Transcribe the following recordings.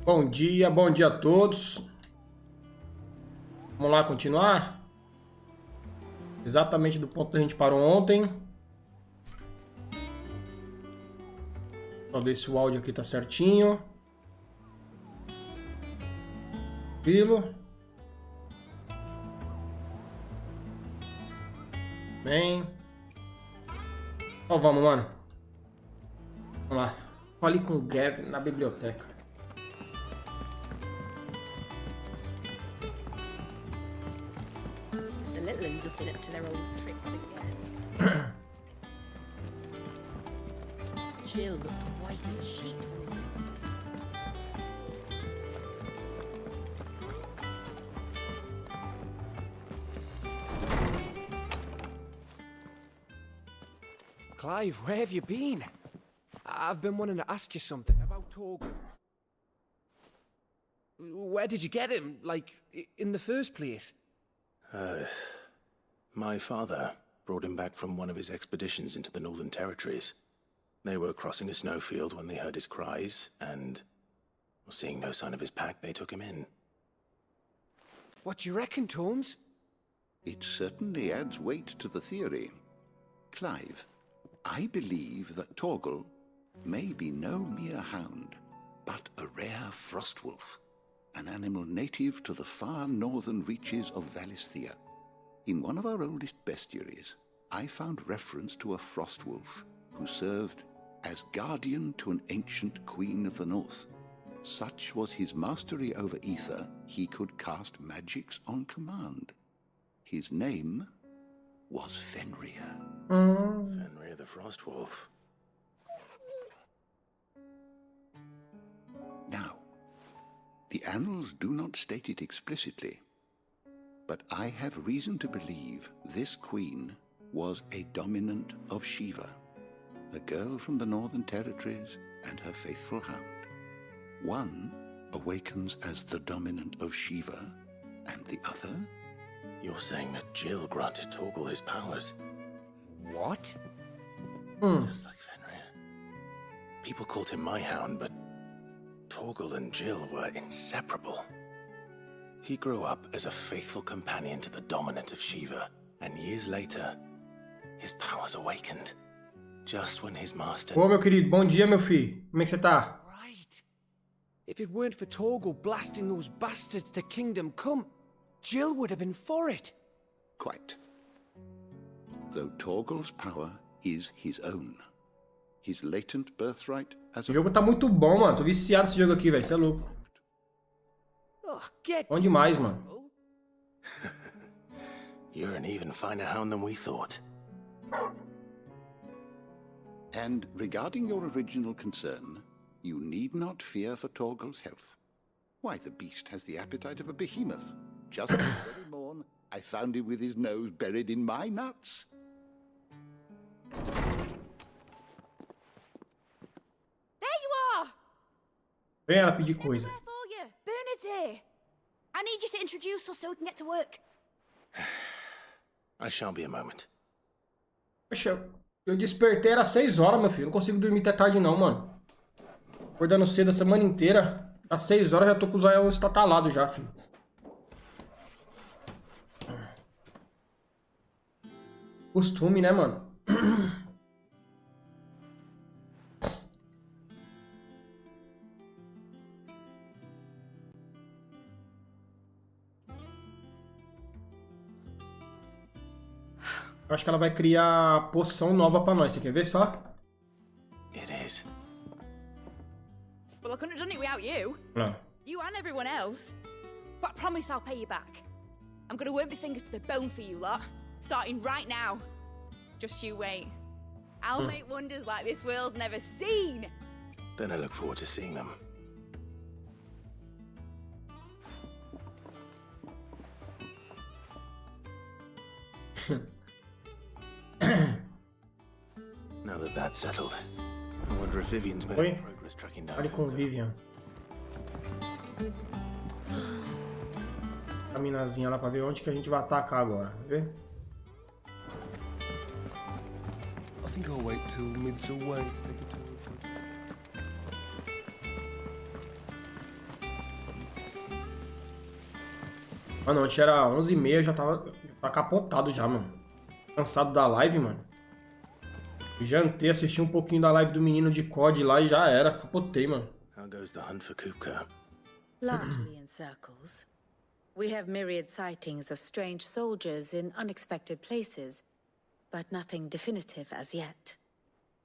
Bom dia a todos. Vamos lá continuar? Exatamente do ponto que a gente parou ontem. Só ver se o áudio aqui tá certinho. Tranquilo. Bem. Então vamos, mano. Vamos lá. Fale com o Gavin na biblioteca. The little ones have been up to their old tricks again. Jill looked white as a sheet when we Clive, where have you been? I've been wanting to ask you something about Torgal. Where did you get him, like, in the first place? My father brought him back from one of his expeditions into the Northern Territories. They were crossing a snowfield when they heard his cries, and seeing no sign of his pack, they took him in. What do you reckon, Tomes? It certainly adds weight to the theory. Clive, I believe that Torgal may be no mere hound, but a rare frostwolf, an animal native to the far northern reaches of Valisthea. In one of our oldest bestiaries, I found reference to a frostwolf who served as guardian to an ancient queen of the north. Such was his mastery over ether, he could cast magics on command. His name was Fenrir. Fenrir the Frostwolf. Now, the annals do not state it explicitly, but I have reason to believe this queen was a dominant of Shiva, a girl from the Northern Territories and her faithful hound. One awakens as the dominant of Shiva, and the other? You're saying that Jill granted Torgal his powers? What? Just like Fenrir. People called him my hound, but Torgal and Jill were inseparable. He grew up as a faithful companion to the dominant of Shiva, and years later, his powers awakened. Just when his master... Ô, meu querido, bom dia, meu filho. Como é que você tá? Right. If it weren't for Torgal blasting those bastards to Kingdom Come, Jill would have been for it. Quite. Though Torgal's power is his own. His latent birthright as O a... jogo tá muito bom, mano. Tô viciado nesse jogo aqui, velho. Você é louco. Oh, get Bom demais, mano. You're an even finer hound than we thought. And regarding your original concern, you need not fear for Torgal's health. Why, the beast has the appetite of a behemoth. Just this very morn, I found him with his nose buried in my nuts. There you are! Vem ela pedir coisa. There for you. Bernard's here. I need you to introduce us so we can get to work. I shan't be a moment. Poxa, eu despertei, era 6 horas, meu filho. Não consigo dormir até tarde, não, mano. Acordando cedo a semana inteira. Às 6 horas já tô com o zóio estatalado já, filho. Costume, né, mano? Eu acho que ela vai criar poção nova pra nós. Você quer ver só? It is. Well, I couldn't have done it without you. Não. You and everyone else. But I promise I'll pay you back. I'm gonna work my fingers to the bone for you lot. Starting right now. Just you wait. I'll make wonders like this world's never seen. Then I look forward to seeing them. Now that that's settled, I wonder if Vivian's made Oi? any progress tracking down Fale com o Coco. Vivian. A minazinha lá pra ver onde que a gente vai atacar agora. Quer ver? I think I'll wait till mid's away to take a tour of him. Mano, ontem era 11h30, já tava capotado já, mano. Cansado da live, mano. Jantei, assisti um pouquinho da live do menino de COD lá e já era. Capotei, mano. How goes the hunt for Kupka? Largely in circles. We have myriad sightings of strange soldiers in unexpected places, but nothing definitive as yet.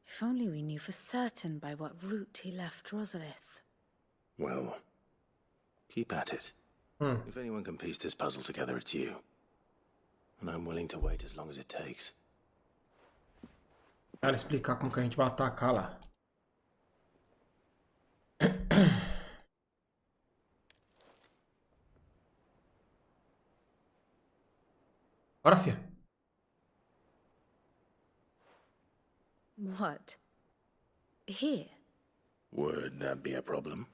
If only we knew for certain by what route he left Rosalith. Well, keep at it. If anyone can piece this puzzle together, it's you. And I'm willing to wait as long as it takes. Cara, explicar como que a gente vai atacar lá. Bora, fia. What? Here? Would that be a problem?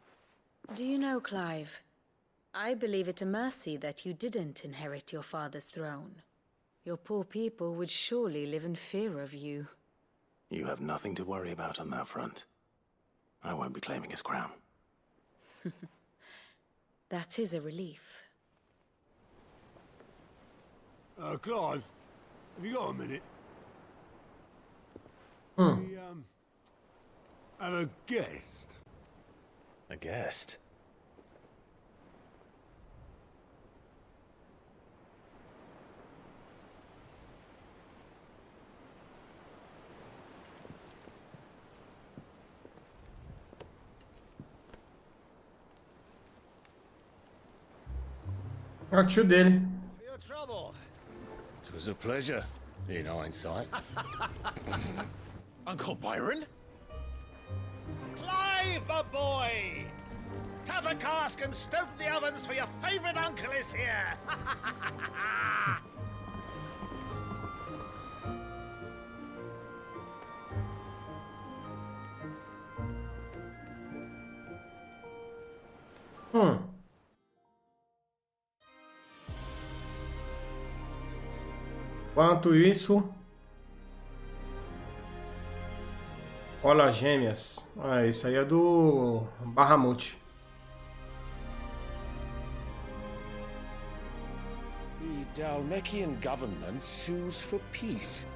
Do you know, Clive? I believe it a mercy that you didn't inherit your father's throne. Your poor people would surely live in fear of you. You have nothing to worry about on that front. I won't be claiming his crown. That is a relief. Clive, have you got a minute? We, have a guest. A guest? É o tio dele. For your trouble. It was a pleasure, in hindsight. Uncle Byron? Clive, my boy! Tap a cask and stoke the ovens for your favorite uncle is here! Enquanto isso... Colas gêmeas. Ah, isso aí é do Bahamut. The Dalmekian government sues for peace.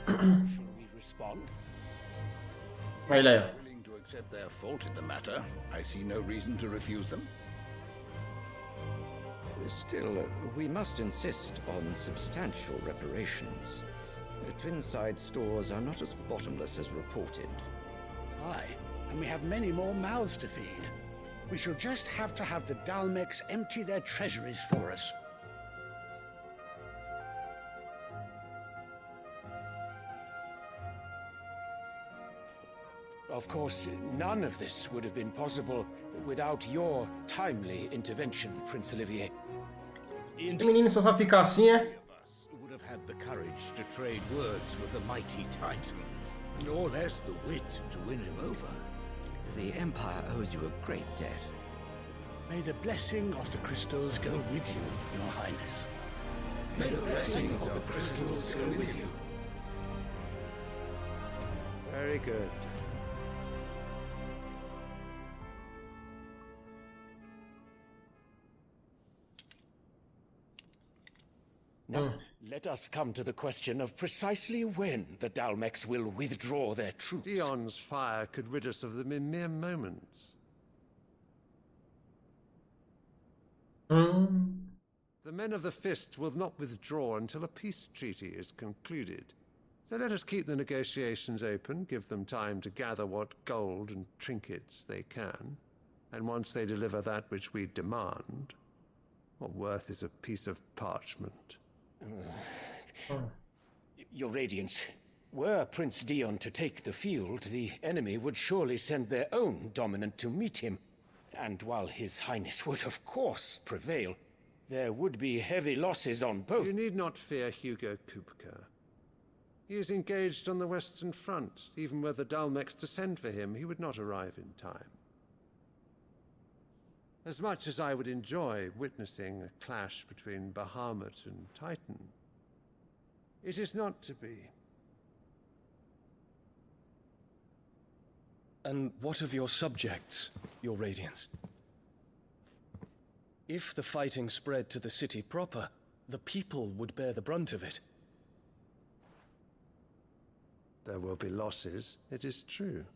Shall we respond? Aí, Léo. Willing to accept their fault in the matter, I see no reason to refuse them. Still, we must insist on substantial reparations. The Twinside stores are not as bottomless as reported. Aye, and we have many more mouths to feed. We shall just have to have the Dalmeks empty their treasuries for us. Of course, none of this would have been possible without your timely intervention, Prince Olivier. O menino só sabe ficar assim, é? Would have had the courage to trade words with the mighty Titan, nor less the wit to win him over. The Empire owes you a great debt. May the blessing of the crystals go with you, Your Highness. May the blessing of the crystals go with you. Very good. Now, let us come to the question of precisely when the Dalmeks will withdraw their troops. Dion's fire could rid us of them in mere moments. The men of the Fist will not withdraw until a peace treaty is concluded. So let us keep the negotiations open, give them time to gather what gold and trinkets they can. And once they deliver that which we demand, what worth is a piece of parchment? Your Radiance, were Prince Dion to take the field, the enemy would surely send their own dominant to meet him. And while His Highness would of course prevail, there would be heavy losses on both. You need not fear Hugo Kupka. He is engaged on the Western Front. Even were the Dalmeks to send for him, he would not arrive in time. As much as I would enjoy witnessing a clash between Bahamut and Titan, it is not to be. And what of your subjects, Your Radiance? If the fighting spread to the city proper, the people would bear the brunt of it. There will be losses, it is true.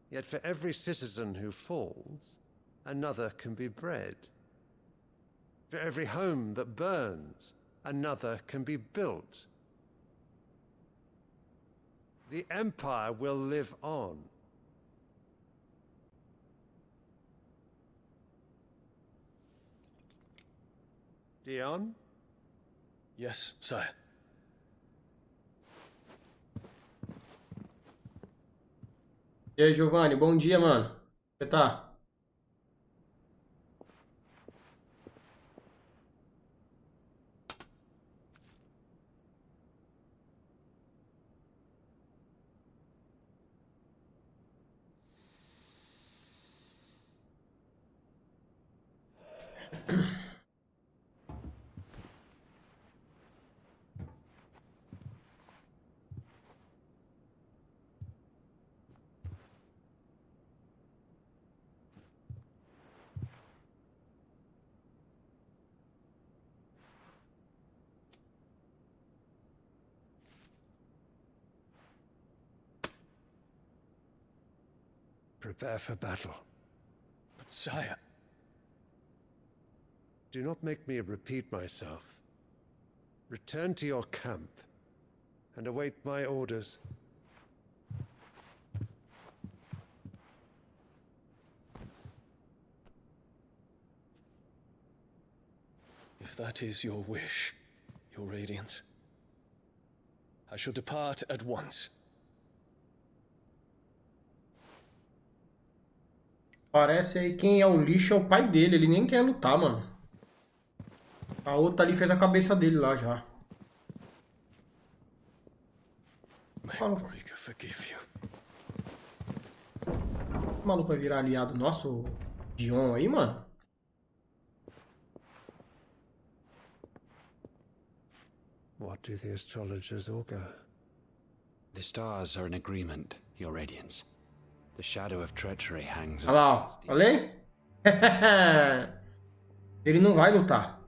Yet for every citizen who falls, another can be bred. For every home that burns, another can be built. The Empire will live on. Dion? Yes, sire. E aí, Giovanni, bom dia, mano. Você tá? Prepare for battle. But sire... Do not make me repeat myself. Return to your camp and await my orders. If that is your wish, your Radiance, I shall depart at once. Parece aí quem é o lixo é o pai dele. Ele nem quer lutar, mano. A outra ali fez a cabeça dele lá já. O maluco vai virar aliado nosso, Dion aí, mano. What do the astrologers augur? The stars are in agreement, Your Radiance. The shadow of treachery hangs Olha lá, ó. Falei? Ele não vai lutar.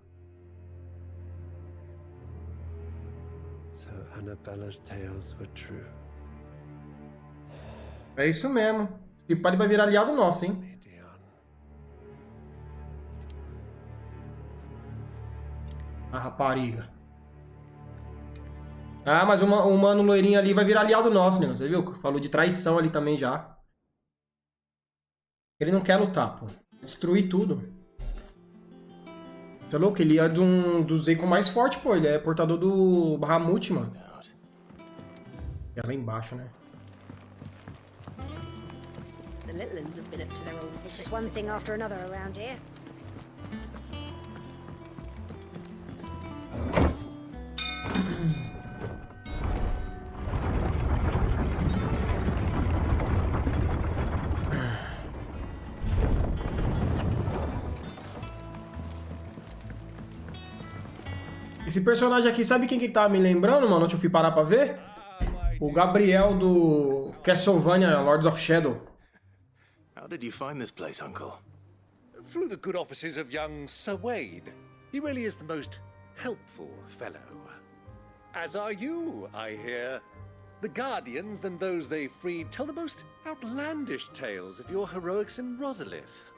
So Annabella's tales were true. É isso mesmo. Esse pai vai virar aliado nosso, hein? A rapariga. Ah, mas o mano loirinho ali vai virar aliado nosso, né? Você viu? Falou de traição ali também já. Ele não quer lutar, pô. Destruir tudo. Você é louco? Ele é dos Eikon mais forte, pô. Ele é portador do Bahamut, mano. É lá embaixo, né? The little ones have been up to their old. It's just one thing after another around here. Esse personagem aqui, sabe quem que tá me lembrando, mano? Onde eu fui parar pra ver? O Gabriel do Castlevania Lords of Shadow. How did you find this place, Uncle? Through the good offices of young Sir Wade. He really is the most helpful fellow. As are you, I hear. The Guardians and those they freed tell the most outlandish tales of your heroics in Rosalith.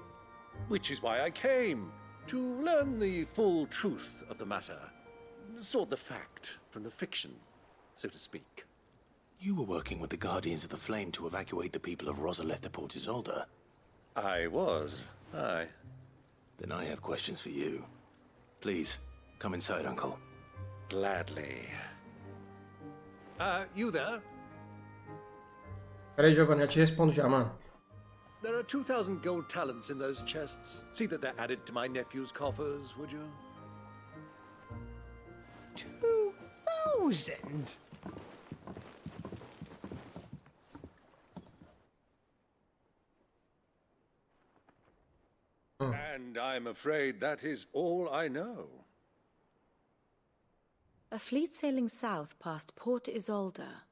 Which is why I came, to learn the full truth of the matter. Sort the fact from the fiction, so to speak. You were working with the Guardians of the Flame to evacuate the people of Rosalith to Port Isolde. I was, aye. Then I have questions for you. Please, come inside, Uncle. Gladly. You there? Pera aí, Giovanni, eu te respondo já, mano. There are 2,000 gold talents in those chests. See that they're added to my nephew's coffers, would you? 2,000? And I'm afraid that is all I know. A fleet sailing south past Port Isolde.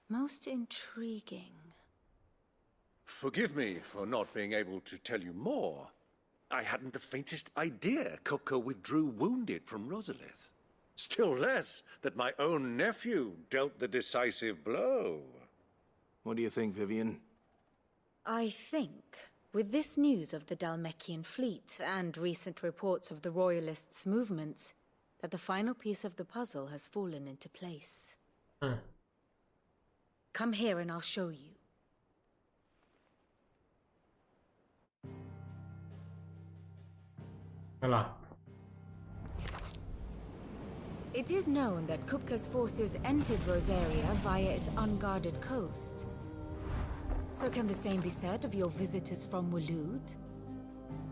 Most intriguing. Forgive me for not being able to tell you more. I hadn't the faintest idea Kupka withdrew wounded from Rosalith. Still less that my own nephew dealt the decisive blow. What do you think, Vivian? I think, with this news of the Dalmekian fleet and recent reports of the Royalists' movements, that the final piece of the puzzle has fallen into place. Come here and I'll show you. Olha lá. It is known that Kupka's forces entered Rosaria via its unguarded coast. So can the same be said of your visitors from Waloed?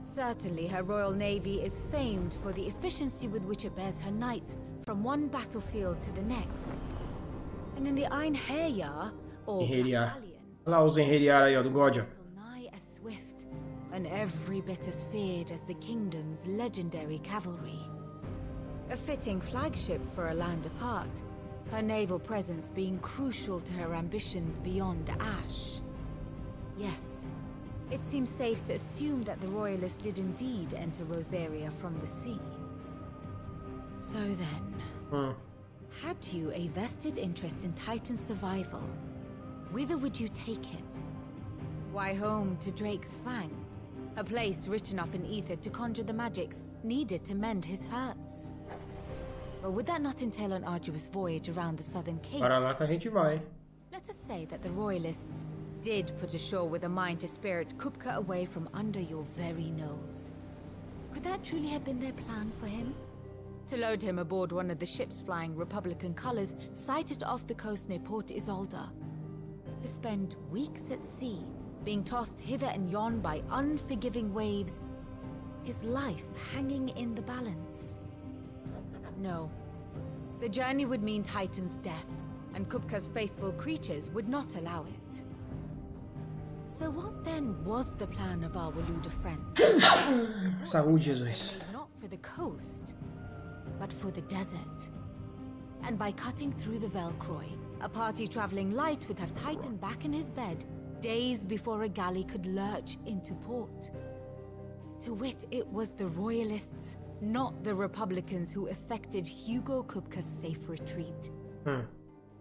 Certainly, her Royal Navy is famed for the efficiency with which it bears her knights from one battlefield to the next. And in the Einherjar, or Enheriar. Olha lá os enheriar aí, ó, do God. nigh as swift, and every bit as feared as the kingdom's legendary cavalry. A fitting flagship for a land apart, her naval presence being crucial to her ambitions beyond Ash. Yes, it seems safe to assume that the Royalists did indeed enter Rosaria from the sea. So then, had you a vested interest in Titan's survival, whither would you take him? Why, home to Drake's Fang, a place rich enough in ether to conjure the magics needed to mend his hurts. Or would that not entail an arduous voyage around the southern cape? Para lá que a gente vai. Let us say that the Royalists did put ashore with a mind to spirit Kupka away from under your very nose. Could that truly have been their plan for him? To load him aboard one of the ships flying Republican colors sighted off the coast near Port Isolda. To spend weeks at sea, being tossed hither and yon by unforgiving waves, his life hanging in the balance. No. The journey would mean Titan's death, and Kupka's faithful creatures would not allow it. So what then was the plan of our Waluda friends? Saúde, Jesus. Not for the coast, but for the desert. And by cutting through the Velcroy, a party traveling light would have Titan back in his bed days before a galley could lurch into port. To wit, it was the Royalists, not the Republicans, who effected Hugo Kupka's safe retreat.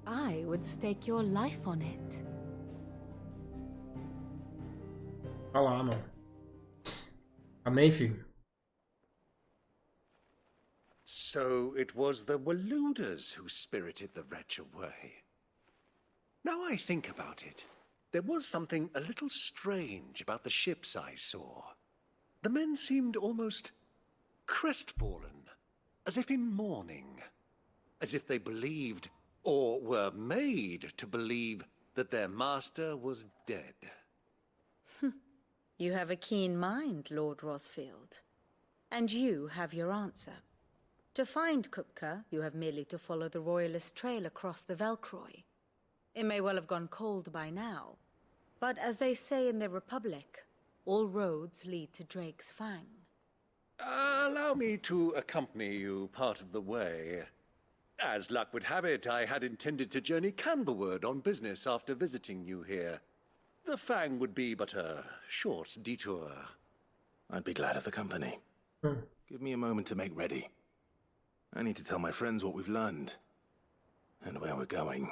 I would stake your life on it. Olha lá, mano. Amém, filho. So it was the Waluders who spirited the wretch away. Now I think about it, there was something a little strange about the ships I saw. The men seemed almost crestfallen, as if in mourning, as if they believed, or were made to believe, that their master was dead. You have a keen mind, Lord Rosfield. And you have your answer. To find Kupka, you have merely to follow the Royalist trail across the Velcroy. It may well have gone cold by now, but as they say in the Republic, all roads lead to Drake's Fang. Allow me to accompany you part of the way. As luck would have it, I had intended to journey Canberward on business after visiting you here. The Fang would be but a short detour. I'd be glad of the company. Give me a moment to make ready. I need to tell my friends what we've learned. And where we're going.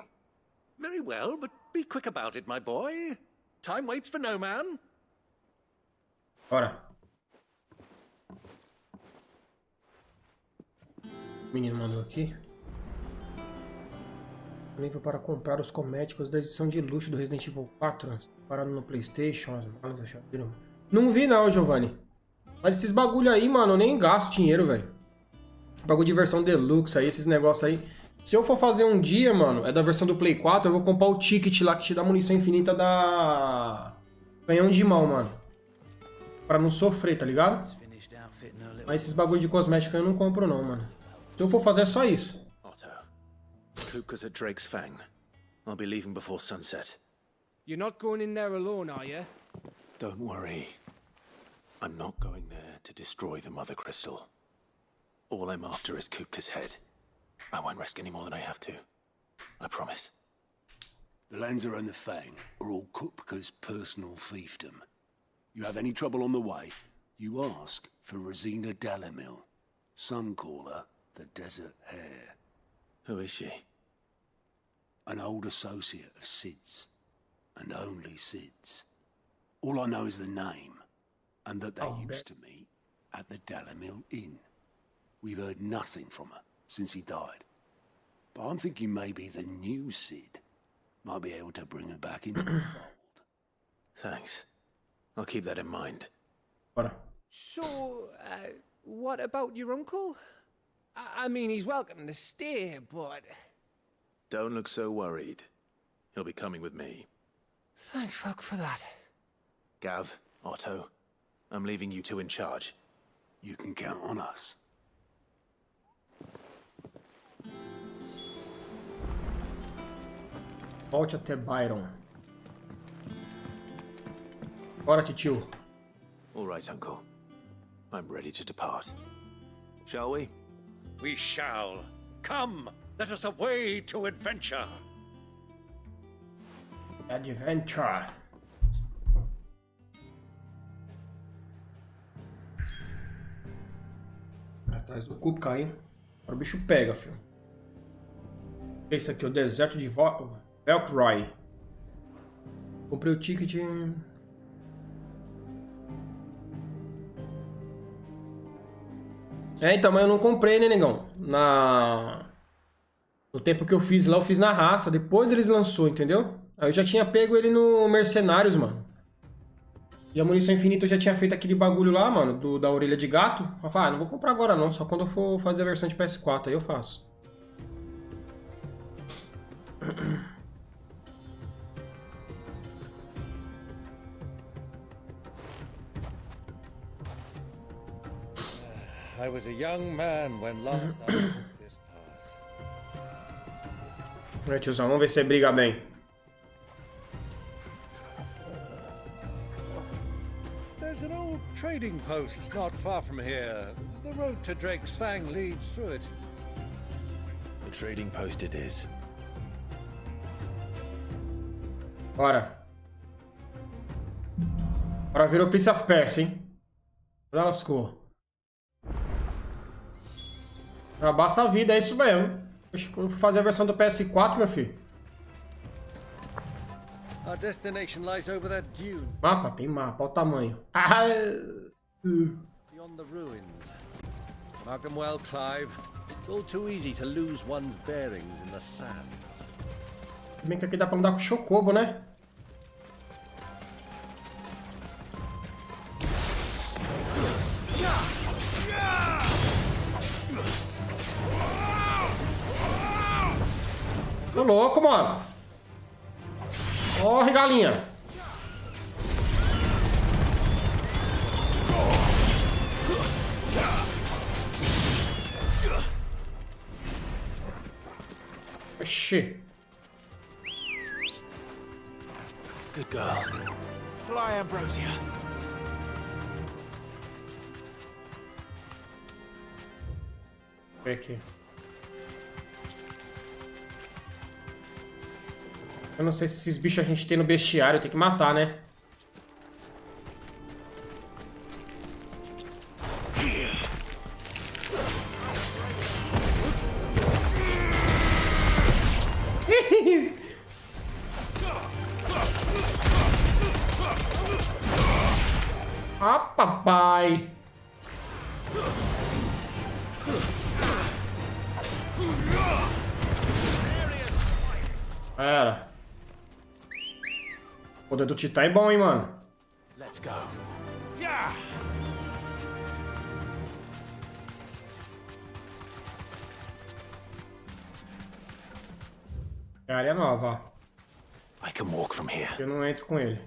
Very well, but be quick about it, my boy. Time waits for no man. Bora. O menino mandou aqui. Nível para comprar os cosméticos da edição de luxo do Resident Evil 4. Parando no PlayStation, as malas, a chaveira. Não vi não, Giovanni. Mas esses bagulho aí, mano, eu nem gasto dinheiro, velho. Bagulho de versão deluxe aí, esses negócios aí. Se eu for fazer um dia, mano, é da versão do Play 4, eu vou comprar o ticket lá que te dá munição infinita da... Canhão de mão, mano. Pra não sofrer, tá ligado? Mas esses bagulho de cosmético eu não compro não, mano. Se eu for fazer é só isso. Otto, Kupka's at Drake's Fang. I'll be leaving before sunset. You're not going in there alone, are you? Don't worry. I'm not going there to destroy the Mother Crystal. All I'm after is Kupka's head. I won't risk any more than I have to. I promise. The Lanza and the Fang are all Kupka's personal fiefdom. You have any trouble on the way, you ask for Rosina Dalamil. Some call her the Desert Hare. Who is she? An old associate of Sid's, and only Sid's. All I know is the name, and that they used to meet at the Dalamil Inn. We've heard nothing from her since he died. But I'm thinking maybe the new Sid might be able to bring her back into the fold. Thanks. I'll keep that in mind. So, what about your uncle? I mean, he's welcome to stay, but... Don't look so worried. He'll be coming with me. Thank fuck for that. Gav, Otto, I'm leaving you two in charge. You can count on us. Volte até Byron. Bora, tio. All right, Uncle. I'm ready to depart. Shall we? We shall. Come, let us away to adventure. Adventure. Atrás do cubo caindo. Agora o bicho pega, filho. Esse aqui é o deserto de Valkyrie. Comprei o ticket. Então, mas eu não comprei, né, negão? No tempo que eu fiz lá, eu fiz na raça. Depois eles lançou, entendeu? Aí eu já tinha pego ele no Mercenários, mano. E a munição infinita eu já tinha feito aquele bagulho lá, mano, da orelha de gato. Eu falei, não vou comprar agora não, só quando eu for fazer a versão de PS4, aí eu faço. I was a young man when last I walked this path. Tiozão, vamos ver se você briga bem. There's an old trading post not far from here. The road to Drake's Fang leads through it. The trading post it is. Bora. Bora ver o Prince of Persia, hein? Já lascou. Já basta a vida, é isso mesmo. Deixa eu fazer a versão do PS4, meu filho. Our destination lies over that dune. Mapa? Tem mapa, olha o tamanho. Beyond the ruins. Mark them well, Clive. It's all too easy to lose one's bearings in the sands. Se bem que aqui dá pra mudar com o Chocobo, né? Tô louco, mano. Corre, galinha. Oxi. Good girl. Fly, Ambrosia. Vem aqui. Eu não sei se esses bichos a gente tem no bestiário, tem que matar, né? Ah, papai! Era. O poder do Titã é bom, hein, mano? Let's go. É área nova, ó. I can walk from here. Eu não entro com ele.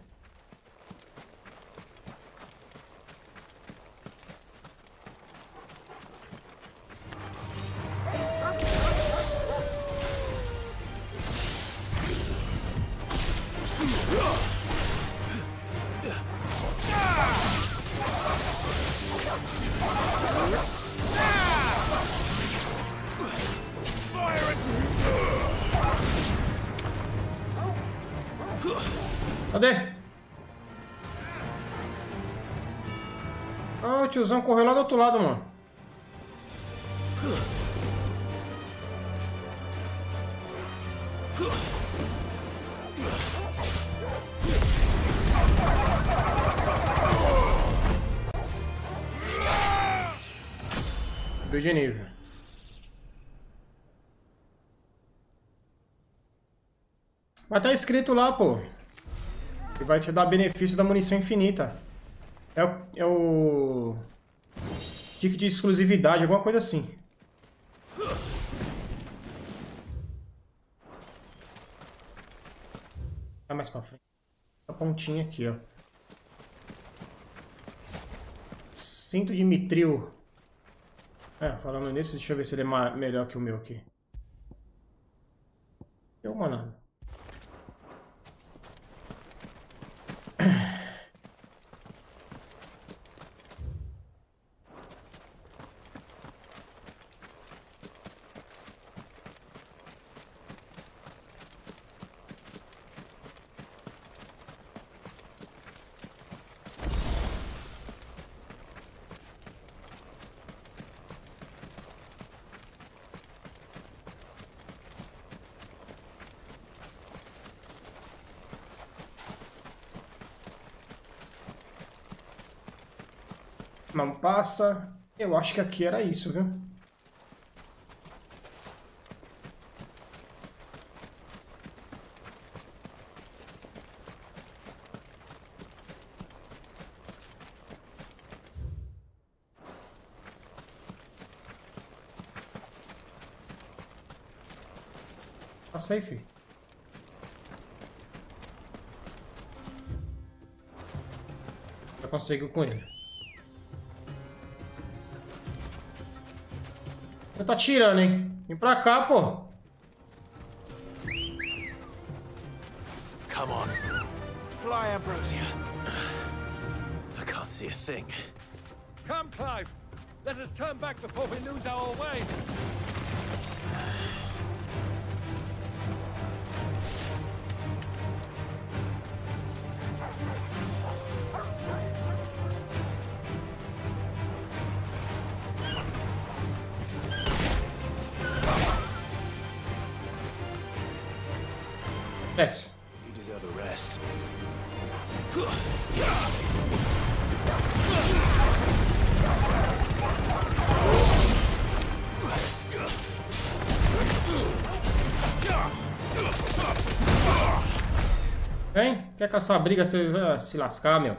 Cadê? Ah, o tiozão correu lá do outro lado, mano. Subiu de nível. Mas tá escrito lá, pô. Que vai te dar benefício da munição infinita. É o ticket de exclusividade, alguma coisa assim. Vai mais pra frente. Essa pontinha aqui, ó. Cinto de mitril. Falando nisso, deixa eu ver se ele é melhor que o meu aqui. Eu, mano. Não passa. Eu acho que aqui era isso, viu? Passa aí, filho. Já consigo com ele. Você tá tirando, hein? Vem pra cá, pô. Come on. Fly, Ambrosia. I can't see a thing. Come, Clive. Let us turn back before we lose our way. Desce. You deserve a rest. Vem? Quer caçar a briga? Você vai se lascar, meu.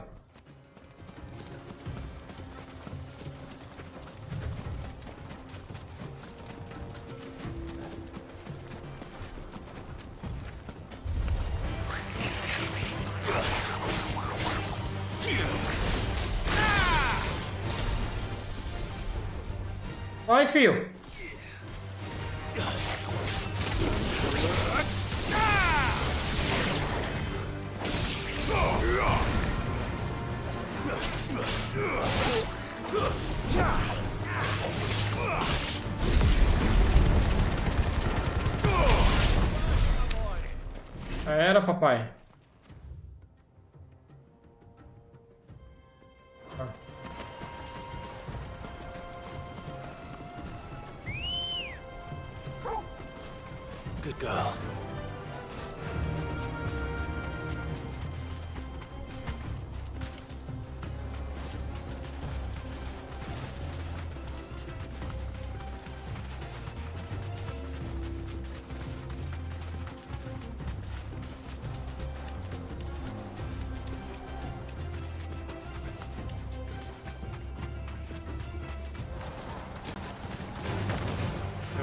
Vai, fio. Era, papai. Good girl.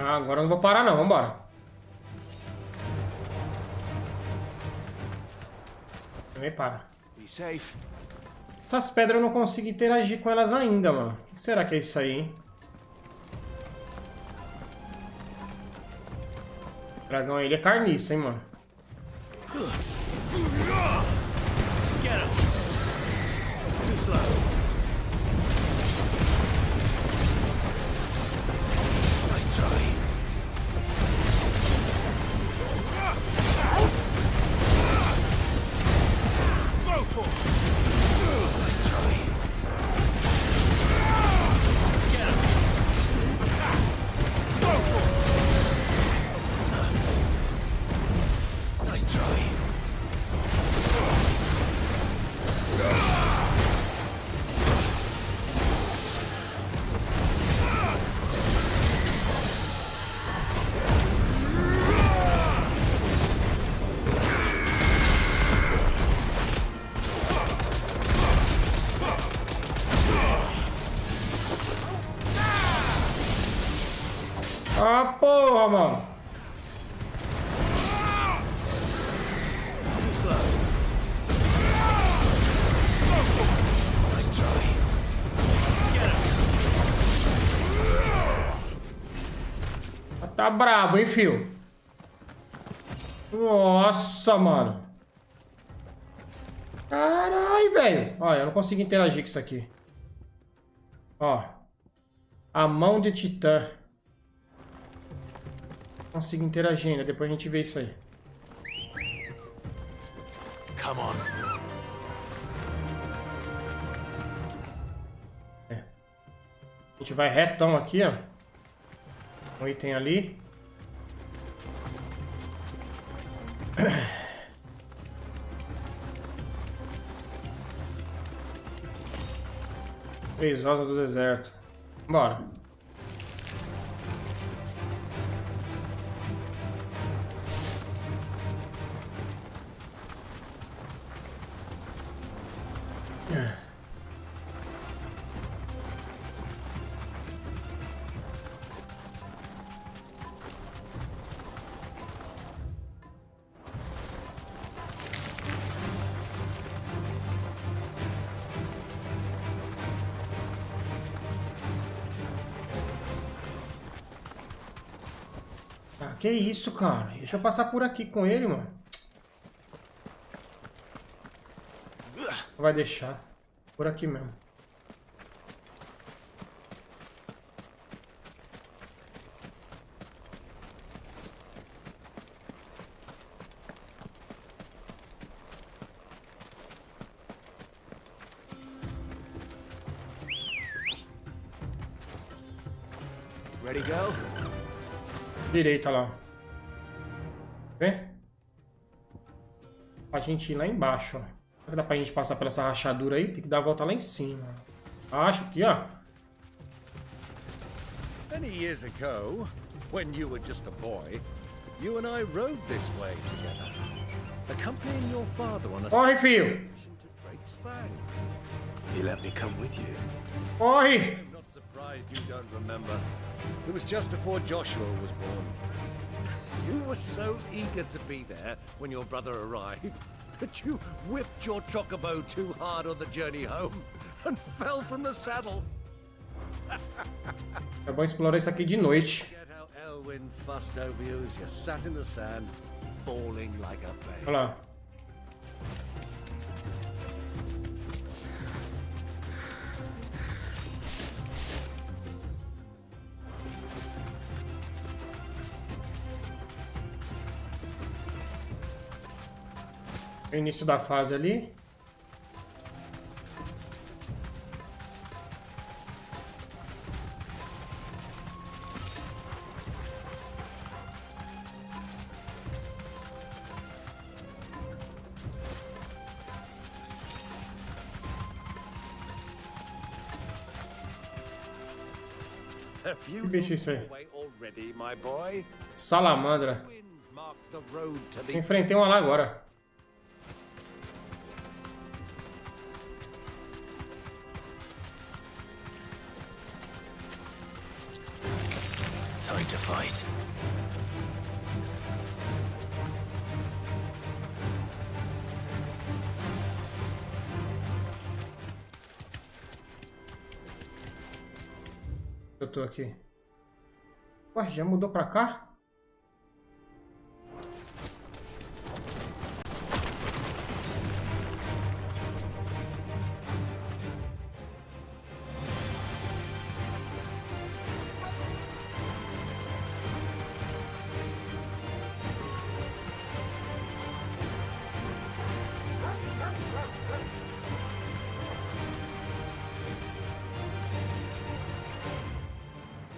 Agora eu não vou parar não, vambora. Também para. Essas pedras eu não consigo interagir com elas ainda, mano. O que será que é isso aí, hein? O dragão ele é carniça, hein, mano. Get him. Too slow. Nice try. mano. Too slow. Nice try. Get him. Tá brabo, hein, fio? Nossa, mano. Caralho, velho. Olha, eu não consigo interagir com isso aqui. Ó. A mão de titã. Não consigo interagir ainda. Depois a gente vê isso aí. Come on. É. A gente vai retão aqui, ó. Um item ali. Três rosas do deserto. Bora. Ah, que isso, cara? Deixa eu passar por aqui com ele, mano. Não vai deixar. Por aqui mesmo. Ready, go? Direita lá. Vê? A gente ir lá embaixo, ó. Será que dá pra gente passar por essa rachadura aí? Tem que dar a volta lá em cima. Acho que, ó. Many years ago, when you were just a boy, you and I rode this way together, accompanying your father on a Corre, filho! mission to Drake's Fang. He let me come with you. Corre! I'm not surprised you don't remember. It was just before Joshua was born. You were so eager to be there when your brother arrived that you whipped your chocobo too hard on the journey home and fell from the saddle. É bom explorar isso aqui de noite. Forget how Elwyn fussed over you as you sat in the sand, bawling like a baby. Olha lá. O início da fase ali. Que bicho é isso aí? Salamandra. Enfrentei uma lá agora. Time to fight. Eu tô aqui. Ué, já mudou pra cá?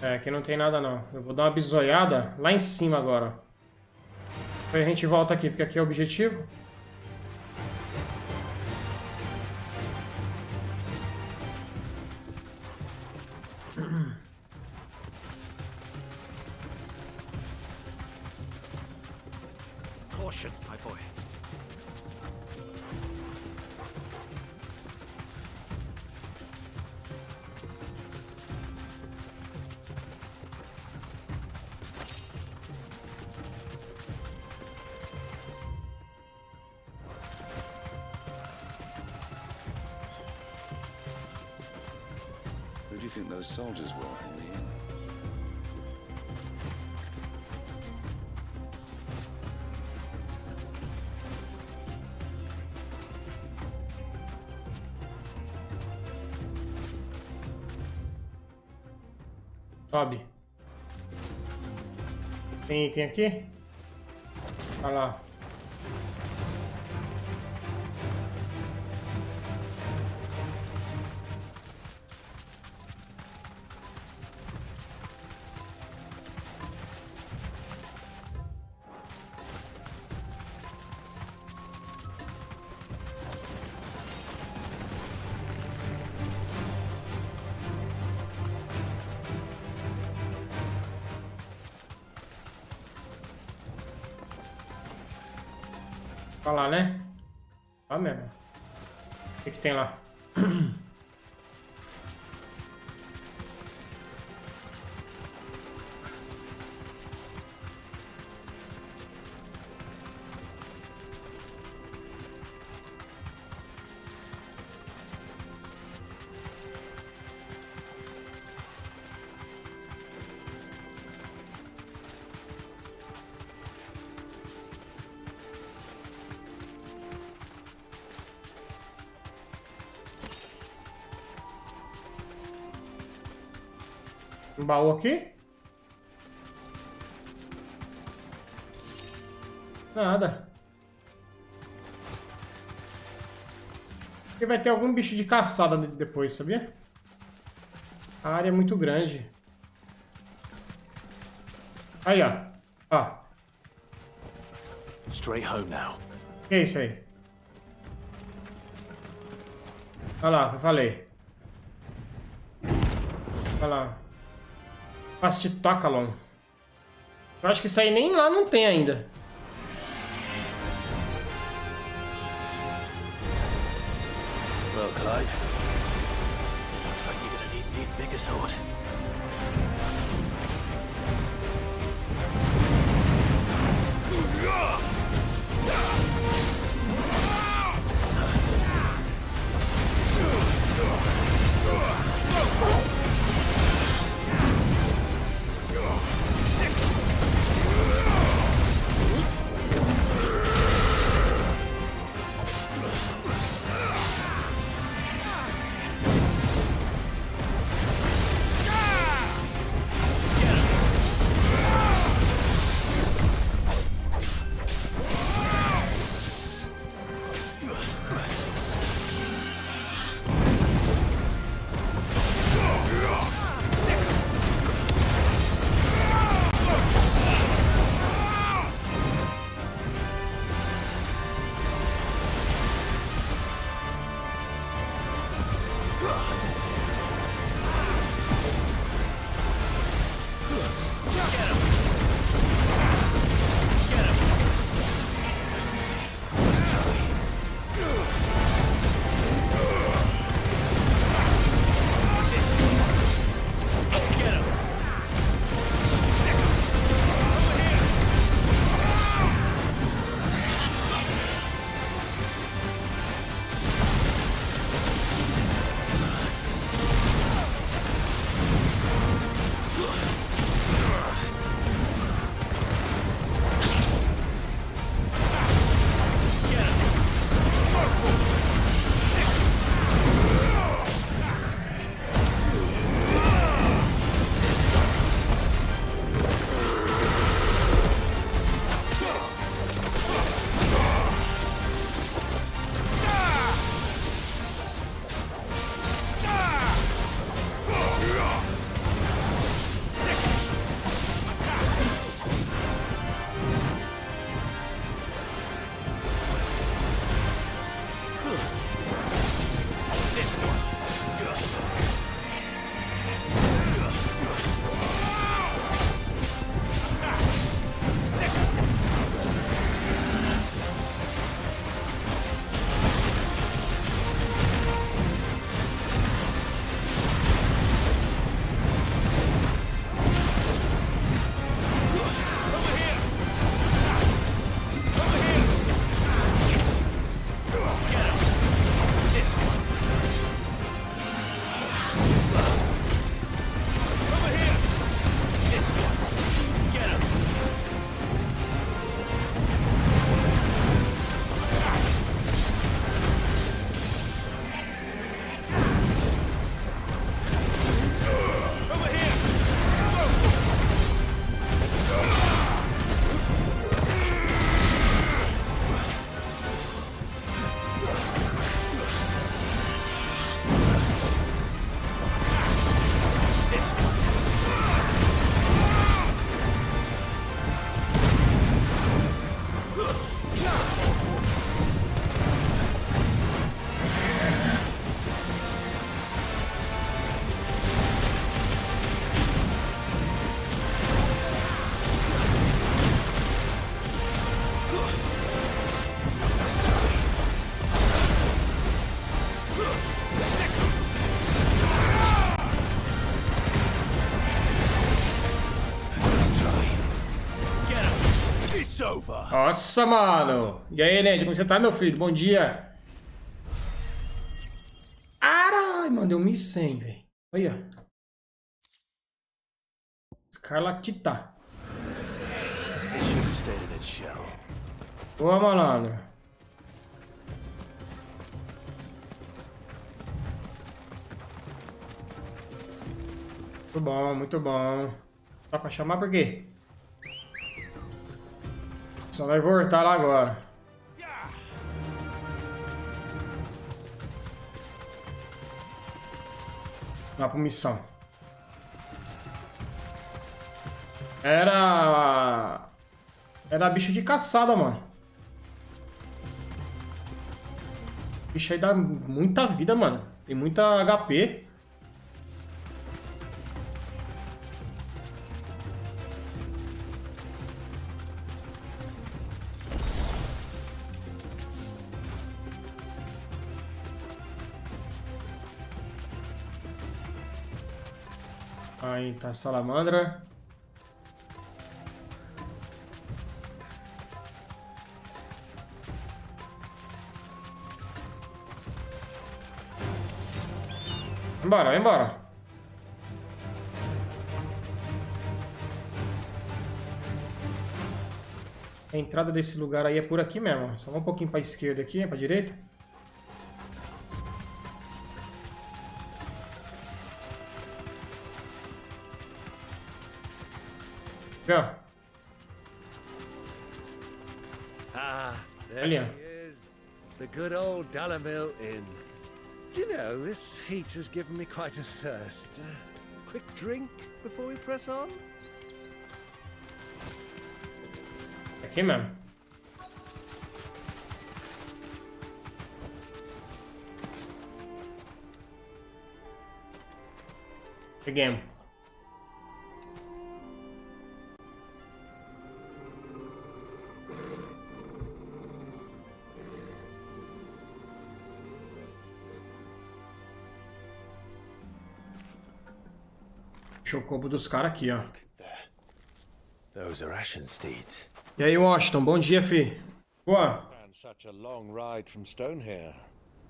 É, aqui não tem nada não. Eu vou dar uma bisoiada lá em cima agora. Aí a gente volta aqui, porque aqui é o objetivo. Caution, my boy. you think those soldiers were in the inn? Sobe. Tem item aqui? Olha lá. Olha lá, né? Olha mesmo. O que tem lá? Um baú aqui? Nada. Aqui vai ter algum bicho de caçada depois, sabia? A área é muito grande. Aí, ó. Ó. Straight home now. Que é isso aí? Olha lá, eu falei. Olha lá. Fast Tacalon. Eu acho que isso aí nem lá não tem ainda. Well, Clive, looks like you're gonna need an even bigger sword. Nossa, mano. E aí, Ned, como você tá, meu filho? Bom dia. Caralho, mano, deu 1.100, velho. Olha. Escarlatita. Boa, malandro. Muito bom, muito bom. Dá pra chamar por quê? Só vai voltar lá agora. Lá pra missão. Era bicho de caçada, mano. Bicho aí dá muita vida, mano. Tem muita HP. Aí tá a salamandra. Vambora, vambora. A entrada desse lugar aí é por aqui mesmo. Só um pouquinho pra esquerda aqui, pra direita. Ah, there Olha. she is. The good old Dalamil Inn. Do you know, this heat has given me quite a thirst. Quick drink before we press on? Aqui mesmo. Peguemos. Chocobo dos caras aqui, ó. Those are ashen steeds. E aí, Washington, bom dia, fi. Boa. And such a long ride from Stone here.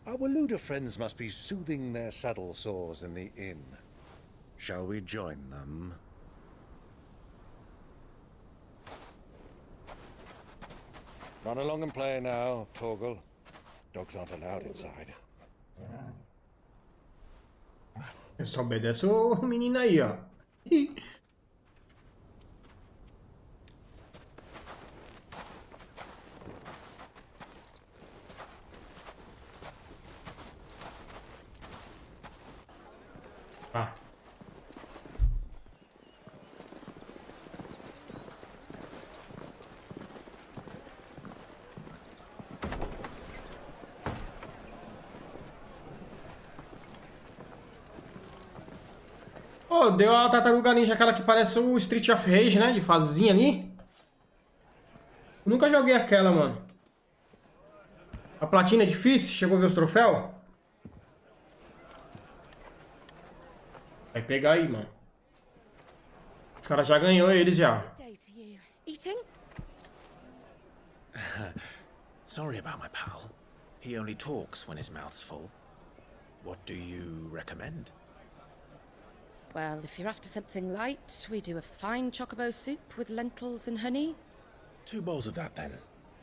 Our Waluda friends must be soothing their saddle sores in the inn. Shall we join them? Run along and play now, Torgal. Dogs aren't allowed inside. Só obedece o menino aí, ó. Ah. Oh, deu a tartaruga ninja, aquela que parece o Street of Rage, né? De fasezinha ali. Eu nunca joguei aquela, mano. A platina é difícil? Chegou a ver os troféus? Vai pegar aí, mano. Os caras já ganhou eles já. Eating? Sorry about my pal. He only talks when his mouth's full. What do you recommend? Well, if you're after something light, we do a fine chocobo soup with lentils and honey. 2 bowls of that then.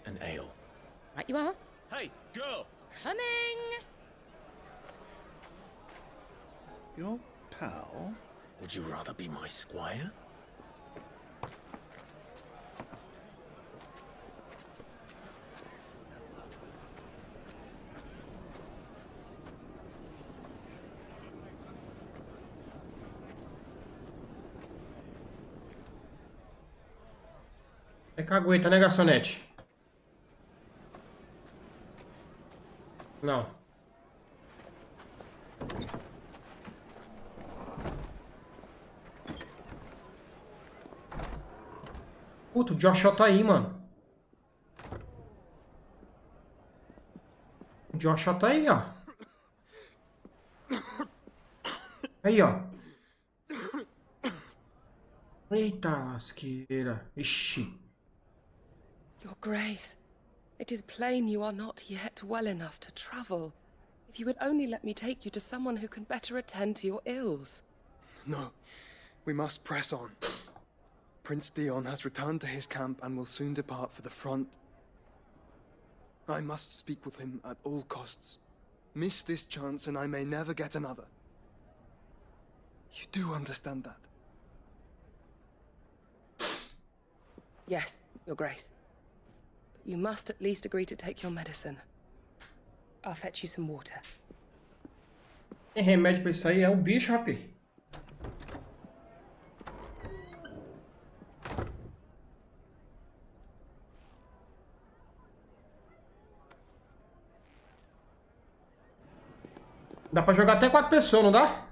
An ale. Right you are. Hey, girl! Coming! Your pal? Would you rather be my squire? É cagueta, né, garçonete? Não. Puta, o Joshua tá aí, mano. O Joshua tá aí, ó. Aí, ó. Eita lasqueira. Ixi. Your Grace, it is plain you are not yet well enough to travel. If you would only let me take you to someone who can better attend to your ills. No, we must press on. Prince Dion has returned to his camp and will soon depart for the front. I must speak with him at all costs. Miss this chance and I may never get another. You do understand that? Yes, Your Grace. But you must at least agree to take your medicine. I'll fetch you some water. Tem remédio pra isso aí? É um bicho, rapaz. Dá pra jogar até 4 pessoas, não dá?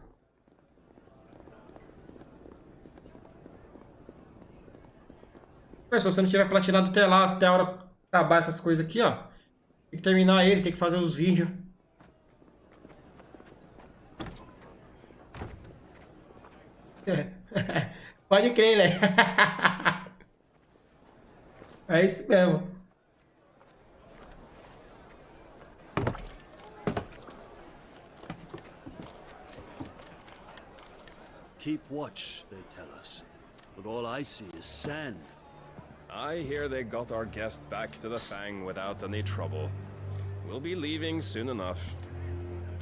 Se você não tiver platinado até lá, até a hora que acabar essas coisas aqui, ó. Tem que terminar ele, tem que fazer os vídeos. Pode crer, né? É isso mesmo. Keep watch, they tell us. But all I see is sand. I hear they got our guest back to the Fang without any trouble. We'll be leaving soon enough.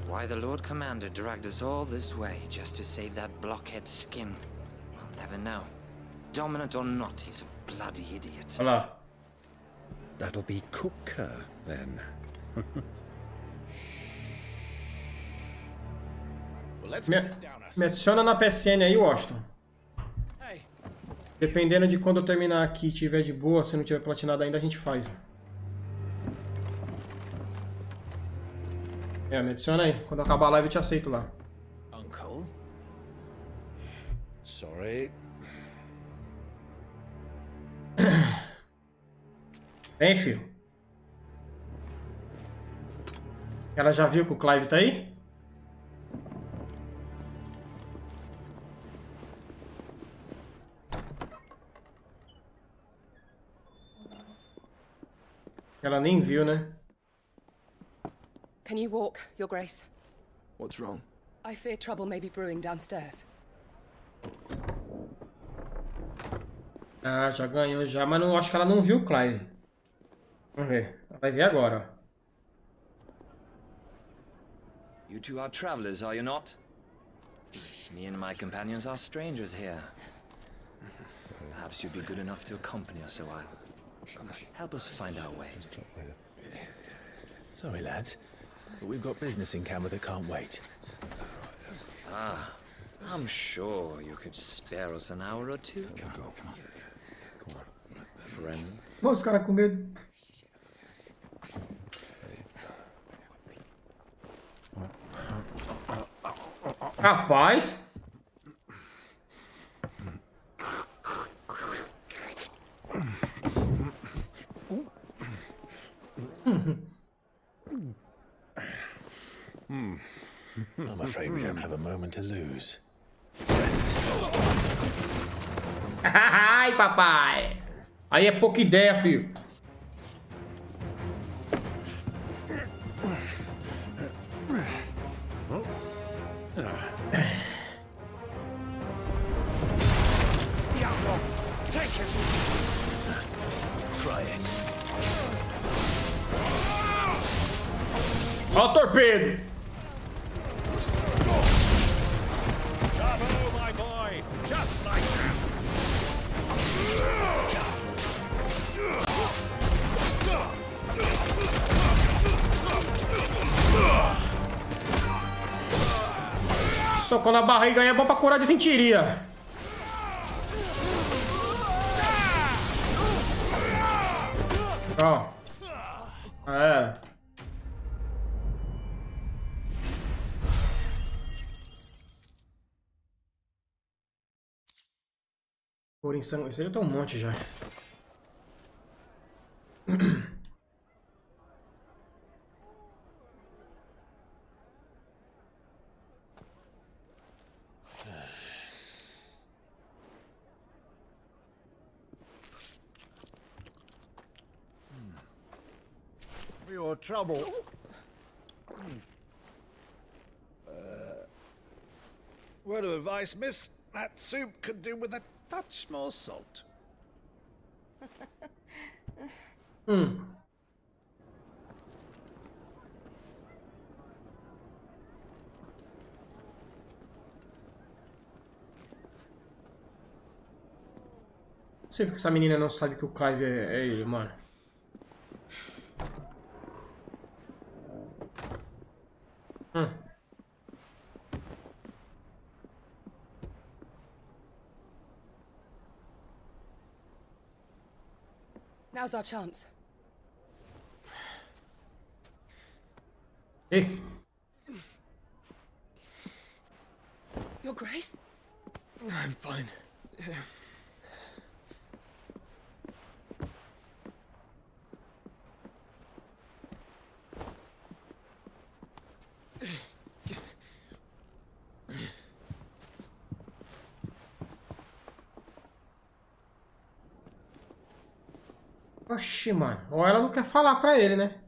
Why the Lord Commander dragged us all this way just to save that blockhead skin, we'll never know. Dominant or not, he's a bloody idiot. Olá. That'll be Cooker, then. Me adiciona na PSN aí, Washington. Dependendo de quando eu terminar aqui e tiver de boa, se não tiver platinado ainda, a gente faz. Me adiciona aí. Quando acabar a live eu te aceito lá. Uncle? Sorry. Vem, filho. Ela já viu que o Clive tá aí? Ela nem viu, né? Can you walk, Your Grace? What's wrong? I fear trouble may be brewing downstairs. Ah, já ganhou já, mas não acho que ela não viu o Clive. Vamos ver. Ela vai ver agora, ó. You two are travelers, are you not? Me and my companions are strangers here. Perhaps you'd be good enough to accompany us a while. Help us find our way. Sorry, lads, but we've got business in camera that can't wait. Ah, I'm sure you could spare us an hour or two. Come on. Friend. Os caras com medo. Rapaz. I'm afraid we don't have a moment to lose. Ai, papai. Aí é pouca ideia, filho. Try it. Ó o torpedo. Bravo, my boy! Just like that! Socou na barriga aí é bom pra curar de sentiria. Ó. É. Por insano. Esse aí eu tenho um monte já. for your trouble. Word of advice, miss. That soup could do with a touch more salt. Não sei porque essa menina não sabe que o Clive é ele, mano. Now's our chance. Ei. Your Grace? I'm fine. Oxi, mano. Ou ela não quer falar pra ele, né?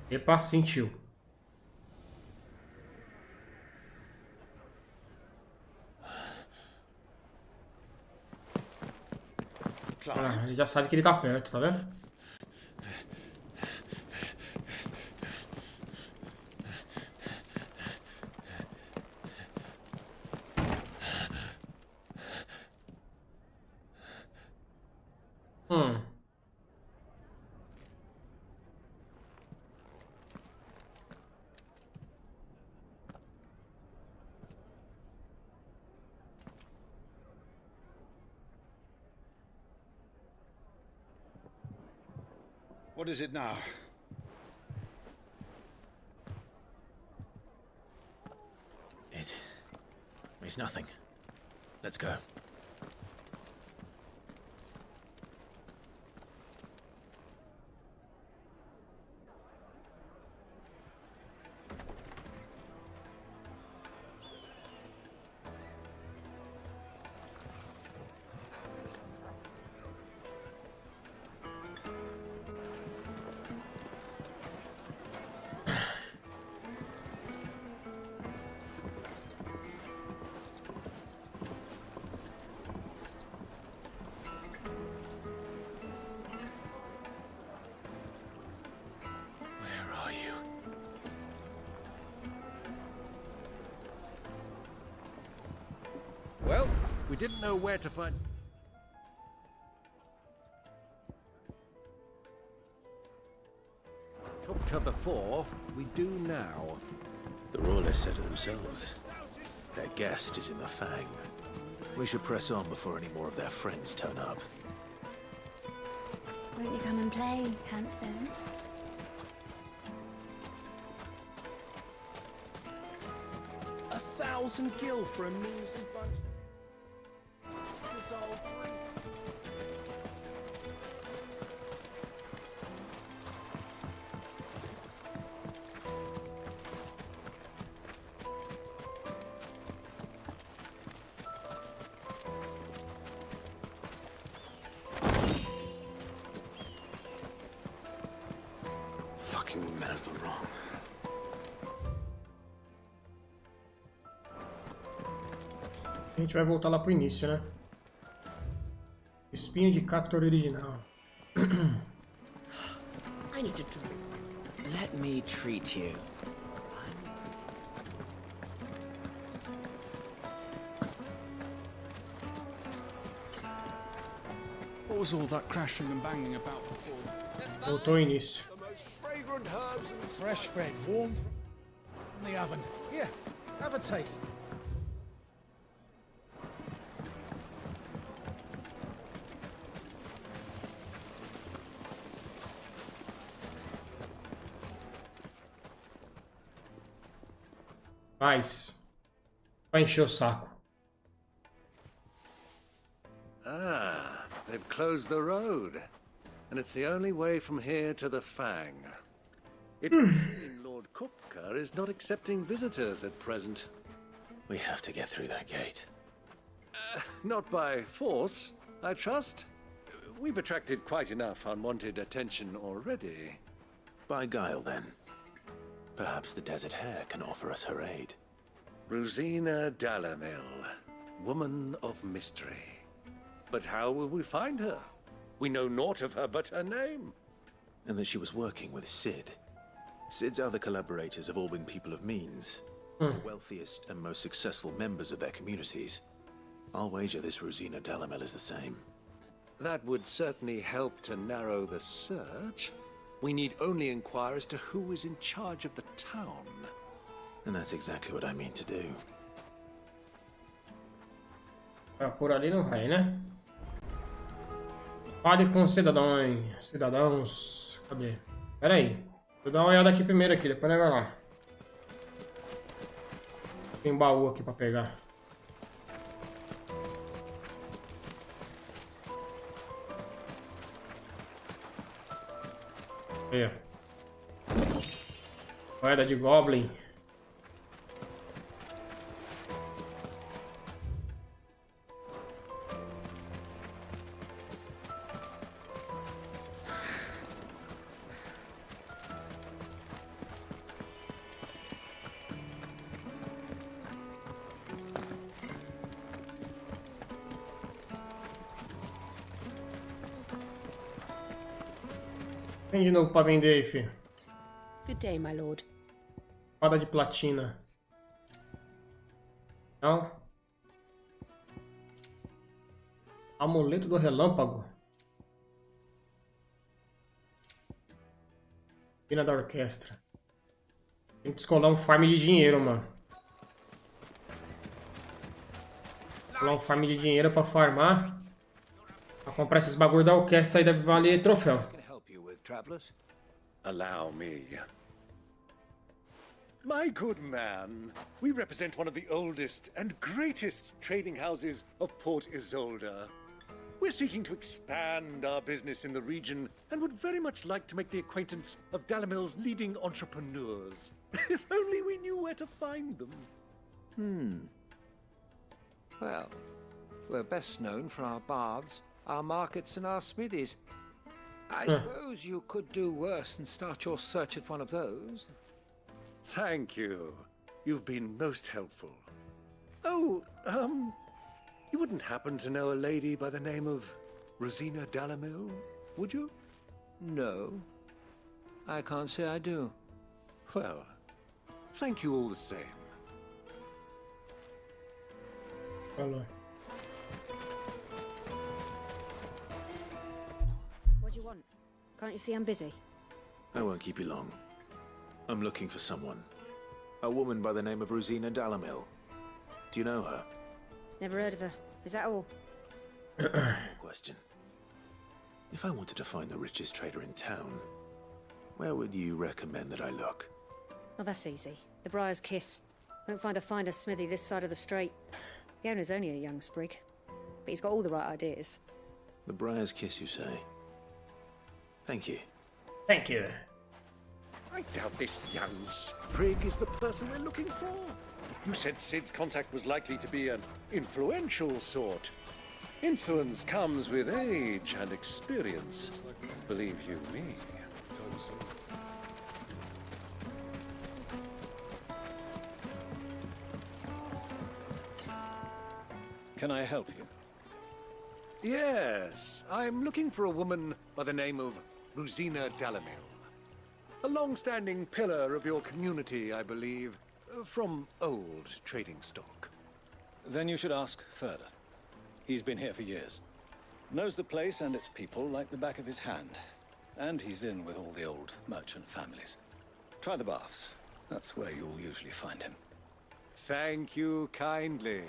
Epa, sentiu. Ah, ele já sabe que ele tá perto, tá vendo? What is it now? It's nothing. Let's go. Well, we didn't know where to find... Kupka before, we do now. The Rawlers said it themselves. Their guest is in the Fang. We should press on before any more of their friends turn up. Won't you come and play, handsome? A 1,000 gil for a measly bunch. This old free. Fucking men of the wrong. A gente vai voltar lá pro início, né? Espinho de cacto original. I need to drink. Let me treat you. What was all that crashing and banging about before? Voltou ao início. The most fragrant herbs in the Fresh bread, warm from the oven. Here, have a taste. Paz. Vai encher o saco. Ah, they've closed the road. And it's the only way from here to the Fang. It would seem Lord Kupka is not accepting visitors at present. We have to get through that gate. Not by force, I trust. We've attracted quite enough unwanted attention already. By guile, then. Perhaps the Desert Hare can offer us her aid. Rosina Dalamil, woman of mystery. But how will we find her? We know naught of her but her name. And that she was working with Sid. Sid's other collaborators have all been people of means. The wealthiest and most successful members of their communities. I'll wager this Rosina Dalamil is the same. That would certainly help to narrow the search. We need only inquire as to who is in charge of the town. And that's exactly what I mean to do. Por ali não vai, né? Fale com cidadãos. Cadê? Pera aí. Vou dar uma olhada aqui primeiro aqui, depois nós vai lá. Tem baú aqui pra pegar. Aí, ó. Moeda de Goblin. Tem de novo pra vender aí, filho. Good day, my lord. Espada de platina. Não. Amuleto do relâmpago. Pina da orquestra. Tem que descolar um farm de dinheiro, mano. Descolar um farm de dinheiro pra farmar. Pra comprar esses bagulho da orquestra aí deve valer troféu. Travelers? Allow me. My good man, we represent one of the oldest and greatest trading houses of Port Isolde. We're seeking to expand our business in the region and would very much like to make the acquaintance of Dalamil's leading entrepreneurs. If only we knew where to find them. Well, we're best known for our baths, our markets and our smithies. I suppose you could do worse than start your search at one of those. Thank you. You've been most helpful. Oh, you wouldn't happen to know a lady by the name of Rosina Dalamil, would you? No. I can't say I do. Well, thank you all the same. Hello. What do you want? Can't you see I'm busy? I won't keep you long. I'm looking for someone. A woman by the name of Rosina Dalamil. Do you know her? Never heard of her. Is that all? More question. If I wanted to find the richest trader in town, where would you recommend that I look? Oh, that's easy. The Briar's Kiss. Won't find a finer smithy this side of the strait. The owner's only a young sprig, but he's got all the right ideas. The Briar's Kiss, you say? Thank you. Thank you. I doubt this young sprig is the person we're looking for. You said Sid's contact was likely to be an influential sort. Influence comes with age and experience. Believe you me. Can I help you? Yes, I'm looking for a woman by the name of Rosina Dalamil. A long-standing pillar of your community, I believe, from old trading stock. Then you should ask further. He's been here for years. Knows the place and its people like the back of his hand. And he's in with all the old merchant families. Try the baths. That's where you'll usually find him. Thank you kindly.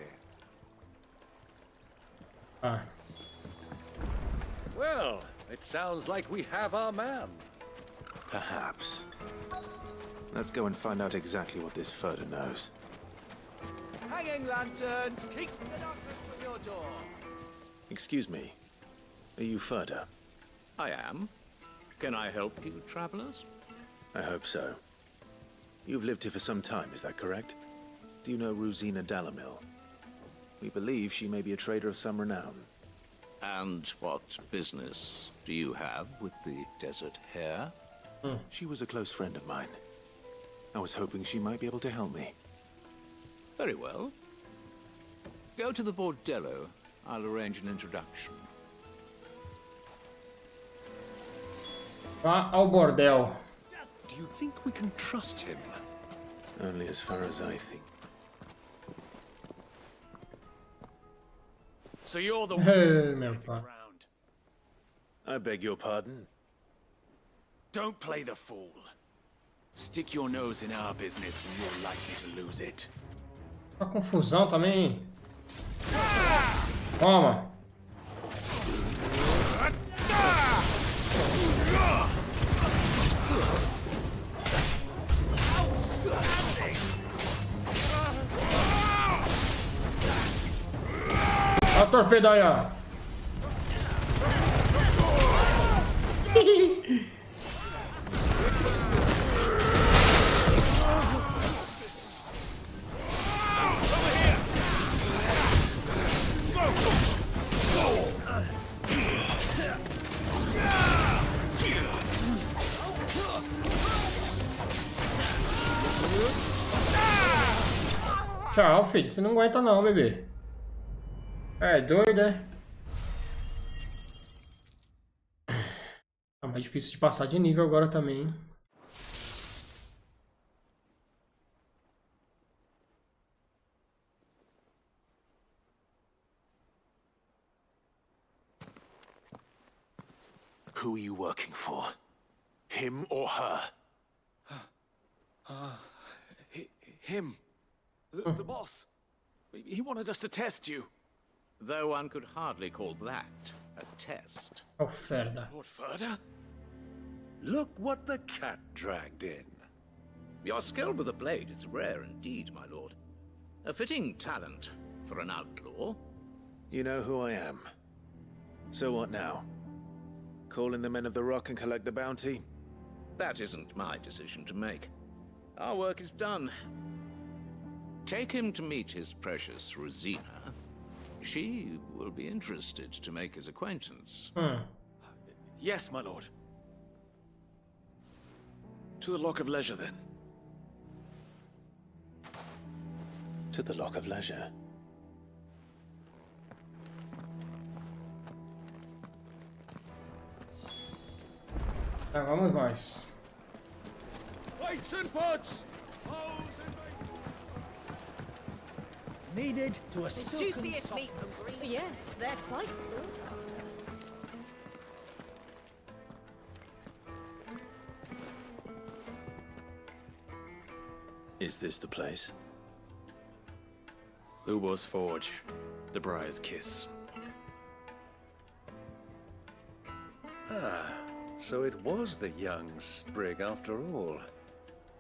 Well, it sounds like we have our man. Perhaps. Let's go and find out exactly what this Furder knows. Hanging lanterns, keep the darkness from your door. Excuse me. Are you Furder? I am. Can I help you, travelers? I hope so. You've lived here for some time, is that correct? Do you know Rosina Dalamil? We believe she may be a trader of some renown. And what business do you have with the desert hare? She was a close friend of mine. I was hoping she might be able to help me. Very well. Go to the bordello. I'll arrange an introduction. Vá ao bordel. Do you think we can trust him? Only as far as I think. So you're the Hey, one meu pai. around. I beg your pardon? Don't play the fool. Stick your nose in our business and you're likely to lose it. Uma confusão também. Toma. Olha o torpedo aí, ó. Tchau, filho. Você não aguenta não, bebê. É doido, é? Tá mais difícil de passar de nível agora também. Who are you working for? Him or her? Him. The boss. He wanted us to test you. Though one could hardly call that a test. Oh, Ferda. Lord Ferda? Look what the cat dragged in. Your skill with the blade is rare indeed, my lord. A fitting talent for an outlaw. You know who I am. So what now? Call in the Men of the Rock and collect the bounty? That isn't my decision to make. Our work is done. Take him to meet his precious Rosina. She will be interested to make his acquaintance. Yes, my lord. To the Lock of Leisure, then. To the Lock of Leisure. Tá, vamos nós. Weights and pots! Needed to a silken Juiciest soft. meat from green. Yes, they're quite sought after. Is this the place? Lubo's Forge. The Briar's Kiss. Ah, so it was the young sprig after all.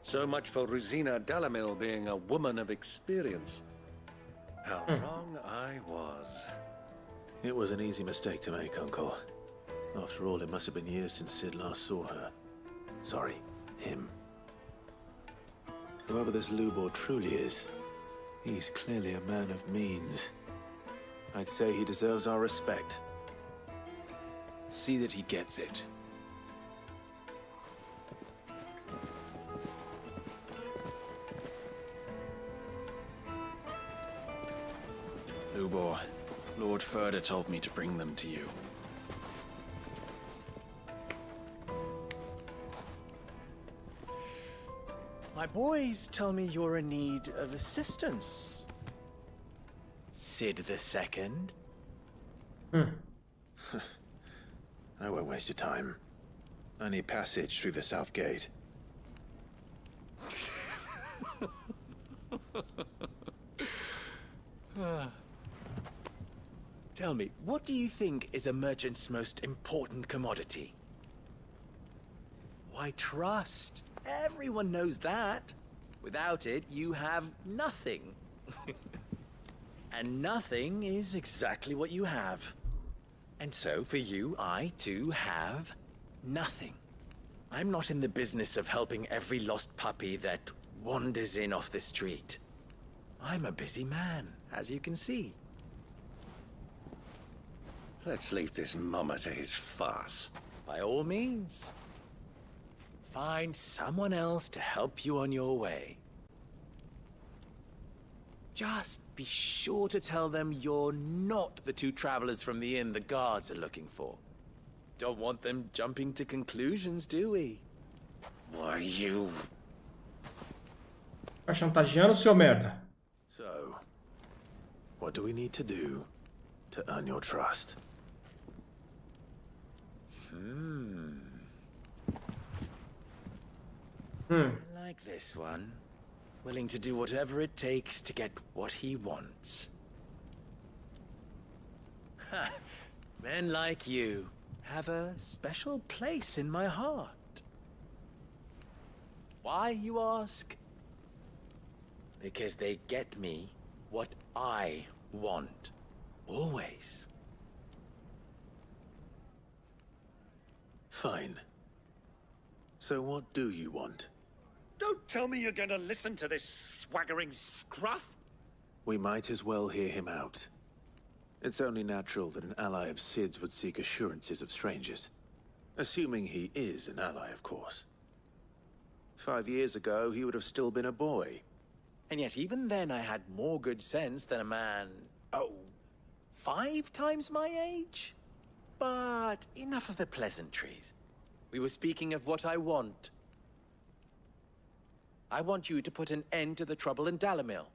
So much for Rosina Dalamil being a woman of experience. How wrong I was. It was an easy mistake to make, Uncle. After all, it must have been years since Sid last saw her. Sorry, him. Whoever this Lubor truly is, he's clearly a man of means. I'd say he deserves our respect. See that he gets it. Lubor, Lord Ferda told me to bring them to you. My boys tell me you're in need of assistance. Sid the Second. I won't waste your time. I need passage through the south gate. Tell me, what do you think is a merchant's most important commodity? Why, trust. Everyone knows that. Without it, you have nothing. And nothing is exactly what you have. And so, for you, I, too, have nothing. I'm not in the business of helping every lost puppy that wanders in off the street. I'm a busy man, as you can see. Let's leave this mummer to his farce. By all means. Find someone else to help you on your way. Just be sure to tell them you're not the two travelers from the inn the guards are looking for. Don't want them jumping to conclusions, do we? Why, you... Tá chantageando, seu merda? So, what do we need to do to earn your trust? I like this one. Willing to do whatever it takes to get what he wants. Ha! Men like you have a special place in my heart. Why, you ask? Because they get me what I want. Always. Fine. So what do you want? Don't tell me you're going to listen to this swaggering scruff. We might as well hear him out. It's only natural that an ally of Sid's would seek assurances of strangers. Assuming he is an ally, of course. 5 years ago, he would have still been a boy. And yet even then I had more good sense than a man, 5 times my age? But enough of the pleasantries. We were speaking of what I want. I want you to put an end to the trouble in Dalamil.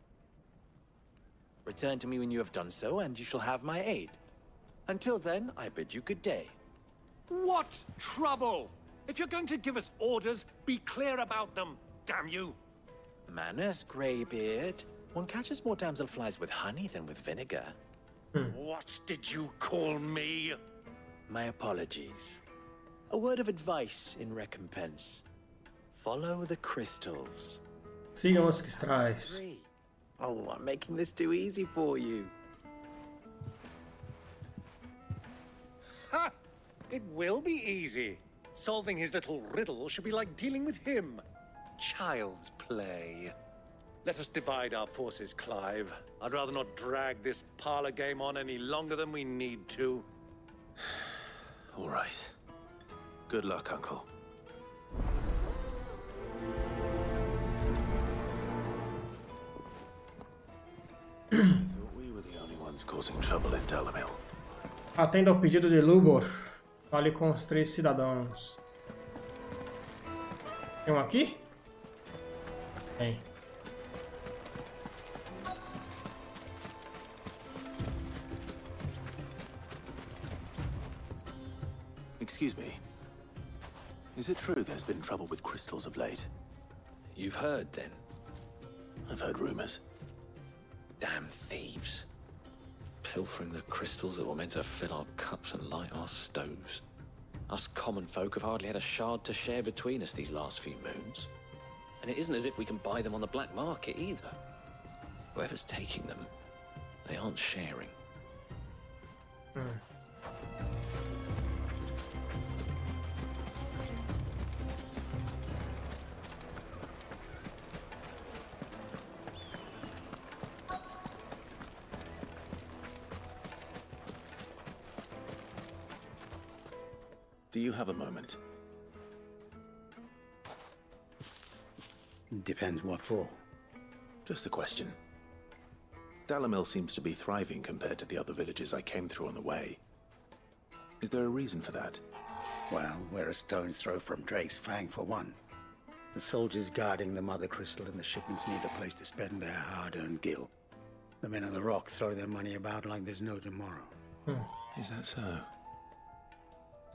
Return to me when you have done so, and you shall have my aid. Until then, I bid you good day. What trouble? If you're going to give us orders, be clear about them, damn you. Manners, Greybeard. One catches more damselflies with honey than with vinegar. What did you call me? My apologies. A word of advice in recompense. Follow the crystals. Sigam os cristais. Oh, I'm making this too easy for you. Ha! It will be easy. Solving his little riddle should be like dealing with him. Child's play. Let us divide our forces, Clive. I'd rather not drag this parlor game on any longer than we need to. All right. Good luck, Uncle. I thought we were the only ones causing trouble in Dalamil. Atenda ao pedido de Lubor. Fale com os 3 cidadãos. Tem um aqui? Tem. Excuse me. Is it true there's been trouble with crystals of late? You've heard, then? I've heard rumors. Damn thieves. Pilfering the crystals that were meant to fill our cups and light our stoves. Us common folk have hardly had a shard to share between us these last few moons. And it isn't as if we can buy them on the black market either. Whoever's taking them, they aren't sharing. Do you have a moment? Depends what for. Just a question. Dalamil seems to be thriving compared to the other villages I came through on the way. Is there a reason for that? Well, we're a stone's throw from Drake's Fang, for one. The soldiers guarding the Mother Crystal and the shipments need a place to spend their hard-earned gil. The men of the Rock throw their money about like there's no tomorrow. Is that so?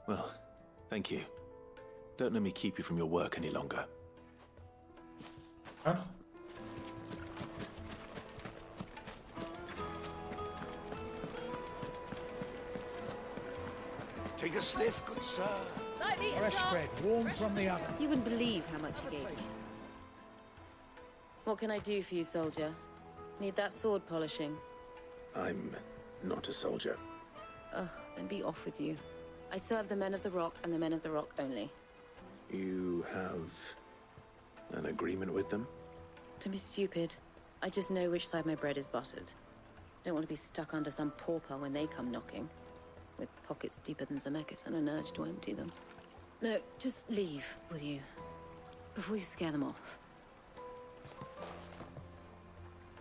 Well, thank you. Don't let me keep you from your work any longer. Huh? Take a sniff, good sir. Fresh bread, warm from the oven. You wouldn't believe how much he gave me. What can I do for you, soldier? Need that sword polishing? I'm not a soldier. Ugh, then be off with you. I serve the men of the Rock and the men of the Rock only. You have an agreement with them? Don't be stupid. I just know which side my bread is buttered. Don't want to be stuck under some pauper when they come knocking. with pockets deeper than Zemeckis and an urge to empty them. No, just leave, will you? Before you scare them off.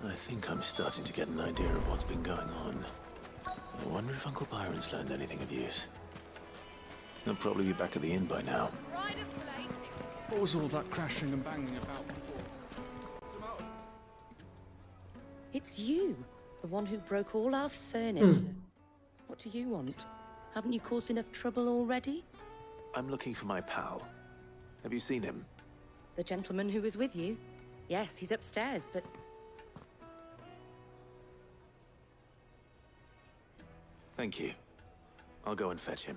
I think I'm starting to get an idea of what's been going on. I wonder if Uncle Byron's learned anything of use. He'll probably be back at the inn by now. What was all that crashing and banging about before? It's you, the one who broke all our furniture. What do you want? Haven't you caused enough trouble already? I'm looking for my pal. Have you seen him? The gentleman who was with you? Yes, he's upstairs, but... Thank you. I'll go and fetch him.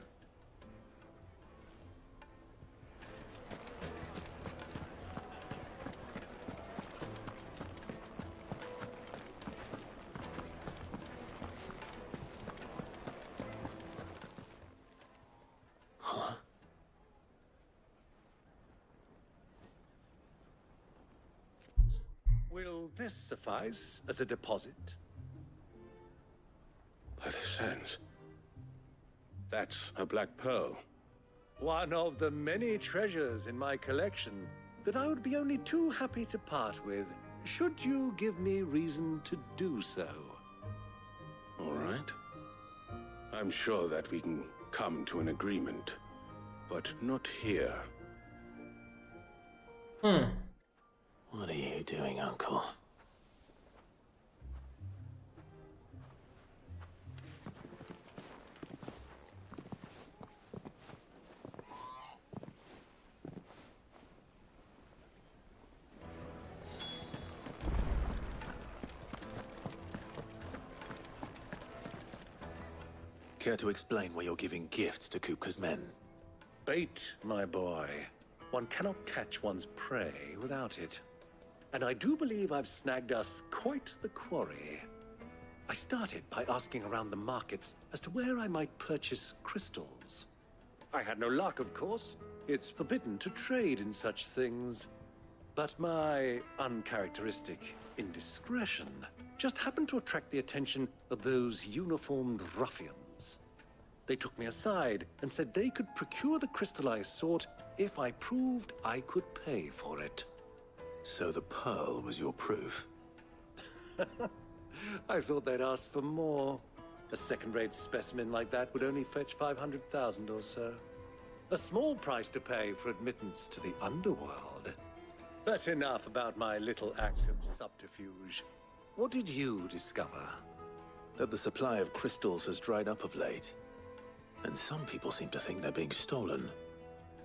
Huh? Will this suffice as a deposit? By the sands. That's a black pearl. One of the many treasures in my collection that I would be only too happy to part with, should you give me reason to do so. All right. I'm sure that we can come to an agreement, but not here. What are you doing, Uncle? Care to explain why you're giving gifts to Kupka's men? Bait, my boy. One cannot catch one's prey without it. And I do believe I've snagged us quite the quarry. I started by asking around the markets as to where I might purchase crystals. I had no luck, of course. It's forbidden to trade in such things. But my uncharacteristic indiscretion just happened to attract the attention of those uniformed ruffians. They took me aside and said they could procure the crystal I sought if I proved I could pay for it. So the pearl was your proof? I thought they'd ask for more. A second-rate specimen like that would only fetch 500,000 or so. A small price to pay for admittance to the underworld. But enough about my little act of subterfuge. What did you discover? That the supply of crystals has dried up of late. And some people seem to think they're being stolen.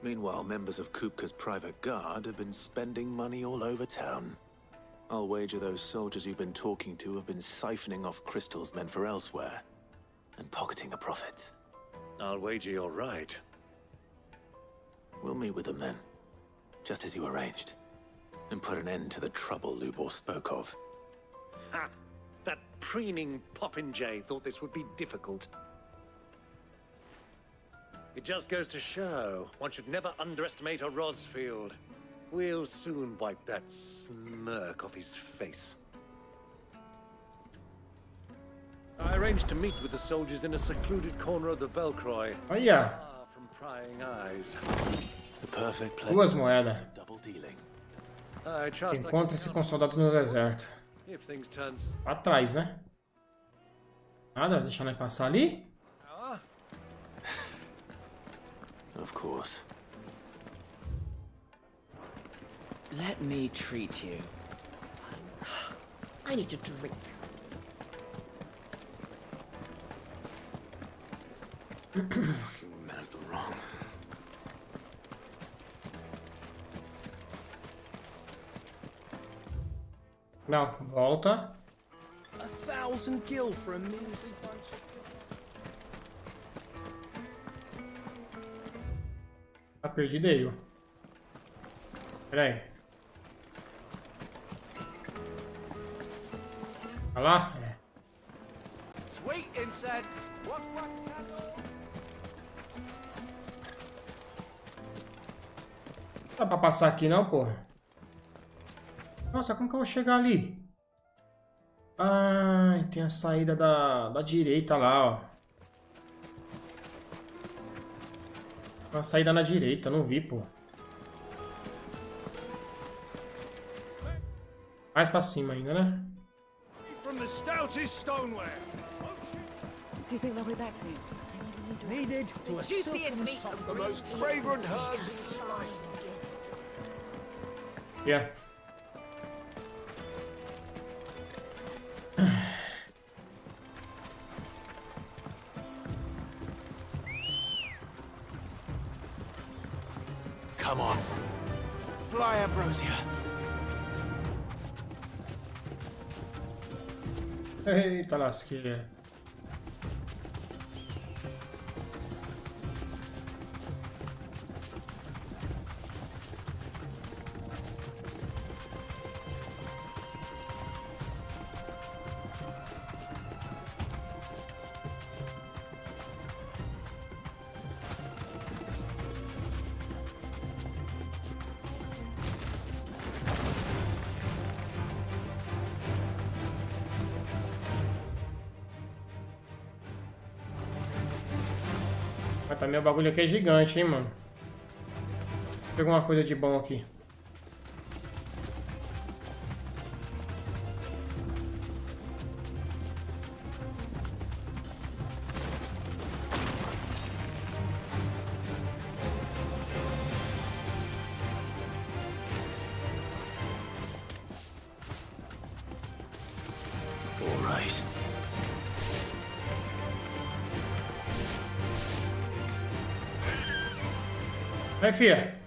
Meanwhile, members of Kupka's private guard have been spending money all over town. I'll wager those soldiers you've been talking to have been siphoning off crystals meant for elsewhere, and pocketing the profits. I'll wager you're right. We'll meet with them then, just as you arranged, and put an end to the trouble Lubor spoke of. Ha! That preening popinjay thought this would be difficult. It just goes to show, one should never underestimate a Rosfield. We'll soon wipe that smirk off his face. I arranged to meet with the soldiers in a secluded corner of the Velcroy. Oh yeah. Far from prying eyes. The perfect place. Duas moedas. Double dealing. I trust Encontre-se com soldados no deserto. if things turn Atrás, né? Nada, deixando ele passar ali. Of course. Let me treat you. I need a drink. Fucking men of the wrong. Não, volta. 1,000 gil for a measly bunch of... Tá perdido aí, ó. Pera aí. Tá lá? É. Sweet incense. What candle? Não dá pra passar aqui não, porra. Nossa, como que eu vou chegar ali? Ai, tem a saída da direita lá, ó. Uma saída na direita, não vi, pô. Mais pra cima ainda, né? From the stoutest stoneware. Do you think they'll be back soon? Needed to a silken soft, the most fragrant herbs in spice. Yeah. Come on. Fly, Ambrosia. Eita lasqueira. Mas também o bagulho aqui é gigante, hein, mano. Vou pegar uma coisa de bom aqui. All right. Vai, fia.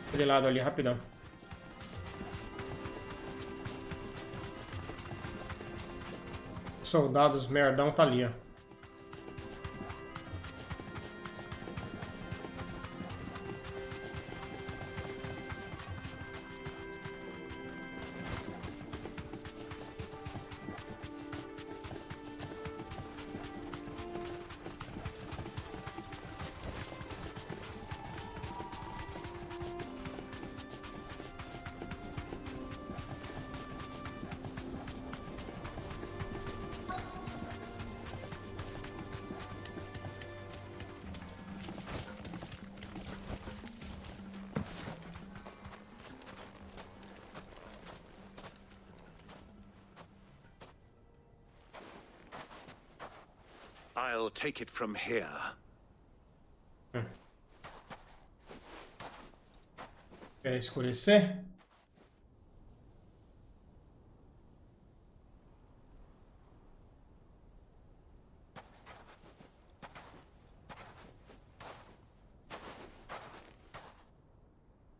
Aquele lado ali, rapidão. Soldados merdão tá ali, ó. I'll take it from here. Quer escurecer?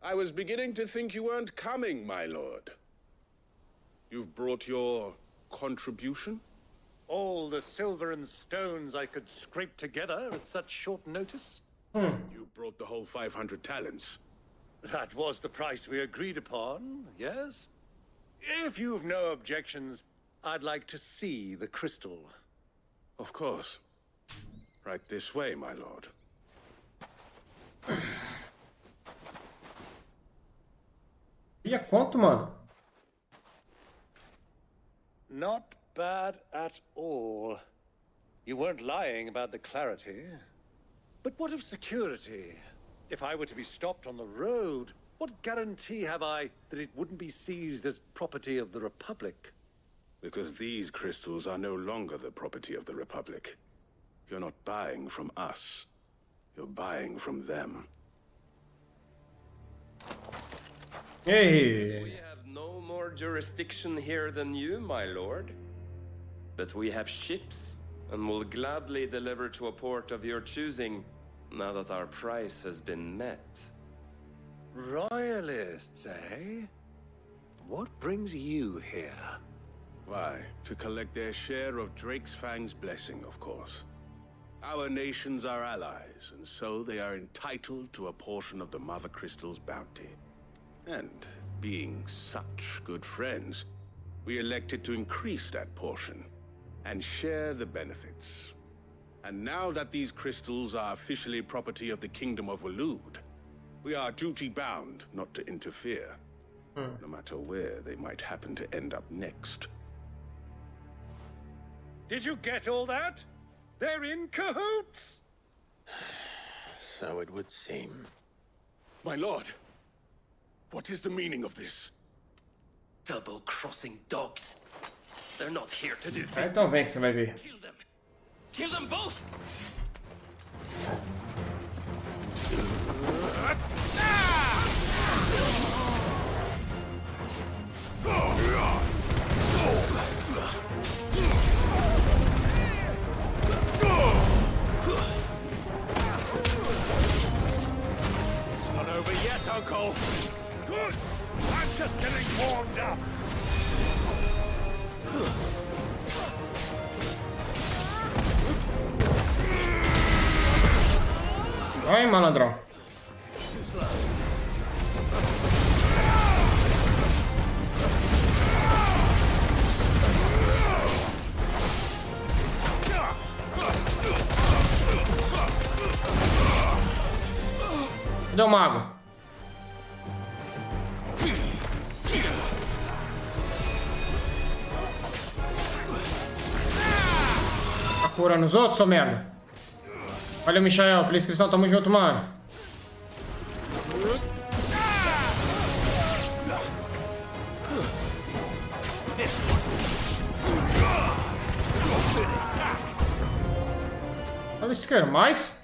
I was beginning to think you weren't coming, my lord. You've brought your contribution? All the silver and stones I could scrape together at such short notice? You brought the whole 500 talents. That was the price we agreed upon, yes? If you've no objections, I'd like to see the crystal. Of course. Right this way, my lord. Ia quanto, mano? Not bad at all. You weren't lying about the clarity. But what of security? If I were to be stopped on the road, what guarantee have I that it wouldn't be seized as property of the Republic? Because these crystals are no longer the property of the Republic. You're not buying from us. You're buying from them. Hey. We have no more jurisdiction here than you, my lord. But we have ships, and will gladly deliver to a port of your choosing, now that our price has been met. Royalists, eh? What brings you here? Why, to collect their share of Drake's Fang's blessing, of course. Our nations are allies, and so they are entitled to a portion of the Mother Crystal's bounty. And being such good friends, we elected to increase that portion and share the benefits. And now that these crystals are officially property of the Kingdom of Waloed, we are duty-bound not to interfere, no matter where they might happen to end up next. Did you get all that? They're in cahoots! So it would seem. My lord, what is the meaning of this? Double-crossing dogs. They're not here to do Ah, então vem que você vai ver. Kill them both! It's not over yet, Uncle. Good. I'm just getting warmed up. Vai, malandrão. Too slow. Cadê o mago? Tá curando os outros, seu merda? Valeu, Michael, pela inscrição, tamo junto, mano. Olha isso, quero mais?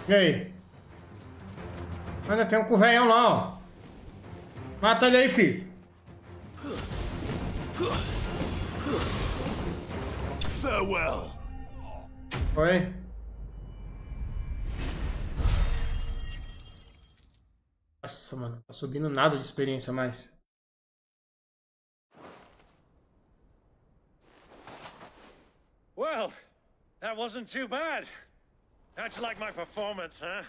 E aí? Ainda tem um cuveião lá, ó. Mata ele aí, filho. Farewell. Foi. Nossa, mano. Tá subindo nada de experiência mais. Well, that wasn't too bad. How'd you like my performance, huh?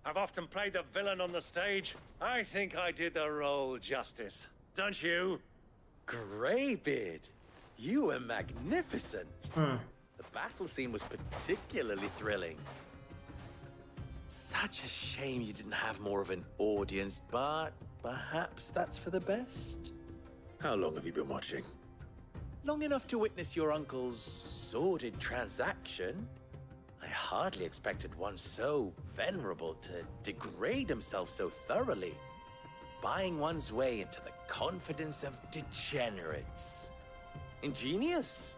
I've often played the villain on the stage. I think I did the role justice. Don't you? Greybeard, you were magnificent. The battle scene was particularly thrilling. Such a shame you didn't have more of an audience, but perhaps that's for the best. How long have you been watching? Long enough to witness your uncle's sordid transaction. I hardly expected one so venerable to degrade himself so thoroughly, buying one's way into the confidence of degenerates. Ingenious.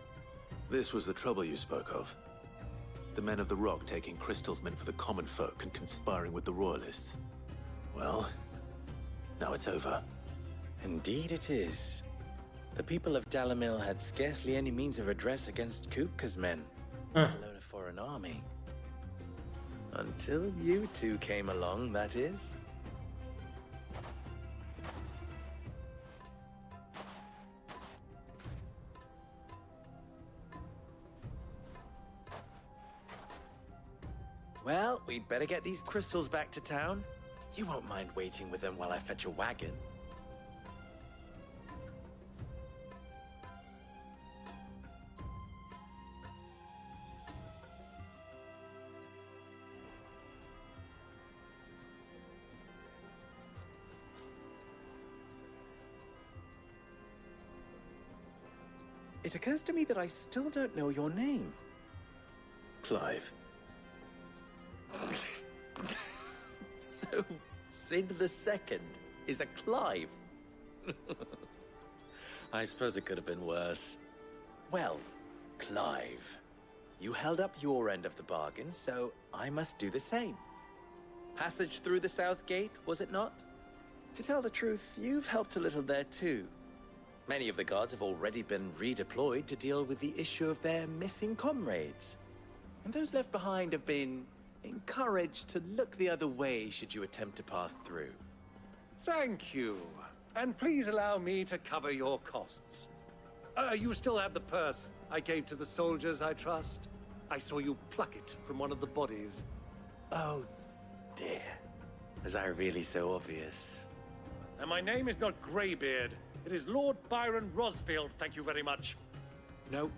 This was the trouble you spoke of. The men of the Rock taking crystals meant for the common folk and conspiring with the royalists. Well, now it's over. Indeed it is. The people of Dalamil had scarcely any means of redress against Kupka's men, let alone a foreign army. Until you two came along, that is. Well, we'd better get these crystals back to town. You won't mind waiting with them while I fetch a wagon. It occurs to me that I still don't know your name. Clive. So, Sid the Second. is a Clive. I suppose it could have been worse. Well, Clive, you held up your end of the bargain, so I must do the same. Passage through the South Gate, was it not? To tell the truth, you've helped a little there too. Many of the guards have already been redeployed to deal with the issue of their missing comrades. And those left behind have been encouraged to look the other way should you attempt to pass through. Thank you. And please allow me to cover your costs. You still have the purse I gave to the soldiers, I trust? I saw you pluck it from one of the bodies. Oh, dear. Was I really so obvious? And my name is not Greybeard. It is Lord Byron Rosfield, thank you very much. No,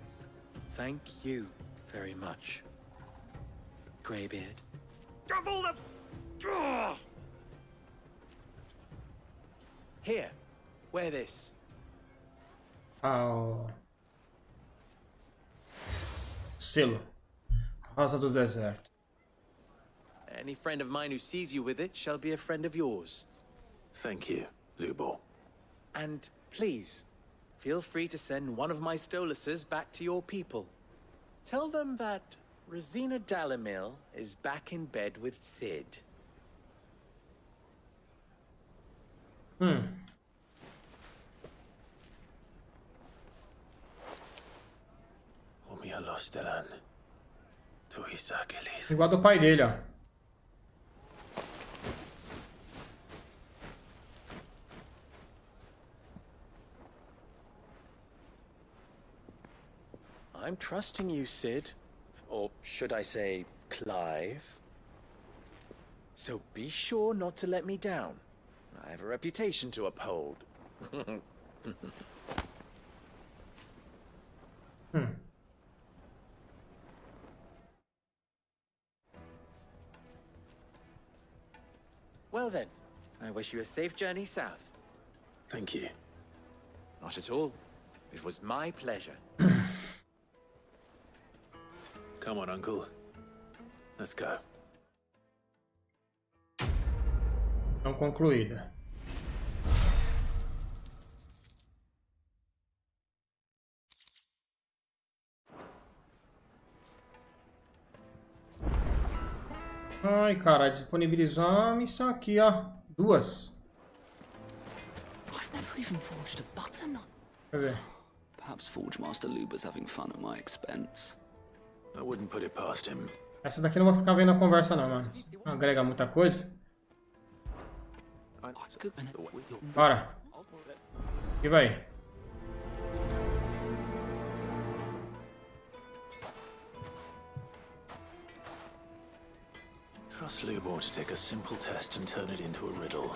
thank you very much, Greybeard. Double the... Ugh! Here, wear this. Oh. Selo. Rosa do Deserto. Any friend of mine who sees you with it shall be a friend of yours. Thank you, Lubor. And please, feel free to send one of my Stoluses back to your people. Tell them that Rosina Dalamil is back in bed with Sid. Igual do pai dele, ó. I'm trusting you, Sid. Or should I say, Clive? So be sure not to let me down. I have a reputation to uphold. Well then, I wish you a safe journey south. Thank you. Not at all. It was my pleasure. Come on, Uncle. Let's go. Não concluída. Ai, cara, disponibilizou uma missão aqui, ó. Duas. I've never even forged a button. Quer ver? Perhaps Forge Master Luber's having fun at my expense. I wouldn't put it past him. Essa daqui eu não vou ficar vendo a conversa não, mano. Não agrega muita coisa. Bora. E vai. Trust Lubor to take a simple test and turn it into a riddle.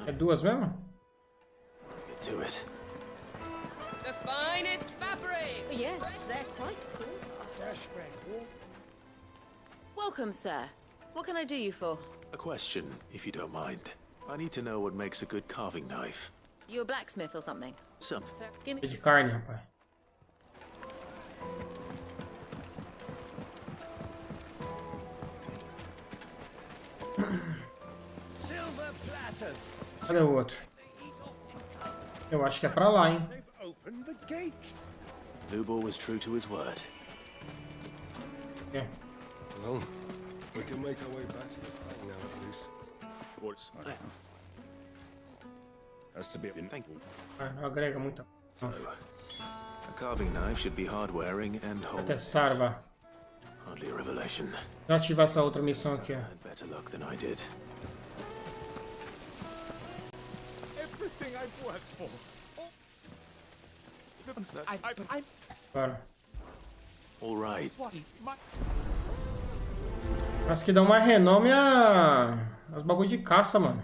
É duas mesmo? Get to it. The finest fabric! Yes, they're quite soft. Fresh bread. Welcome, sir. What can I do you for? A question, if you don't mind. I need to know what makes a good carving knife. You a blacksmith or something? Something. Give me... De carne, rapaz. Silver platters. Cadê o outro? Eu acho que é pra lá, hein? Open the gate. Lubor was true to his word. É. Well, we can make our way back to the fight now, at least. What's that? Has to be thankful. Ah, não agrega muita. So, a carving knife should be hard-wearing and whole. Até salva. Hardly a revelation. Vou ativar essa outra missão aqui, ó. Had better luck than I did. Everything I've worked for. Bora. All right. Parece que dá uma renome aos bagulho de caça, mano.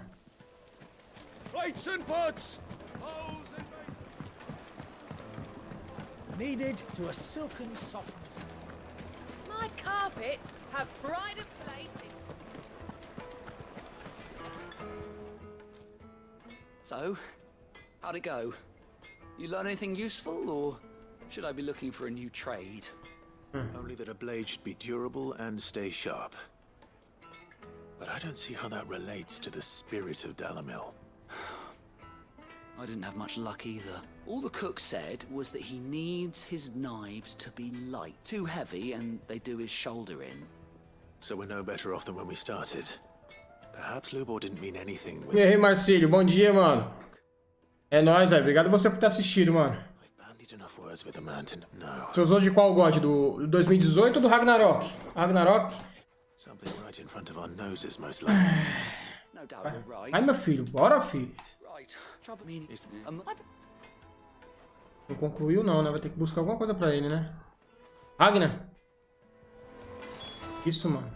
Plates and pots! Needed to a silken softness. My carpets have pride of place in... So, how'd it go? You learn anything useful, or should I be looking for a new trade? Only that a blade should be durable and stay sharp. But I don't see how that relates to the spirit of Dalamil. I didn't have much luck either. All the cook said was that he needs his knives to be light. Too heavy and they do his shoulder in. So we're no better off than when we started. Perhaps Lubor didn't mean anything with... E aí, Marcílio, bom dia, mano. É nóis, velho. Obrigado você por ter assistido, mano. Você usou de qual God? Do 2018 ou do Ragnarok? Ragnarok? Something right in front of our noses, most likely. No doubt you're right. Ai, meu filho. Bora, filho. Right. Trouble me is Não concluiu, não, né? Vai ter que buscar alguma coisa pra ele, né? Ragnar. Isso, mano.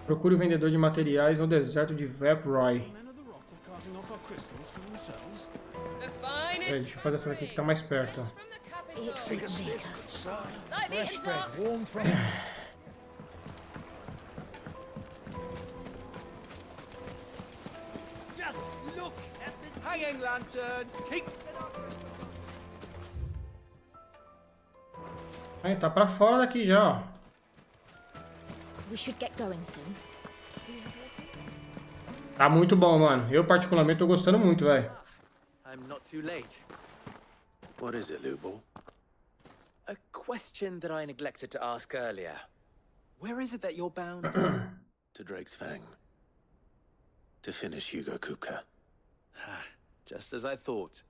Procure o vendedor de materiais no deserto de Vaproy. Deixa eu fazer essa daqui que tá mais perto, ó. Just look at the hanging lanterns. Keep Aí, tá pra fora daqui já, ó. We should get going soon. Tá muito bom, mano. Eu, particularmente, tô gostando muito, velho. I'm not too late. What is it, Lubor? A question that I neglected to ask earlier. Where is it that you're bound? To Drake's Fang. To finish Hugo Kupka. Just as I thought.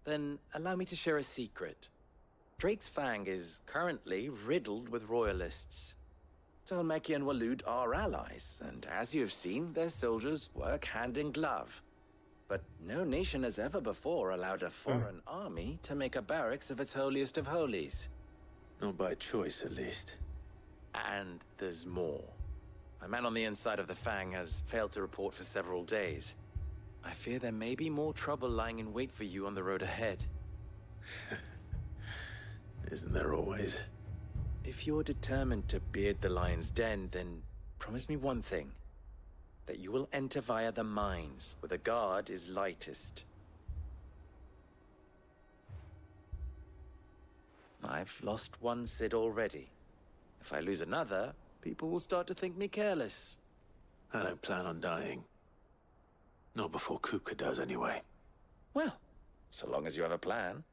Then allow me to share a secret. Drake's Fang is currently riddled with royalists. Talmeki and Walud are allies, and as you have seen, their soldiers work hand in glove. But no nation has ever before allowed a foreign army to make a barracks of its holiest of holies. Not by choice, at least. And there's more. A man on the inside of the Fang has failed to report for several days. I fear there may be more trouble lying in wait for you on the road ahead. Isn't there always? If you're determined to beard the lion's den, then promise me one thing. That you will enter via the mines, where the guard is lightest. I've lost one Cid already. If I lose another, people will start to think me careless. I don't plan on dying. Not before Kupka does, anyway. Well, so long as you have a plan.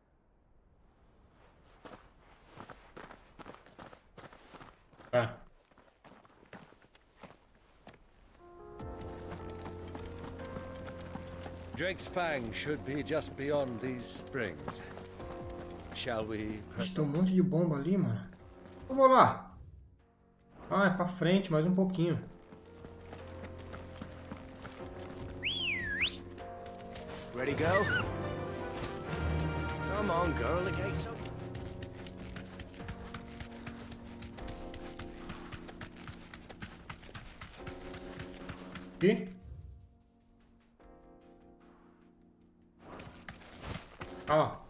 Drake's Fang should be just beyond these springs. Shall we press Tem um monte de bomba ali, mano. Eu vou lá. Ah, é pra frente, mais um pouquinho. Ready, go? Come on, girl, the gate's open. Aqui. Ó.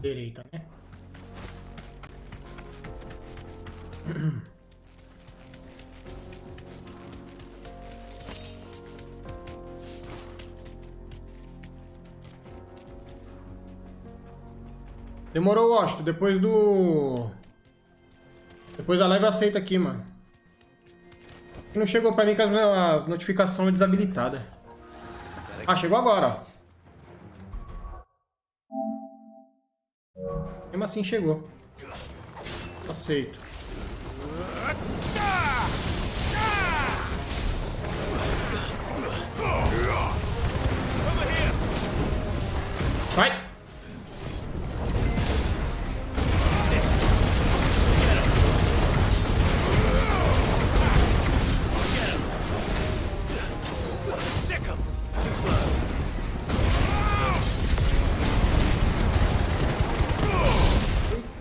Direita, né? Demorou, Washington. Depois da live aceita aqui, mano. Não chegou pra mim com as notificações desabilitadas. Ah, chegou agora, ó. Mesmo assim chegou. Aceito. Vai!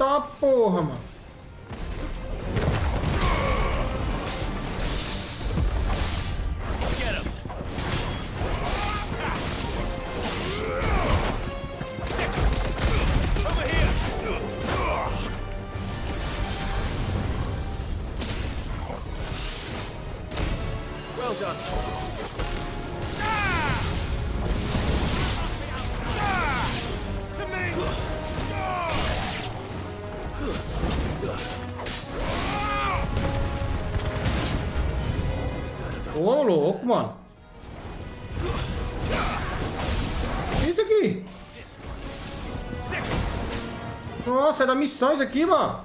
Eita porra, mano. Well done, Tom. To me! louco, mano. Isso aqui. Nossa, é da missão isso aqui, mano.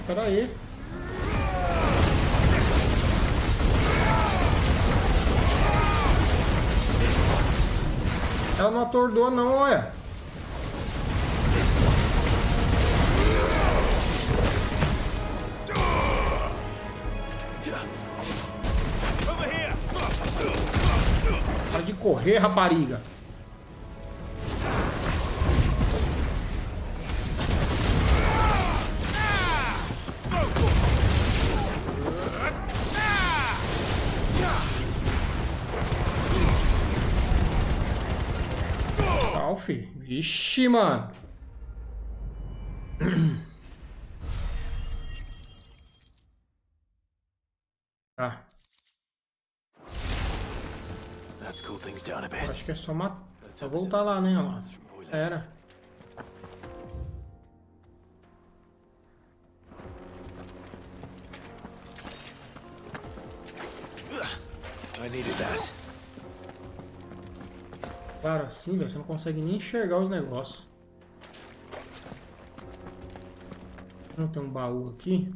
Pera aí. Ela não atordoou não, olha. Para de correr, rapariga. Vixe, mano. Tá. Acho que é só matar. Só voltar lá, né? Era. I needed that. Cara, assim, velho, você não consegue nem enxergar os negócios. Não tem um baú aqui.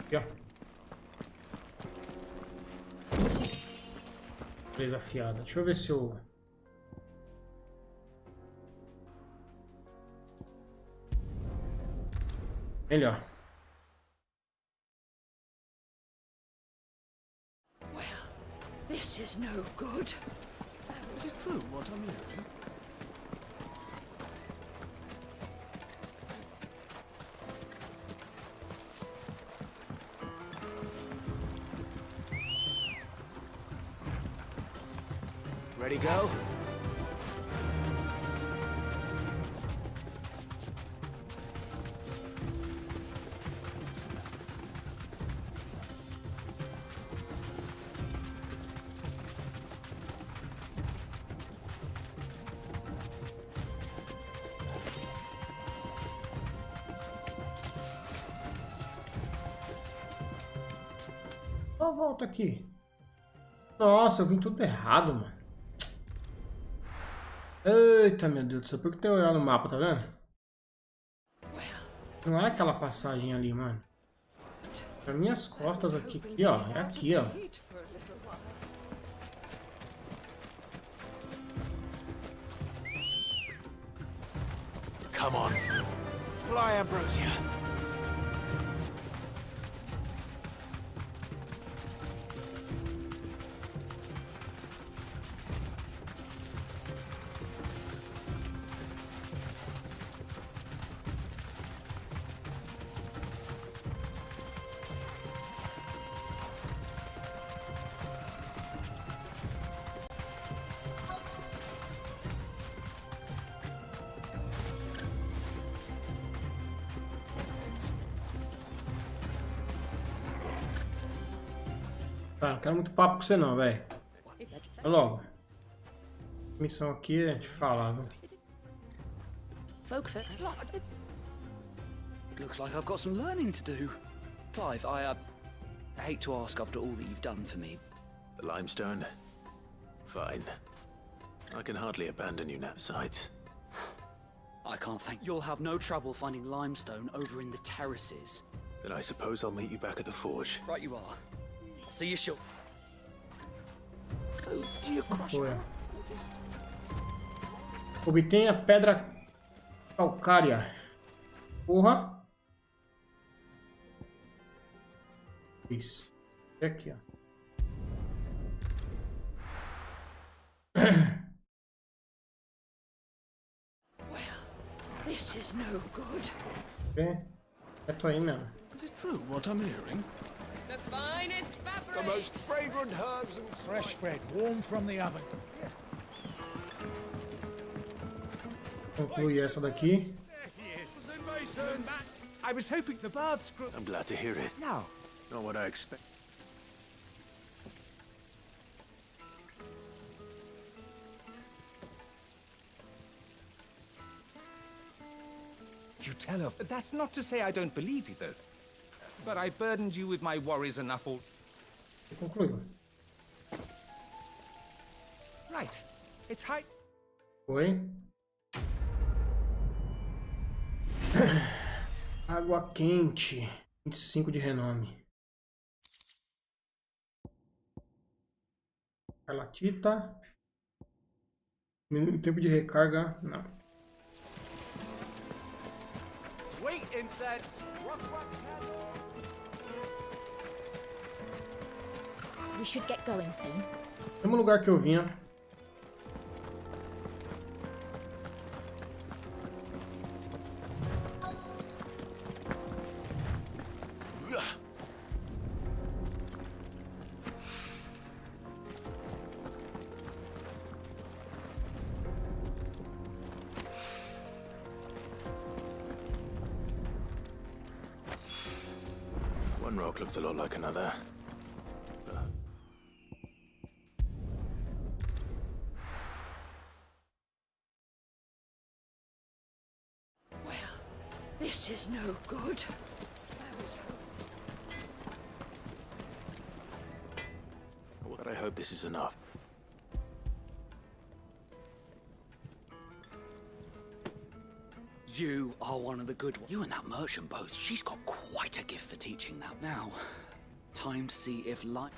Aqui, ó. Presa afiada. Deixa eu ver se eu... Melhor. This is no good. Is it true what I'm hearing? Ready, go? Só volta aqui. Nossa, eu vim tudo errado, mano. Eita, meu Deus do céu. Por que tem que olhar no mapa, tá vendo? Não é aquela passagem ali, mano. As minhas costas aqui, ó. É aqui, ó. Come on. Fly, Ambrosia. Tá, não quero muito papo com você não, velho. Vai logo. Missão aqui a gente fala, viu? Looks like I've got some learning to do. Clive, I hate to ask after all that you've done for me. The limestone? Fine. I can hardly abandon you, Knapsides. I can't thank. You'll have no trouble finding limestone over in the terraces. Then I suppose I'll meet you back at the forge. Right you are. See you short. Oh, do you crush Foi. Obtenha pedra calcária. Porra. Isso. E aqui, ó. This is no good. É tô aí mesmo. Is it true what I'm hearing? The finest fabric. The most fragrant herbs and fresh bread, warm from the oven. Concluir essa daqui. I was hoping the baths. I'm glad to hear it. Now, Not what I expect. tell of. That's not to say I don't believe you, though. But I burdened you with my worries enough all... Concluiu. Right. It's high... Foi. Água quente. 25 de renome. Calatita. Tempo de recarga. Não. Sweet incense. We should get going soon. Mesmo lugar que eu vinha. One rock looks a lot like another. This is no good. But I hope this is enough. You are one of the good ones. You and that merchant both. She's got quite a gift for teaching that. Now, time to see if light...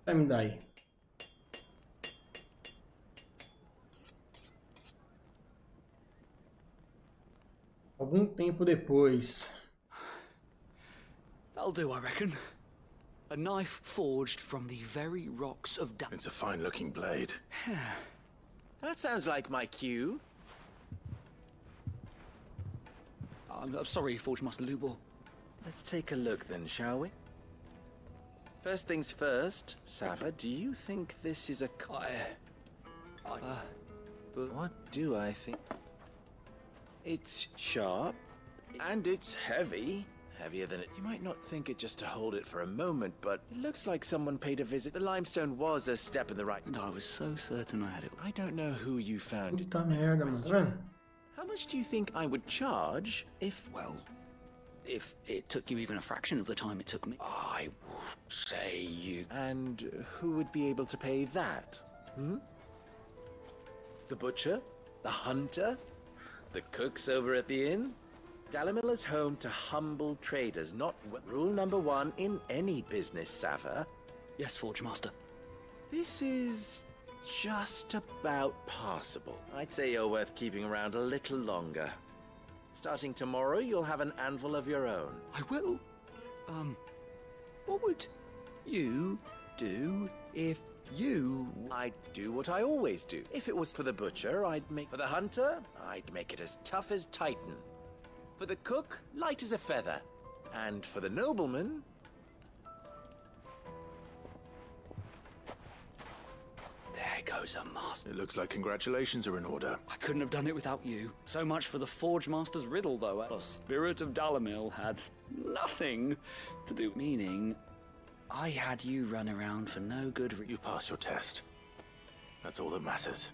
Me dá aí. Algum tempo depois. That'll do, I reckon. A knife forged from the very rocks of Dal... It's a fine-looking blade. That sounds like my cue. I'm sorry, Forge Master Lubor. Let's take a look then, shall we? First things first, Sava, do you think this is a... But what do I think? It's sharp, and it's heavy. Heavier than it. You might not think it just to hold it for a moment, but it looks like someone paid a visit. The limestone was a step in the right... And I was so certain I had it. I don't know who you found. Puta merda, mano. Tá vendo? How much do you think I would charge if... Well, if it took you even a fraction of the time it took me, I would say you... And who would be able to pay that? Hmm? The butcher? The hunter? The cooks over at the inn? Dalimil is home to humble traders, not... Rule number one in any business, Sava. Yes, Forge Master. This is... just about passable. I'd say you're worth keeping around a little longer. Starting tomorrow, you'll have an anvil of your own. I will. What would you do if you... I'd do what I always do. If it was for the butcher, I'd make... For the hunter, I'd make it as tough as Titan. For the cook, light as a feather. And for the nobleman... There goes a master. It looks like congratulations are in order. I couldn't have done it without you. So much for the Forge Master's riddle, though. The spirit of Dalimil had nothing to do... Meaning, I had you run around for no good reason. You've passed your test. That's all that matters.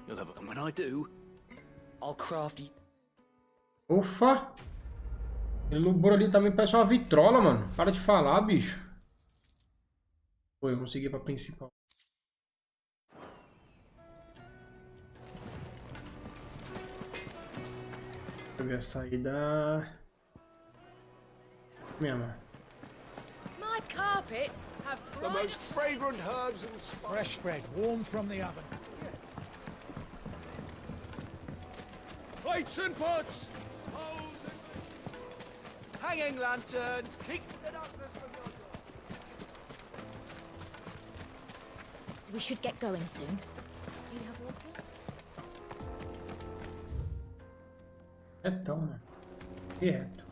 You'll have... And when I do, I'll craft... Ufa! Aquele Lubor ali também parece uma vitrola, mano. Para de falar, bicho. Foi, eu consegui ir pra principal. Deixa eu ver a saída. Mesmo. My carpets have The most fragrant herbs and spices. Fresh bread, warm from the oven. Plates and pots. Hanging lanterns. Keep the darkness from your door. We should get going soon. Do you have water? Retão, mano. Reto.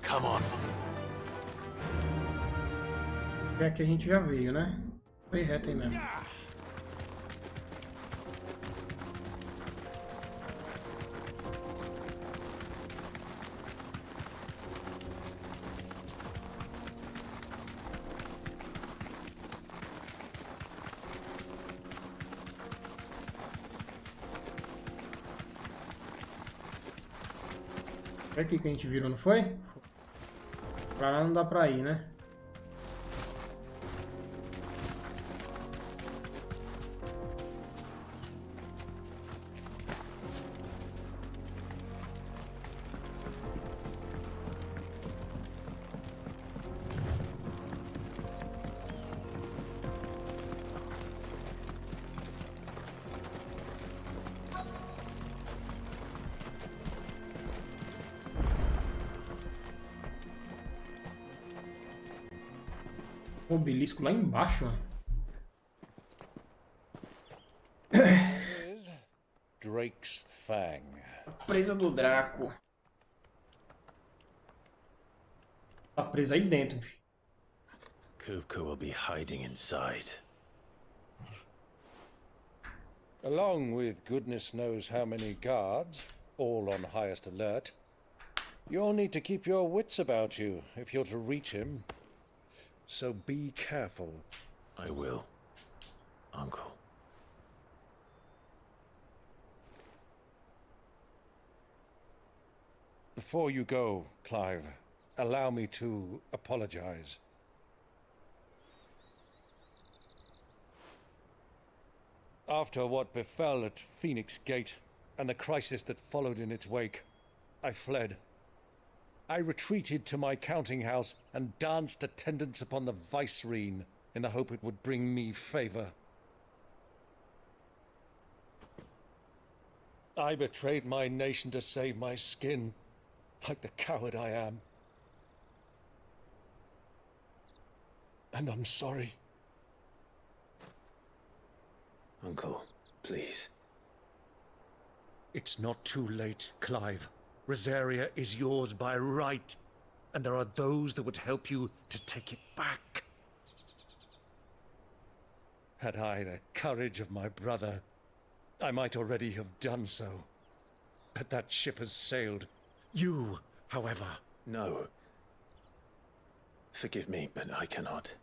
Come on. É que a gente já veio, né? Foi reto aí mesmo. Foi aqui que a gente virou, não foi? Pra lá não dá pra ir, né? O obelisco lá embaixo, ó. Drake's Fang. Presa do Draco. Tá presa aí dentro, filho. Kupka will be hiding inside. Along with goodness knows how many guards, all on highest alert, you'll need to keep your wits about you if you're to reach him. So be careful. I will, Uncle. Before you go, Clive, allow me to apologize. After what befell at Phoenix Gate and the crisis that followed in its wake, I fled. I retreated to my counting house and danced attendance upon the vicereine in the hope it would bring me favor. I betrayed my nation to save my skin, like the coward I am. And I'm sorry. Uncle, please. It's not too late, Clive. Rosaria is yours by right, and there are those that would help you to take it back. Had I the courage of my brother, I might already have done so. But that ship has sailed. You, however... No. Forgive me, but I cannot.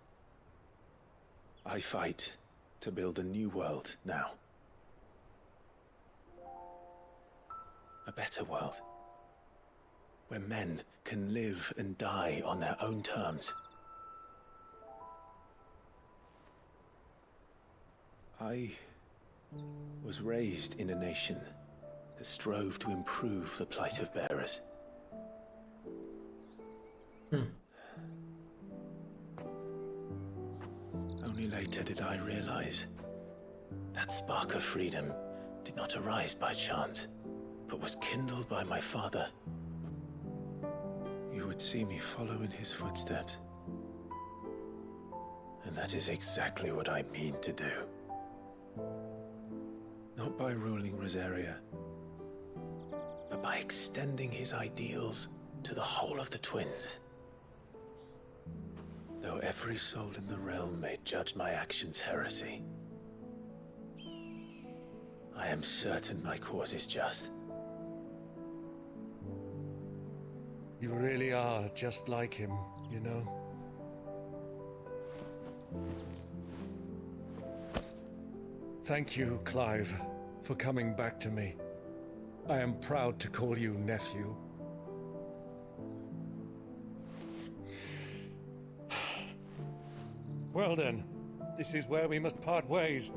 I fight to build a new world now. A better world. Where men can live and die on their own terms. I was raised in a nation that strove to improve the plight of bearers. Only later did I realize that spark of freedom did not arise by chance, but was kindled by my father. You would see me follow in his footsteps. And that is exactly what I mean to do. Not by ruling Rosaria, but by extending his ideals to the whole of the twins. Though every soul in the realm may judge my actions heresy, I am certain my cause is just. You really are just like him, you know? Thank you, Clive, for coming back to me. I am proud to call you nephew. Well then, this is where we must part ways.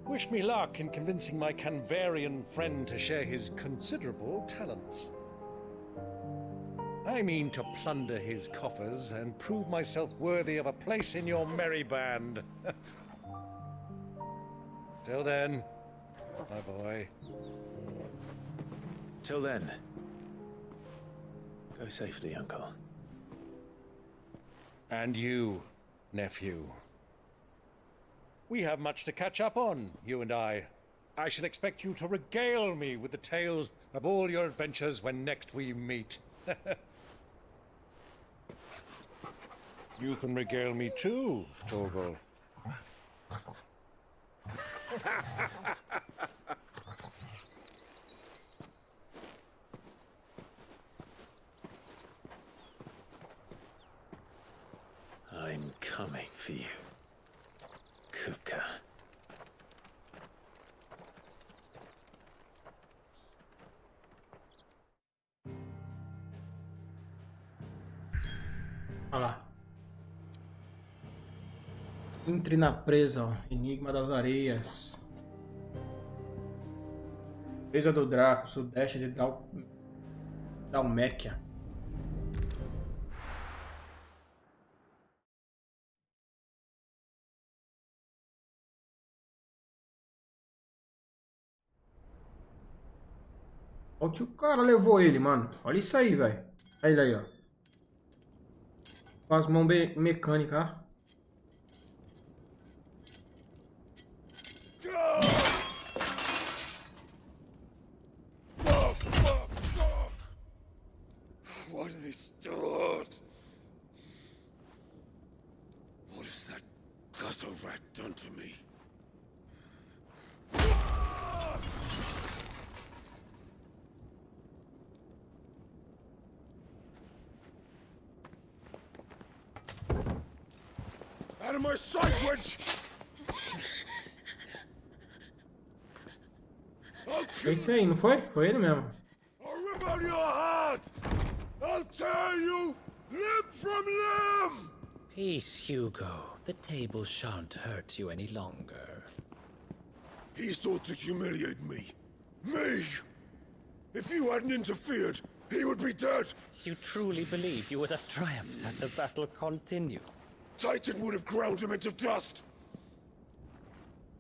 Wish me luck in convincing my Canvarian friend to share his considerable talents. I mean to plunder his coffers and prove myself worthy of a place in your merry band. Till then, my boy. Till then, go safely, Uncle. And you, nephew. We have much to catch up on, you and I. I shall expect you to regale me with the tales of all your adventures when next we meet. You can regale me too, Torgal. I'm coming for you, Kupka. Olha lá. Entre na presa, ó. Enigma das Areias. Presa do Draco, sudeste de Dalméquia. Olha que o cara levou ele, mano. Olha isso aí, velho. Olha ele aí, ó. Com as mãos mecânicas, ó. What are they stored? What has that gutter rat done to me? Out of my sight, witch! É isso aí, não foi? Foi ele mesmo. I'll rip out your heart! I'll tear you limb from limb! Peace, Hugo. The table shan't hurt you any longer. He sought to humiliate me. Me! If you hadn't interfered, he would be dead! You truly believe you would have triumphed had the battle continued? Titan would have ground him into dust!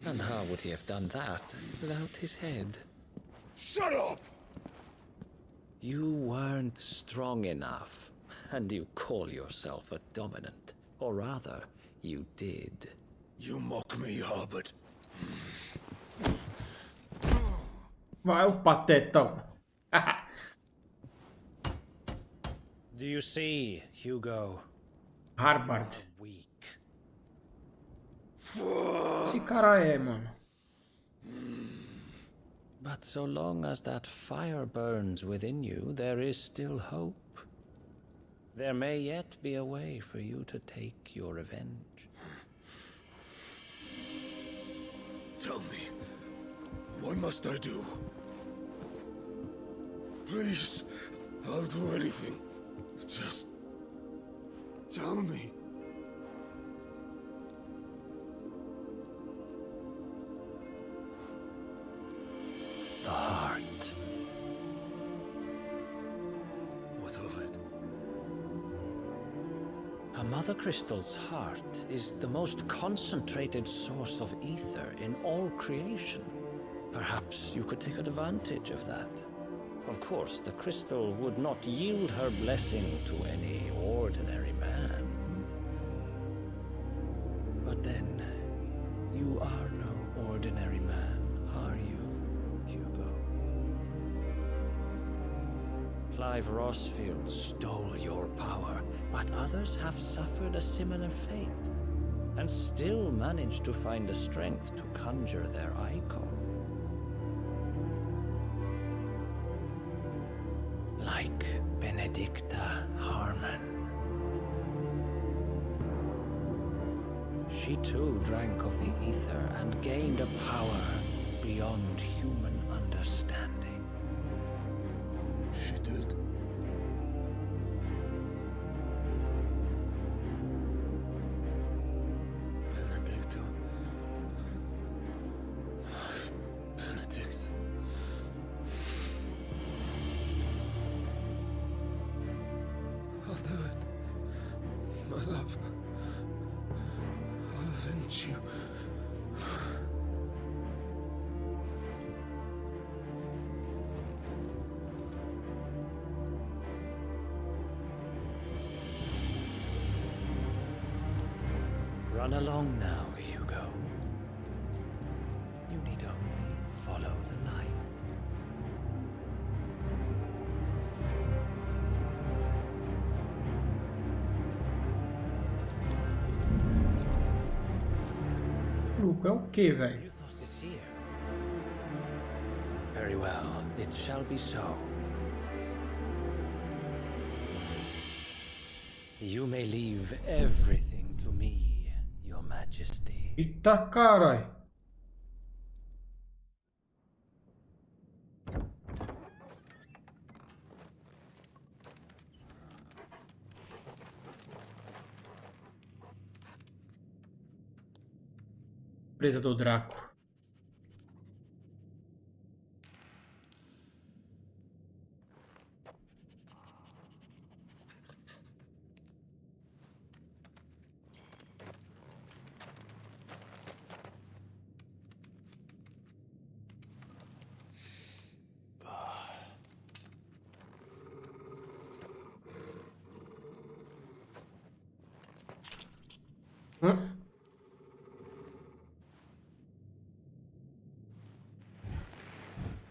And how would he have done that without his head? Shut up! You weren't strong enough, and you call yourself a dominant. Or rather, you did. You mock me, Harbert. Vai, o patetão. Do you see, Hugo? Harbert. Weak. Esse cara é, mano. But so long as that fire burns within you, there is still hope. There may yet be a way for you to take your revenge. Tell me, what must I do? Please, I'll do anything. Just tell me. The heart. What of it? A mother crystal's heart is the most concentrated source of ether in all creation. Perhaps you could take advantage of that. Of course, the crystal would not yield her blessing to any ordinary man. But then, you are no ordinary man, are you, Hugo? Clive Rossfield stole your power, but others have suffered a similar fate, and still managed to find the strength to conjure their icon. Like Benedicta Harmon. She too drank of the ether and gained a power beyond human understanding. She did. Benedicta. Benedict. I'll do it. My love. I'll avenge you. Run along now, Hugo. You need only follow the light. Luco, é o que, velho? Euthos is here. Very well, it shall be so. You may leave everything to me, Your Majesty. Eita, carai. Presa do Draco.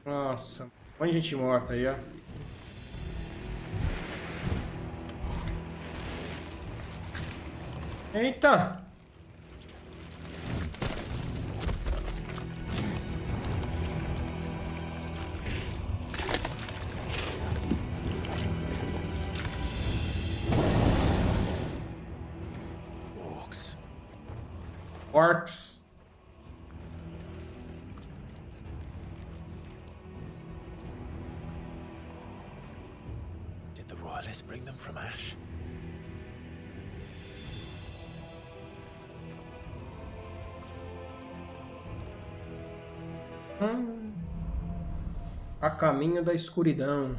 Nossa, um monte de gente morta aí, ó. Eita! Orcs. Did the royalists bring them from Ash? A caminho da escuridão.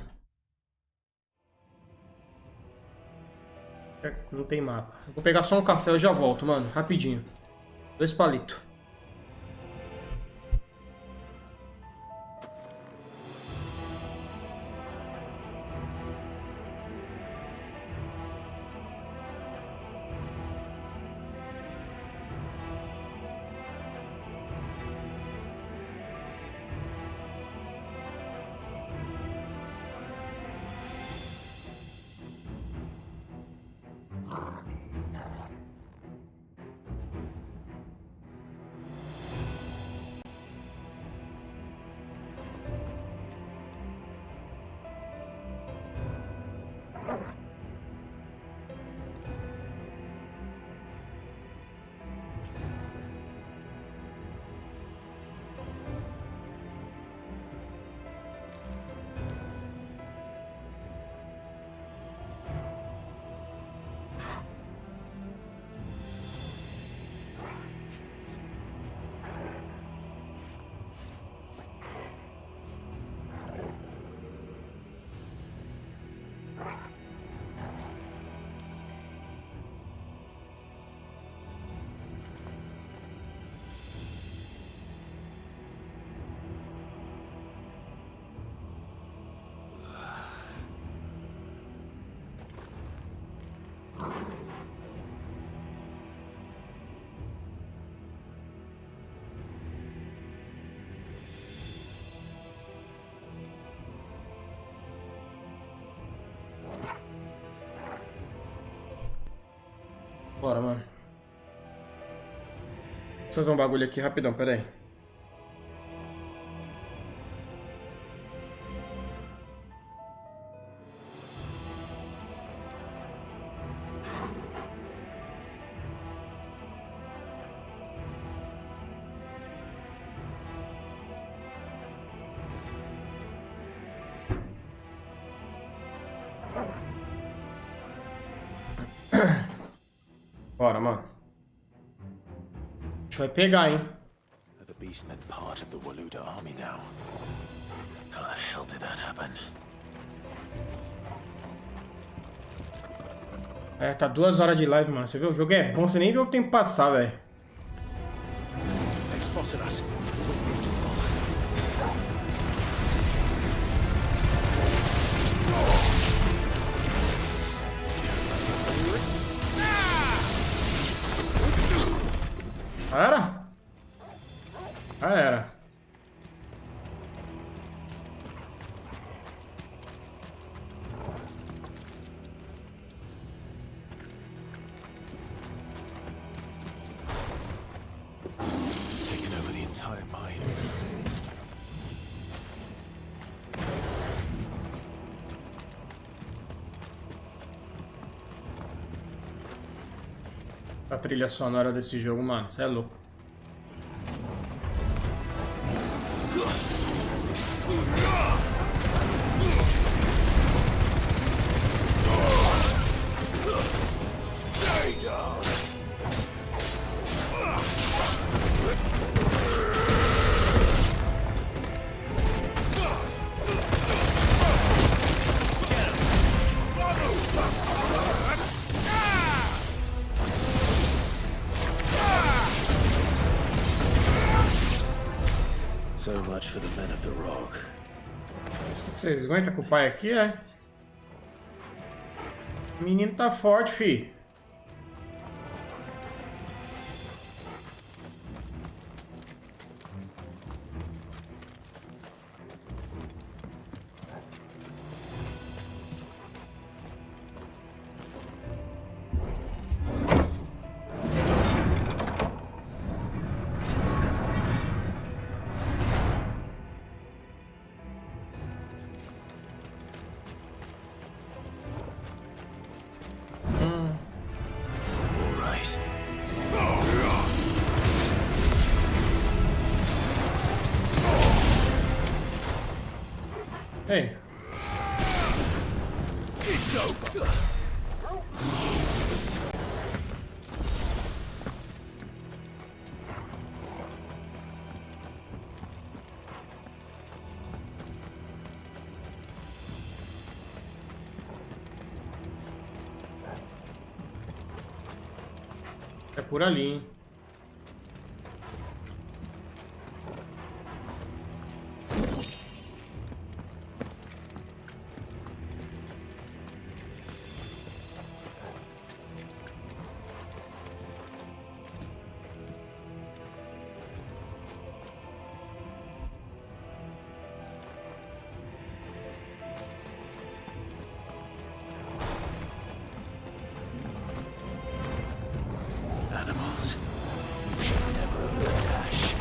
Não tem mapa. Vou pegar só um café, eu já volto, mano. Rapidinho. 2 palitos. Bora, mano. Deixa eu fazer um bagulho aqui rapidão, pera aí. Bora, mano. A gente vai pegar, hein? The beastmen part of the Waluda army now. How the hell did that happen? É, tá 2 horas de live, mano. Você viu? O jogo é bom, você nem vê o tempo passar, velho. They've spotted us. Era? Ah, era. Taken over the entire mine. A trilha sonora desse jogo, mano, você é louco. Men of the Rock. Vocês aguentam com o pai aqui, é? O menino tá forte, fi. Hey. It's over. É por ali, hein? Animals. You should never have left Ash.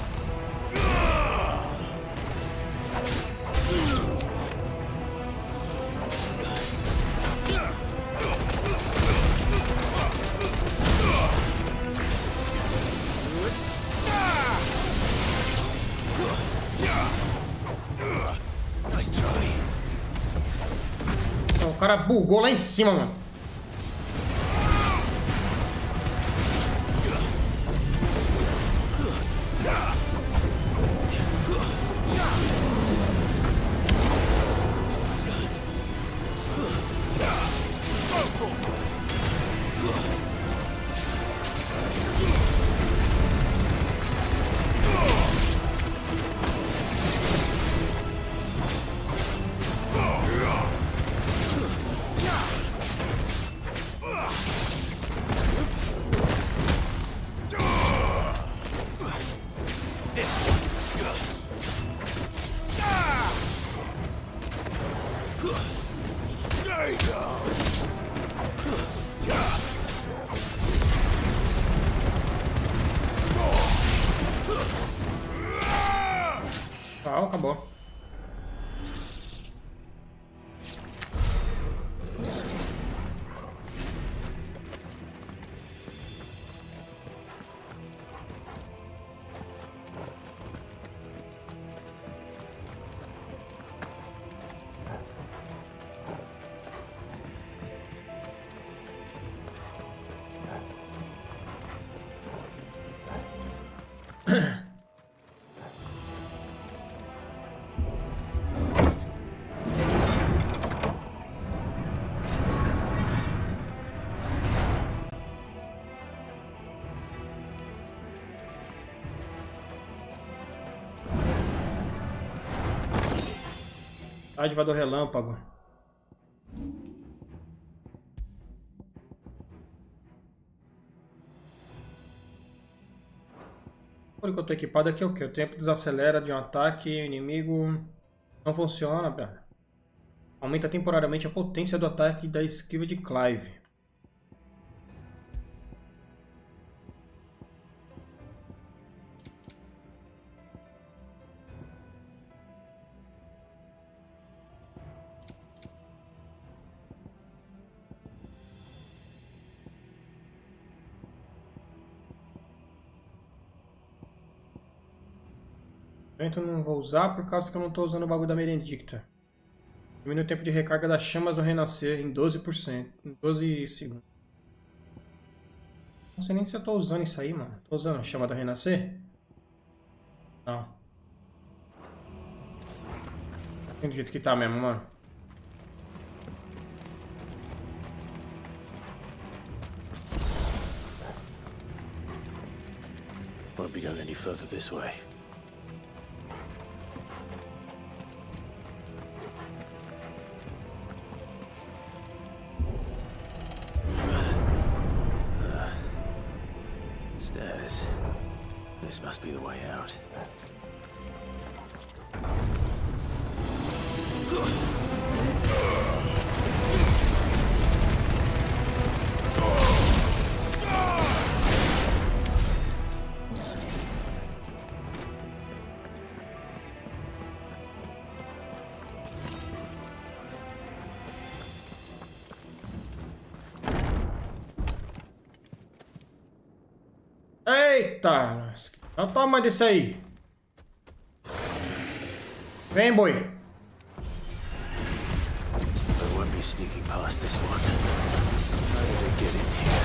Nice try. O cara bugou lá em cima, mano. Acabou. Dádiva do relâmpago. Por que eu tô equipado aqui é o que? O tempo desacelera de um ataque, o inimigo não funciona. Aumenta temporariamente a potência do ataque da esquiva de Clive. Eu não vou usar por causa que eu não estou usando o bagulho da merendicta. Diminui o tempo de recarga das chamas do renascer em 12%. Em 12 segundos. Não sei nem se eu estou usando isso aí, mano. Estou usando a chama do renascer? Não. Tem do jeito que tá mesmo, mano. Won't be going any further this way. be the way out. Eita! Então toma desse aí. Vem, boi. I won't be sneaking past this one. How did it get in here?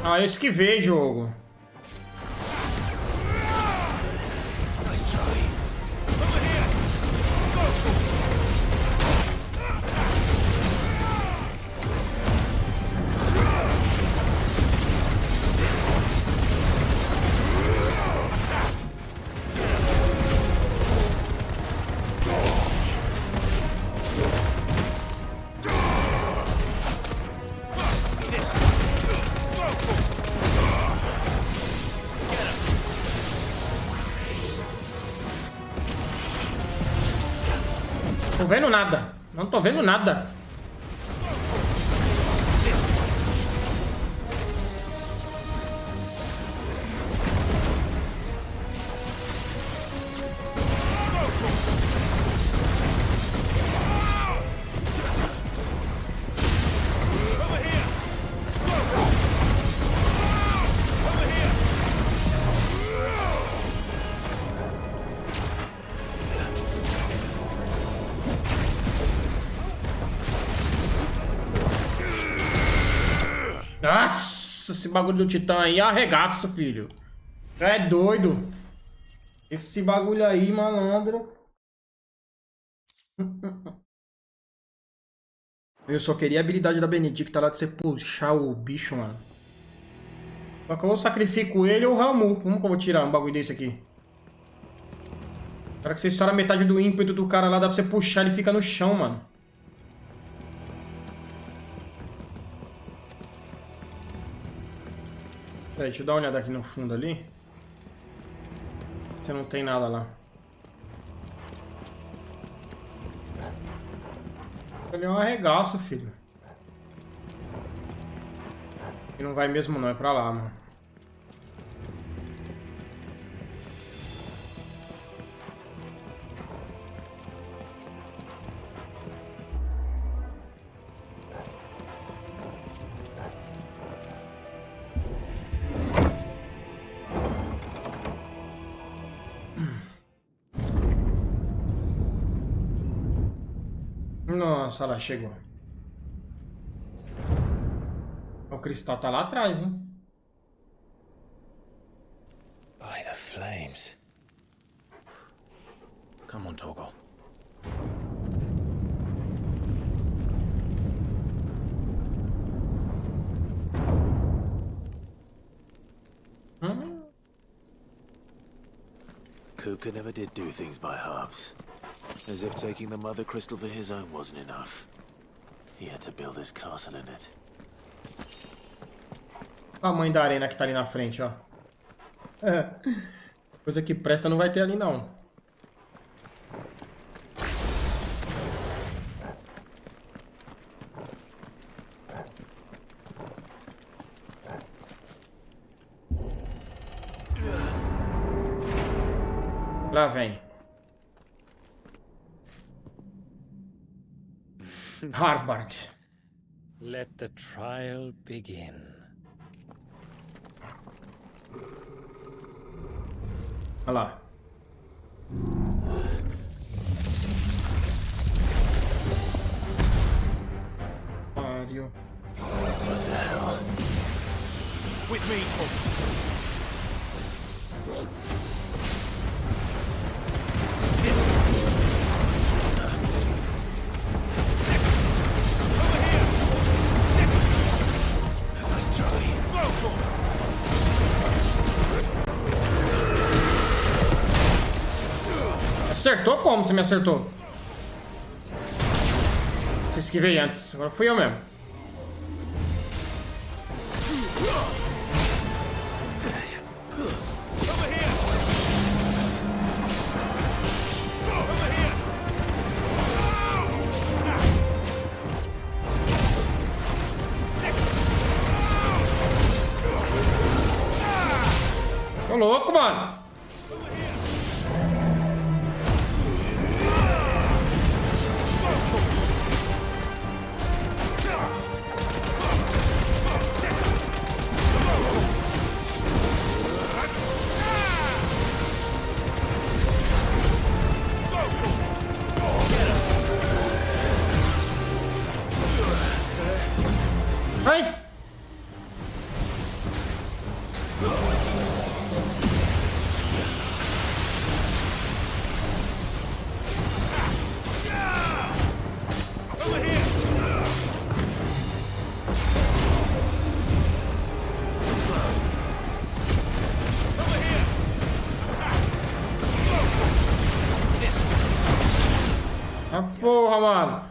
Ah, eu esquivei, jogo. Tô vendo nada. Não tô vendo nada. Nossa, esse bagulho do titã aí é arregaço, filho. É doido. Esse bagulho aí, malandro. Eu só queria a habilidade da Benedicta lá de você puxar o bicho, mano. Só que eu sacrifico ele ou o Ramu. Como que eu vou tirar um bagulho desse aqui? Cara, que você estoura metade do ímpeto do cara lá, dá pra você puxar, ele fica no chão, mano. Peraí, deixa eu dar uma olhada aqui no fundo ali. Se não tem nada lá. Ali é um arregaço, filho. E não vai mesmo não, é pra lá, mano. Nossa, lá chegou. O cristal tá lá atrás, hein? By the flames. Come on, Torgal. Kuka never did do things by halves. As if taking the mother crystal for his own wasn't enough. He had to build his castle in it. O tamanho da arena que tá ali na frente, ó. Coisa que presta não vai ter ali, não. Lá vem. Harbard. Let the trial begin. Olha lá. Pariu. What the hell? With me, Torgal. Acertou como você me acertou? Você esquivei antes, agora fui eu mesmo. Tô louco, mano. Vai. Ah, porra, mano.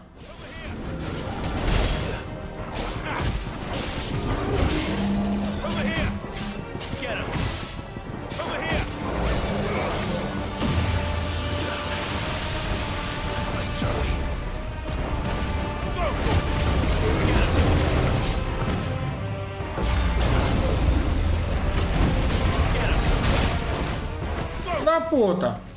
Da puta.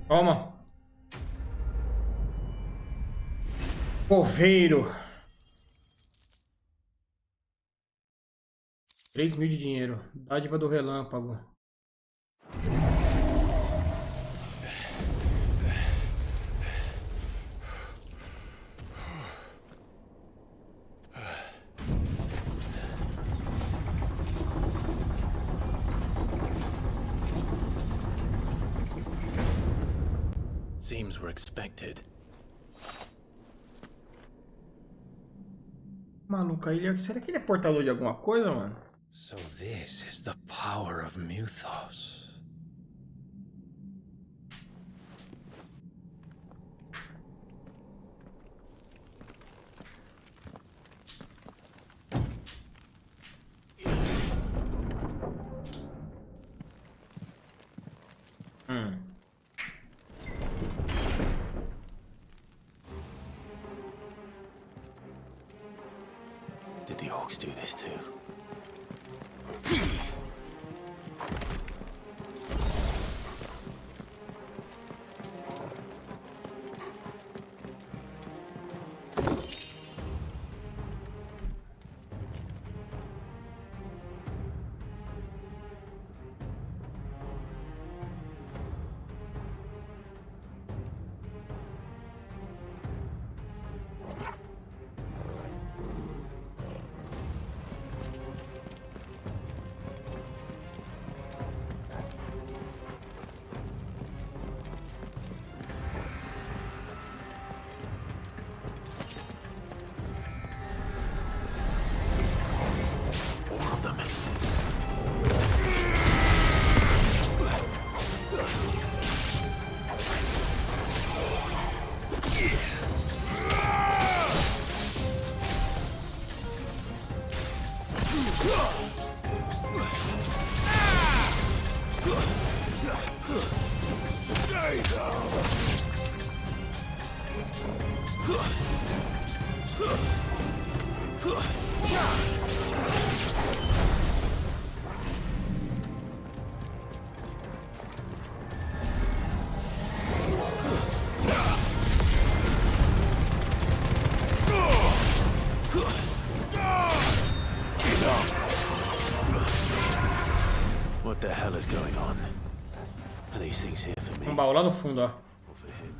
Toma. Coveiro. 3.000 de dinheiro. Dádiva do relâmpago. Seems we're expected. Maluca, será que ele é portador de alguma coisa, mano? So this is the power of Mythos. Did the orcs do this too? Are these things here for me? Um baú lá no fundo, ó. Or for him?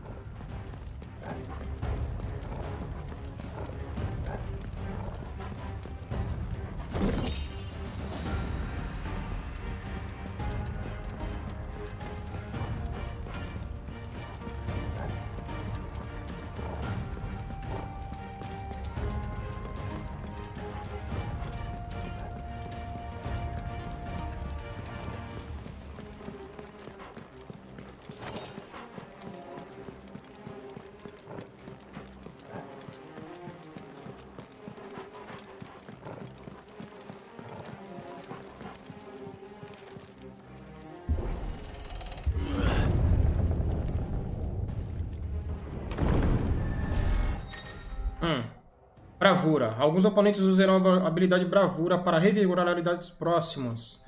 Bravura. Alguns oponentes usarão a habilidade Bravura para revigorar habilidades próximas,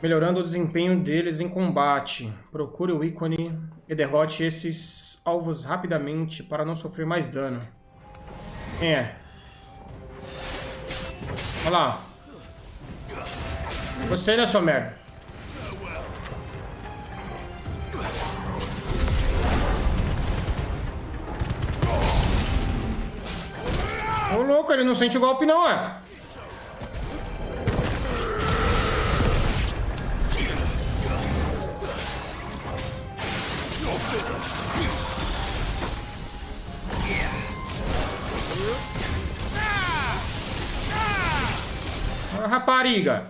melhorando o desempenho deles em combate. Procure o ícone e derrote esses alvos rapidamente para não sofrer mais dano. Quem é? Olha lá. Você, né, sua merda? Ô, louco, ele não sente o golpe, não, é? Ô, rapariga.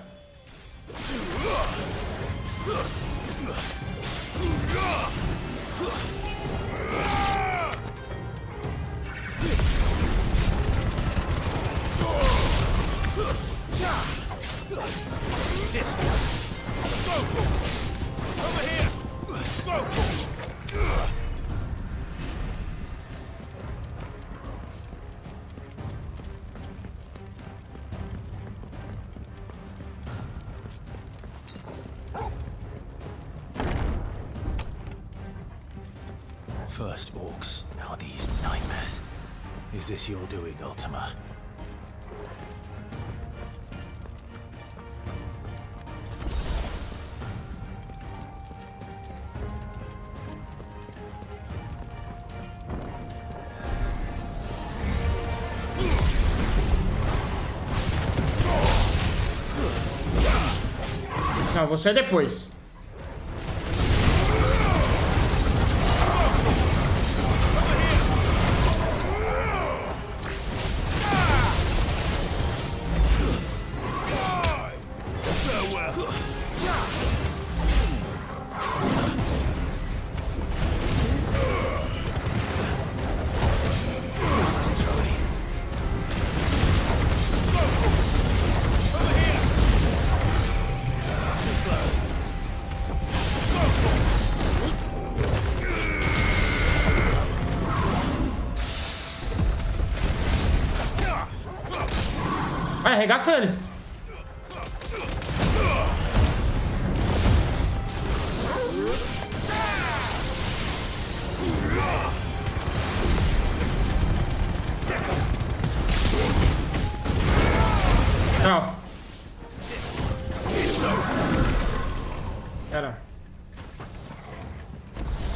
This one. Go! Over here! Go! First orcs, now these nightmares. Is this your doing, Ultima? Não, você é depois. Vai, arregaça ele. Não. Pera.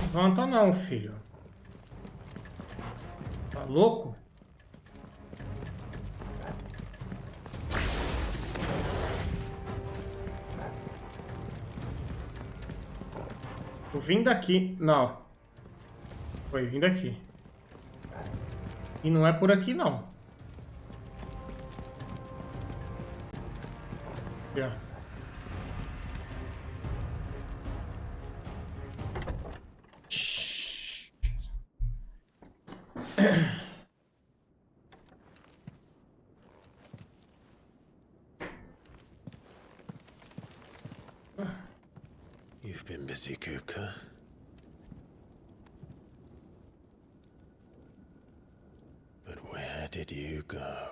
Levanta não, filho. Tá louco? Tô vindo daqui. Não. Foi vindo aqui. E não é por aqui, não. Aqui, ó. You've been busy, Kupka. But where did you go?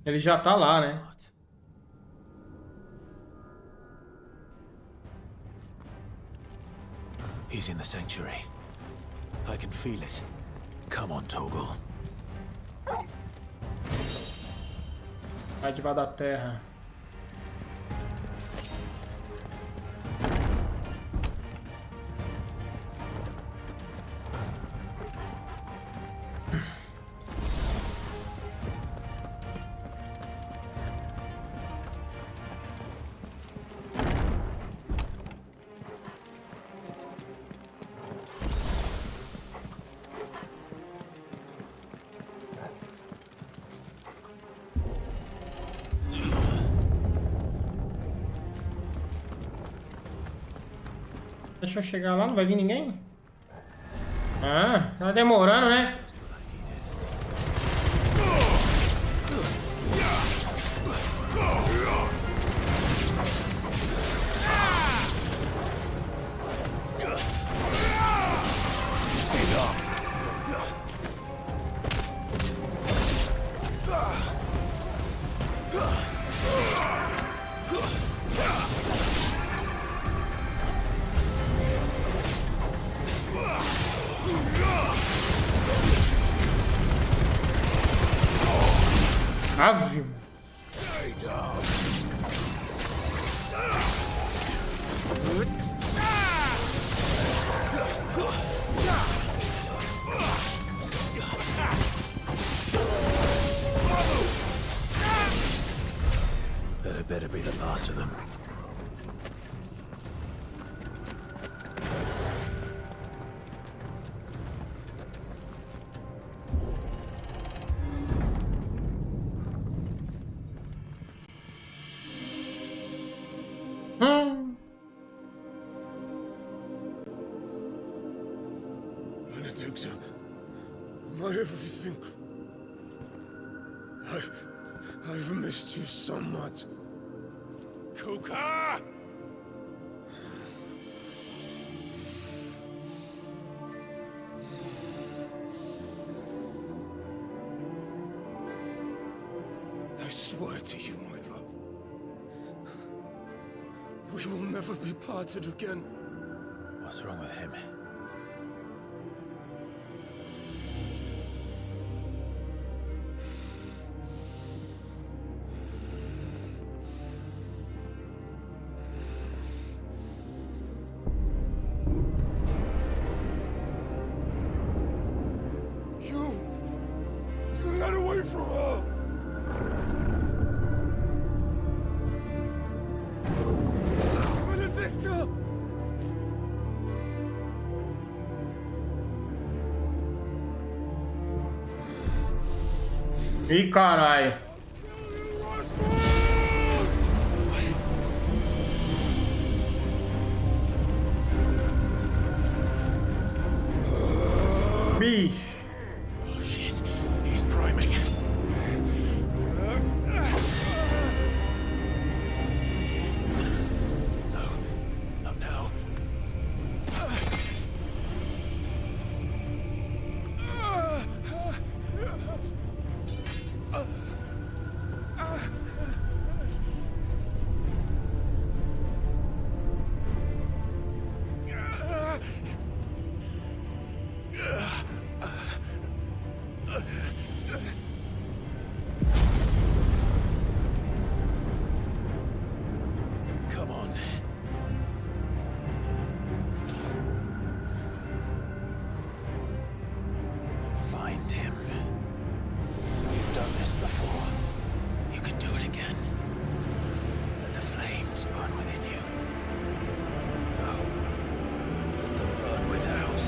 Ele já tá lá, né? He's in the sanctuary. I can feel it. Come on, Torgal. Vai debaixo da terra. Deixa eu chegar lá, não vai vir ninguém? Ah, tá demorando, né? Ave. That had better be the last of them. Benedicta, my everything. I've missed you so much. Kuka! I swear to you, my love, we will never be parted again. What's wrong with him? Get away from her! Benedicta! Ih, caralho. Bicho. Oh shit, he's priming. No, not now. Come on. Find him. You've done this before. You can do it again. Let the flames burn within you. No. Let them burn without.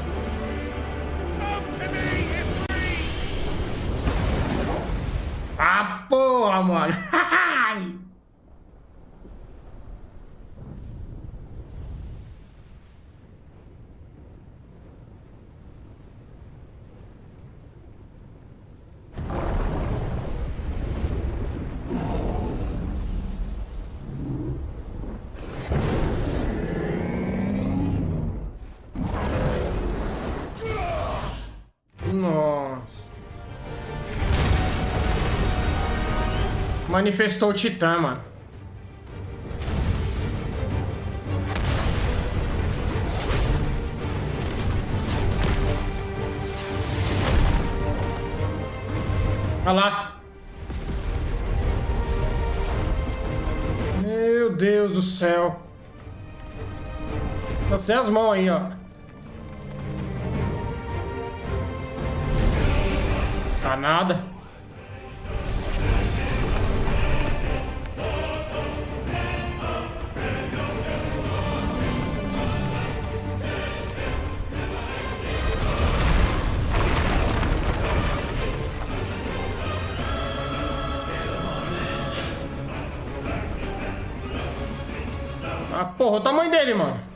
Come to me and free! Ah, porra, mano. Nossa. Manifestou o Titã, mano. Olha lá. Meu Deus do céu. Tá sem as mãos aí, ó. Tá nada. Ah, porra, o tamanho dele, mano.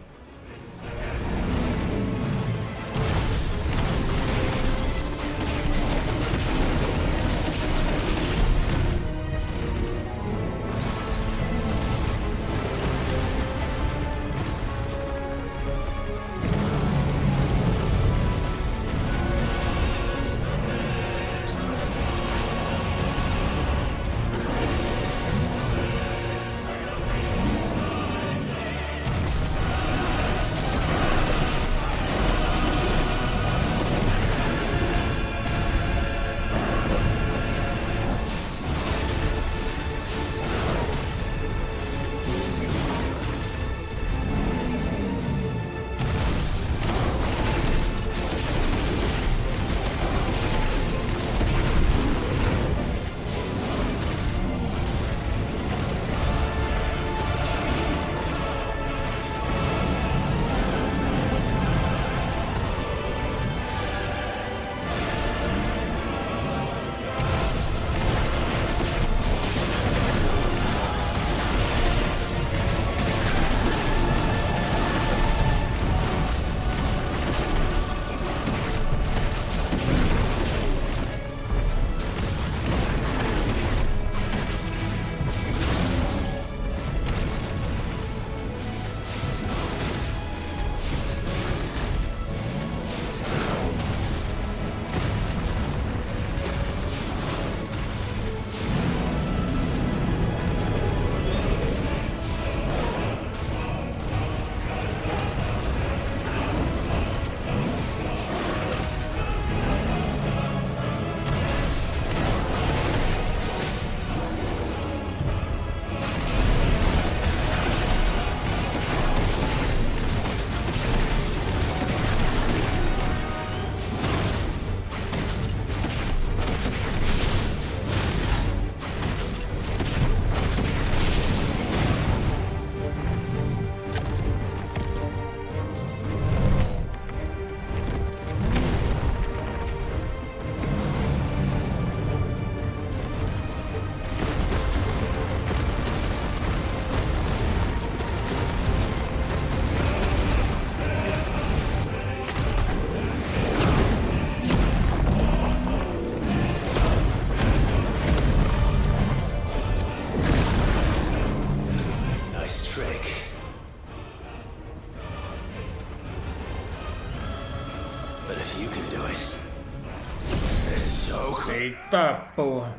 Eita porra.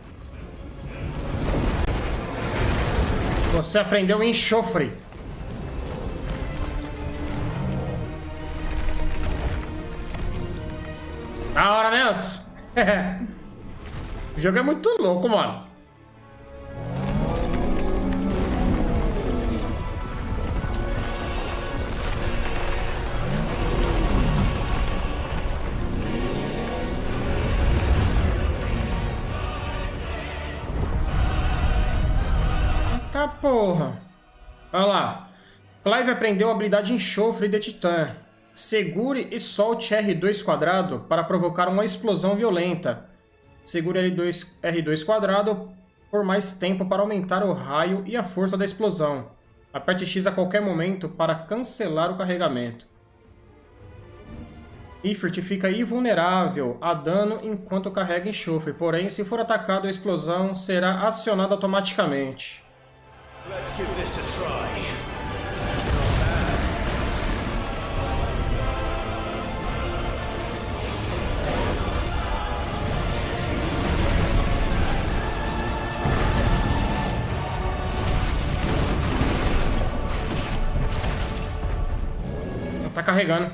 Você aprendeu enxofre. Da hora, né, Antes? O jogo é muito louco, mano. Eita porra. Olha lá. Clive aprendeu a habilidade enxofre de Titã. Segure e solte R2 quadrado para provocar uma explosão violenta. Segure R2 quadrado por mais tempo para aumentar o raio e a força da explosão. Aperte X a qualquer momento para cancelar o carregamento. Ifrit fica invulnerável a dano enquanto carrega enxofre, porém, se for atacado, a explosão será acionada automaticamente. Let's give this a try. carregando.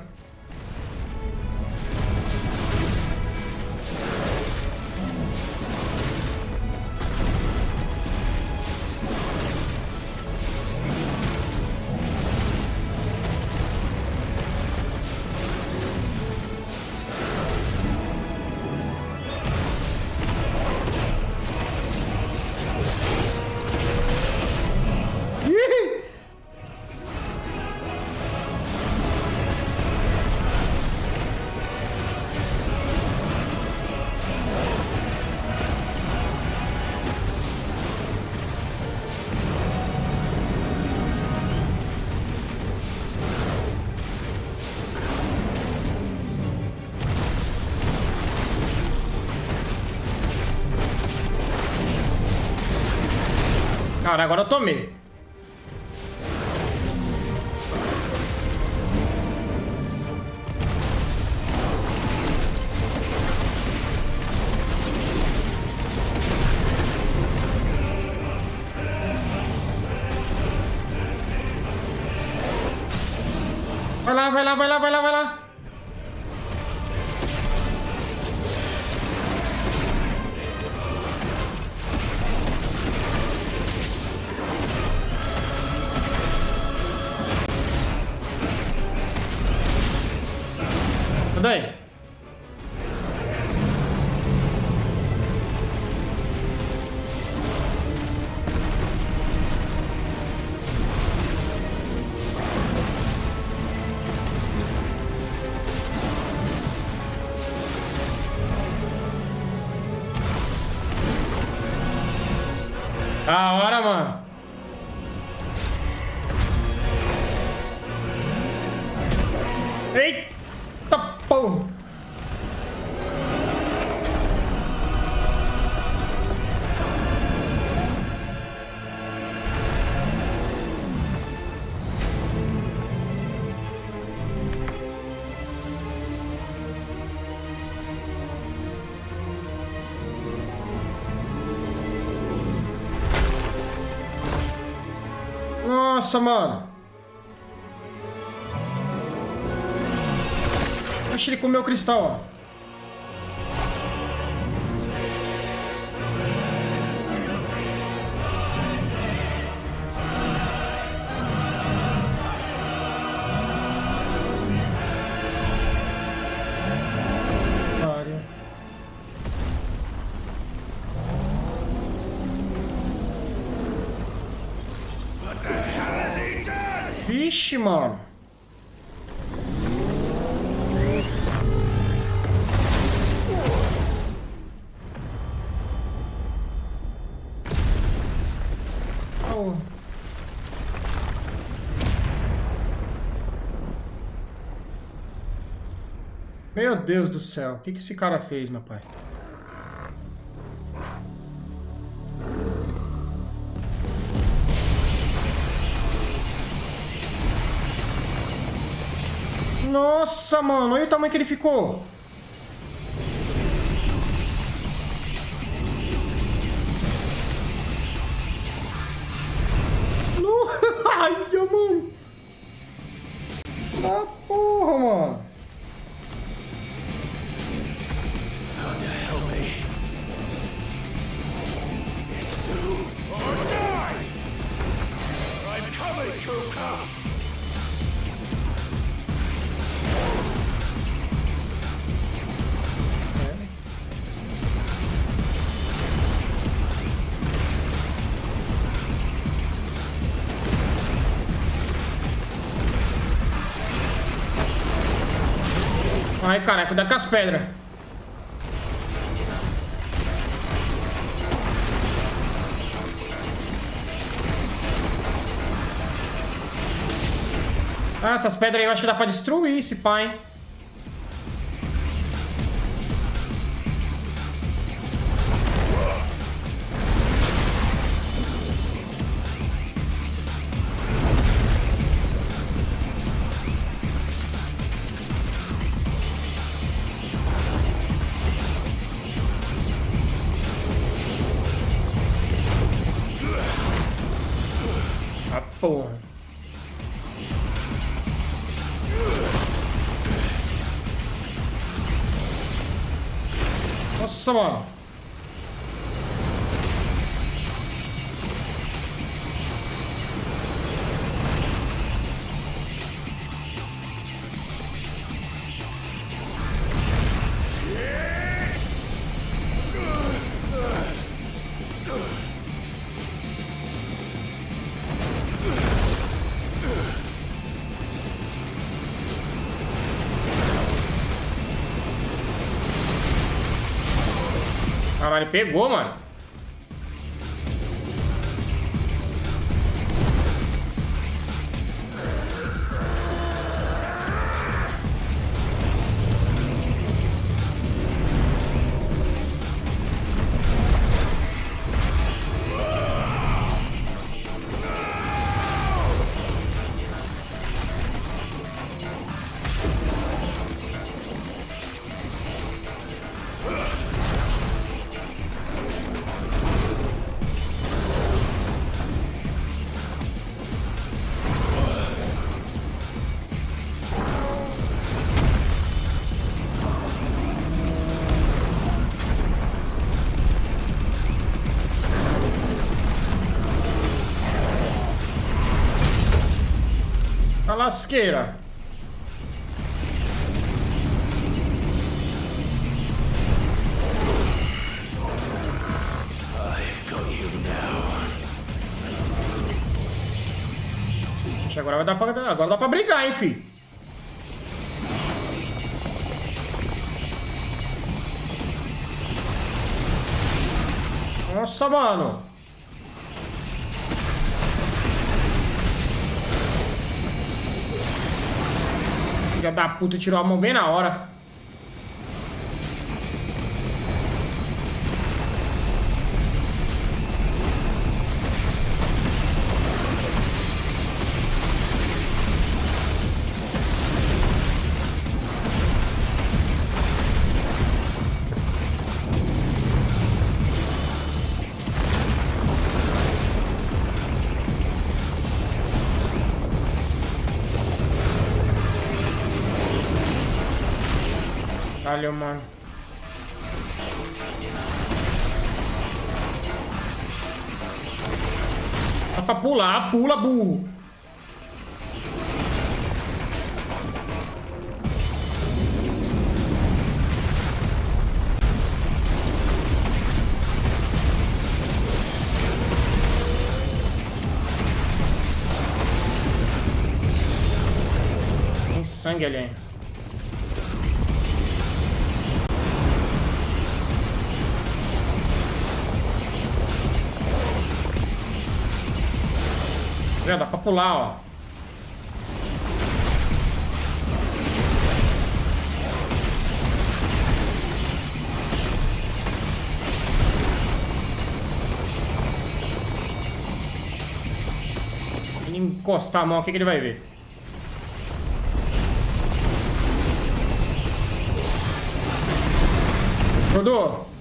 Cara, agora eu tomei. Vai lá, vai lá, vai lá, vai lá, vai lá. Daí. Da hora, mano. Eita porra. Nossa, mano. Deixa ele comer o cristal, ó. Vixe, mano. Oh. Meu Deus do céu. O que esse cara fez, meu pai? Nossa, mano, olha o tamanho que ele ficou. Ai, mano. Ah, porra, mano. Thunder, help me. It's through or die. I'm coming, Kuka. Ai, caraca, cuidado com as pedras. Ah, essas pedras aí eu acho que dá pra destruir esse pai. Ah, porra. Nossa, mano. Caralho, pegou, mano. A lasqueira. I've got you now. Agora vai dar pra, agora dá pra brigar, hein, fi. Nossa, mano. Filha da puta, tirou a mão bem na hora. Valeu, mano. Dá pra pular, pula, burro. Tem sangue ali. Já dá pra pular, ó. Se ele encostar a mão, o que ele vai ver? Rodou.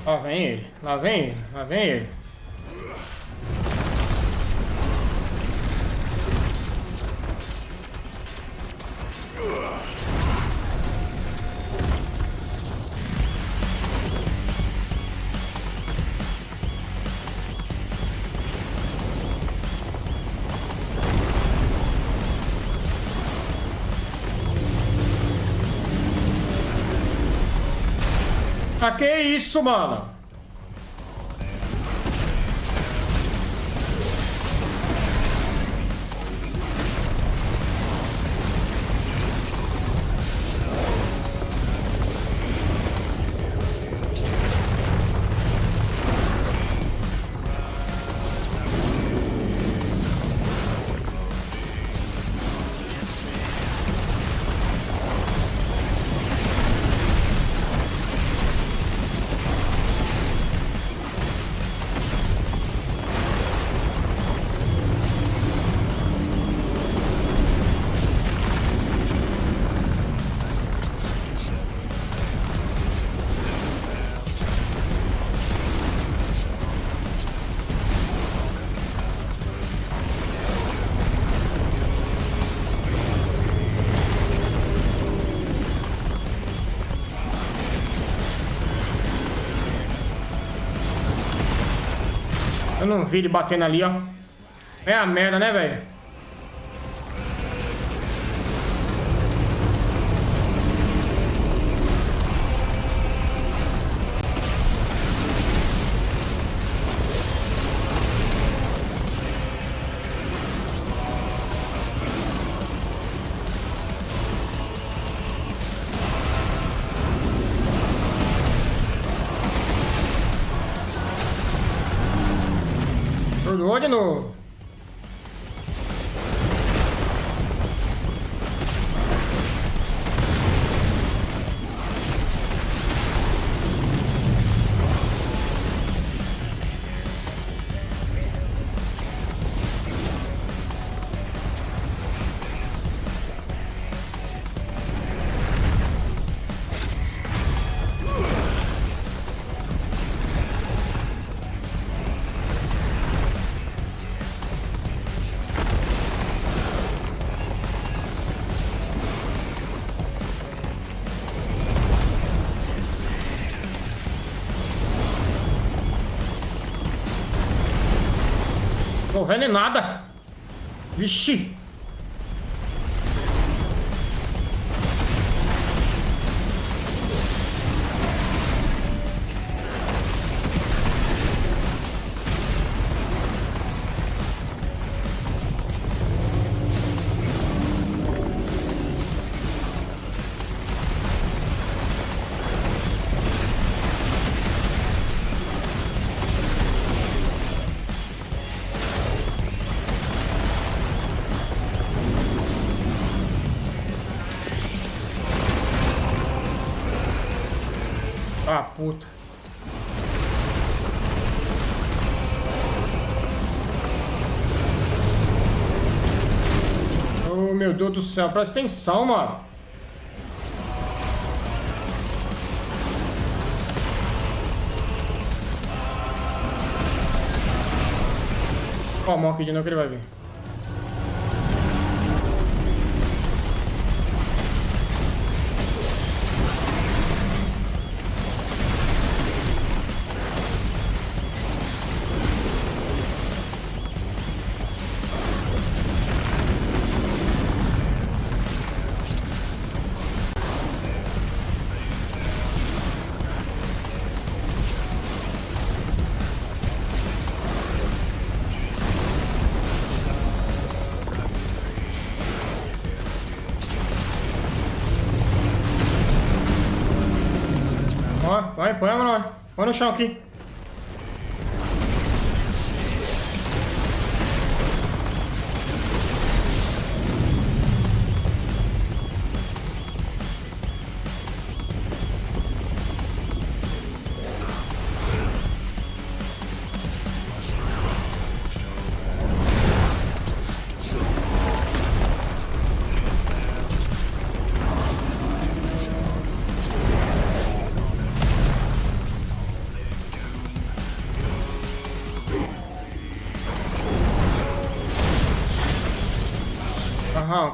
Lá vem ele, lá vem ele, lá vem ele. Ah, que isso, mano? Eu não vi ele batendo ali, ó. É a merda, né, velho? Jogou de novo. Tô vendo nada. Vixe. Ah, puta. Oh, meu Deus do céu. Presta atenção, mano. Ó, morre aqui de novo que ele vai vir. Vai, põe no chão aqui.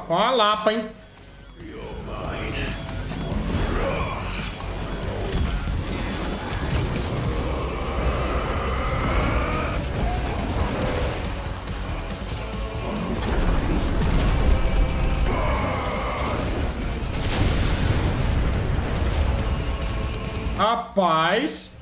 Com a lapa, hein? Rapaz.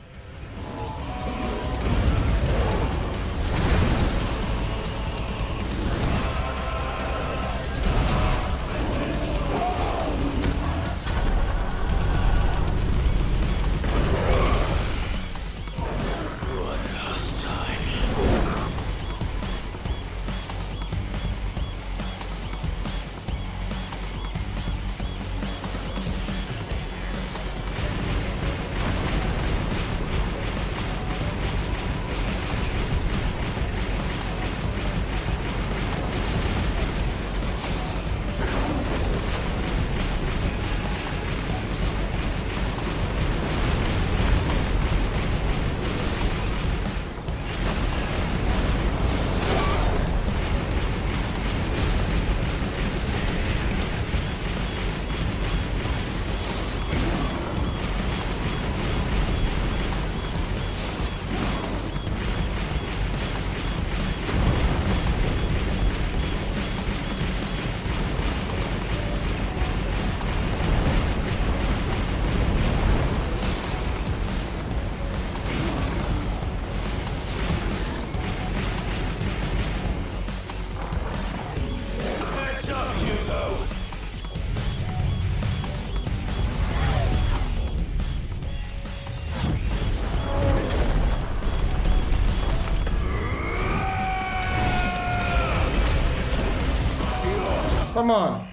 Nossa, mano.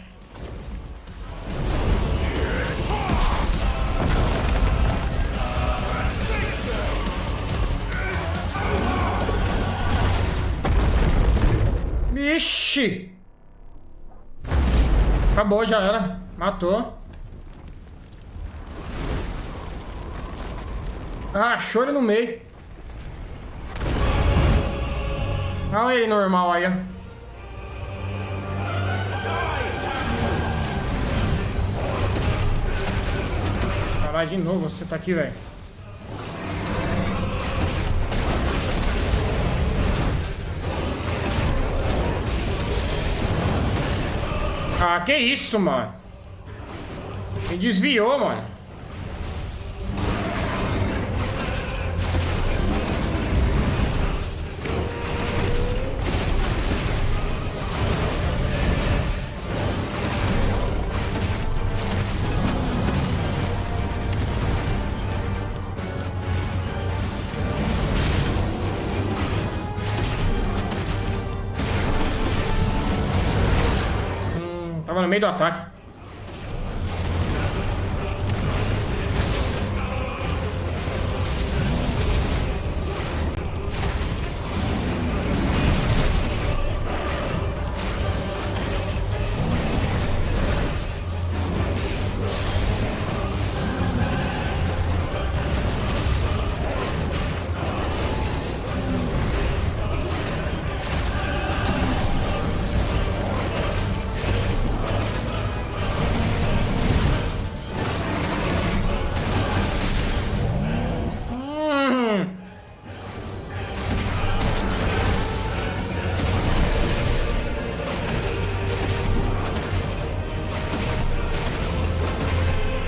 Vixe! Acabou, já era. Matou. Ah, achou ele no meio. Olha ele normal aí, ó. Caralho, de novo você tá aqui, velho. Ah, que isso, mano? Me desviou, mano. Tava no meio do ataque.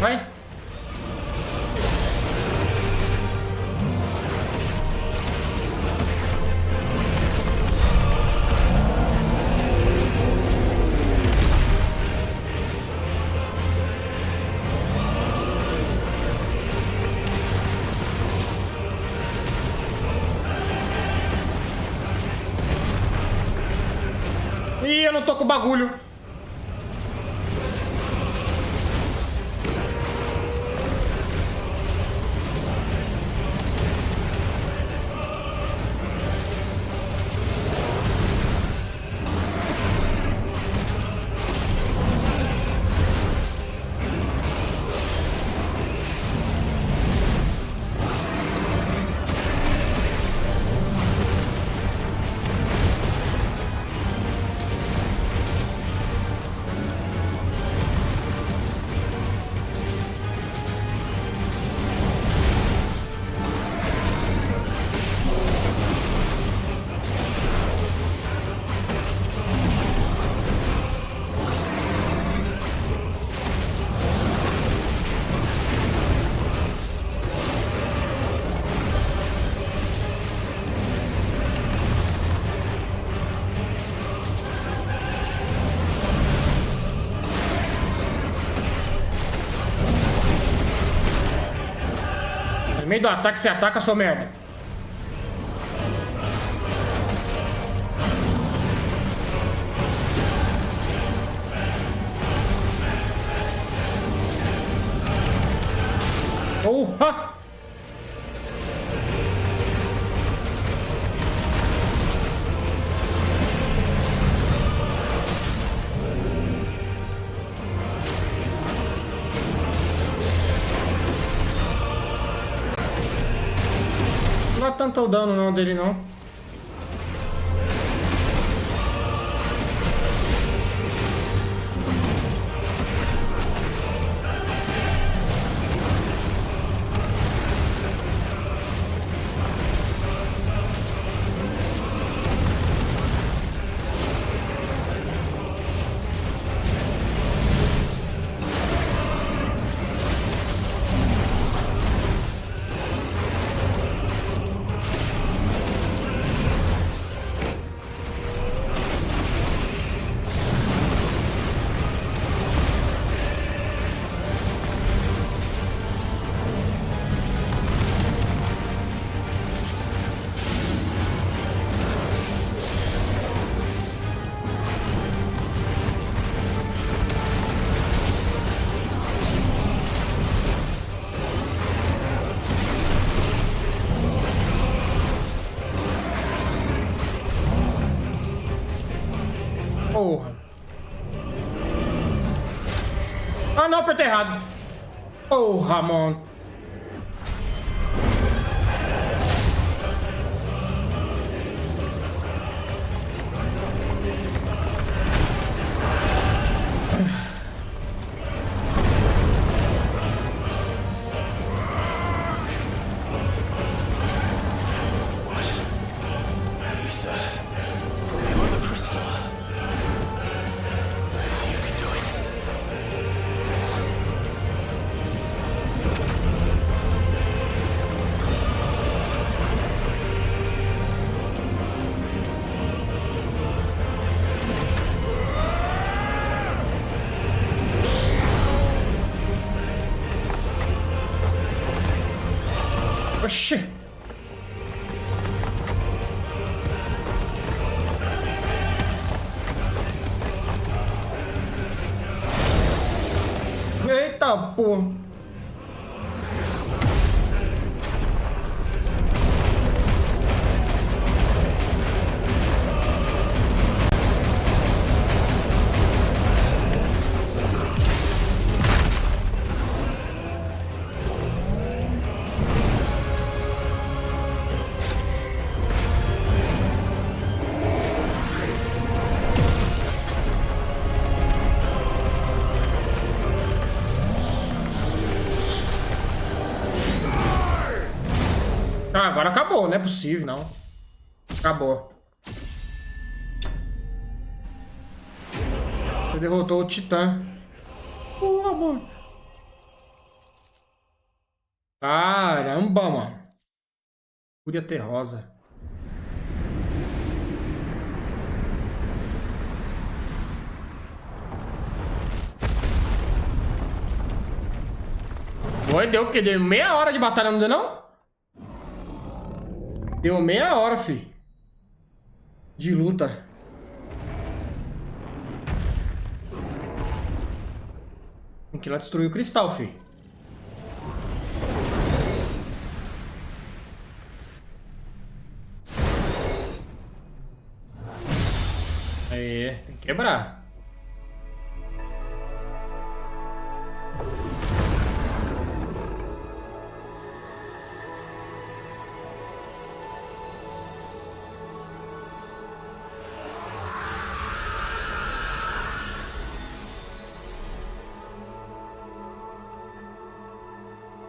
Vai. Ih, eu não tô com o bagulho. No meio do ataque, você ataca, sua merda. Porra! Não dá tanto dano não dele não. apertei errado. Porra, mano. Oxi. Eita, porra. Ah, agora acabou, não é possível, não. Acabou. Você derrotou o Titã. Porra, mano. Caramba, mano. Fúria terrosa. Foi, deu o quê? Deu meia hora de batalha, não deu não? Deu meia hora, fi. De luta. Tem que ir lá destruir o cristal, fi. Aí, tem que quebrar.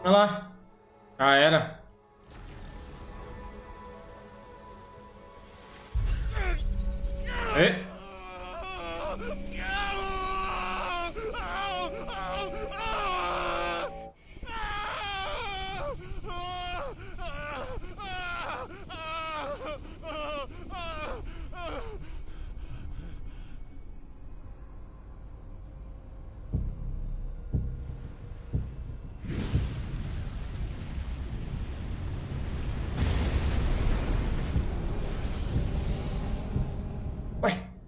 Olha lá. Já era. E?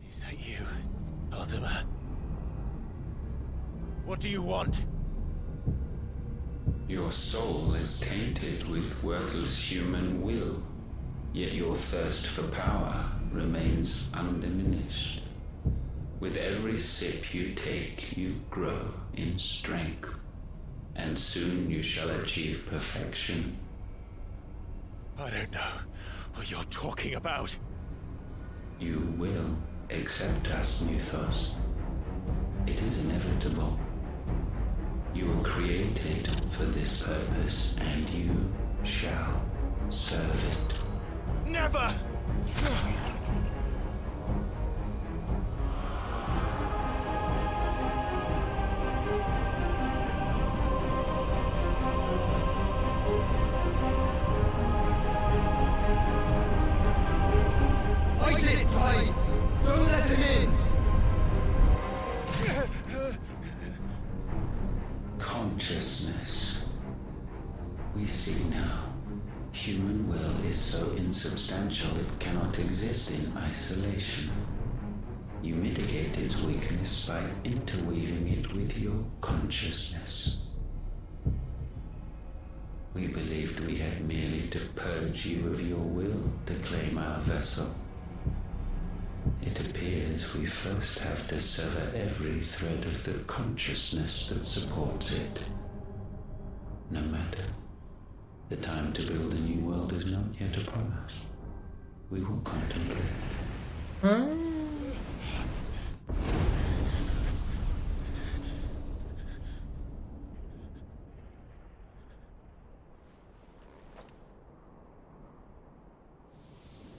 Is that you, Ultima? What do you want? Your soul is tainted with worthless human will, yet your thirst for power remains undiminished. With every sip you take, you grow in strength, and soon you shall achieve perfection. I don't know what you're talking about. You will accept us, Mythos. It is inevitable. You were created for this purpose, and you shall serve it. Never! Fight it, Clive! Don't let him in! Consciousness. We see now. Human will is so insubstantial it cannot exist in isolation. You mitigate its weakness by interweaving it with your consciousness. We believed we had merely to purge you of your will to claim our vessel. It appears we first have to sever every thread of the consciousness that supports it. No matter. The time to build a new world is not yet upon us. We will contemplate.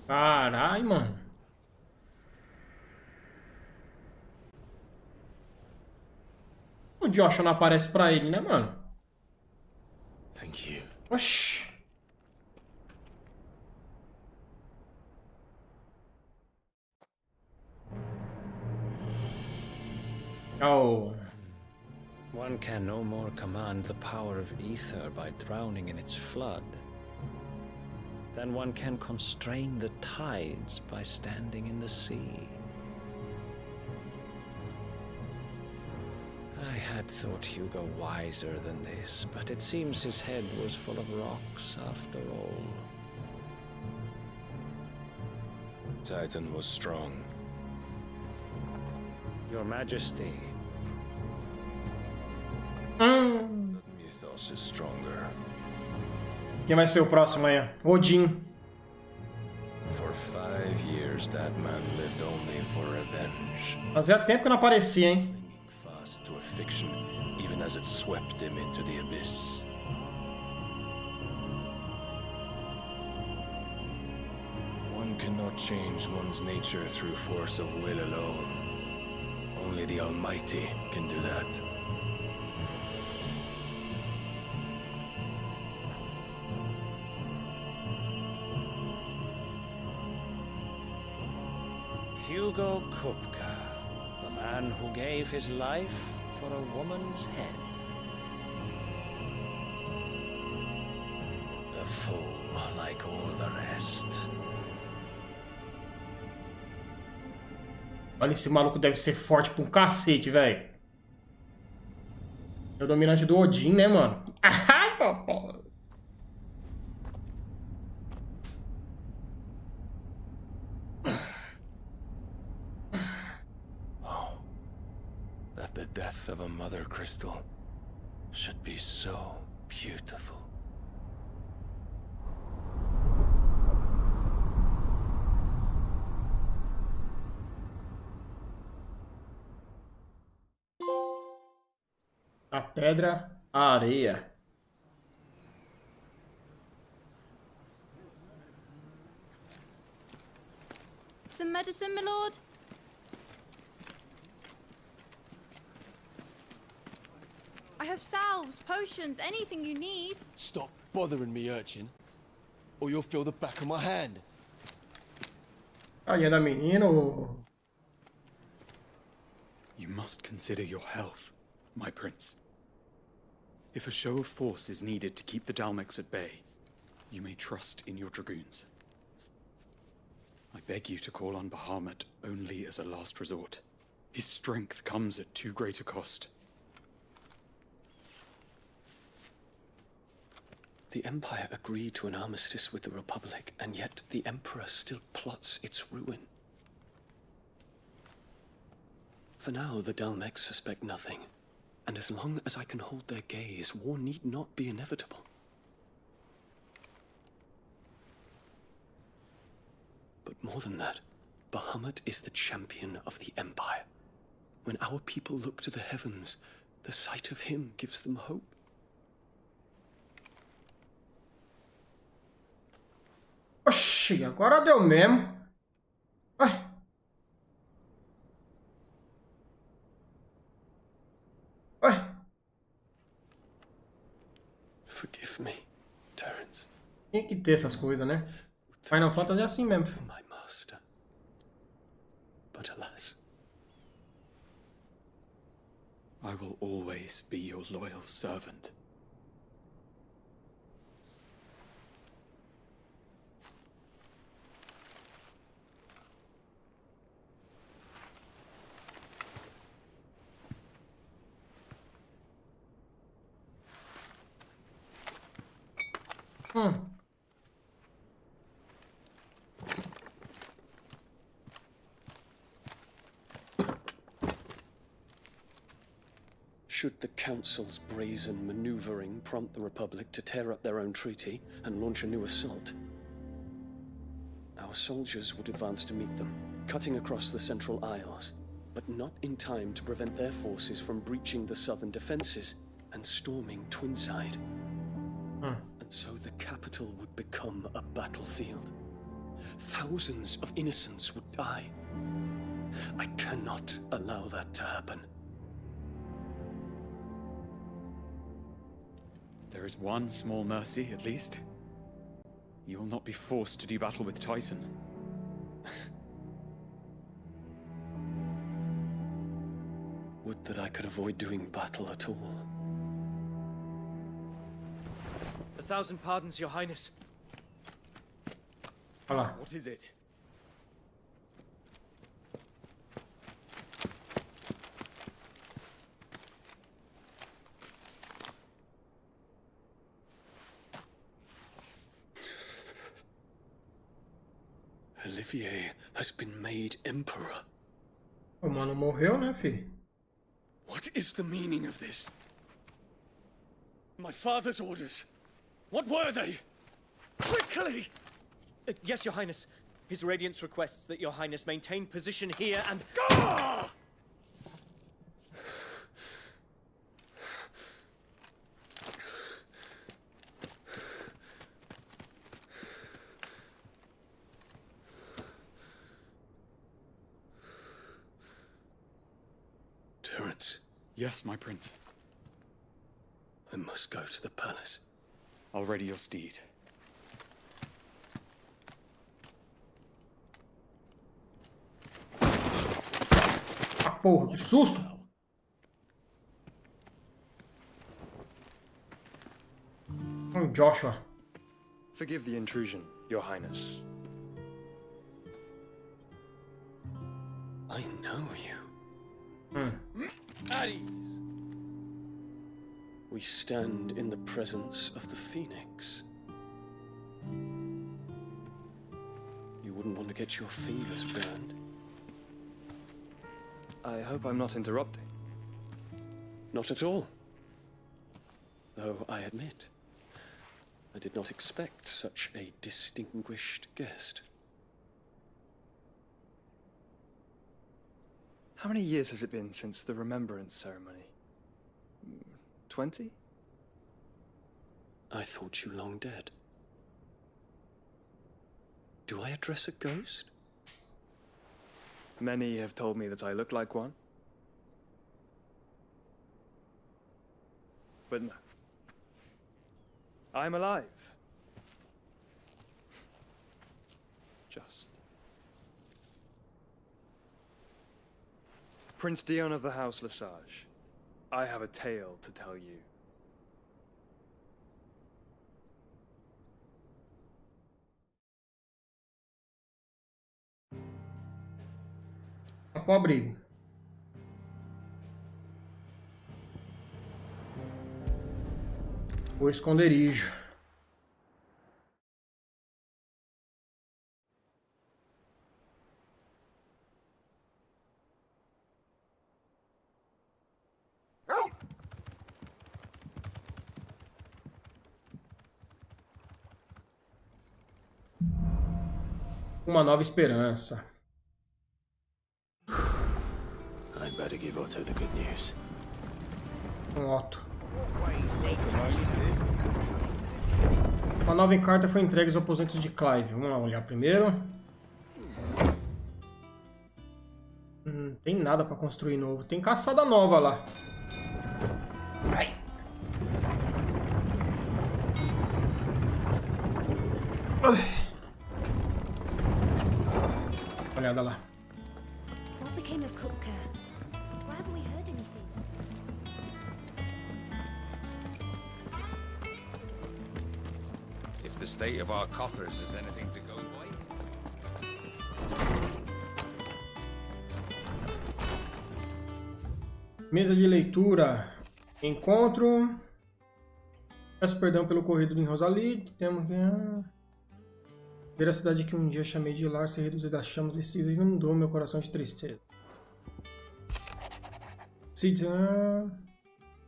Caralho, mano. O Joshua não aparece pra ele, né, mano? Thank you. Oxi. Oh. One can no more command the power of ether by drowning in its flood than one can constrain the tides by standing in the sea. I had thought Hugo wiser than this, but it seems his head was full of rocks after all. Titan was strong. Your Majesty. But Mythos is stronger. Quem vai ser o próximo aí? Odin. For 5 years, that man lived only for revenge. Fazia tempo que não aparecia, hein? Fast to a fiction, even as it swept him into the abyss. One cannot change one's nature through force of will alone. Only the Almighty can do that. Hugo Kupka, the man who gave his life for a woman's head. A fool like all the rest. Olha, esse maluco deve ser forte pra um cacete, velho. É o dominante do Odin, né, mano? Ai, papai. That the death of a mother crystal should be so beautiful. A pedra, a areia. Some medicine, my lord? I have salves, potions, anything you need. Stop bothering me, urchin, or you'll feel the back of my hand. Tadinha da menina. You must consider your health, my prince. If a show of force is needed to keep the Dalmex at bay, you may trust in your dragoons. I beg you to call on Bahamut only as a last resort. His strength comes at too great a cost. The Empire agreed to an armistice with the Republic, and yet the Emperor still plots its ruin. For now, the Dalmex suspect nothing, and as long as I can hold their gaze, war need not be inevitable. But more than that, Bahamut is the champion of the Empire. When our people look to the heavens, the sight of him gives them hope. Oxi, agora deu mesmo. Ai. Ai. Forgive me, Terence. Tinha que ter essas coisas, né? Final Fantasy é assim mesmo. My master. But alas. I will always be your loyal servant. Should the Council's brazen maneuvering prompt the Republic to tear up their own treaty and launch a new assault, our soldiers would advance to meet them, cutting across the Central Isles, but not in time to prevent their forces from breaching the southern defenses and storming Twinside. And so the capital would become a battlefield. Thousands of innocents would die. I cannot allow that to happen. There is one small mercy, at least. You will not be forced to do battle with Titan. Would that I could avoid doing battle at all. 1,000 pardons, Your Highness. Hola. What is it? Olivier has been made emperor. O mano morreu, né, fi? What is the meaning of this? My father's orders. What were they? Quickly! Yes, Your Highness. His Radiance requests that Your Highness maintain position here and... Ah! Terence. Yes, my prince. I must go to the palace. I'll ready your steed. Ah, porra, que susto! Joshua. Forgive the intrusion, Your Highness. I know you. At ease. We stand in the presence of the Phoenix. You wouldn't want to get your fingers burned. I hope I'm not interrupting. Not at all. Though I admit, I did not expect such a distinguished guest. How many years has it been since the Remembrance ceremony? 20? I thought you long dead. Do I address a ghost? Many have told me that I look like one. But no. I'm alive. Just. Prince Dion of the House Lesage, I have a tale to tell you. Pro abrigo. O esconderijo. Uma nova esperança. I'd better give Otto the good news. Otto. Uma nova carta foi entregue aos aposentos de Clive. Vamos lá olhar primeiro. Não tem nada para construir novo. Tem caçada nova lá. Ai. Olhada lá. What became of Kupka? Why haven't we heard anything? If the state of our coffers is anything to go by. Mesa de leitura. Encontro. Peço perdão pelo ocorrido em Rosalie. Temos que... ver a cidade que um dia chamei de lar ser reduzida a chamas e cinzas inundou meu coração de tristeza.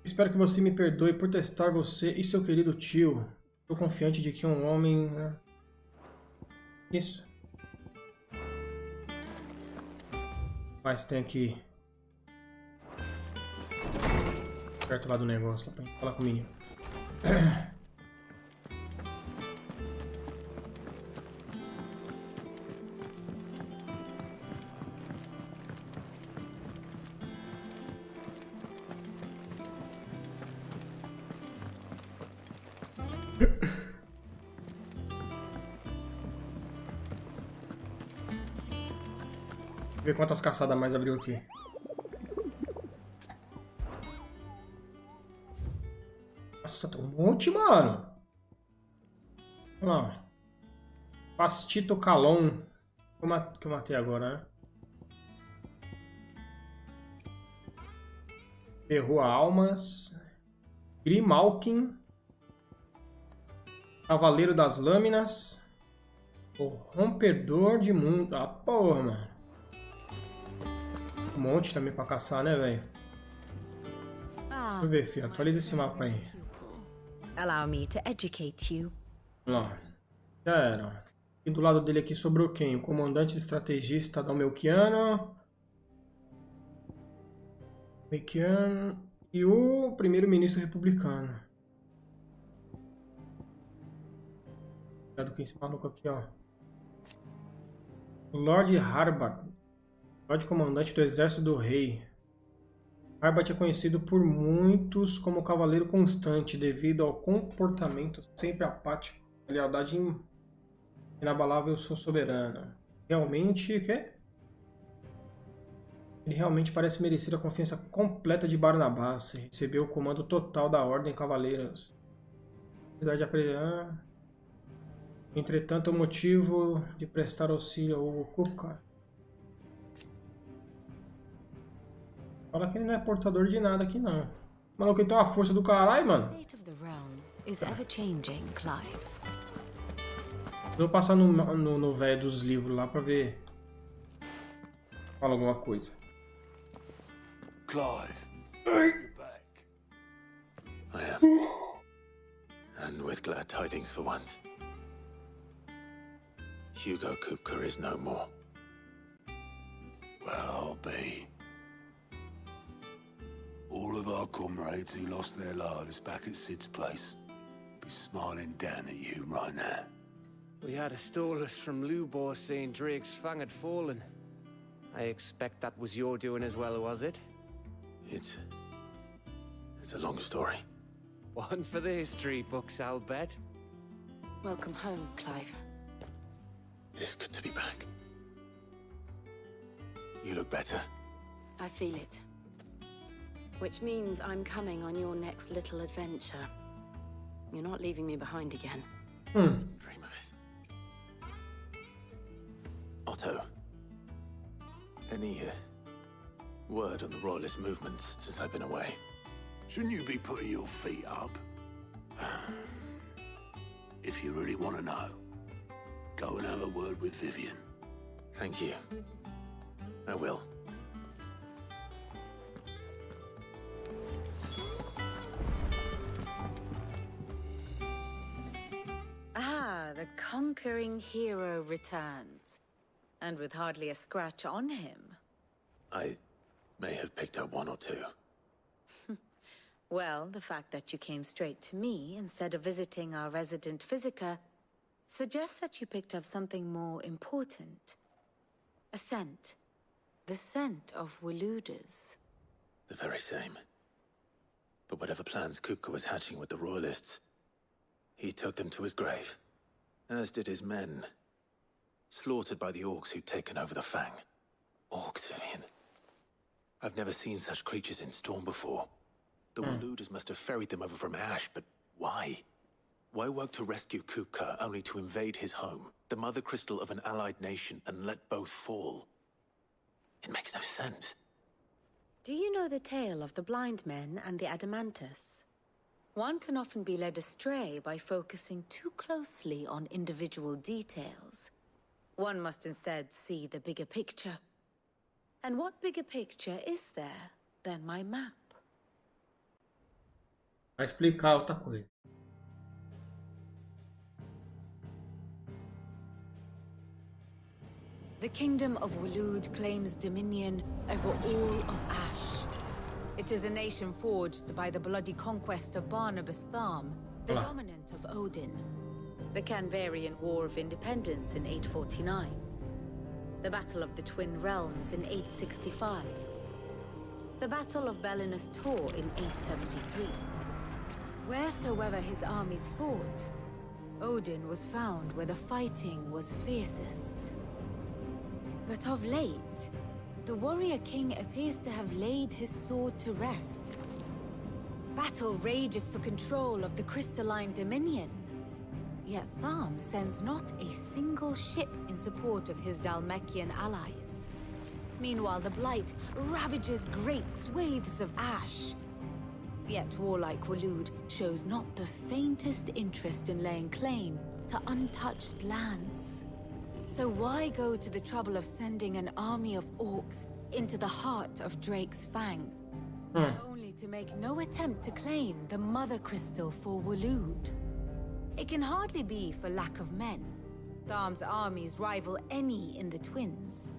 Espero que você me perdoe por testar você e seu querido tio. Estou confiante de que um homem... né? Isso. Mas tem aqui... perto lá do negócio, lá pra gente falar com o menino. Ver quantas caçadas mais abriu aqui. Nossa, tem um monte, mano. Olha lá. Pastito Calon. Que eu matei agora, né? Ferrou Almas. Grimalkin. Cavaleiro das Lâminas. O Rompedor de Mundo. Ah, porra, mano. Um monte também pra caçar, né, velho? Deixa eu ver, filho. Atualiza esse mapa aí. Allow me to educate you. Vamos lá. Já era. E do lado dele aqui sobrou quem? O comandante estrategista da Melchiano. E o primeiro-ministro republicano. Cuidado com esse maluco aqui, ó. Lord Harbard. Lord Comandante do Exército do Rei. Harbard é conhecido por muitos como Cavaleiro Constante, devido ao comportamento sempre apático, a lealdade inabalável ao seu soberano. Realmente, o quê? Ele realmente parece merecer a confiança completa de Barnabás. Recebeu o comando total da Ordem Cavaleiros. Apesar de aprender... Entretanto, o motivo de prestar auxílio ao Kuka. Fala que ele não é portador de nada aqui, não. Maluco, ele tem uma força do caralho, mano. Vou passar no velho dos livros lá pra ver. Fala alguma coisa. Clive, you're back. I am. And with glad tidings for once. Hugo Kupka is no more. Well, I'll be. All of our comrades who lost their lives back at Sid's place be smiling down at you right now. We had a stolus from Lubor saying Drake's fang had fallen. I expect that was your doing as well, was it? It's a long story. One for the history books, I'll bet. Welcome home, Clive. It's good to be back. You look better. I feel it. Which means I'm coming on your next little adventure. You're not leaving me behind again. Dream of it. Otto, any word on the Royalist movements since I've been away? Shouldn't you be putting your feet up? If you really want to know, go and have a word with Vivian. Thank you. I will. The conquering hero returns. And with hardly a scratch on him. I may have picked up one or two. Well, the fact that you came straight to me instead of visiting our resident physiker suggests that you picked up something more important. A scent. The scent of Waludas. The very same. But whatever plans Kupka was hatching with the Royalists, he took them to his grave. As did his men. Slaughtered by the orcs who'd taken over the Fang. Orcs, Vivian. I've never seen such creatures in Storm before. The Waludas must have ferried them over from Ash, but why? Why work to rescue Kupka only to invade his home, the mother crystal of an allied nation, and let both fall? It makes no sense. Do you know the tale of the blind men and the Adamantus? One can often be led astray by focusing too closely on individual details. One must instead see the bigger picture. And what bigger picture is there than my map? Vai explicar outra coisa. The kingdom of Waloed claims dominion over all of Ash. It is a nation forged by the bloody conquest of Barnabas Tharm, the dominant of Odin. The Canvarian War of Independence in 849. The Battle of the Twin Realms in 865. The Battle of Belinus Tor in 873. Wheresoever his armies fought, Odin was found where the fighting was fiercest. But of late, the warrior king appears to have laid his sword to rest. Battle rages for control of the crystalline dominion. Yet Tharm sends not a single ship in support of his Dhalmekian allies. Meanwhile, the Blight ravages great swathes of Ash. Yet warlike Waloed shows not the faintest interest in laying claim to untouched lands. So why go to the trouble of sending an army of orcs into the heart of Drake's Fang? Only to make no attempt to claim the Mother Crystal for Waloed. It can hardly be for lack of men. Tharm's armies rival any in the Twins.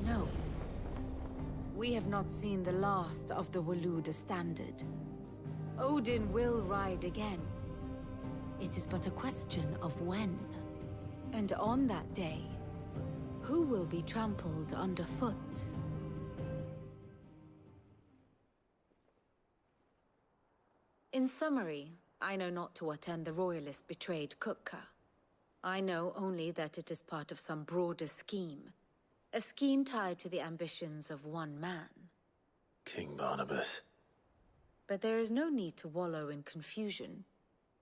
No. We have not seen the last of the Waloed standard. Odin will ride again. It is but a question of when. And on that day, who will be trampled underfoot? In summary, I know not to what end the royalists betrayed Kupka. I know only that it is part of some broader scheme. A scheme tied to the ambitions of one man. King Barnabas. But there is no need to wallow in confusion.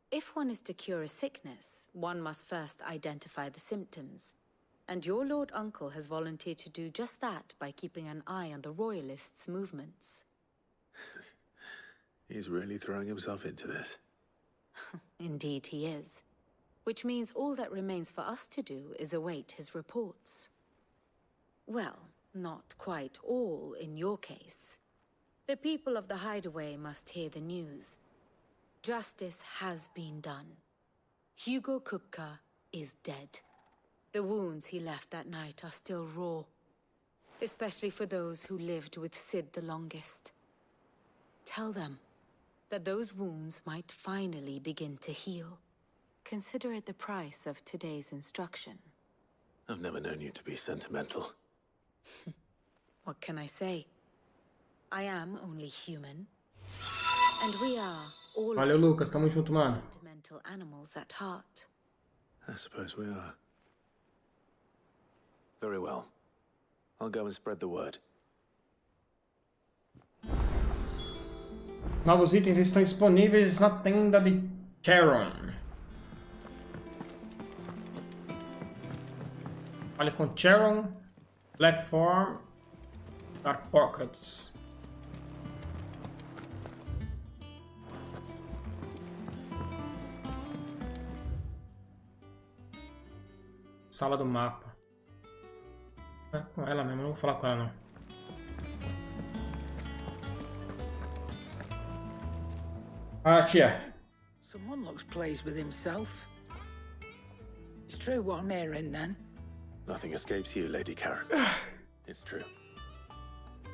If one is to cure a sickness, one must first identify the symptoms. And your Lord Uncle has volunteered to do just that by keeping an eye on the royalists' movements. He's really throwing himself into this. Indeed he is. Which means all that remains for us to do is await his reports. Well, not quite all in your case. The people of the Hideaway must hear the news. Justice has been done. Hugo Kupka is dead. The wounds he left that night are still raw. Especially for those who lived with Sid the longest. Tell them that those wounds might finally begin to heal. Consider it the price of today's instruction. I've never known you to be sentimental. What can I say? I am only human. And we are all Valeu, Lucas. Tamo junto, mano. sentimental animals at heart. I suppose we are. Very well. I'll go and spread the word. Novos itens estão disponíveis na tenda de Charon. Fale com Charon, Platform, Dark Pockets. Sala do mapa. É com ela mesmo, não vou falar com ela não. Ah, tia. Someone looks pleased with himself. It's true what I'm hearing then. Nothing escapes you, Lady Karen. It's true.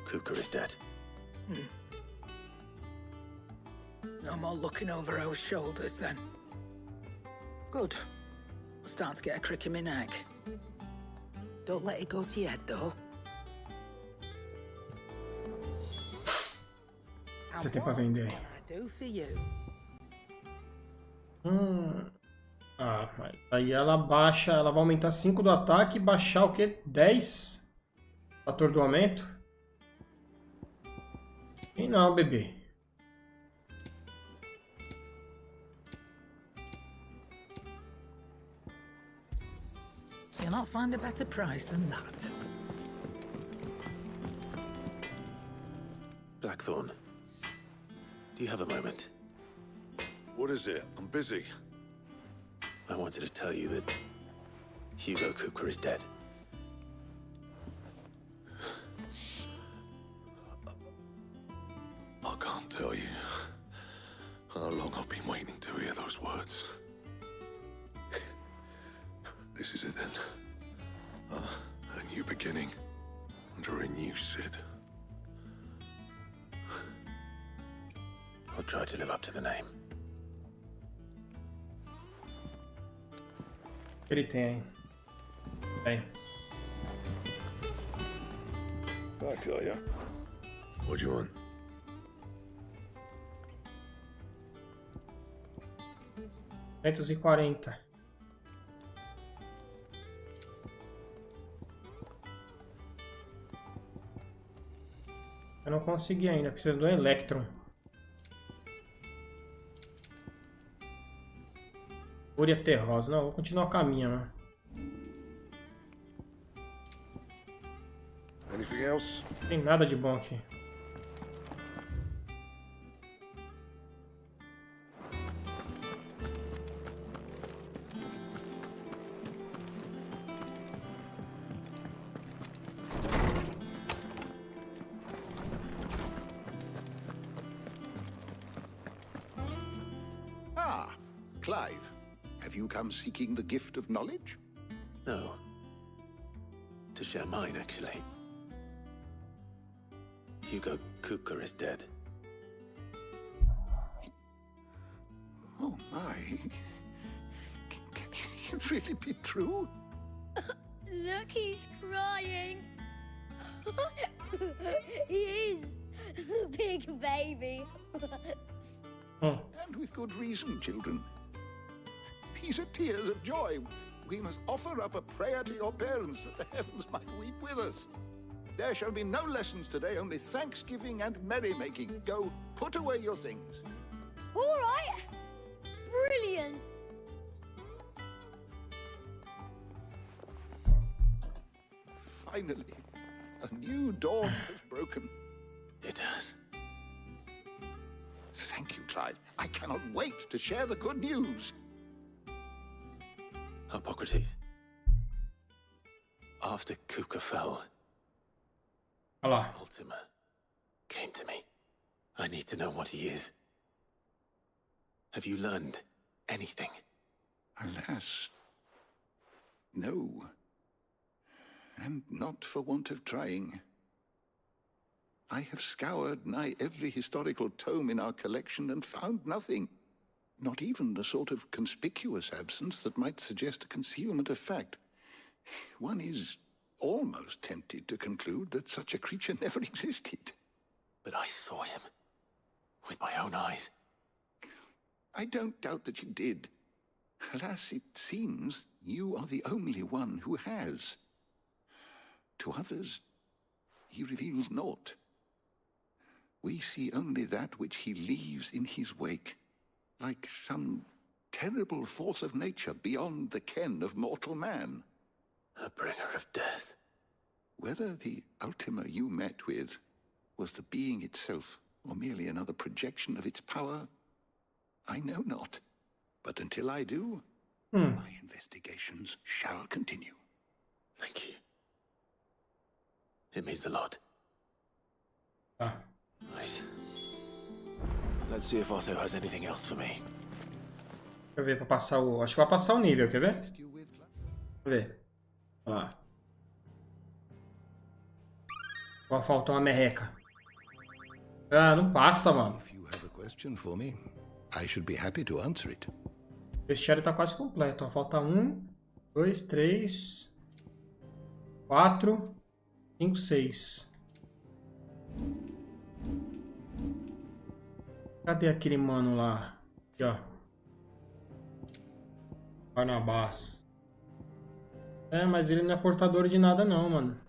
Kupka is dead. No more looking over our shoulders then. Good. I'm starting to get a crick in my neck. Don't let it go to your head though. Você tem pra vender aí? Do for you. Ah, mas aí ela baixa, ela vai aumentar 5 do ataque e baixar o que? 10? Atordoamento? E não, bebê. You'll not find a better price than that. Blackthorn, do you have a moment? What is it? I'm busy. I wanted to tell you that Hugo Kupka is dead. I can't tell you. been waiting to hear those words. This is it then. A new beginning under a new Sid. I'll try to live up to the name. Ele tem. Tem. Back, are ya? What do you want? $240. Eu não consegui ainda, preciso do Electron. Fúria Terrosa. Não, vou continuar com a minha, mano. Anything else? Não tem nada de bom aqui. Ah, Clive. Have you come seeking the gift of knowledge? No. To share mine, actually. Hugo Kupka is dead. Oh my. Can it really be true? Look, he's crying. He is. The big baby. And with good reason, children. These are tears of joy. We must offer up a prayer to your parents that the heavens might weep with us. There shall be no lessons today, only thanksgiving and merrymaking. Go, put away your things. All right. Brilliant. Finally, a new dawn has broken. It has. Thank you, Clive. I cannot wait to share the good news. Hippocrates. After Kupka fell, Olá. Ultima came to me. I need to know what he is. Have you learned anything? Alas, no. And not for want of trying. I have scoured nigh every historical tome in our collection and found nothing. Not even the sort of conspicuous absence that might suggest a concealment of fact. One is almost tempted to conclude that such a creature never existed. But I saw him with my own eyes. I don't doubt that you did. Alas, it seems you are the only one who has. To others, he reveals naught. We see only that which he leaves in his wake, like some terrible force of nature beyond the ken of mortal man. A bringer of death. Whether the Ultima you met with was the being itself, or merely another projection of its power, I know not. But until I do, my investigations shall continue. Thank you. It means a lot. Ah. Right. Let's see if Otto has anything else for me. Deixa eu ver pra passar o... Acho que vai passar o nível, quer ver? Deixa eu ver. Olha lá. Vai faltar uma merreca. Ah, não passa, mano. If you have a question for me, I should be happy to answer it. O vestiário tá quase completo. Ó. Falta 1, 2, 3, 4, 5, 6. Cadê aquele mano lá? Aqui, ó. Barnabás. É, mas ele não é portador de nada não, mano.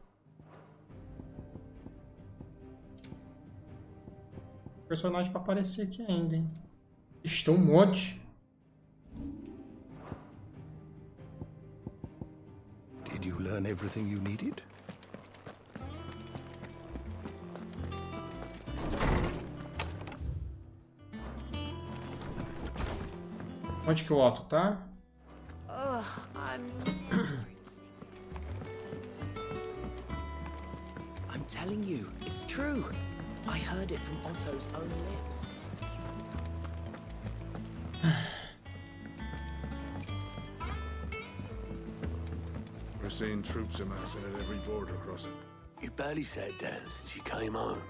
Personagem pra aparecer aqui ainda, hein? Ixi, tem um monte. Did you learn everything you needed? Onde que o Otto tá? I'm telling you, it's true. I heard it from Otto's own lips. We're seeing troops amassing at every border crossing. You barely sat down since you came home.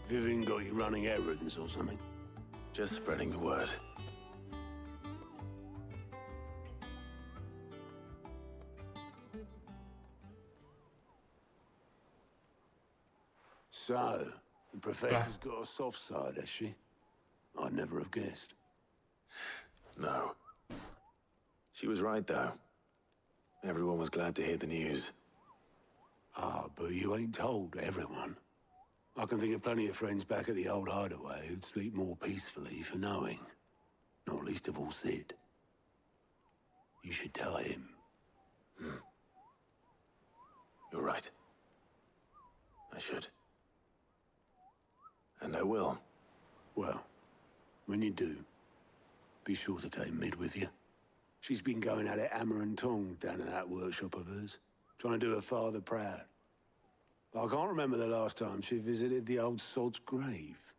Vivian got you running errands or something? Just spreading the word. So, the professor's got a soft side, has she? I'd never have guessed. No. She was right, though. Everyone was glad to hear the news. Ah, but you ain't told everyone. I can think of plenty of friends back at the old hideaway who'd sleep more peacefully for knowing. Not least of all Sid. You should tell him. You're right. I should. And I will. Well, when you do, be sure to take Mid with you. She's been going at it hammer and tongs down in that workshop of hers, trying to do her father proud. I can't remember the last time she visited the old sod's grave.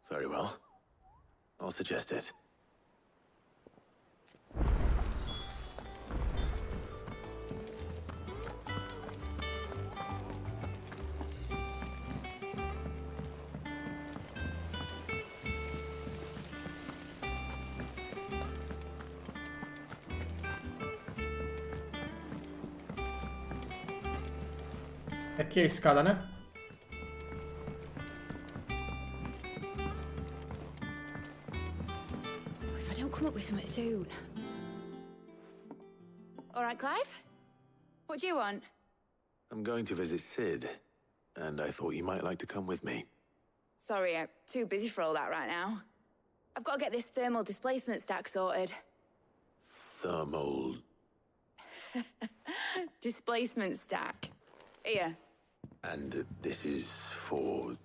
Very well. I'll suggest it. Aqui é a escada, né? If I don't come up with something soon. All right, Clive? What do you want? I'm going to visit Sid, and I thought you might like to come with me. Sorry, I'm too busy for all that right now. I've got to get this thermal displacement stack sorted. Thermal... Displacement stack. Here. And this is for...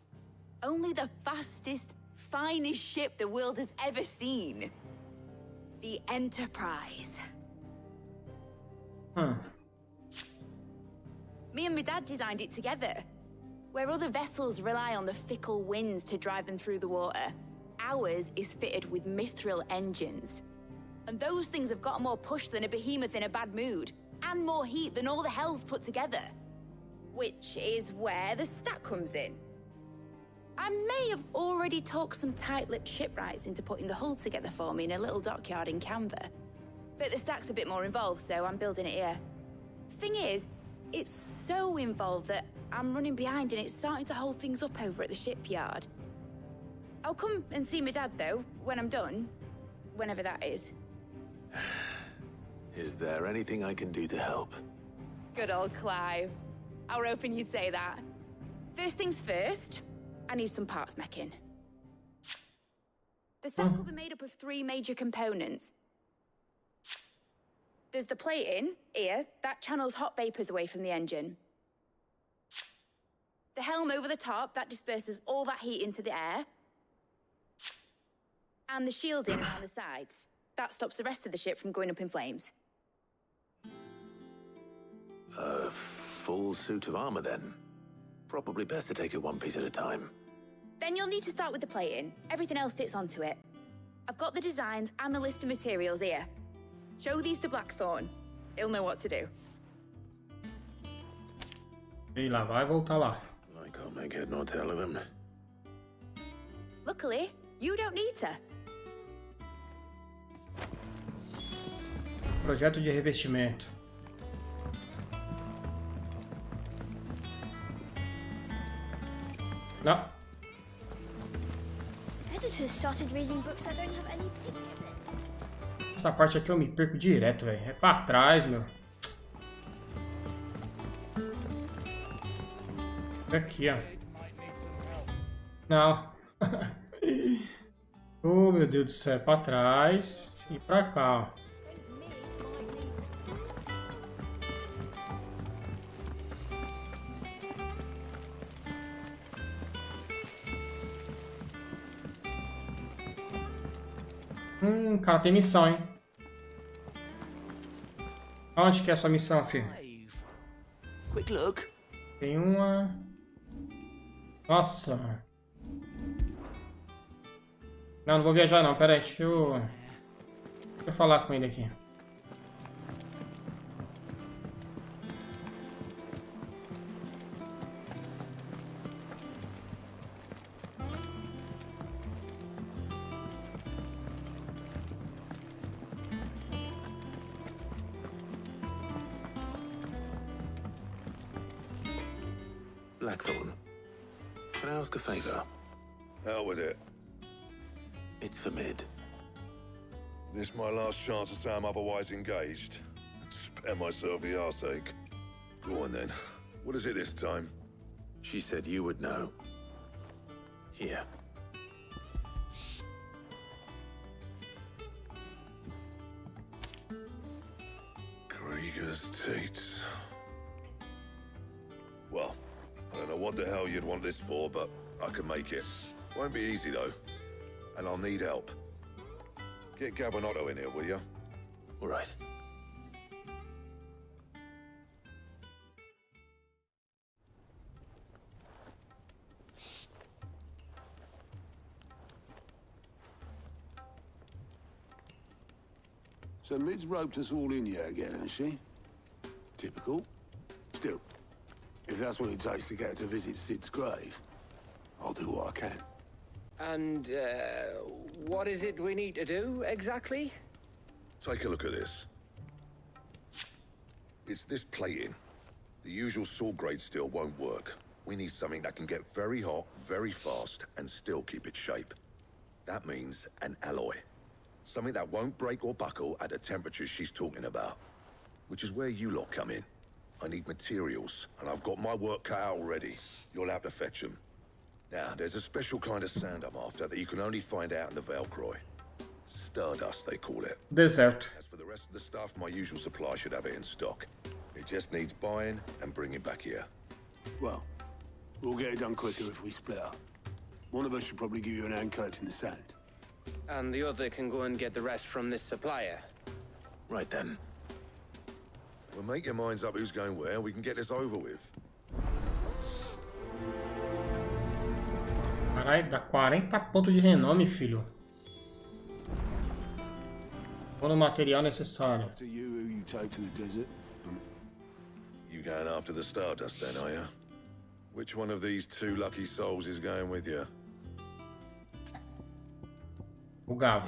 Only the fastest, finest ship the world has ever seen. The Enterprise. Me and my dad designed it together. Where other vessels rely on the fickle winds to drive them through the water, ours is fitted with mithril engines. And those things have got more push than a behemoth in a bad mood, and more heat than all the hells put together. Which is where the stack comes in. I may have already talked some tight-lipped shipwrights into putting the hull together for me in a little dockyard in Canva. But the stack's a bit more involved, so I'm building it here. Thing is, it's so involved that I'm running behind and it's starting to hold things up over at the shipyard. I'll come and see my dad, though, when I'm done. Whenever that is. Is there anything I can do to help? Good old Clive. I were hoping you'd say that. First things first, I need some parts meching. The stack will be made up of 3 major components. There's the plating, here, that channels hot vapors away from the engine. The helm over the top, that disperses all that heat into the air. And the shielding around the sides. That stops the rest of the ship from going up in flames. A full suit of armor, then? Probably best to take it one piece at a time. Then you'll need to start with the plating. Everything else fits onto it. I've got the designs and the list of materials here. Show these to Blackthorn. He'll know what to do. E lá vai voltar lá. I can't make head nor tail of them. Luckily, you don't need to. Projeto de revestimento. Não. Editors started reading books that don't have any pictures in. Essa parte aqui eu me perco direto, velho. É pra trás, meu. Aqui, ó. Não. Oh, meu Deus do céu. É pra trás e pra cá, ó. Cara, tem missão, hein? Onde que é a sua missão, filho? Quick look. Tem uma... Nossa, mano. Não vou viajar não, pera aí, deixa eu falar com ele aqui. Blackthorn, can I ask a favor? Hell with it. It's for Mid. This my last chance to say I'm otherwise engaged. Spare myself the arseache. Go on then. What is it this time? She said you would know. Here. Krieger's teats. Well, I don't know what the hell you'd want this for, but I can make it. Won't be easy though. And I'll need help. Get Gavin-Otto in here, will you? All right. So Mid's roped us all in here again, has she? Typical. Still, if that's what it takes to get her to visit Sid's grave, I'll do what I can. And, what is it we need to do, exactly? Take a look at this. It's this plating. The usual sword grade steel won't work. We need something that can get very hot, very fast, and still keep its shape. That means an alloy. Something that won't break or buckle at the temperatures she's talking about. Which is where you lot come in. I need materials, and I've got my work cut out already. You'll have to fetch them. Now, there's a special kind of sand I'm after that you can only find out in the Velcroy. Stardust, they call it. Desert. As for the rest of the stuff, my usual supply should have it in stock. It just needs buying and bringing back here. Well, we'll get it done quicker if we split up. One of us should probably give you an hand coat in the sand. And the other can go and get the rest from this supplier. Right then. Well, make your minds up who's going where, and we can get this over with. Caralho, dá 40 pontos de renome, filho. Vou no material necessário. To you who you take to the desert. You going after the Stardust then, are you? Which one of these two lucky souls is going with you? O Gav.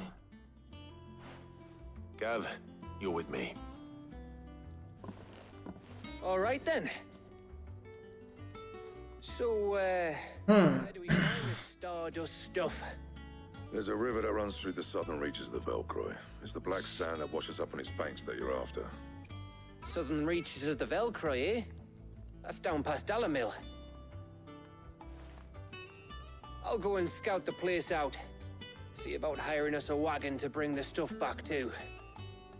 Gav, you're with me. All right then. So, where do we find this Stardust stuff? There's a river that runs through the southern reaches of the Velcroy. It's the black sand that washes up on its banks that you're after. Southern reaches of the Velcroy, eh? That's down past Alamil. I'll go and scout the place out. See about hiring us a wagon to bring the stuff back to.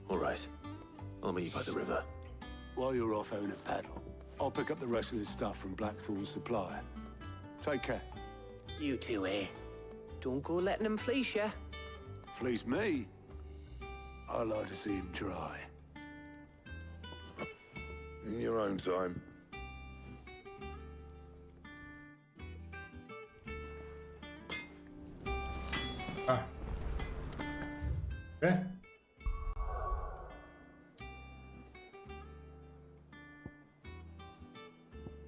All right. I'll meet you by the river. While you're off having a paddle, I'll pick up the rest of the stuff from Blackthorn's supplier. Take care. You two, eh? Don't go letting him fleece ya. Fleece me? I'd like to see him try. In your own time. Ah. É?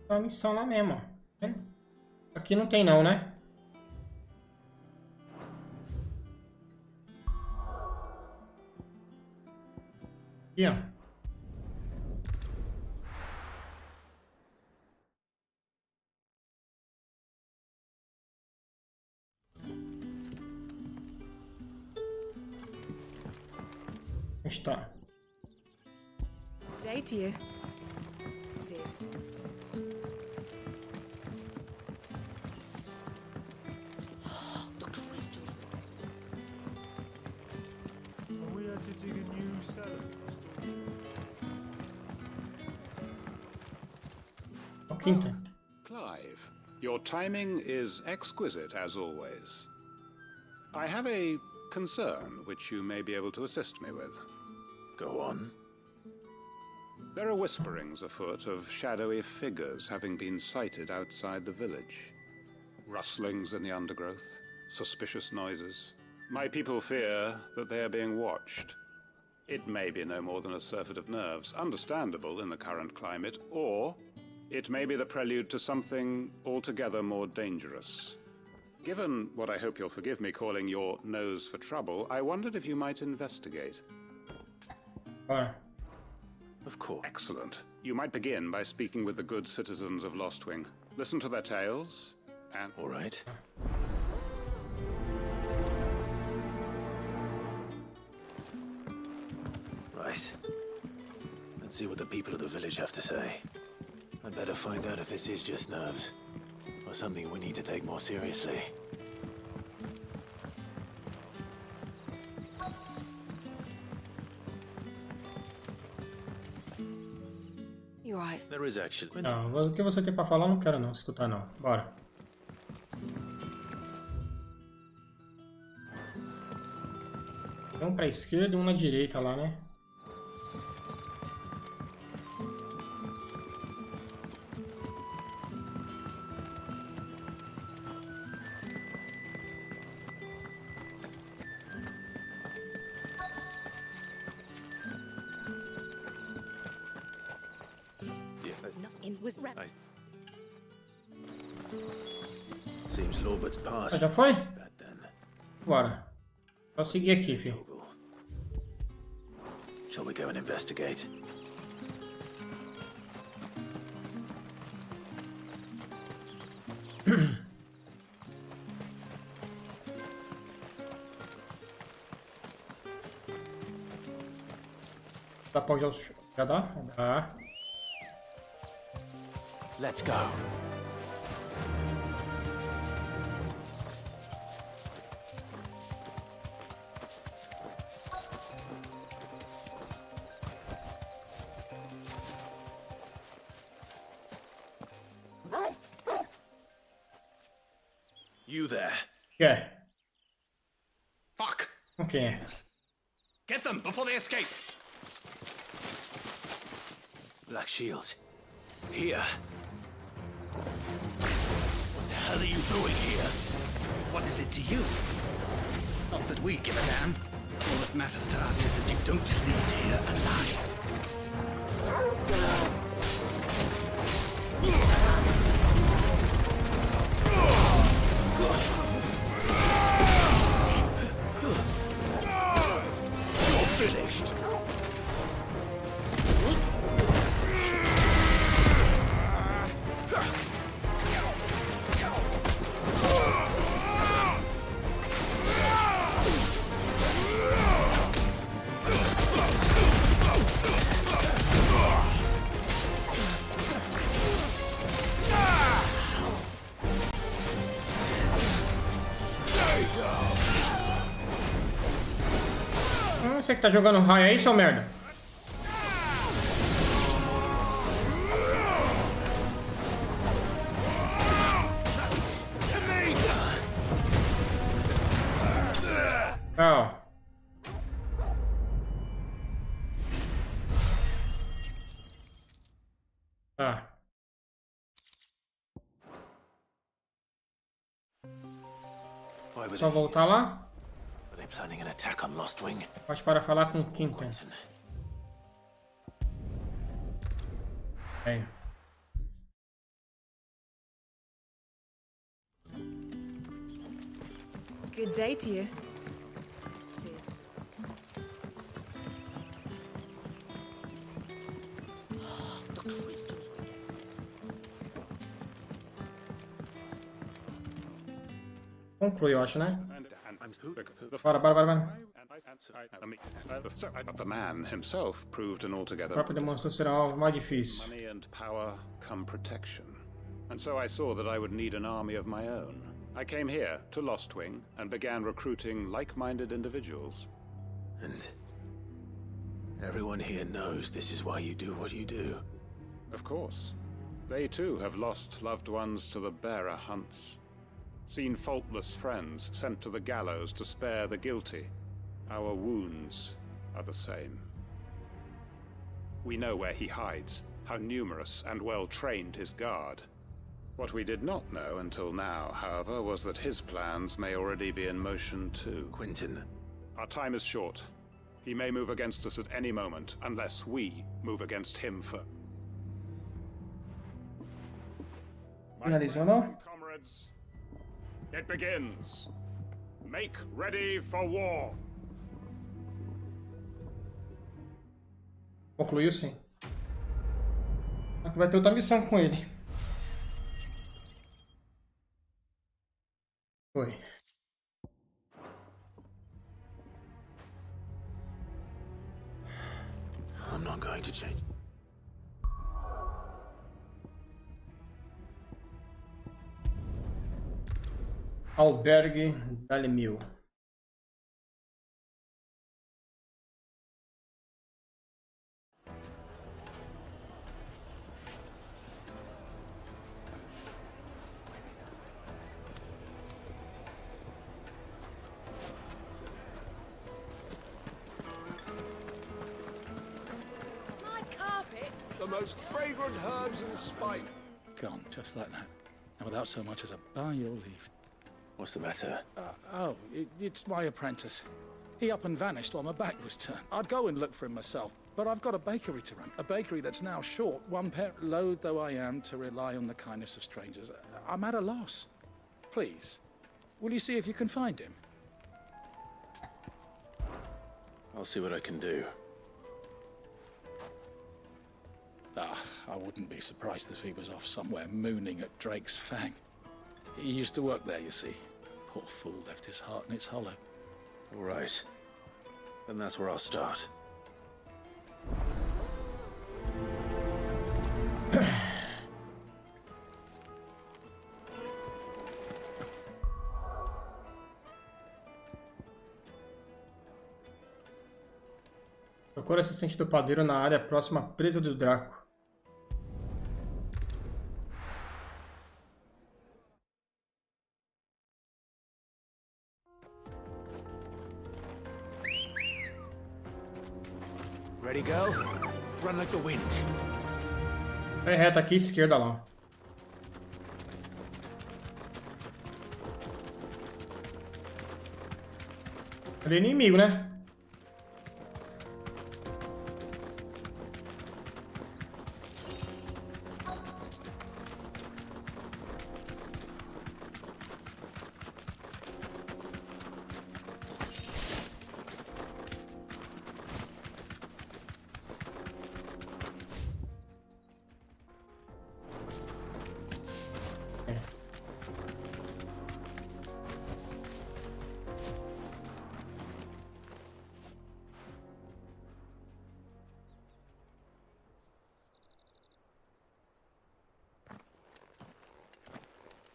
Uma missão lá mesmo, ó. Aqui não tem não, né? Aqui, ó. Está. Day to you. See. The crystals. Are we editing a new cellar? O quinto. Clive, your timing is exquisite as always. I have a concern which you may be able to assist me with. Go on. There are whisperings afoot of shadowy figures having been sighted outside the village. Rustlings in the undergrowth, suspicious noises, My people fear that they are being watched. It may be no more than a surfeit of nerves, understandable in the current climate, or it may be the prelude to something altogether more dangerous. Given what I hope you'll forgive me calling your nose for trouble, I wondered if you might investigate. Of course. Excellent. You might begin by speaking with the good citizens of Lostwing. Listen to their tales, and... All right. Right. Let's see what the people of the village have to say. I'd better find out if this is just nerves, or something we need to take more seriously. You're right. There is actually... Não, o que você tem pra falar eu não quero não, escutar não. Bora. Um pra esquerda e um na direita lá, né? Seems Lorbert's past. Ah, já foi? Bora. Só seguir aqui, filho. Shall we go and investigate? Dá pra olhar os... Já dá? Dá. Let's go. You there? Yeah. Fuck! Okay. Get them before they escape! Black Shields. Here. What the hell are you doing here? What is it to you? Not that we give a damn. All that matters to us is that you don't leave here alive. You're finished. Você que tá jogando raio aí, seu merda? Tchau. Tá. Só voltar lá? Are they planning an attack on Lostwing? Pode parar falar com quem tem. É. Good day to you. The crystals we get. Conclui, eu acho, né? Bora, bora, bora, bora. But the man himself proved an altogether... A própria demonstração será algo mais difícil. Money and power come protection. And so I saw that I would need an army of my own. I came here to Lostwing and began recruiting like-minded individuals. And everyone here knows this is why you do what you do. Of course. They too have lost loved ones to the bearer hunts. Seen faultless friends sent to the gallows to spare the guilty. Our wounds are the same. We know where he hides, how numerous and well-trained his guard. What we did not know until now, however, was that his plans may already be in motion too. Quentin. Our time is short. He may move against us at any moment, unless we move against him first. Finalizou não? Comrades, it begins. Make ready for war. Concluiu sim. Aqui vai ter outra missão com ele. Foi. I'm not going to change. Albergue Dalemil. The most fragrant herbs in Spain. Gone, just like that. And without so much as a by your leave. What's the matter? It's my apprentice. He up and vanished while my back was turned. I'd go and look for him myself, but I've got a bakery to run. A bakery that's now short one pair. Loath though I am to rely on the kindness of strangers, I'm at a loss. Please, will you see if you can find him? I'll see what I can do. I wouldn't be surprised if he was off somewhere mooning at Drake's Fang. He used to work there, you see. Poor fool left his heart in its hollow. All right. Then that's where I'll start. Procura assistente do padeiro na área próxima à presa do Draco. Ready, go? Run like the wind. Vai reto aqui, esquerda lá. Ele é inimigo, né?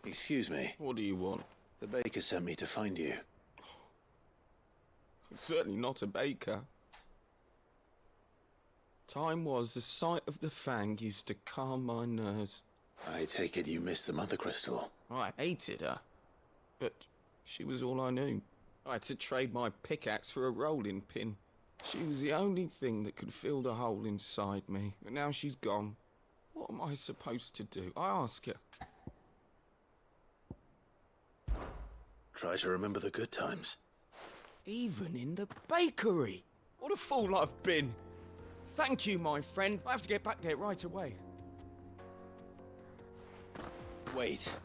Excuse me. What do you want? The baker sent me to find you. I'm certainly not a baker. Time was the sight of the Fang used to calm my nerves. I take it you missed the Mother Crystal. I hated her, but she was all I knew. I had to trade my pickaxe for a rolling pin. She was the only thing that could fill the hole inside me, but now she's gone. What am I supposed to do? I ask her. Try to remember the good times. Even in the bakery. What a fool I've been. Thank you, my friend. I have to get back there right away. Wait.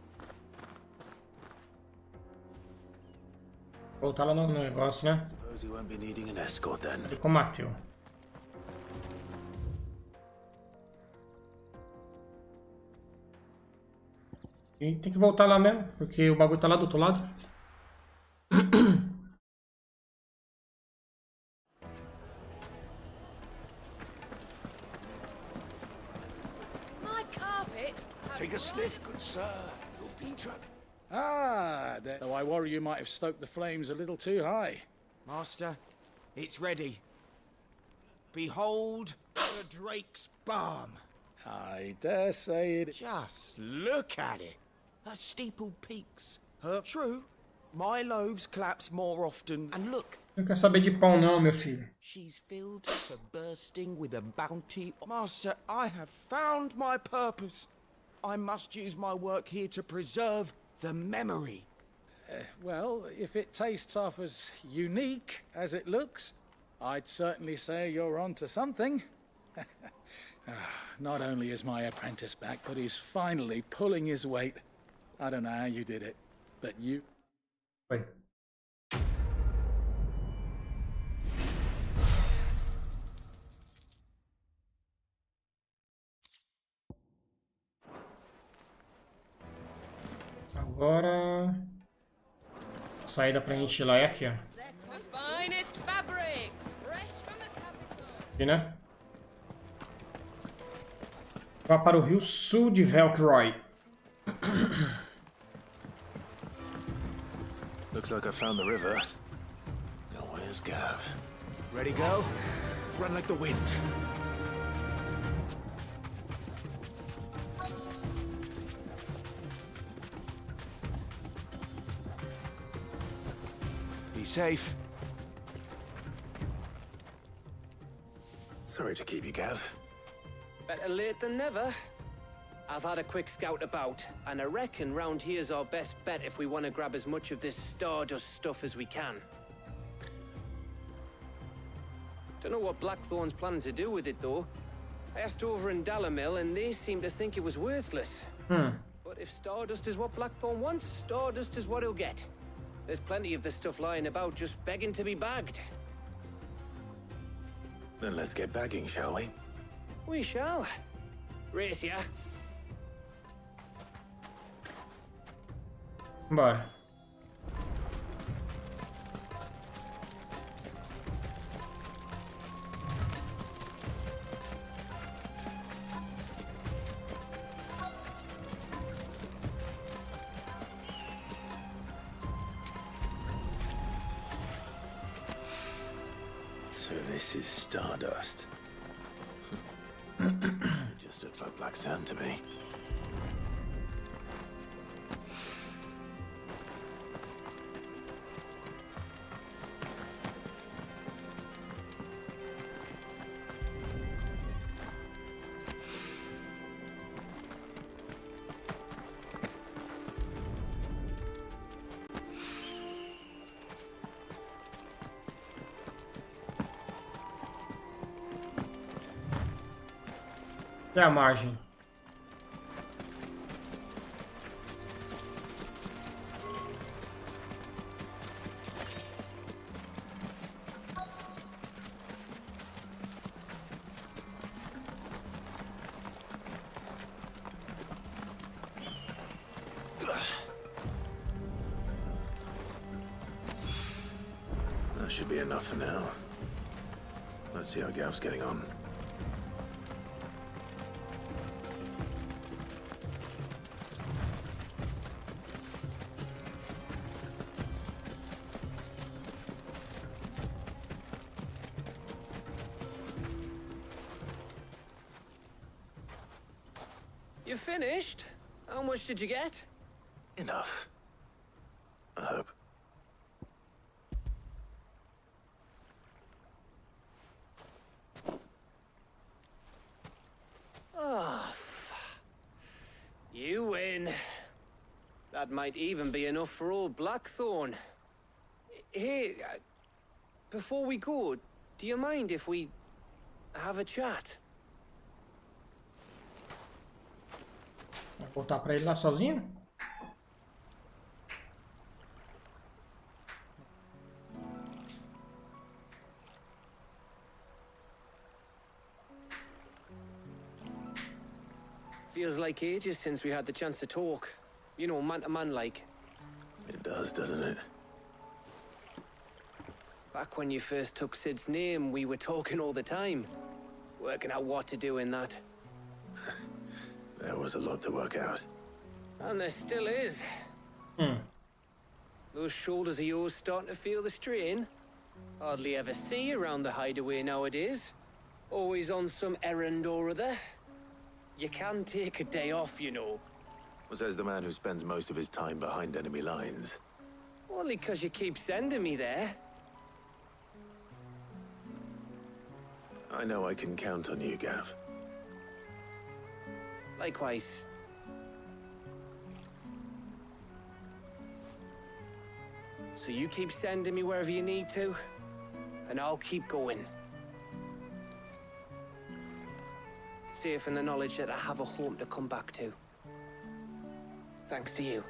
Voltar lá no negócio, né? Suppose you won't be needing an escort then. Ele combateu. E tem que voltar lá mesmo, porque o bagulho tá lá do outro lado. My carpets. Take a sniff, good sir. You'll be drunk. Though I worry you might have stoked the flames a little too high. Master, it's ready. Behold the Drake's balm. I dare say it... Just look at it. Her steepled peaks. Her... True, my loaves collapse more often. And look. Não quer saber de pão não, meu filho. She's filled to bursting with a bounty. Master, I have found my purpose. I must use my work here to preserve the memory. Well, if it tastes half as unique as it looks, I'd certainly say you're onto something. Not only is my apprentice back, but he's finally pulling his weight. I don't know how you did it, but you... Wait. Agora... A saída pra gente ir lá é aqui, ó. Aqui, né? Vá para o rio sul de Velcroy. Looks like I found the river. Now where's Gav? Ready, go? Run like the wind. Be safe. Sorry to keep you, Gav. Better late than never. I've had a quick scout about, and I reckon round here's our best bet if we want to grab as much of this Stardust stuff as we can. Don't know what Blackthorn's planning to do with it, though. I asked over in Dalamil, and they seem to think it was worthless. But if Stardust is what Blackthorn wants, Stardust is what he'll get. There's plenty of this stuff lying about, just begging to be bagged. Then let's get bagging, shall we? We shall. Race ya. Bora. So this is Stardust. Just looks like black sand to me. Até a margem. That should be enough for now. Let's see how Gav's getting on. You finished? How much did you get? Enough. I hope. Oh, you win. That might even be enough for old Blackthorn. Hey, before we go, do you mind if we have a chat? Vou voltar pra ele lá sozinho? Feels like ages since we had the chance to talk. You know, man to man like. It does, doesn't it? Back when you first took Sid's name, we were talking all the time. Working out what to do in that. There was a lot to work out. And there still is. Those shoulders of yours starting to feel the strain. Hardly ever see you around the hideaway nowadays. Always on some errand or other. You can take a day off, you know. Well, says the man who spends most of his time behind enemy lines. Only 'cause you keep sending me there. I know I can count on you, Gav. Likewise. So you keep sending me wherever you need to, and I'll keep going. Safe in the knowledge that I have a home to come back to. Thanks to you.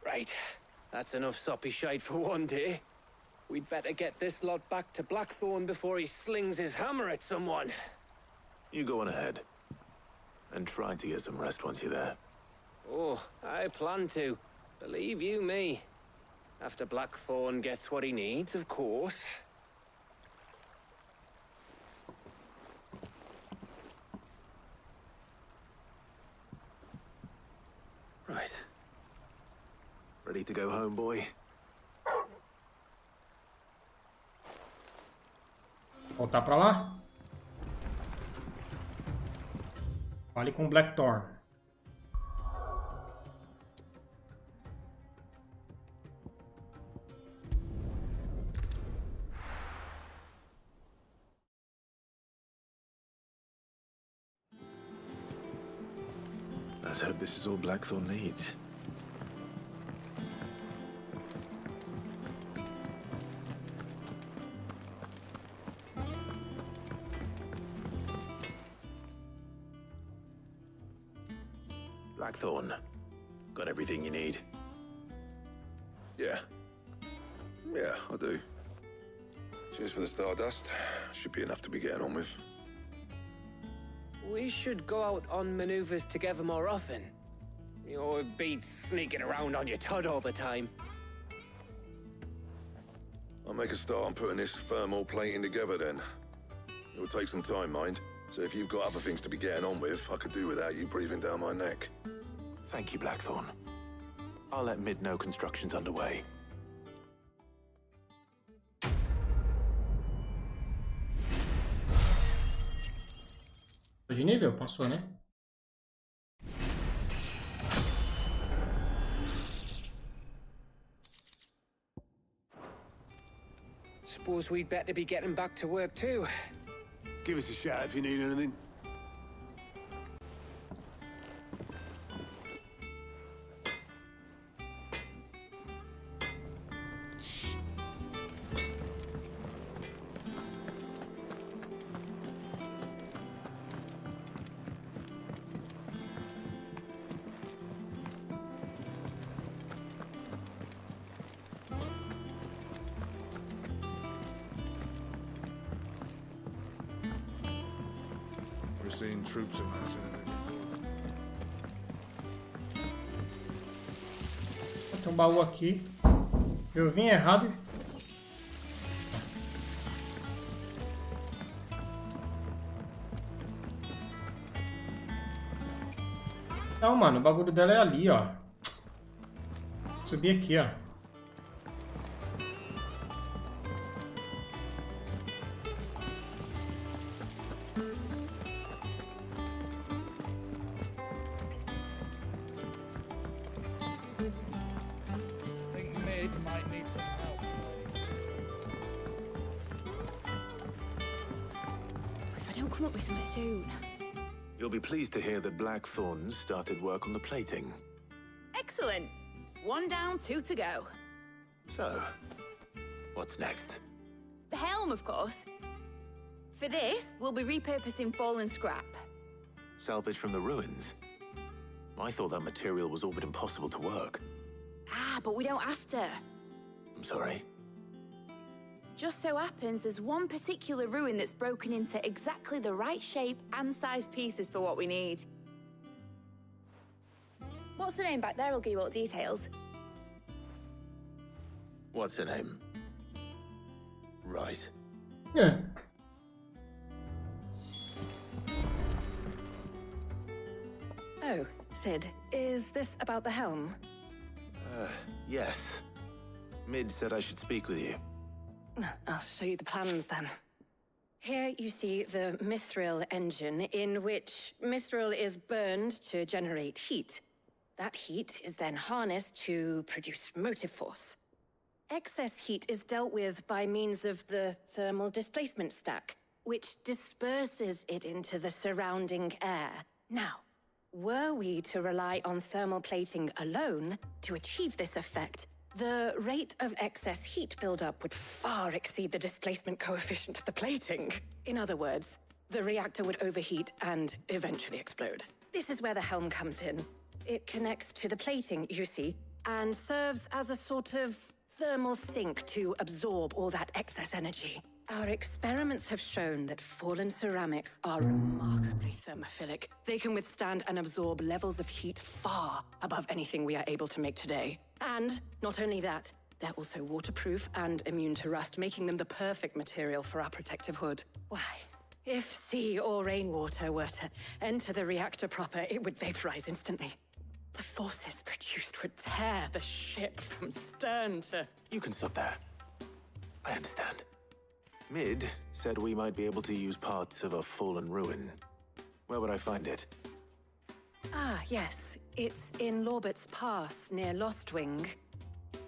Right. That's enough soppy shite for one day. We'd better get this lot back to Blackthorn before he slings his hammer at someone. You go on ahead. And try to get some rest once you're there. Oh, I plan to. Believe you me. After Blackthorn gets what he needs, of course. Right. Ready to go home, boy? Voltar pra lá? Fale com Blackthorn. Let's hope this is all Blackthorn needs. Blackthorn, got everything you need? Yeah. Yeah, I do. Cheers for the stardust. Should be enough to be getting on with. We should go out on maneuvers together more often. You'll be sneaking around on your tud all the time. I'll make a start on putting this thermal plating together then. It'll take some time, mind. So if you've got other things to be getting on with, I could do without you breathing down my neck. Thank you, Blackthorn. I'll let Mid know construction's underway. De nível? Passou, né? Suppose we'd better be getting back to work too. Give us a shout if you need anything. Seeing troops amassing in it. Tem um baú aqui. Eu vim errado. Não, mano, o bagulho dela é ali, ó. Subir aqui, ó. You'll be pleased to hear that Blackthorn started work on the plating. Excellent. One down, two to go. So, what's next? The helm, of course. For this, we'll be repurposing fallen scrap. Salvage from the ruins? I thought that material was all but impossible to work. Ah, but we don't have to. I'm sorry. Just so happens there's one particular ruin that's broken into exactly the right shape and size pieces for what we need. What's the name back there? I'll give you all the details. What's her name? Right. Yeah. Oh, Sid, is this about the helm? Yes. Mid said I should speak with you. I'll show you the plans then. Here you see the mithril engine, in which mithril is burned to generate heat. That heat is then harnessed to produce motive force. Excess heat is dealt with by means of the thermal displacement stack, which disperses it into the surrounding air. Now, were we to rely on thermal plating alone to achieve this effect, the rate of excess heat buildup would far exceed the displacement coefficient of the plating. In other words, the reactor would overheat and eventually explode. This is where the helm comes in. It connects to the plating, you see, and serves as a sort of thermal sink to absorb all that excess energy. Our experiments have shown that fallen ceramics are remarkably thermophilic. They can withstand and absorb levels of heat far above anything we are able to make today. And not only that, they're also waterproof and immune to rust, making them the perfect material for our protective hood. Why? If sea or rainwater were to enter the reactor proper, it would vaporize instantly. The forces produced would tear the ship from stern to... You can stop there. I understand. Mid said we might be able to use parts of a fallen ruin. Where would I find it? Ah, yes. It's in Lorbert's Pass, near Lostwing.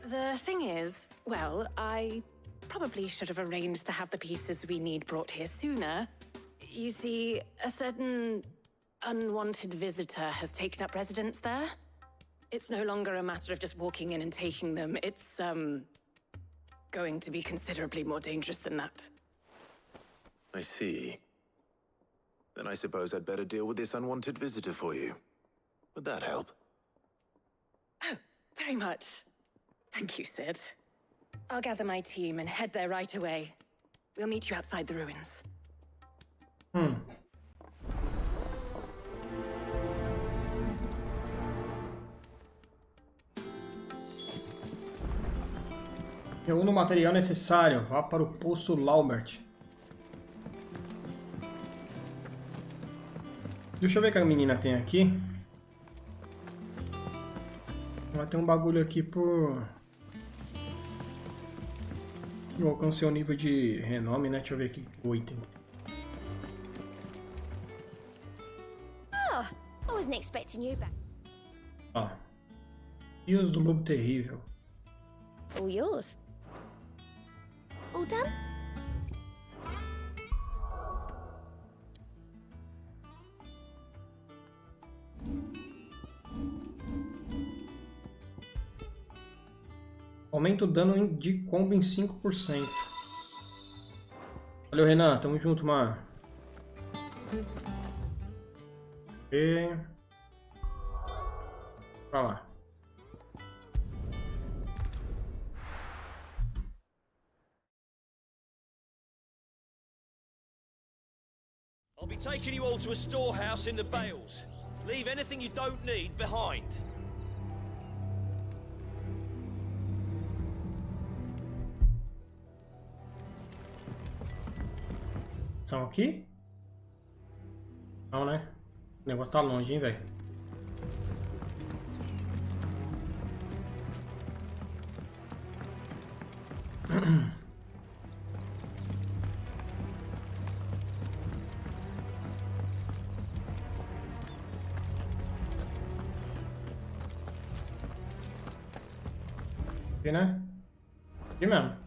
The thing is, well, I probably should have arranged to have the pieces we need brought here sooner. You see, a certain unwanted visitor has taken up residence there. It's no longer a matter of just walking in and taking them. It's, going to be considerably more dangerous than that. I see. Then I suppose I'd better deal with this unwanted visitor for you. Would that help? Oh, very much. Thank you, Sid. I'll gather my team and head there right away. We'll meet you outside the ruins. Reúna o material necessário. Vá para o Poço Laubert. Deixa eu ver o que a menina tem aqui. Ela tem um bagulho aqui por... Eu alcancei o nível de renome, né? Deixa eu ver aqui. 8. Oh, I wasn't expecting you back. Ó. Rios do Lobo Terrível. All yours. All done? Aumenta o dano de combo em 5%. Valeu, Renan. Tamo junto, mano. E... pra lá. I'll be taking you all to a storehouse in the Bales. Leave anything you don't need behind. São aqui? Não, né? O negócio tá longe, hein, velho? Aqui, né? Aqui mesmo.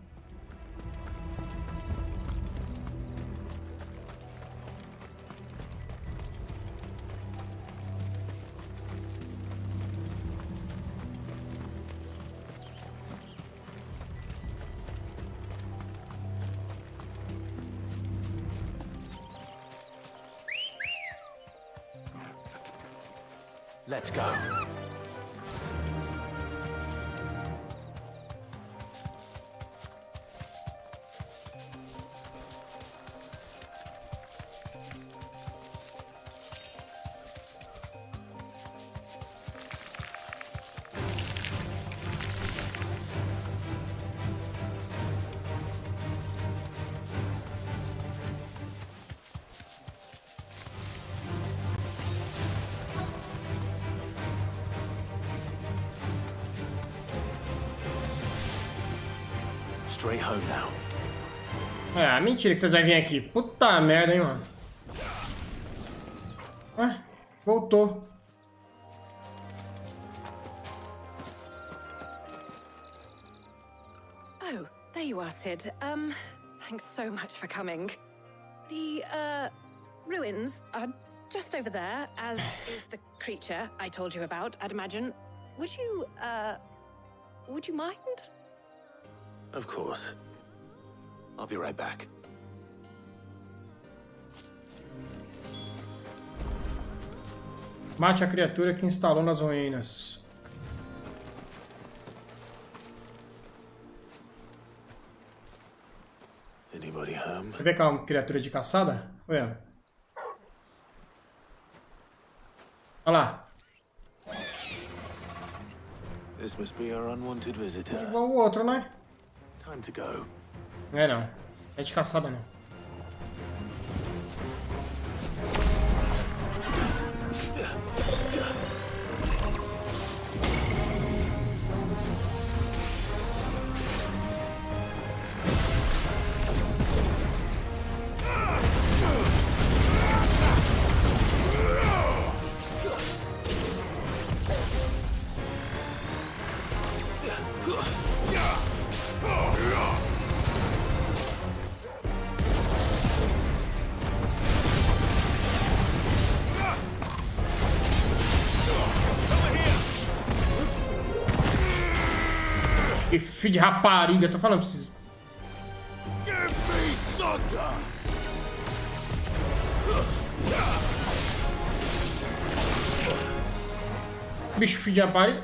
Let's go. Straight home now. Ah, mentira que vocês vão vir aqui. Puta merda, hein, mano. Ué, voltou. There you are, Sid. Thanks so much for coming. The, ruins are just over there, as is the creature I told you about, I'd imagine. Would you mind? Of course. I'll be right back. Mate a criatura que instalou nas ruínas. Anybody home? Quer ver que é uma criatura de caçada? Olha. Olha lá. This must be our unwanted visitor. Igual o outro, né? Time to go. É não. É de caçada não. Que filho de rapariga, tô falando pra vocês. Bicho filho de rapariga.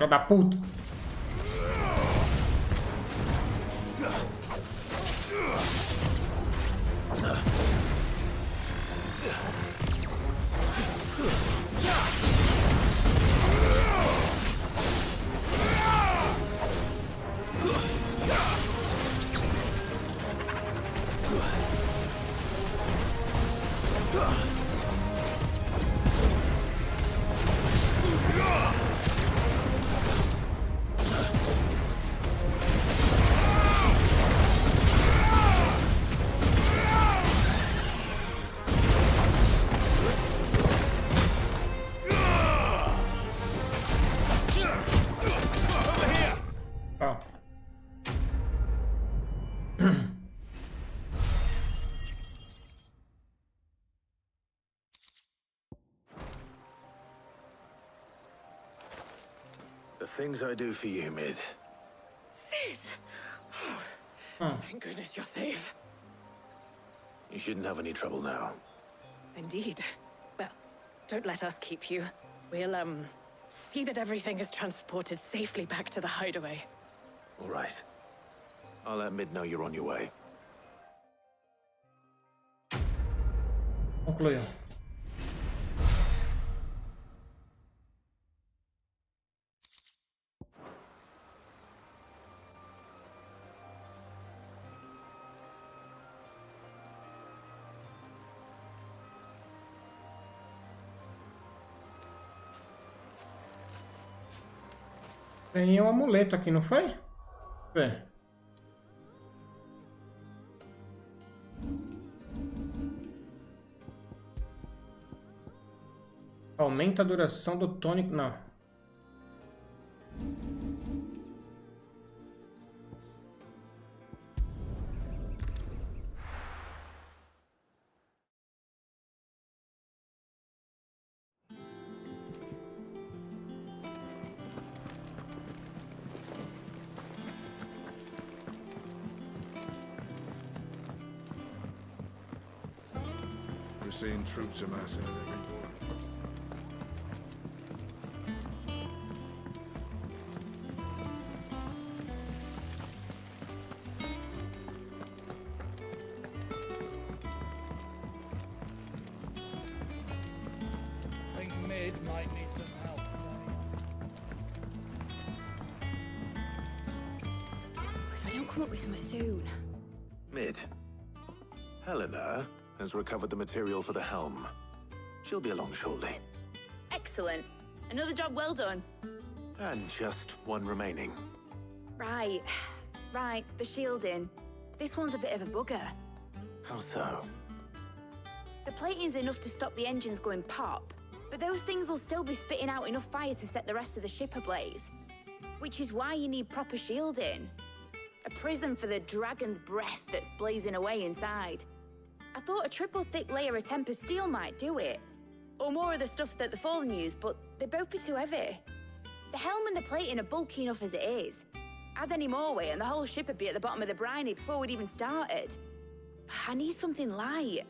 Filho da puta. The things I do for you, Mid. Sid! Thank goodness you're safe. You shouldn't have any trouble now. Indeed. Well, don't let us keep you. We'll, see that everything is transported safely back to the hideaway. All right. I'll let Mid know you're on your way. Concluiu. Tem um amuleto aqui, não foi? É. Aumenta a duração do tônico. Não. We're seeing troops amassing at every come up with something soon. Mid. Helena has recovered the material for the helm. She'll be along shortly. Excellent. Another job well done. And just one remaining. Right. Right, the shielding. This one's a bit of a bugger. How so? The plating's enough to stop the engines going pop, but those things will still be spitting out enough fire to set the rest of the ship ablaze. Which is why you need proper shielding. A prison for the dragon's breath that's blazing away inside. I thought a triple thick layer of tempered steel might do it. Or more of the stuff that the Fallen use, but they'd both be too heavy. The helm and the plating are bulky enough as it is. Add any more weight and the whole ship would be at the bottom of the briny before we'd even started. I need something light.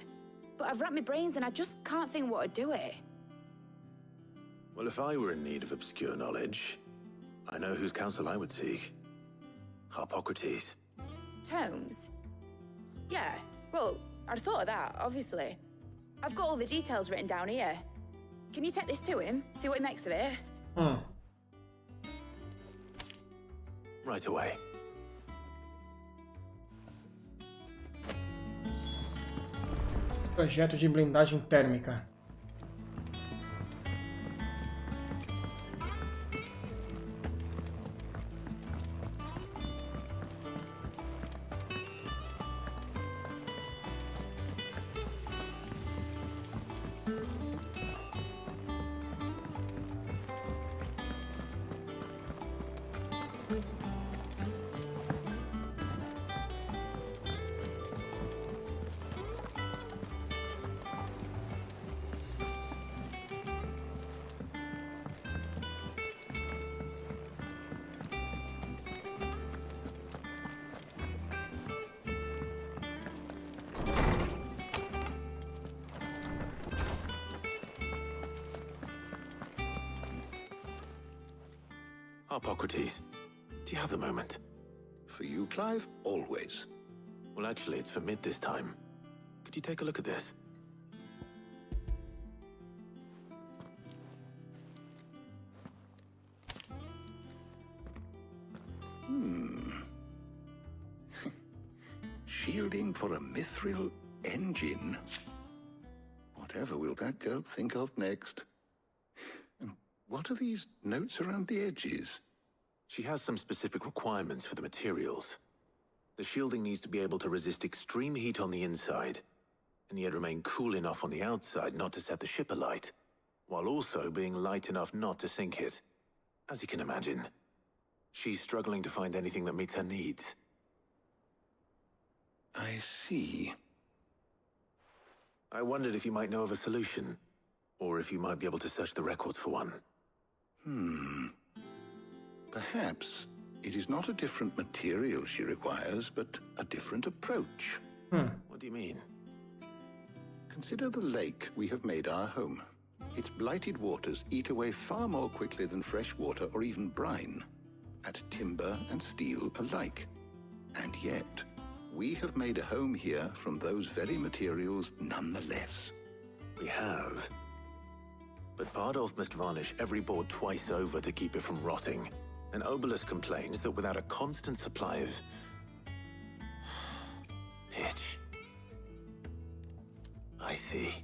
But I've racked my brains and I just can't think what would do it. Well, if I were in need of obscure knowledge, I know whose counsel I would seek. Harpocrates. Tomes? Yeah, well, I'd thought of that, obviously. I've got all the details written down here. Can you take this to him, see what he makes of it? Right away. Projeto de blindagem térmica. Harpocrates, do you have the moment? For you, Clive? Always. Well, actually, it's for Mid this time. Could you take a look at this? Shielding for a mithril engine. Whatever will that girl think of next? And what are these notes around the edges? She has some specific requirements for the materials. The shielding needs to be able to resist extreme heat on the inside, and yet remain cool enough on the outside not to set the ship alight, while also being light enough not to sink it. As you can imagine, she's struggling to find anything that meets her needs. I see. I wondered if you might know of a solution, or if you might be able to search the records for one. Perhaps it is not a different material she requires, but a different approach. What do you mean? Consider the lake we have made our home. Its blighted waters eat away far more quickly than fresh water or even brine, at timber and steel alike. And yet, we have made a home here from those very materials nonetheless. We have. But Bardolph must varnish every board twice over to keep it from rotting. And Obelisk complains that without a constant supply of pitch. I see.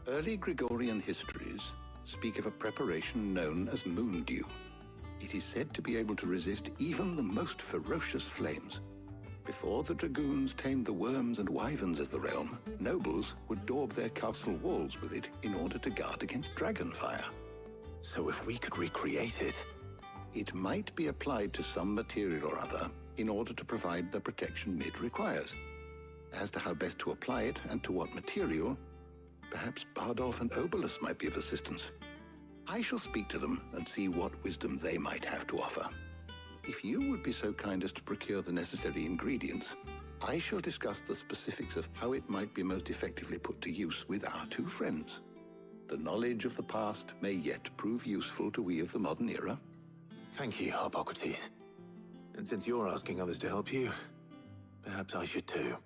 Early Gregorian histories speak of a preparation known as moondew. It is said to be able to resist even the most ferocious flames. Before the dragoons tamed the worms and wyverns of the realm, nobles would daub their castle walls with it in order to guard against dragonfire. So if we could recreate it... It might be applied to some material or other in order to provide the protection Mid requires. As to how best to apply it and to what material, perhaps Bardolph and Obelisk might be of assistance. I shall speak to them and see what wisdom they might have to offer. If you would be so kind as to procure the necessary ingredients, I shall discuss the specifics of how it might be most effectively put to use with our two friends. The knowledge of the past may yet prove useful to we of the modern era. Thank you, Harpocrates. And since you're asking others to help you, perhaps I should too.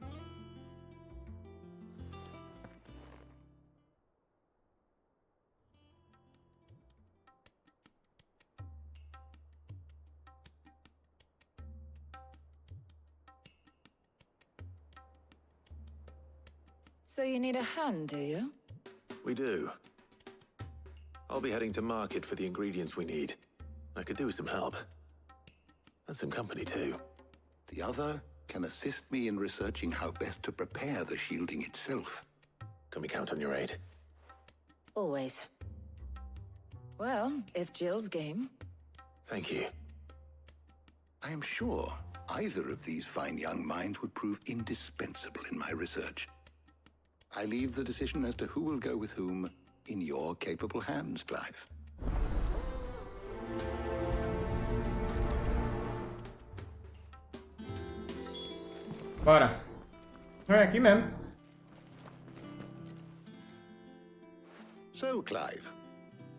So you need a hand, do you? We do. I'll be heading to market for the ingredients we need. I could do with some help. And some company, too. The other can assist me in researching how best to prepare the shielding itself. Can we count on your aid? Always. Well, if Jill's game. Thank you. I am sure either of these fine young minds would prove indispensable in my research. I leave the decision as to who will go with whom in your capable hands, Clive. Bora. É aqui mesmo. So, Clive,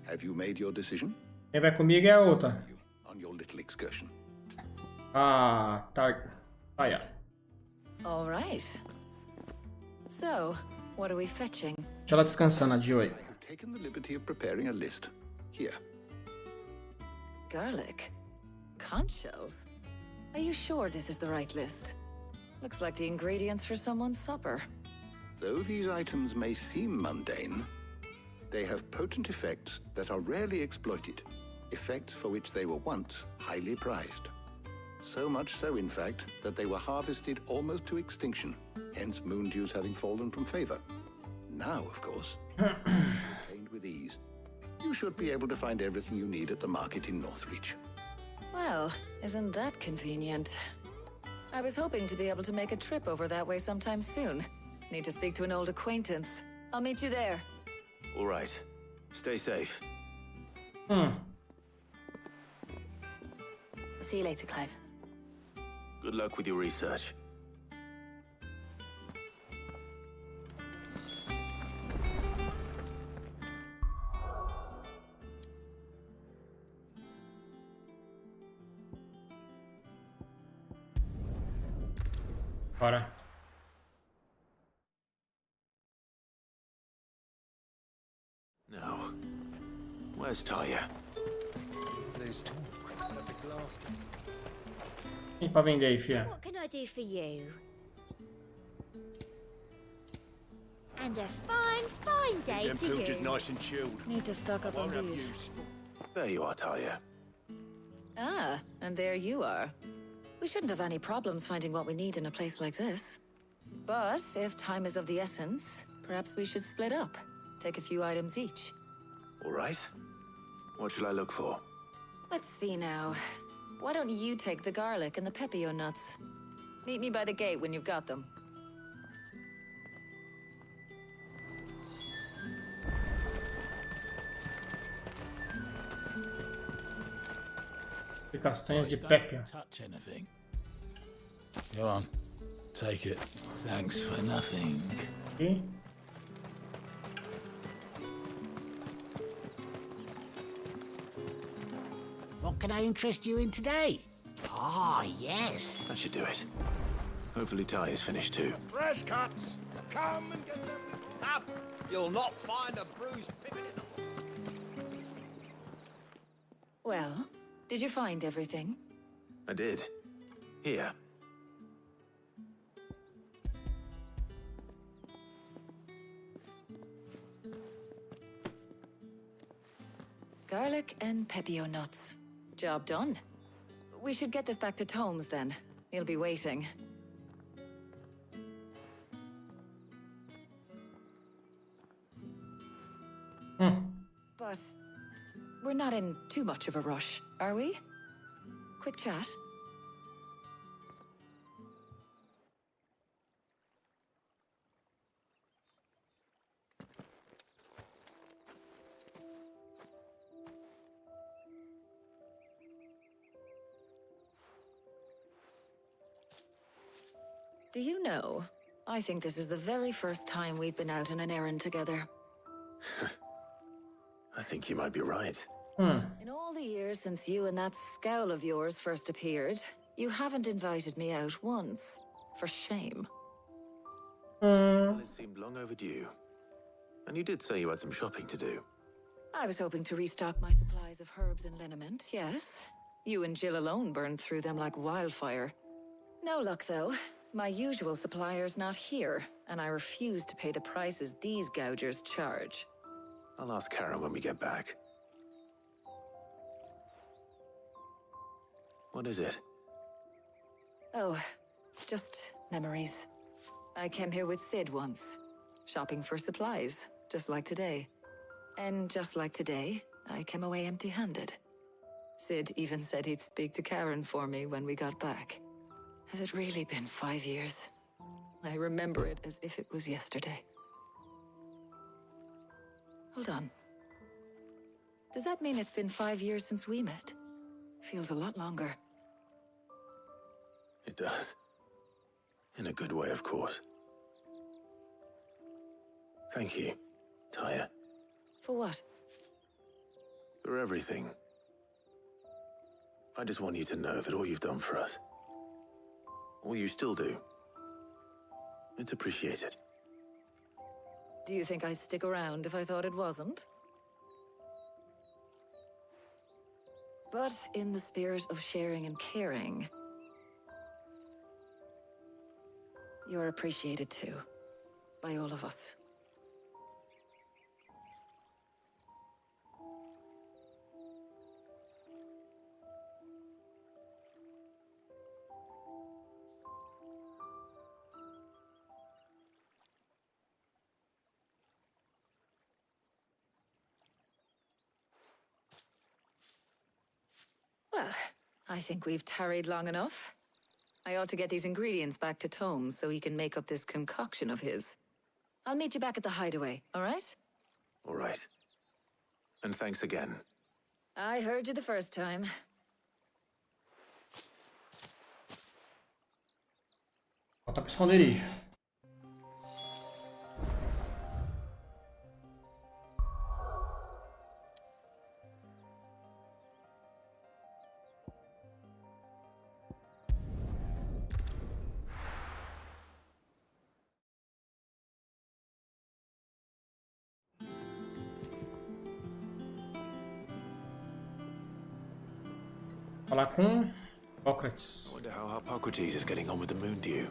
have you made your decision? Quem vai comigo é a outra. On your little excursion. Ah, tá. Ah, yeah. All right. So, what are we fetching? Deixa ela descansando, a Joy. I have taken the liberty of preparing a list. Here. Garlic? Conch shells? Are you sure this is the right list? Looks like the ingredients for someone's supper. Though these items may seem mundane, they have potent effects that are rarely exploited. Effects for which they were once highly prized. So much so, in fact, that they were harvested almost to extinction, hence moon dews having fallen from favor. Now, of course, obtained with ease, you should be able to find everything you need at the market in Northreach. Well, isn't that convenient? I was hoping to be able to make a trip over that way sometime soon. Need to speak to an old acquaintance. I'll meet you there. All right. Stay safe. See you later, Clive. Good luck with your research. Bora. Now, where's Talia? There's talk. E pra vender aí, fia? What can I do for you? And a fine, fine day Them to pilchards you. nice and chilled. Need to stock up on Won't have these. use. There you are, Talia. Ah, and there you are. We shouldn't have any problems finding what we need in a place like this. But if time is of the essence, perhaps we should split up. Take a few items each. All right. What shall I look for? Let's see now. Why don't you take the garlic and the pepio nuts? Meet me by the gate when you've got them. De castanhas de pépia. Touch anything. Go on. Take it. Thanks for nothing. Aqui. What can I interest you in today? Ah, yes. That should do it. Hopefully Talia's finished too. Fresh cuts. Come and get them. Up. You'll not find a bruised pippin in the... Well, did you find everything? I did. Here. Garlic and pepio nuts. Job done. We should get this back to Tomes then. He'll be waiting. But we're not in too much of a rush, are we? Quick chat. Do you know, I think this is the very first time we've been out on an errand together. I think you might be right. In all the years since you and that scowl of yours first appeared, you haven't invited me out once. For shame. Well, it seemed long overdue. And you did say you had some shopping to do. I was hoping to restock my supplies of herbs and liniment, yes. You and Jill alone burned through them like wildfire. No luck, though. My usual supplier's not here, and I refuse to pay the prices these gougers charge. I'll ask Karen when we get back. What is it? Oh, just memories. I came here with Sid once, shopping for supplies, just like today. And just like today, I came away empty-handed. Sid even said he'd speak to Karen for me when we got back. Has it really been 5 years? I remember it as if it was yesterday. Hold on. Does that mean it's been 5 years since we met? Feels a lot longer. It does. In a good way, of course. Thank you, Taya. For what? For everything. I just want you to know that all you've done for us, all you still do, it's appreciated. Do you think I'd stick around if I thought it wasn't? But in the spirit of sharing and caring, you're appreciated too, by all of us. Well, I think we've tarried long enough. I ought to get these ingredients back to Tomes so he can make up this concoction of his. I'll meet you back at the hideaway, all right? All right. And thanks again. I heard you the first time. Volta pro esconderijo. Falar com Sócrates. I wonder how Hippocrates is getting on with the moon dew.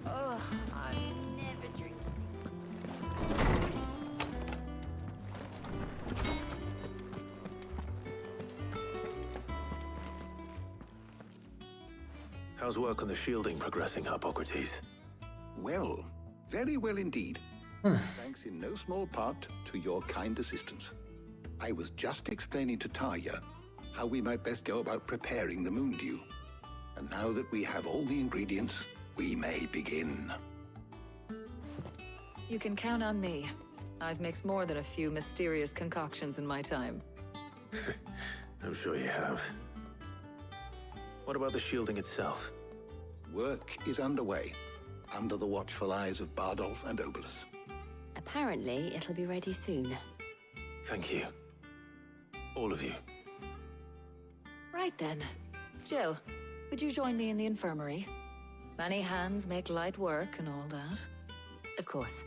Oh, I never drink. How's work on the shielding progressing, Hippocrates? Well, very well indeed. Thanks in no small part to your kind assistance. I was just explaining to Taya how we might best go about preparing the moon dew. And now that we have all the ingredients, we may begin. You can count on me. I've mixed more than a few mysterious concoctions in my time. I'm sure you have. What about the shielding itself? Work is underway, under the watchful eyes of Bardolph and Obolus. Apparently, it'll be ready soon. Thank you. All of you. Right then. Jill, would you join me in the infirmary? Many hands make light work and all that. Of course.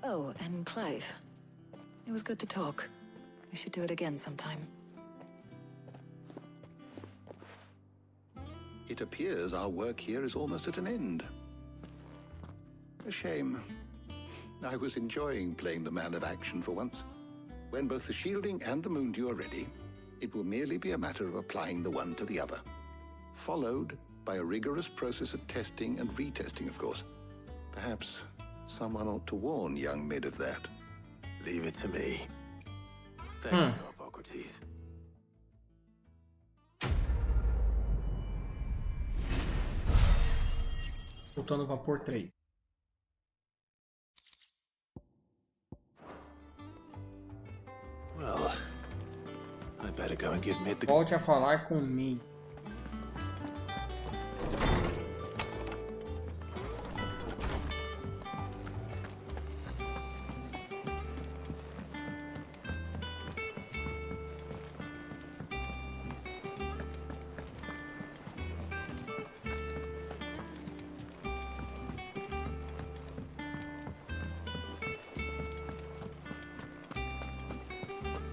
Oh, and Clive. It was good to talk. We should do it again sometime. It appears our work here is almost at an end. A shame. I was enjoying playing the man of action for once. When both the shielding and the moon dew are ready, it will merely be a matter of applying the one to the other. Followed by a rigorous process of testing and retesting, of course. Perhaps someone ought to warn young Mid of that. Leave it to me. Thank you, Hippocrates. Voltando ao vapor 3. Well, I better go and give Mid the... Volte a falar com mim.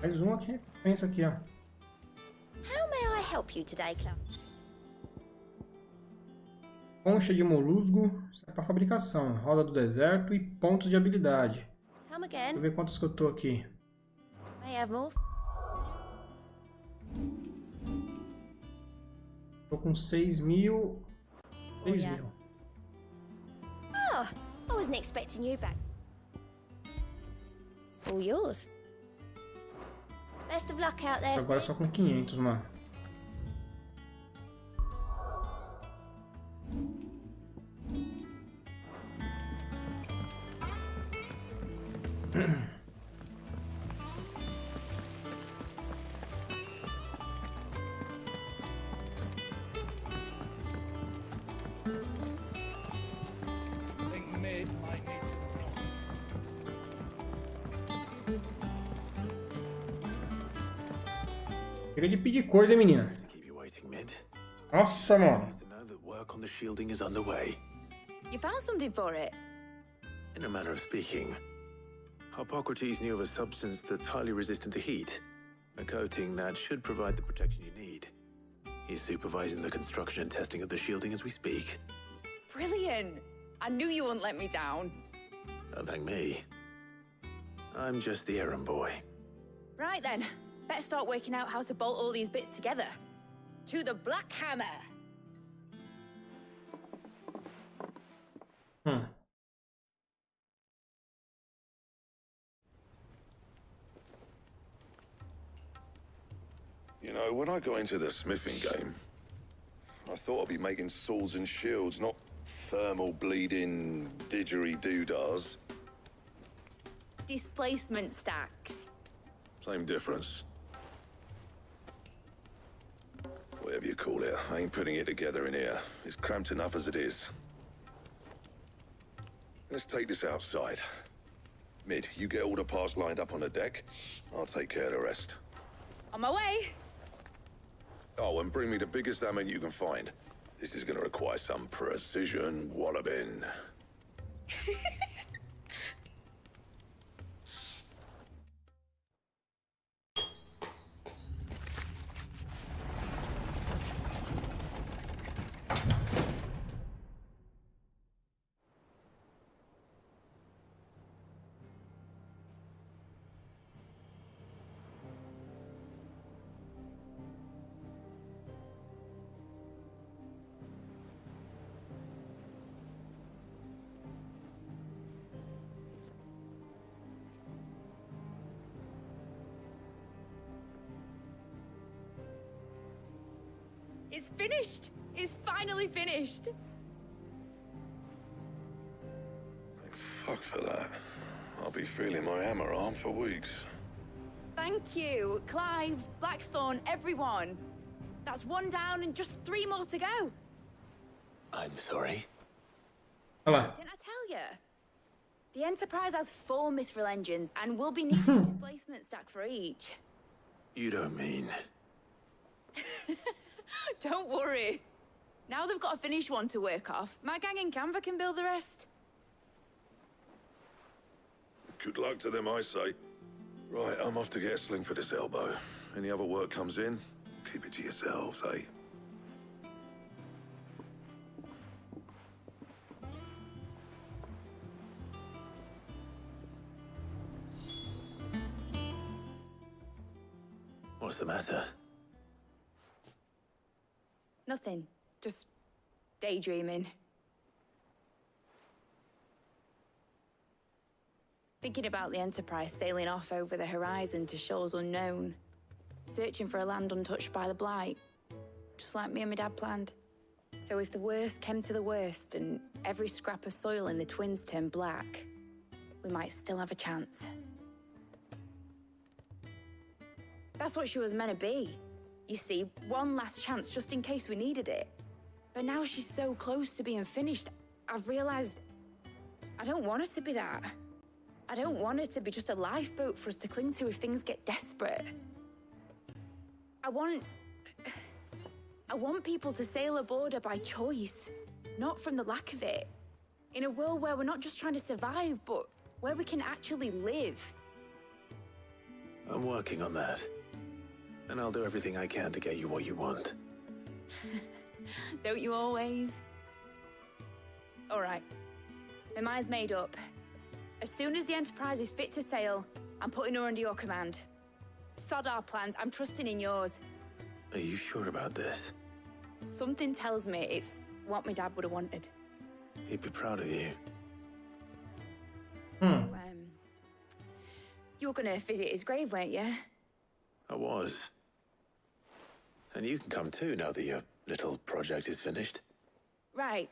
Mais um aqui. Pensa aqui, ó. How may I help you today, Clark? Concha de molusgo. Isso é pra fabricação. Roda do deserto e pontos de habilidade. Come Deixa eu again. ver quantos que eu tô aqui. May I have more? Tô com 6.000. 6.000. yeah. Oh, I wasn't expecting you back. All yours. Best of luck out there, Agora só com 500, mano. I think mid might need some help. Chega de pedir coisa, hein, menina. Keep you waiting, Mid. Nossa, mano. To know that work on the shielding is underway. You found something for it? In a manner of speaking, Hippocrates knew of a substance that's highly resistant to heat. A coating that should provide the protection you need. He's supervising the construction and testing of the shielding as we speak. Brilliant! I knew you wouldn't let me down. Don't thank me. I'm just the errand boy. Right then, better start working out how to bolt all these bits together. To the Black Hammer! You know, when I got into the smithing game, I thought I'd be making swords and shields, not thermal bleeding didgeridoo-dahs. Displacement stacks. Same difference. Whatever you call it, I ain't putting it together in here. It's cramped enough as it is. Let's take this outside. Mid, you get all the parts lined up on the deck. I'll take care of the rest. On my way! Oh, and bring me the biggest hammer you can find. This is gonna require some precision walloping. It's finished! It's finally finished! Thank fuck for that. I'll be feeling my hammer arm for weeks. Thank you, Clive, Blackthorn, everyone. That's one down and just 3 more to go. I'm sorry. Hello. Didn't I tell you? The Enterprise has 4 mithril engines and we'll be needing a displacement stack for each. You don't mean... Don't worry. Now they've got a finished one to work off. My gang in Canva can build the rest. Good luck to them, I say. Right, I'm off to get a sling for this elbow. Any other work comes in, keep it to yourselves, eh? What's the matter? Nothing. Just daydreaming. Thinking about the Enterprise sailing off over the horizon to shores unknown. Searching for a land untouched by the Blight. Just like me and my dad planned. So if the worst came to the worst and every scrap of soil in the Twins turned black, we might still have a chance. That's what she was meant to be. You see, one last chance just in case we needed it. But now she's so close to being finished, I've realized I don't want it to be that. I don't want it to be just a lifeboat for us to cling to if things get desperate. I want people to sail aboard her by choice, not from the lack of it. In a world where we're not just trying to survive, but where we can actually live. I'm working on that. And I'll do everything I can to get you what you want. Don't you always? All right. My mind's made up. As soon as the Enterprise is fit to sail, I'm putting her under your command. Sod our plans, I'm trusting in yours. Are you sure about this? Something tells me it's what my dad would have wanted. He'd be proud of you. You were gonna visit his grave, weren't you? I was. And you can come too now that your little project is finished. Right.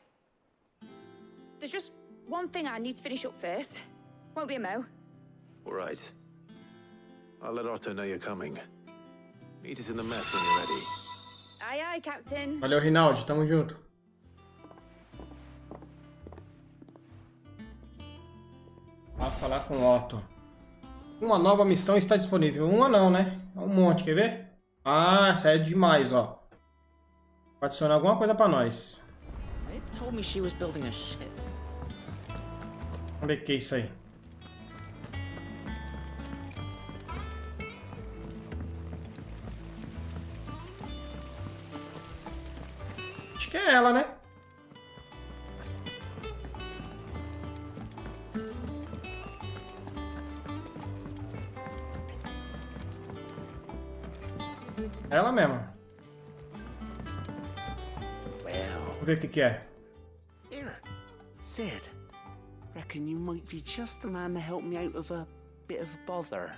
There's just one thing I need to finish up first. Won't be a mo. All right. I'll let Otto know you're coming. Meet us in the mess when you're ready. Aye, aye, Captain. Valeu, Rinaldi. Tamo junto. Vá falar com o Otto. Uma nova missão está disponível. Uma não, né? É um monte, quer ver? Ah, essa é demais, ó. Vai adicionar alguma coisa pra nós. It told me she was building a ship. Vamos ver o que é isso aí. Acho que é ela, né? Ela mesma. Vamos ver o que é. Here, Sid. Reckon you might be just the man to help me out of a bit of bother,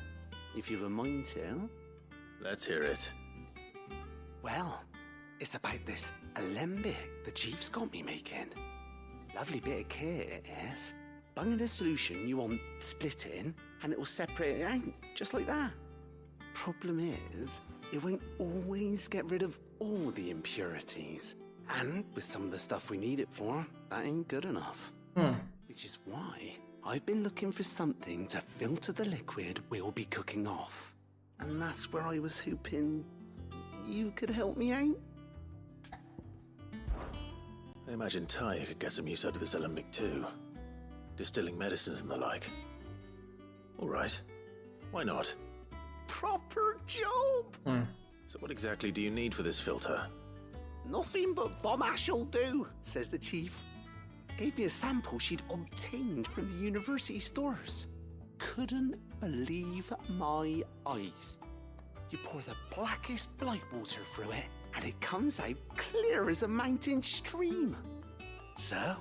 if you've a mind to. Let's hear it. Well, it's about this alembic the chief's got me making. Lovely bit of kit, it is. Bunging a solution you want splitting, and it will separate it out, just like that. Problem is, it won't always get rid of all the impurities. And with some of the stuff we need it for, that ain't good enough. Which is why I've been looking for something to filter the liquid we'll be cooking off. And that's where I was hoping you could help me out. I imagine Ty could get some use out of this alembic too. Distilling medicines and the like. All right. Why not? Proper job! So what exactly do you need for this filter? Nothing but bomb ash'll do, says the chief. Gave me a sample she'd obtained from the university stores. Couldn't believe my eyes. You pour the blackest blight water through it, and it comes out clear as a mountain stream. So,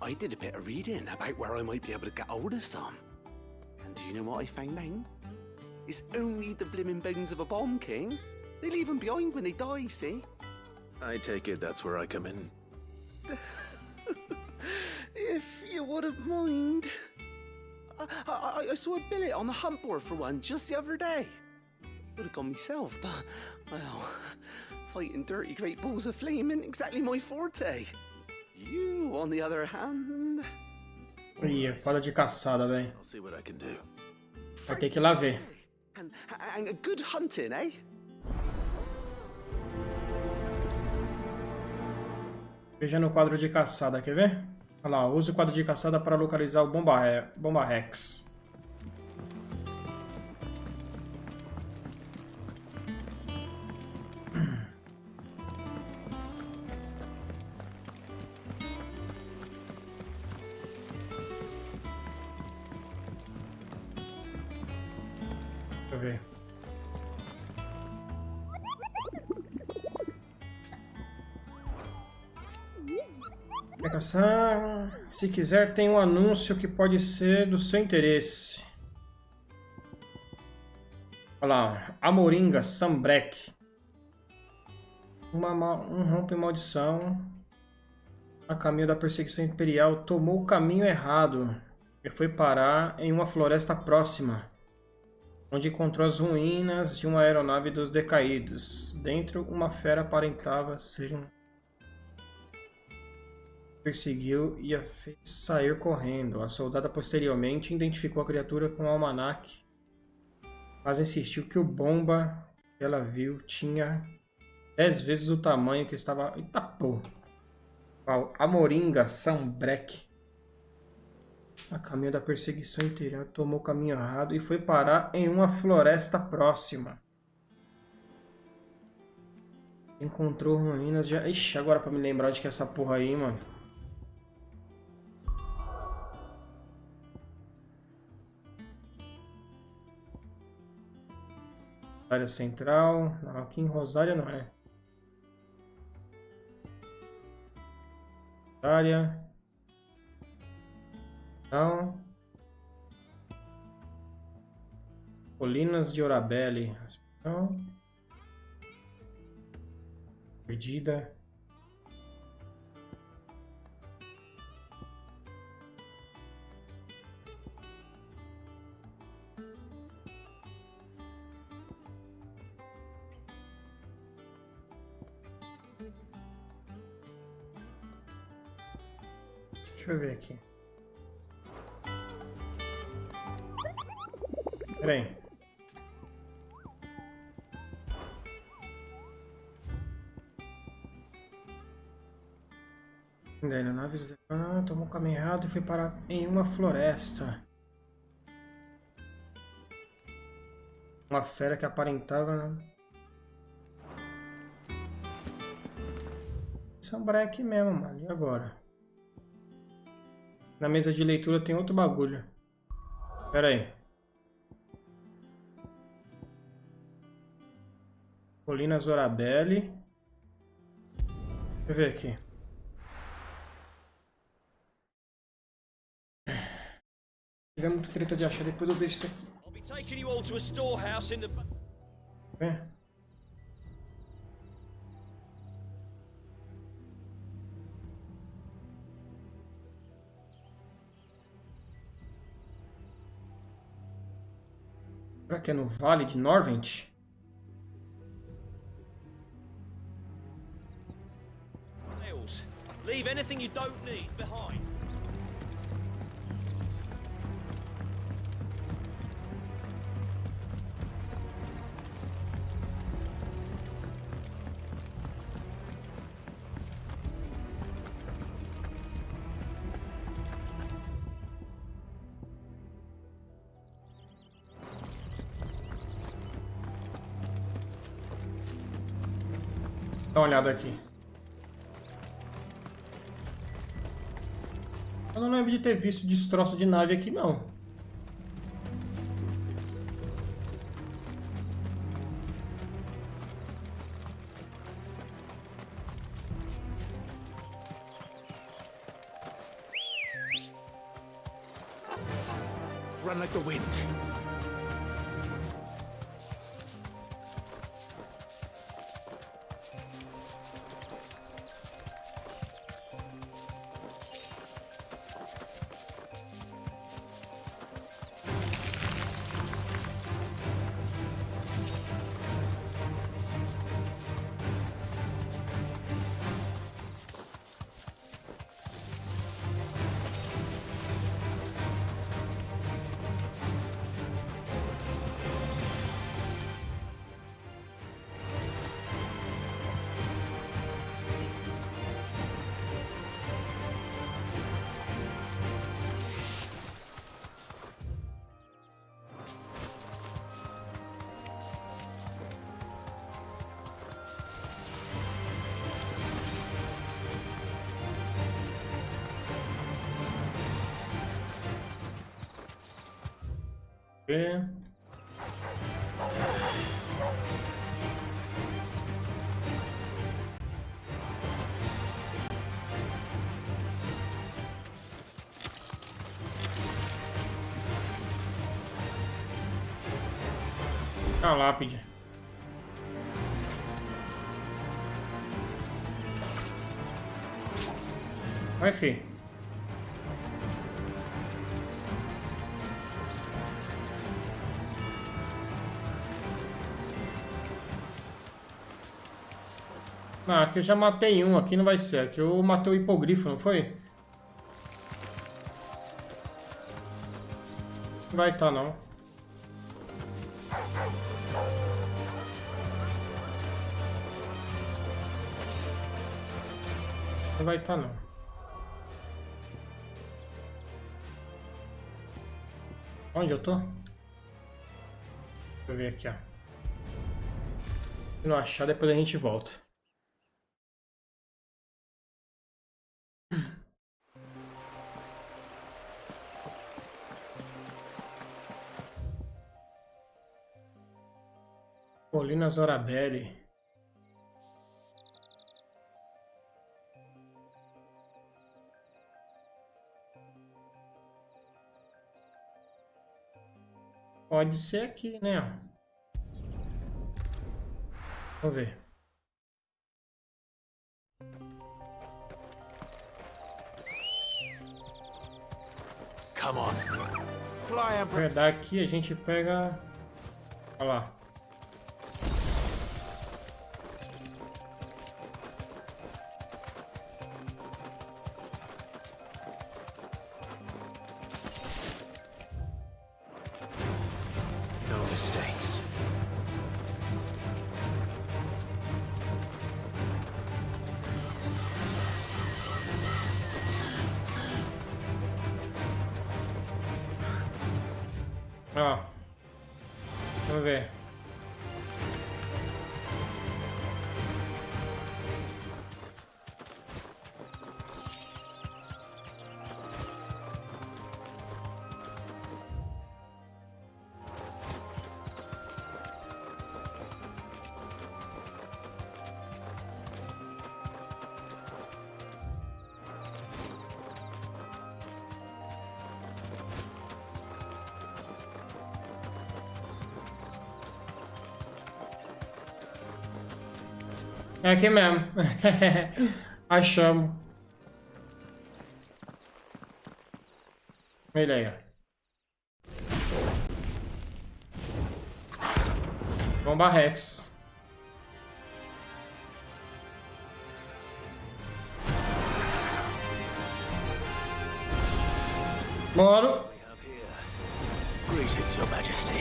I did a bit of reading about where I might be able to get hold of some. And do you know what I found out? It's only the blimmin' bones of a bomb king. They leave them behind when they die, see? I take it that's where I come in. If you wouldn't mind. I saw a billet on the hunt board for one just the other day. Would have gone myself, but, well, fighting dirty great balls of flame ain't exactly my forte. You, on the other hand... Ih, fala de caçada, velho. I'll see what I can do. Vai ter que ir lá ver. And a good hunting, eh? Veja no quadro de caçada, quer ver? Olha lá, use o quadro de caçada para localizar o Bomba Rex. Deixa eu ver. Se quiser, tem um anúncio que pode ser do seu interesse. Olha lá, Amoringa, Sambrek. Um rompe maldição a caminho da perseguição imperial tomou o caminho errado e foi parar em uma floresta próxima, onde encontrou as ruínas de uma aeronave dos decaídos. Dentro, uma fera aparentava ser um... Perseguiu e a fez sair correndo. A soldada posteriormente identificou a criatura com um almanaque, mas insistiu que o bomba que ela viu tinha 10 vezes o tamanho que estava... Eita porra! Amoringa, Sambrek. A caminho da perseguição inteira. Tomou o caminho errado e foi parar em uma floresta próxima. Encontrou ruínas já... Ixi, agora pra me lembrar onde que é essa porra aí, mano. Área central. Não, aqui em Rosária não é. Rosária. Não. Colinas de Orabelle. Não. Perdida. Deixa eu ver aqui. Pera aí. Daí na nave tomou o caminho errado e foi parar em uma floresta. Uma fera que aparentava... Isso é um break mesmo, mano. E agora? Na mesa de leitura tem outro bagulho. Pera aí. Colinas Orabelle. Deixa eu ver aqui. Se tiver muito treta de achar, depois eu vejo isso aqui. É. Será que é no Vale de Norvent? Leave anything you don't need behind. Dá uma olhada aqui. Eu não lembro de ter visto destroço de nave aqui, não. Run like the wind. É. A lápide. Vai, fi. Ah, aqui eu já matei um, aqui não vai ser. Aqui eu matei o hipogrifo, não foi? Não vai estar, não. Não vai estar, não. Onde eu tô? Deixa eu ver aqui, ó. Se não achar, depois a gente volta. Colinas Orabelli. Pode ser aqui, né? Vamos ver. Come on. Fly, Emperor. Daqui a gente pega... Olha lá. No mistakes. Ó. Vamos ver. É aqui mesmo. Achamos. Ele aí, ó. Bomba Rex. Bora. Greetings, Your Majesty.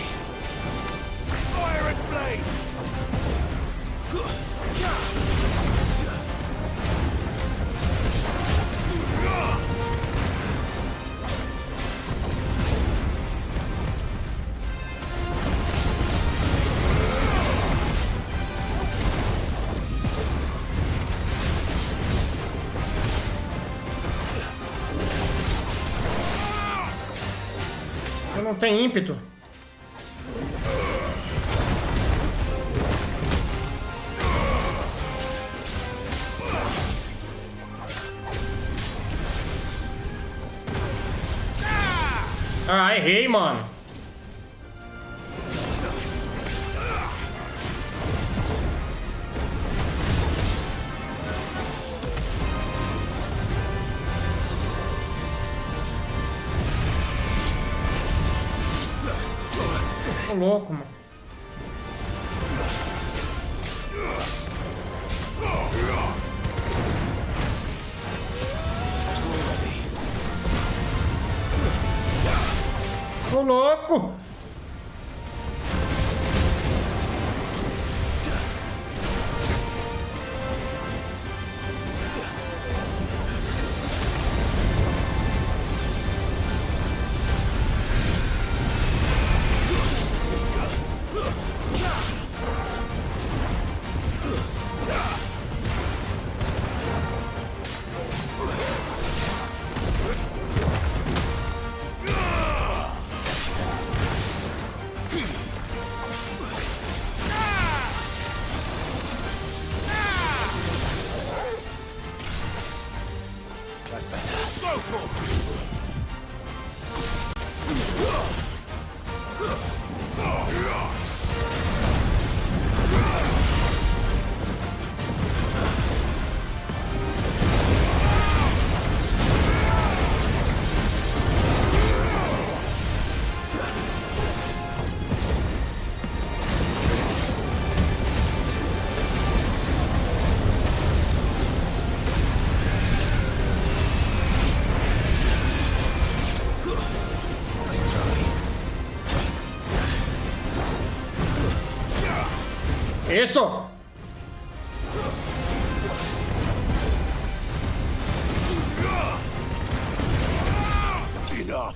Fire and flame. Eu não tenho ímpeto. Ah, errei, mano. Tô louco, mano. Tô louco! Isso!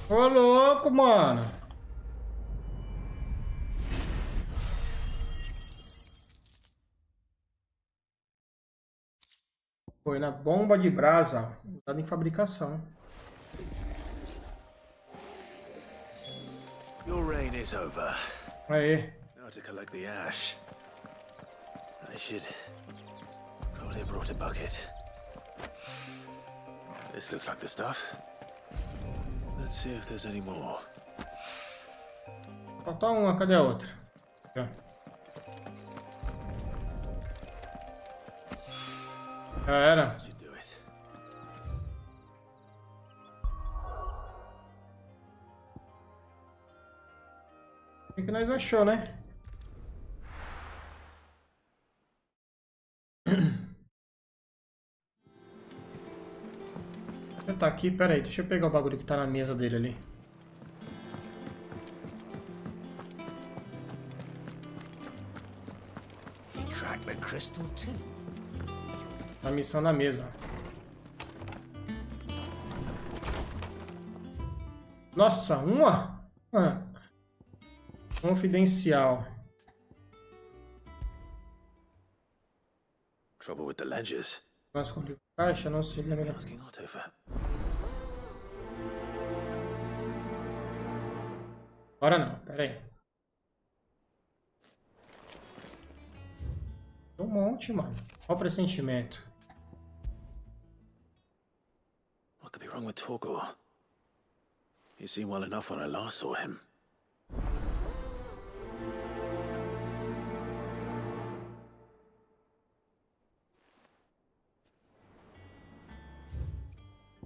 Ô, louco, mano. Foi na bomba de brasa, usada em fabricação. Your reign is over. Aê. Now to collect the ash. I should probably have brought a bucket. This looks like the stuff. Let's see if there's any more. Falta uma, cadê a outra? Já era. O que nós achou, né? Já tá aqui, pera aí, deixa eu pegar o bagulho que tá na mesa dele ali. Crack the crystal too. A missão na mesa. Nossa, uma? Confidencial. Trouble with the ledgers. Mas com caixa, não se lembra. Agora não, pera aí. Um monte, mano. Qual o pressentimento? What could be wrong with Torgor? He seemed well enough when I last saw him.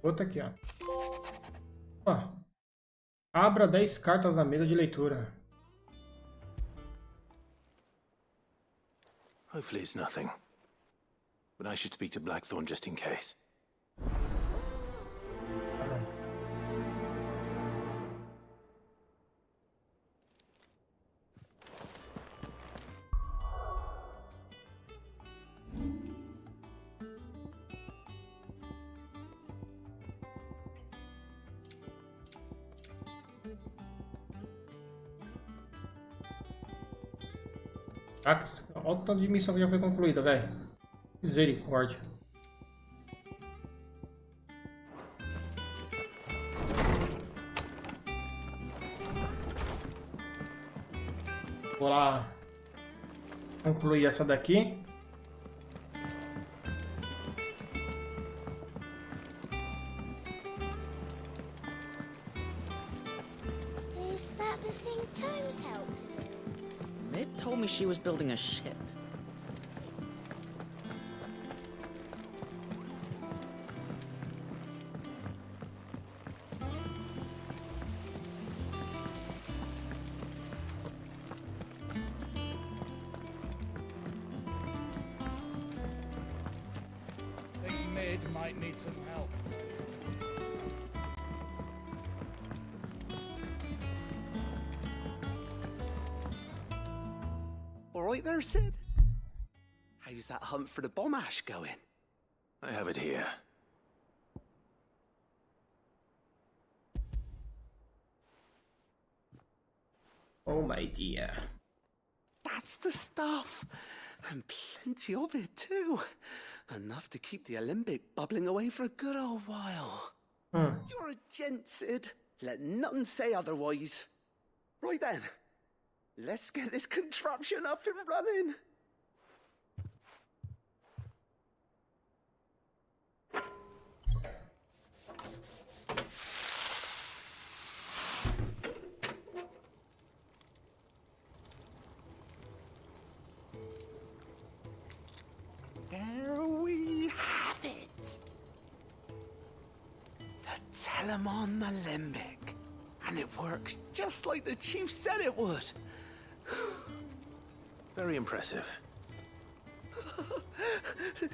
Outra aqui, ó. Abra 10 cartas na mesa de leitura. Hopefully it's nothing. But I should speak to Blackthorn just in case. Caraca, olha o tanto de missão que já foi concluída, velho. Misericórdia. Vou lá concluir essa daqui. Is that the thing Tomes helped? It told me she was building a ship. Think Mid might need some help. All right there, Sid? How's that hunt for the bomb ash going? I have it here. Oh my dear. That's the stuff. And plenty of it, too. Enough to keep the Olympic bubbling away for a good old while. You're a gent, Sid. Let nothing say otherwise. Right then. Let's get this contraption up and running. There we have it. The Telemon Alembic. And it works just like the chief said it would. Very impressive.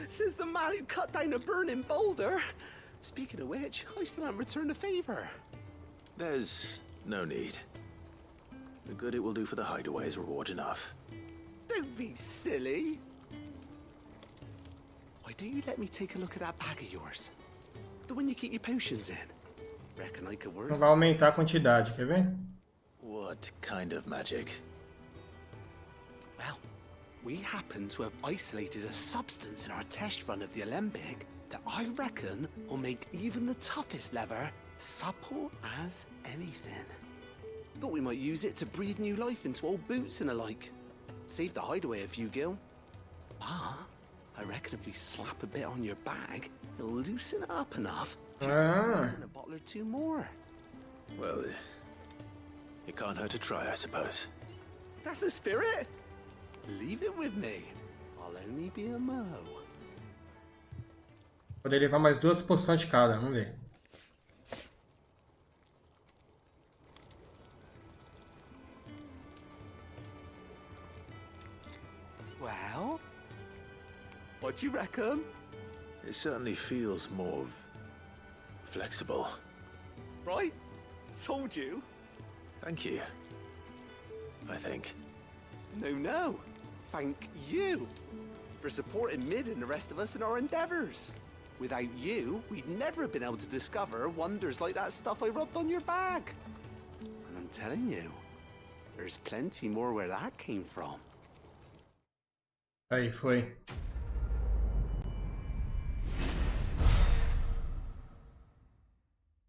Says the man who cut down a burning boulder. Speaking of which, I still haven't returned the favor. There's no need. The good it will do for the hideaway is reward enough. Don't be silly. Why don't you let me take a look at that bag of yours? The one you keep your potions in. Reckon I could work. Vai aumentar a quantidade, quer ver? What kind of magic? Well, we happen to have isolated a substance in our test run of the Alembic that I reckon will make even the toughest leather supple as anything. Thought we might use it to breathe new life into old boots and the like. Save the hideaway a few gil. But I reckon if we slap a bit on your bag, it'll loosen it up enough for you to squeeze in a bottle or two more. Well, it can't hurt to try, I suppose. That's the spirit. Leave it with me. I'll only be a mo. Poder levar mais 2 poções de cada, vamos ver. Well, what do you reckon? It certainly feels more flexible. Right? Told you. Thank you. I think. No. Thank you for supporting Mid and the rest of us in our endeavors. Without you, we'd never have been able to discover wonders like that stuff I rubbed on your bag. And I'm telling you, there's plenty more where that came from. Aí, foi.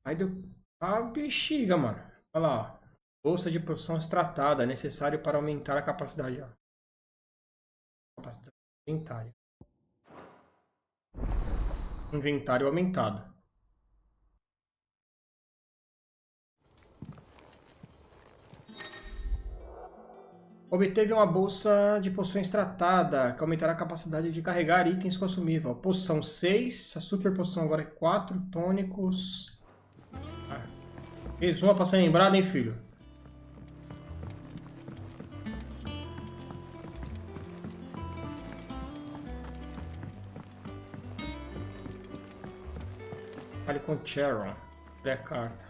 Aí do... a bexiga, mano. Olha lá, ó. Bolsa de poções tratada, necessário para aumentar a capacidade, ó. Capacidade do inventário. Inventário aumentado. Obteve uma bolsa de poções tratada, que aumentará a capacidade de carregar itens consumíveis. Poção 6, a super poção agora é 4, tônicos. Resumo pra ser lembrado, hein, filho? Fale com Charon. Pré-carta.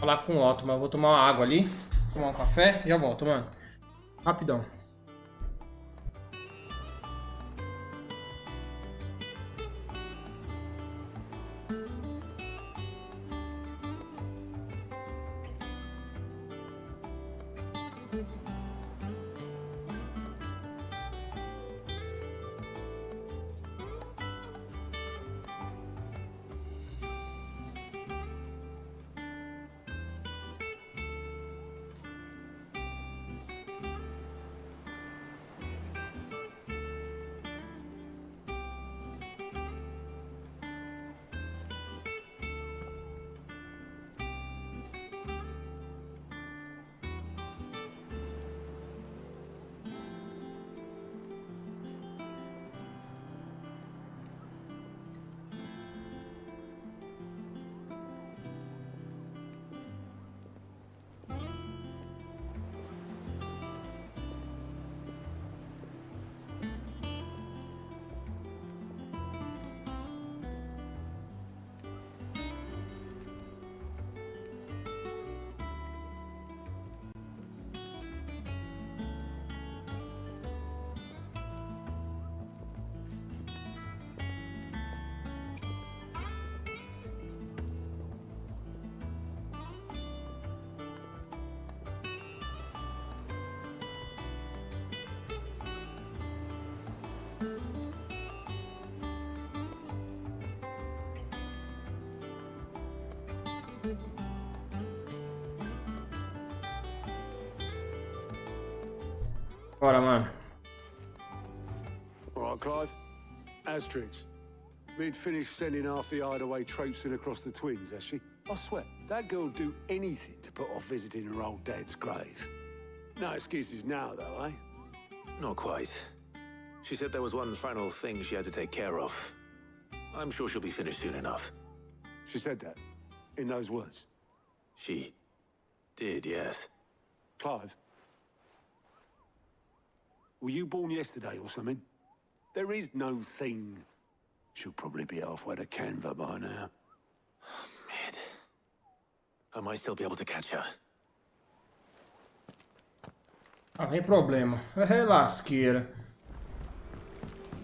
Falar com o Otto, mas eu vou tomar uma água ali. Tomar um café e já volto, mano. Rapidão. Bora, mano. All right, Clive. Asterix. Mid finished sending half the hideaway traipsing across the twins, has she? I swear, that girl'd do anything to put off visiting her old dad's grave. No excuses now, though, eh? Not quite. She said there was one final thing she had to take care of. I'm sure she'll be finished soon enough. She said that? In those words? She did, yes. Clive? Were you born yesterday or something? There is no thing. She'll probably be halfway to Canva by now. Mid. I might still be able to catch her. Ah, tem problema. É lasqueira.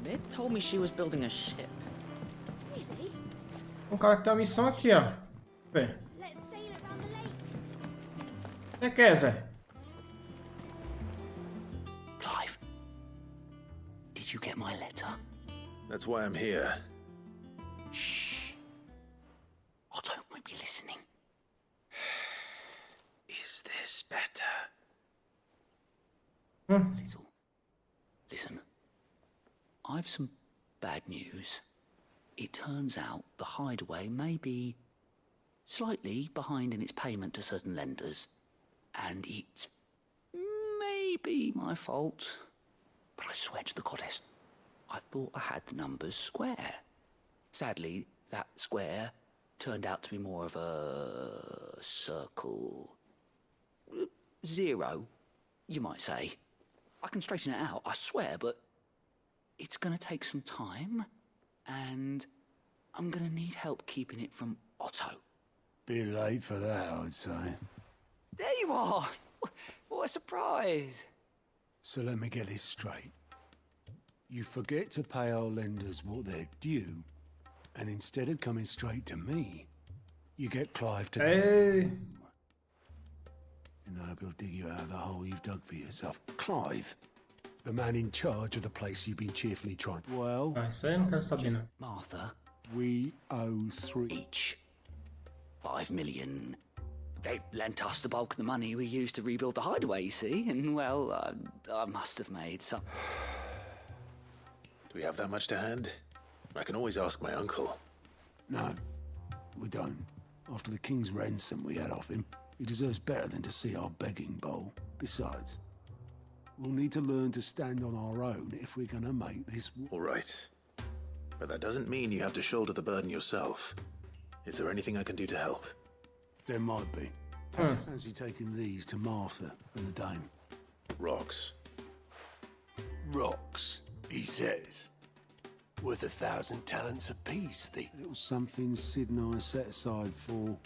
Mid told me she was building a ship. Really? Um cara que tem uma missão aqui, ó. Vem. Let's sail around the lake. O que quer, Zé? Did you get my letter? That's why I'm here. Shh. Otto might be listening. Is this better? Little. Listen. I've some bad news. It turns out the hideaway may be slightly behind in its payment to certain lenders, and it's maybe my fault. But I swear to the goddess, I thought I had the numbers square. Sadly, that square turned out to be more of a circle. 0, you might say. I can straighten it out, I swear, but it's gonna take some time, and I'm gonna need help keeping it from Otto. Bit late for that, I'd say. There you are! What a surprise! So let me get this straight. You forget to pay our lenders what they're due, and instead of coming straight to me, you get Clive to Hey. And I hope he'll dig you out of the hole you've dug for yourself. Clive, the man in charge of the place you've been cheerfully trying. Well, Isso aí eu não quero saber, não. Martha, we owe 3 each. 5 million. They lent us the bulk of the money we used to rebuild the hideaway, you see, and well, I must have made some. Do we have that much to hand? I can always ask my uncle. No, we don't. After the king's ransom we had off him, he deserves better than to see our begging bowl. Besides, we'll need to learn to stand on our own if we're gonna make this. All right. But that doesn't mean you have to shoulder the burden yourself. Is there anything I can do to help? There might be. Fancy taking these to Martha and the dame. Rocks. Rocks, he says. Worth 1,000 talents apiece. The little something Sid and I set aside for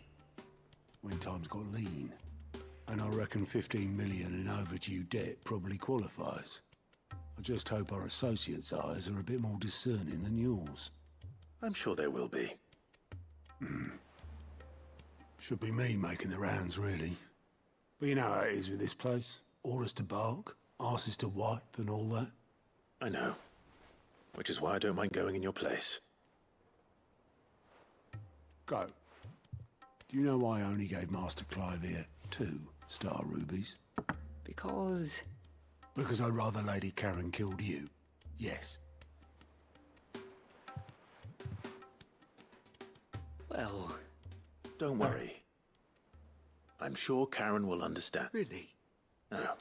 when times got lean. And I reckon 15 million in overdue debt probably qualifies. I just hope our associates' eyes are a bit more discerning than yours. I'm sure there will be. Should be me making the rounds, really. But you know how it is with this place. Orders to bark, arses to wipe and all that. I know. Which is why I don't mind going in your place. Go. Do you know why I only gave Master Clive here 2 star rubies? Because I'd rather Lady Karen killed you. Yes. well, Don't worry. I'm sure Karen will understand. really. No.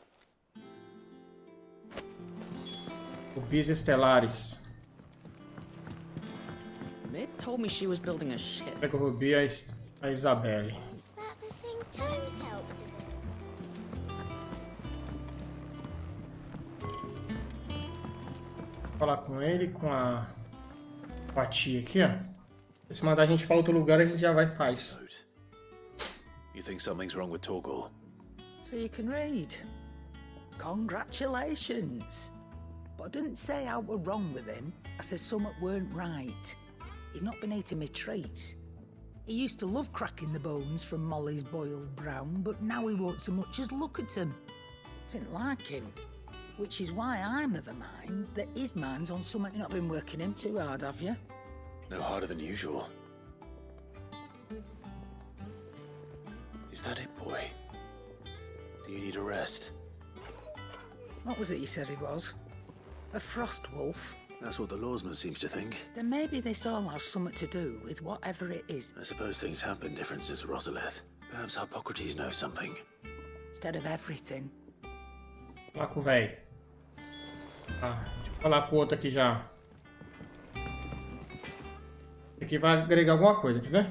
Rubias estelares. Mid told me she was building a ship. Pega o Rubi a Isabelle. Is that the thing Tomes helped with? Vou falar com ele, com a tia aqui, ó. Se mandar a gente pra outro lugar, a gente já vai e faz. You think something's wrong with Torgal? So you can read. Congratulations. But I didn't say I were wrong with him. I said something weren't right. He's not been eating me treats. He used to love cracking the bones from Molly's boiled brown, but now he won't so much as look at them. Didn't like him. Which is why I'm of a mind that his mind's on something. You've not been working him too hard, have you? No harder than usual. Is that it, boy? Do you need a rest? What was it you said he was? A frost wolf? That's what the lawsman seems to think. Then maybe this all has something to do with whatever it is. I suppose things have been different since Rosalith. Perhaps Hippocrates knows something. Instead of everything. Falar com o velho. Tá, deixa eu falar com o outro aqui já. Esse aqui vai agregar alguma coisa, quer ver?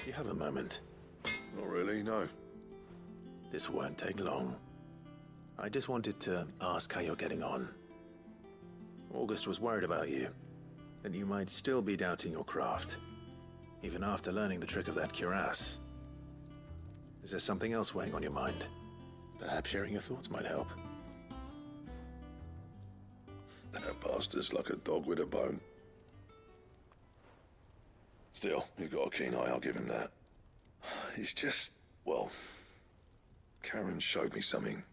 You have a moment. Not really, no. This won't take long. I just wanted to ask how you're getting on. August was worried about you, that you might still be doubting your craft, even after learning the trick of that cuirass. Is there something else weighing on your mind? Perhaps sharing your thoughts might help. That bastard's like a dog with a bone. Still, you've got a keen eye, I'll give him that. He's just, well, Karen showed me something.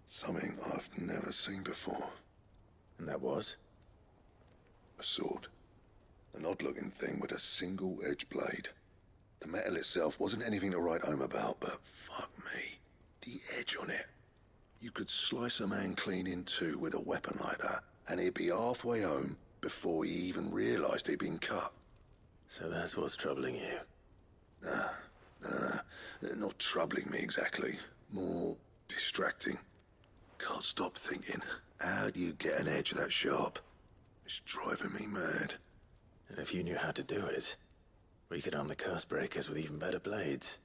Something I've never seen before. And that was? A sword. An odd-looking thing with a single-edged blade. The metal itself wasn't anything to write home about, but fuck me. The edge on it. You could slice a man clean in two with a weapon like that, and he'd be halfway home before he even realised he'd been cut. So that's what's troubling you? Nah. Not troubling me exactly. More distracting. Can't stop thinking, how do you get an edge that sharp? It's driving me mad. And if you knew how to do it, we could arm the curse breakers with even better blades.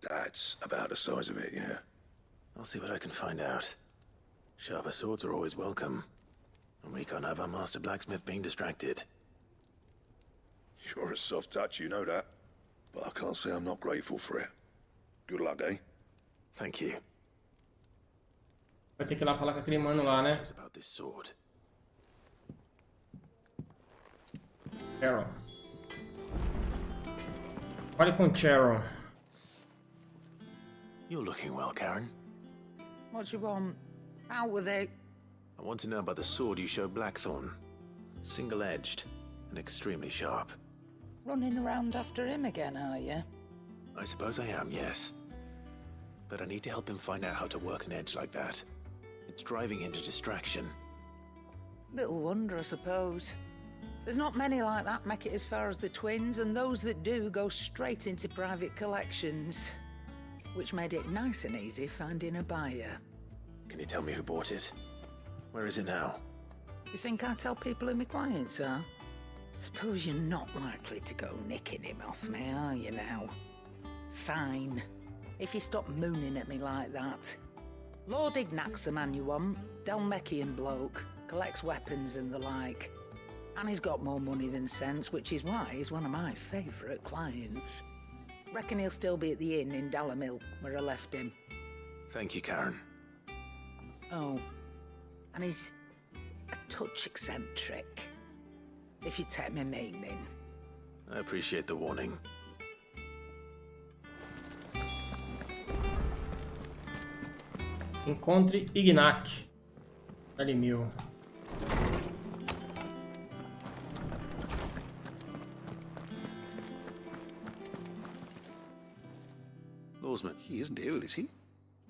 That's about the size of it, yeah. I'll see what I can find out. Sharper swords are always welcome. And we can't have our master blacksmith being distracted. You're a soft touch, you know that. But I can't say I'm not grateful for it. Good luck, eh? Thank you. Vai ter que ir lá falar com aquele mano lá, né? About this sword. Cheryl. Fale com Cheryl. You're looking well, Karen. What you want? Out with it. I want to know about the sword you showed Blackthorn. Single-edged and extremely sharp. Running around after him again, are you? I suppose I am, yes. But I need to help him find out how to work an edge like that. It's driving him to distraction. Little wonder, I suppose. There's not many like that make it as far as the twins, and those that do go straight into private collections. Which made it nice and easy finding a buyer. Can you tell me who bought it? Where is it now? You think I tell people who my clients are? Suppose you're not likely to go nicking him off me, are you now? Fine. If you stop mooning at me like that. Lord Ignac's the man you want. Dalmekian bloke. Collects weapons and the like. And he's got more money than sense, which is why he's one of my favourite clients. Reckon he'll still be at the inn in Dalamil, where I left him. Thank you, Karen. Oh, and he's a touch eccentric, if you take my meaning. I appreciate the warning. Encontre Ignac. Ali mil. Lawsman. He isn't ill, is he?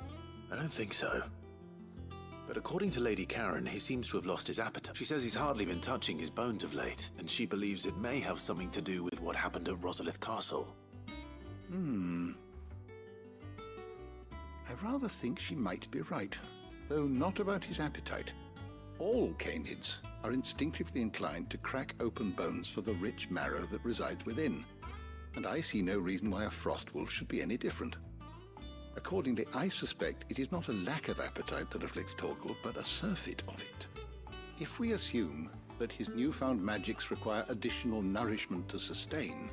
I don't think so. But according to Lady Karen, he seems to have lost his appetite. She says he's hardly been touching his bones of late, and she believes it may have something to do with what happened at Rosalith Castle. I rather think she might be right, though not about his appetite. All canids are instinctively inclined to crack open bones for the rich marrow that resides within, and I see no reason why a frost wolf should be any different. Accordingly, I suspect it is not a lack of appetite that afflicts Torgal, but a surfeit of it. If we assume that his newfound magics require additional nourishment to sustain,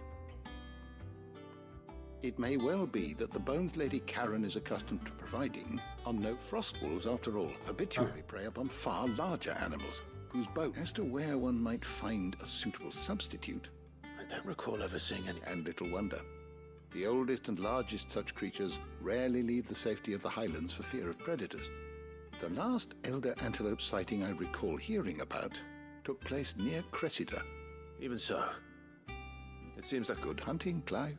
it may well be that the bones Lady Karen is accustomed to providing are no frost wolves after all, habitually prey upon far larger animals, whose bone, as to where one might find a suitable substitute, I don't recall ever seeing any. And little wonder. The oldest and largest such creatures rarely leave the safety of the highlands for fear of predators. The last elder antelope sighting I recall hearing about took place near Cressida. Even so, it seems like good hunting, Clive.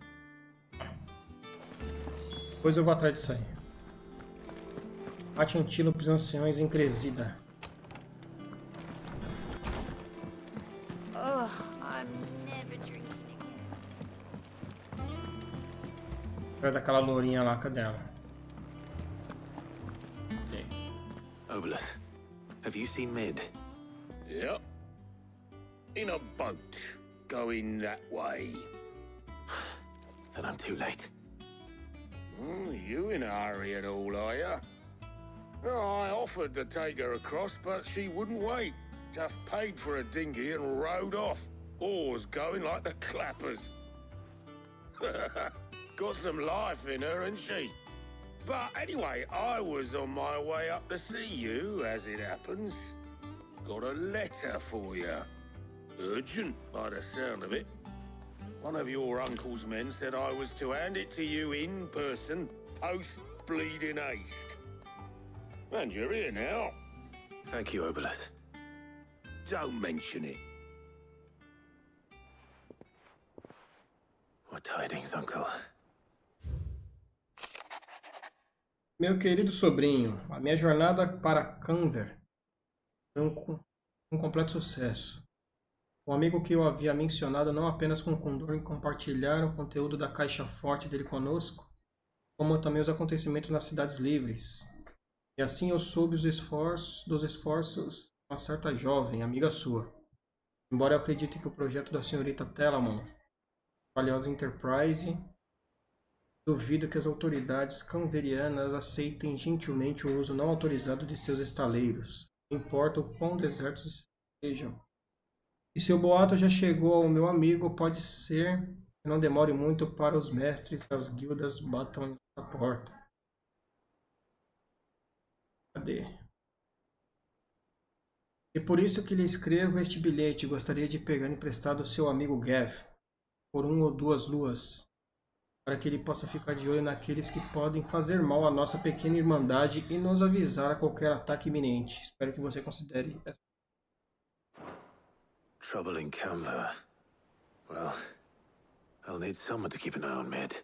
Depois eu vou atrás disso aí. Mate antílopes anciões em Cresida. Oh, I'm never drinking again. Atrás daquela lourinha lá, cadê ela? Okay. Oboleth, have you seen Mid? Yep. In a boat, going that way. Then I'm too late. You in a hurry and all, are you? Oh, I offered to take her across, but she wouldn't wait. Just paid for a dinghy and rowed off. Oars going like the clappers. Got some life in her, ain't she? But anyway, I was on my way up to see you, as it happens. Got a letter for you. Urgent, by the sound of it. One of your uncle's men said I was to hand it to you in person, post-bleeding haste. And you're here now. Thank you, Oboleth. don't mention it. What tidings, uncle? Meu querido sobrinho, a minha jornada para Canver foi um completo sucesso. O amigo que eu havia mencionado não apenas concordou em compartilhar o conteúdo da caixa forte dele conosco, como também os acontecimentos nas cidades livres. E assim eu soube dos esforços de uma certa jovem, amiga sua. Embora eu acredite que o projeto da senhorita Telamon, valiosa Enterprise, duvido que as autoridades canverianas aceitem gentilmente o uso não autorizado de seus estaleiros. Não importa o quão desertos estejam. E se o boato já chegou ao meu amigo, pode ser que não demore muito para os mestres das guildas batam em nossa porta. Cadê? E por isso que lhe escrevo este bilhete. Gostaria de pegar emprestado o seu amigo Gav por 1 ou 2 luas, para que ele possa ficar de olho naqueles que podem fazer mal à nossa pequena irmandade e nos avisar a qualquer ataque iminente. Espero que você considere essa. Trouble in Canva. Well, I'll need someone to keep an eye on Mid.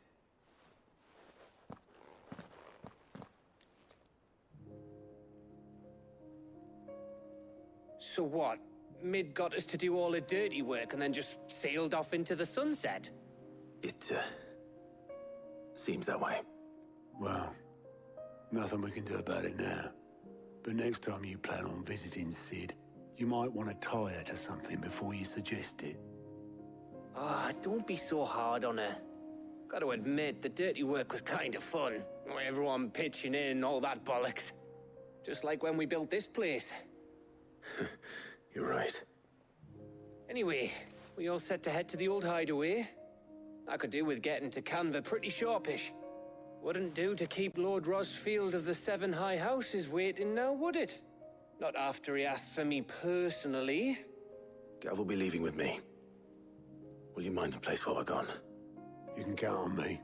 So what? Mid got us to do all the dirty work and then just sailed off into the sunset? It, seems that way. Well, nothing we can do about it now. But next time you plan on visiting Sid, you might want to tie her to something before you suggest it. Ah, don't be so hard on her. Got to admit, the dirty work was kind of fun. Everyone pitching in, all that bollocks. Just like when we built this place. You're right. Anyway, we all set to head to the old hideaway. I could do with getting to Canva pretty sharpish. Wouldn't do to keep Lord Rosfield of the Seven High Houses waiting now, would it? Not after he asked for me personally. Gav will be leaving with me. Will you mind the place while we're gone? You can count on me.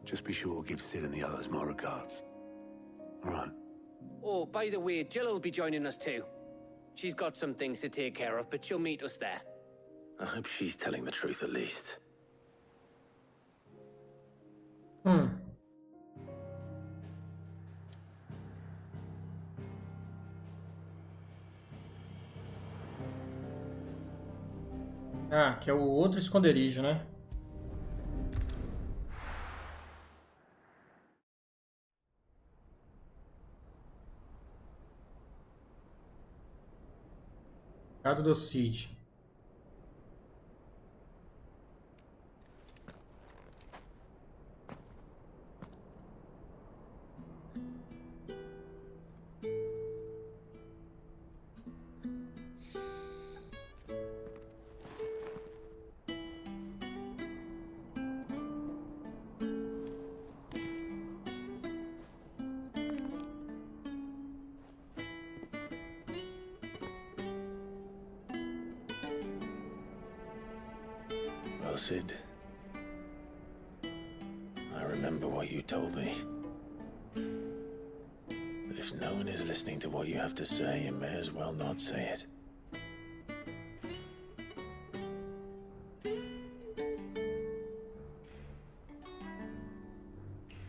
Just be sure to give Sid and the others my regards. All right. Oh, by the way, Jill will be joining us too. She's got some things to take care of, but she'll meet us there. I hope she's telling the truth at least. Ah, que é o outro esconderijo, né? Recado do Cid. Well, Sid, I remember what you told me. But if no one is listening to what you have to say, you may as well not say it.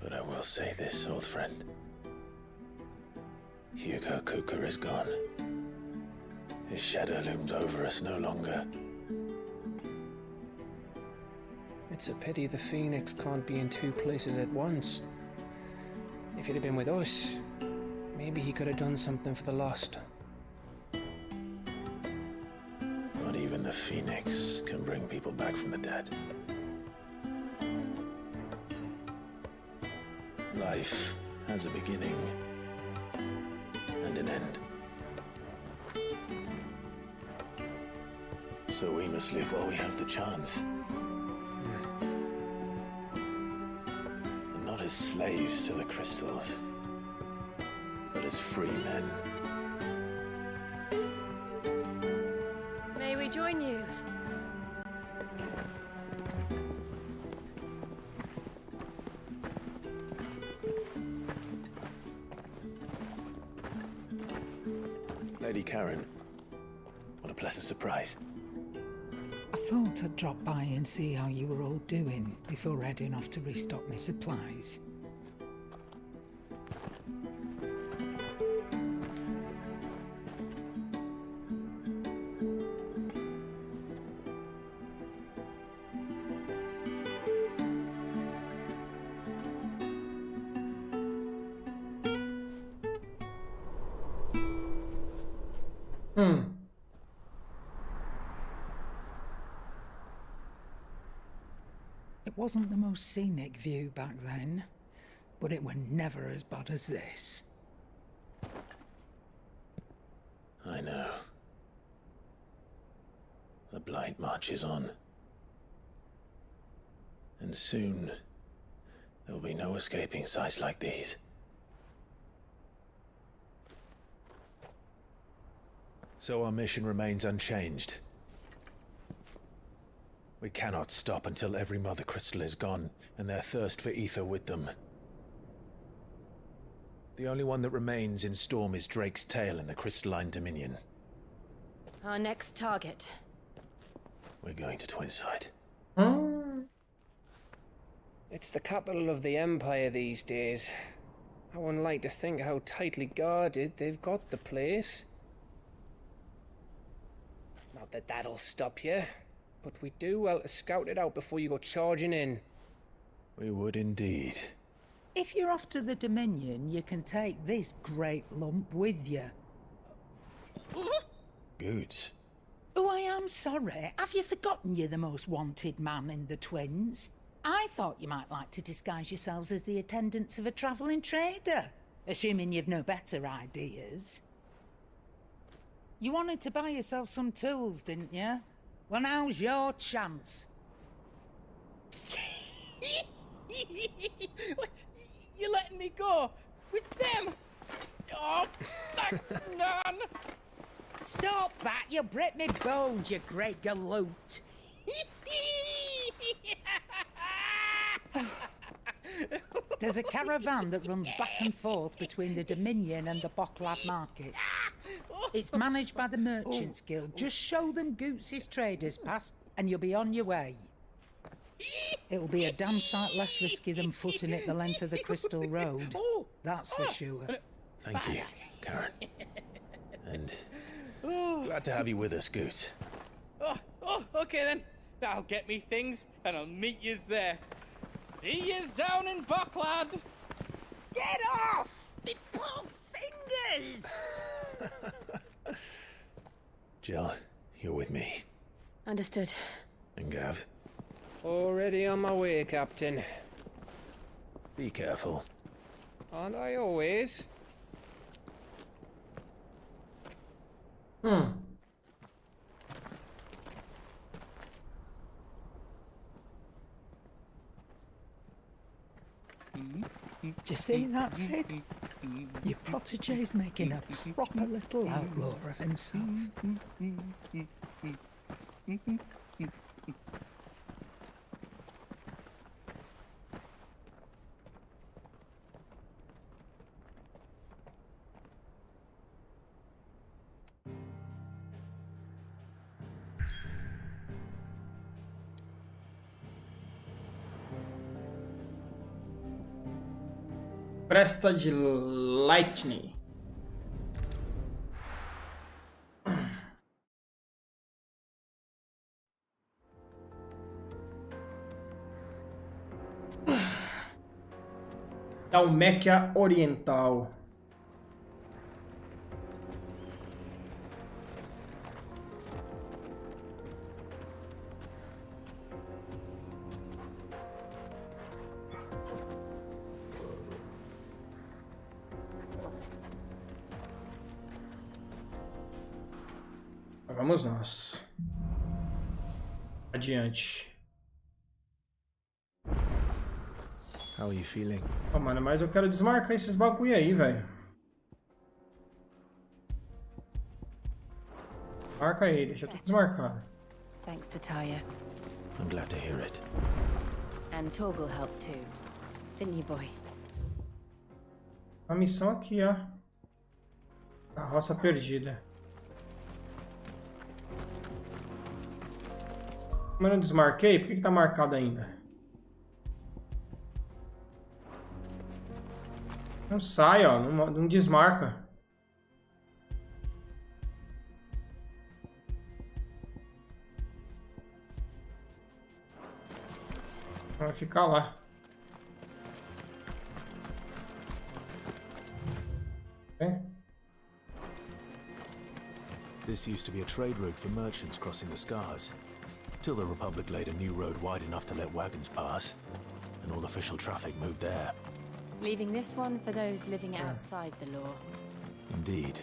But I will say this, old friend. Hugo Cooker is gone. His shadow looms over us no longer. It's a pity the Phoenix can't be in 2 places at once. If he'd have been with us, maybe he could have done something for the lost. Not even the Phoenix can bring people back from the dead. Life has a beginning and an end. So we must live while we have the chance. Not as slaves to the crystals, but as free men. May we join you? Lady Karen, a pleasant surprise. I thought I'd drop by and see how you were all doing before heading off to restock my supplies. It wasn't the most scenic view back then, but it were never as bad as this. I know. The blight marches on. And soon, there will be no escaping sights like these. So our mission remains unchanged. We cannot stop until every Mother Crystal is gone, and their thirst for ether with them. The only one that remains in Storm is Drake's tail in the Crystalline Dominion. Our next target. We're going to Twinside. It's the capital of the Empire these days. I wouldn't like to think how tightly guarded they've got the place. Not that that'll stop you, but we do well to scout it out before you go charging in. We would indeed. If you're off to the Dominion, you can take this great lump with you. Goods. Oh, I am sorry. Have you forgotten you're the most wanted man in the Twins? I thought you might like to disguise yourselves as the attendants of a travelling trader, assuming you've no better ideas. You wanted to buy yourself some tools, didn't you? Well, now's your chance. You're letting me go with them? Oh, thanks, Nan. Stop that! You'll break me bones, you great galoot. There's a caravan that runs back and forth between the Dominion and the Bocklad markets. It's managed by the Merchants Guild. Just show them Goots' traders pass and you'll be on your way. It'll be a damn sight less risky than footing it the length of the Crystal Road. That's for sure. Thank you, Karen. And glad to have you with us, Goots. Okay then. I'll get me things and I'll meet yous there. See yous down in Bocklad. Get off! Me poor fingers! Jill, you're with me. Understood. And Gav? Already on my way, Captain. Be careful. Aren't I always? Do you see that, Sid? Your protege's making a proper little outlaw of himself. Presta de Lightning. Dalméquia Oriental. Vamos nós. Adiante. How are you feeling? Oh, mano, mas eu quero desmarcar esses bagulho aí, velho. Marca aí, deixa tudo desmarcado. Thanks to Taya. I'm glad to hear it. And Torgal helped too. Didn't you, boy? A missão aqui, ó. Carroça perdida. Como eu não desmarquei, por que tá marcado ainda? Não sai, ó. Não desmarca. Vai ficar lá. This used to be a trade route for merchants crossing the Scars, till the Republic laid a new road wide enough to let wagons pass, and all official traffic moved there. Leaving this one for those living outside the law. Indeed.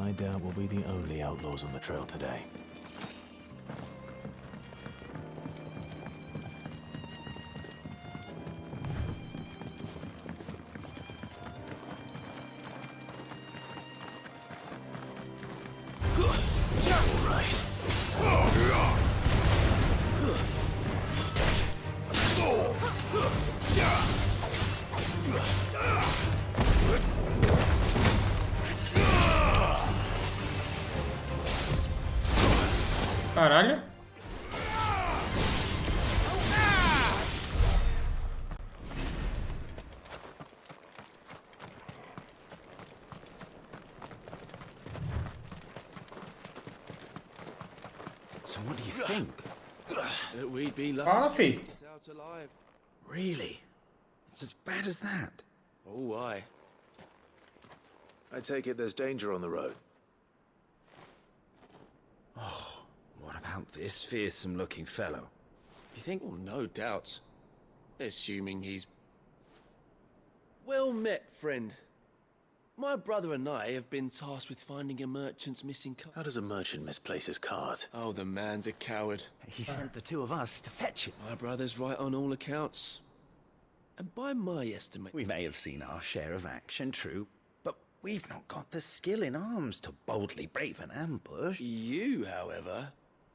I doubt we'll be the only outlaws on the trail today. Caralho. So what do you think? That we'd be lucky Fala, to fi. get out alive. Really? It's as bad as that? Oh, aye. I take it there's danger on the road. Oh, what about this fearsome-looking fellow? You think? Oh, no doubt. Assuming he's... Well met, friend. My brother and I have been tasked with finding a merchant's missing cart. How does a merchant misplace his cart? Oh, the man's a coward. He sent the two of us to fetch it. My brother's right on all accounts. And by my estimate... We may have seen our share of action, true, but we've not got the skill in arms to boldly brave an ambush. You, however,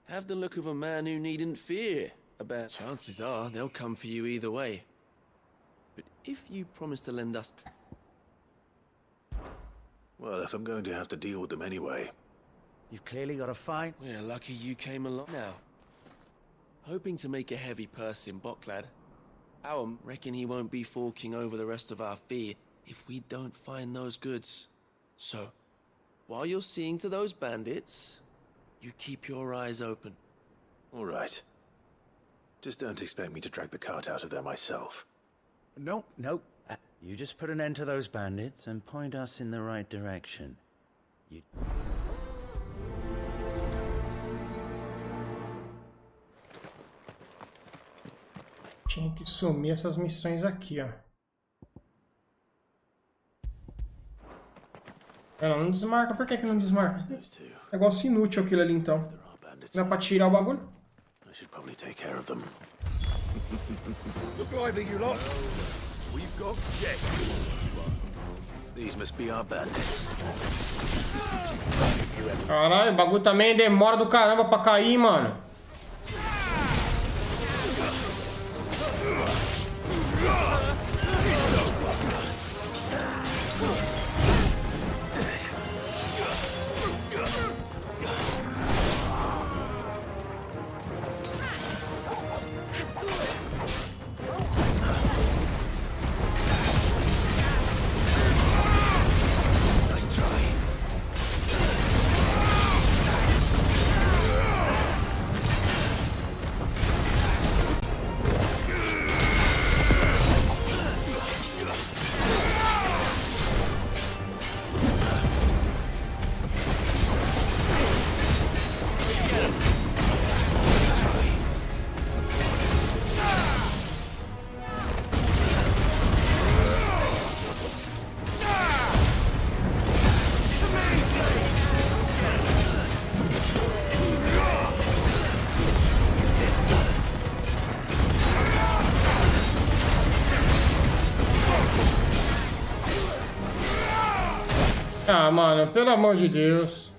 have the look of a man who needn't fear about... Chances are they'll come for you either way. But if you promise to lend us... Well, if I'm going to have to deal with them anyway. You've clearly got a fight. We're lucky you came along now. Hoping to make a heavy purse in Bocklad. Our reckon he won't be forking over the rest of our fee if we don't find those goods. So, while you're seeing to those bandits, you keep your eyes open. All right. Just don't expect me to drag the cart out of there myself. No. You just put an end to those bandits and point us in the right direction. You... Tinha que sumir essas missões aqui, ó. Ela não desmarca. Por que que não desmarca? Negócio inútil aquilo ali, então. Dá pra tirar o bagulho? I should probably take care of them. Look lively, you lot. We've got guests. These must be our bandits. Caralho, o bagulho também demora do caramba pra cair, mano. Ah, mano, pelo amor de Deus.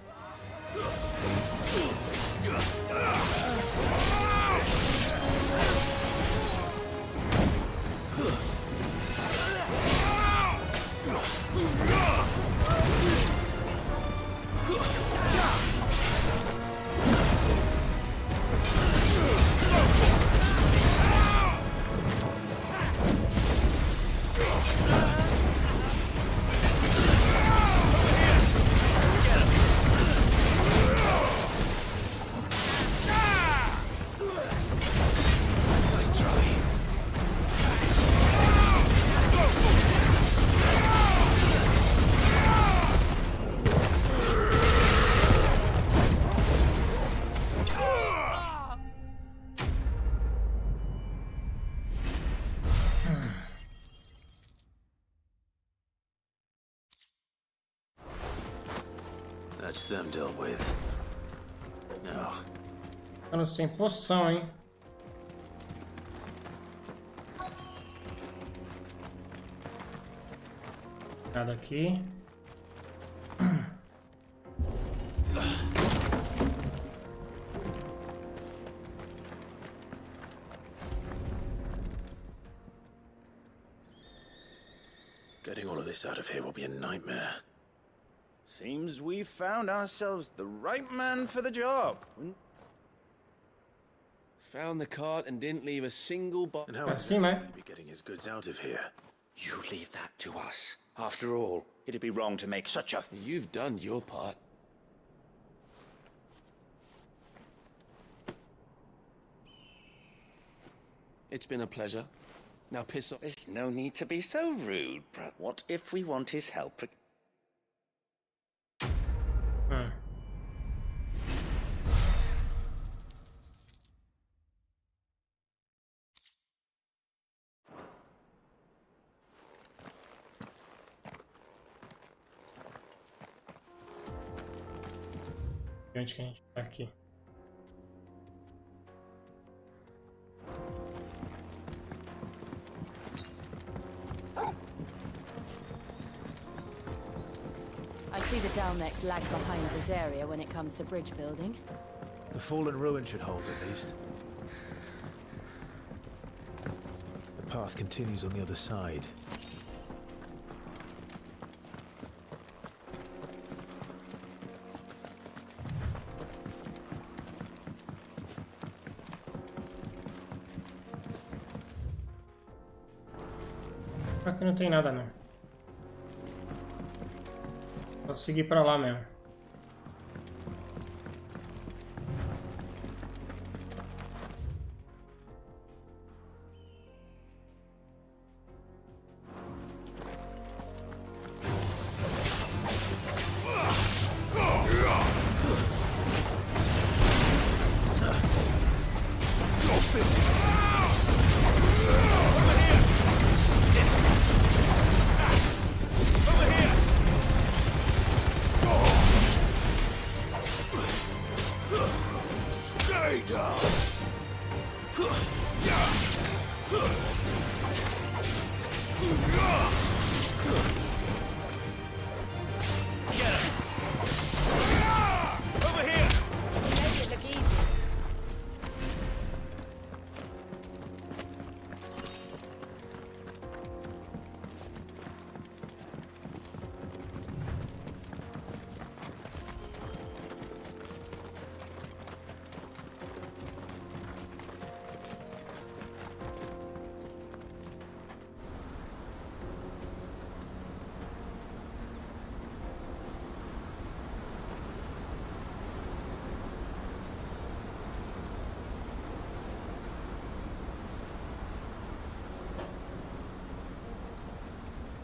That's them dealt with. Now. Ficando sem poção, hein? Nada aqui. Getting all of this out of here will be a nightmare. Seems we've found ourselves the right man for the job. Found the cart and didn't leave a single box. And how exactly will he be getting his goods out of here? You leave that to us. After all, it'd be wrong to make such a... You've done your part. It's been a pleasure. Now piss off. There's no need to be so rude, but what if we want his help? Onde que a gente tá aqui? I see the Dalmeks lag behind this area when it comes to bridge building. The fallen ruin should hold at least. The path continues on the other side. Aqui não tem nada não. Vou seguir pra lá mesmo.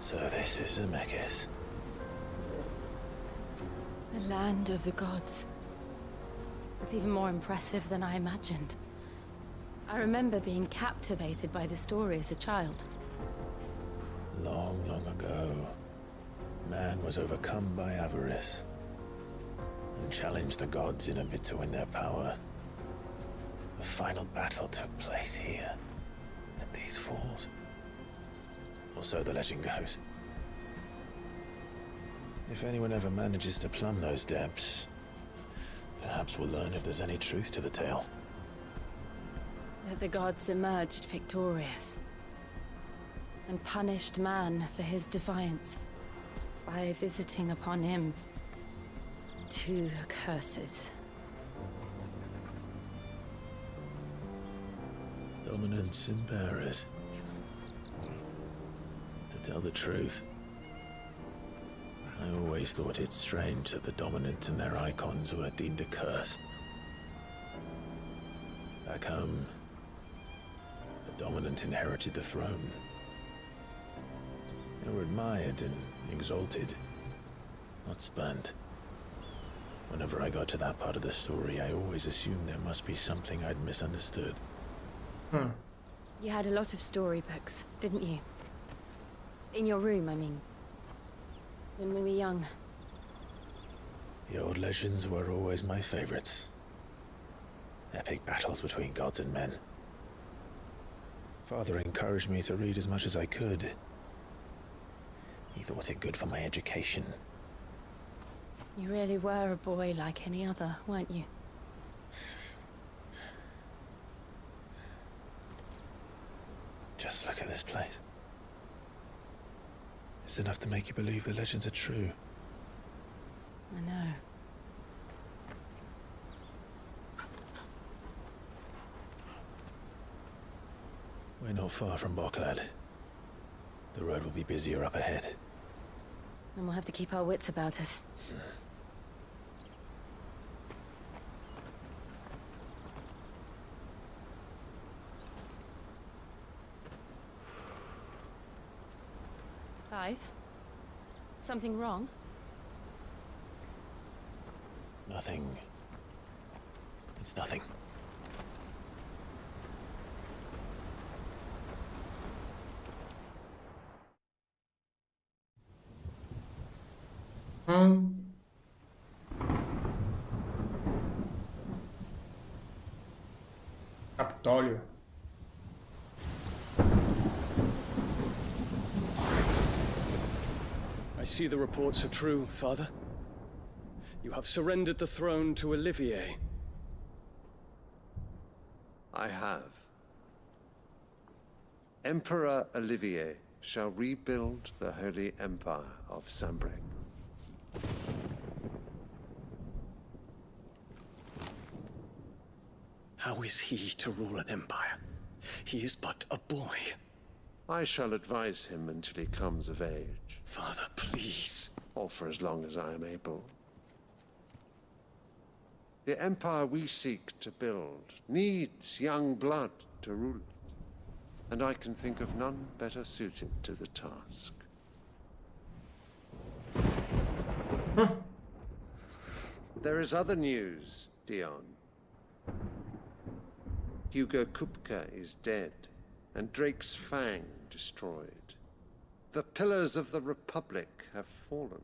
So this is Zemeckis. The land of the gods. It's even more impressive than I imagined. I remember being captivated by the story as a child. Long, long ago, man was overcome by avarice and challenged the gods in a bid to win their power. The final battle took place here, at these falls. Or so the legend goes. If anyone ever manages to plumb those depths, perhaps we'll learn if there's any truth to the tale. That the gods emerged victorious and punished man for his defiance by visiting upon him 2 curses. Dominance and bearers. To tell the truth, I always thought it strange that the dominant and their icons were deemed a curse. Back home, the dominant inherited the throne. They were admired and exalted, not spurned. Whenever I got to that part of the story, I always assumed there must be something I'd misunderstood. You had a lot of storybooks, didn't you? In your room, I mean. When we were young. The old legends were always my favorites. Epic battles between gods and men. Father encouraged me to read as much as I could. He thought it good for my education. You really were a boy like any other, weren't you? Just look at this place. It's enough to make you believe the legends are true. I know. We're not far from Boklad. The road will be busier up ahead. And we'll have to keep our wits about us. Clive? Something wrong? Nothing. It's nothing. Capitólio. I see the reports are true, Father. You have surrendered the throne to Olivier. I have. Emperor Olivier shall rebuild the Holy Empire of Sanbreque. How is he to rule an empire? He is but a boy. I shall advise him until he comes of age. Father, please. Or for as long as I am able. The empire we seek to build needs young blood to rule it. And I can think of none better suited to the task. There is other news, Dion. Hugo Kupka is dead, and Drake's Fang destroyed. The pillars of the Republic have fallen.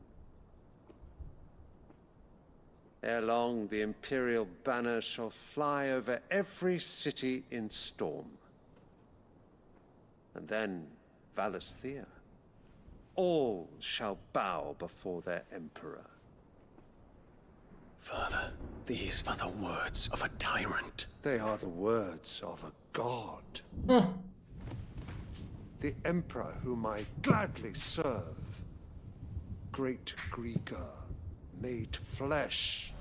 Ere long, the Imperial banner shall fly over every city in Storm. And then Valisthea. All shall bow before their Emperor. Father, these are the words of a tyrant. They are the words of a god. The Emperor whom I gladly serve. Great Grieger, made flesh.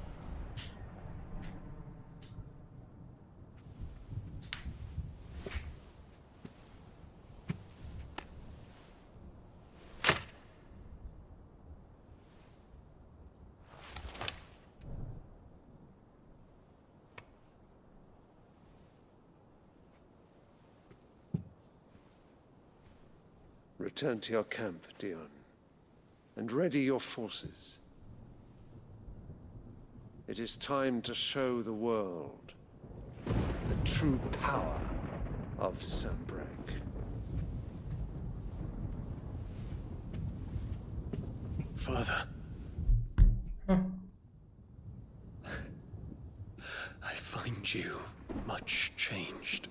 Return to your camp, Dion, and ready your forces. It is time to show the world the true power of Sanbreque. Father. I find you much changed.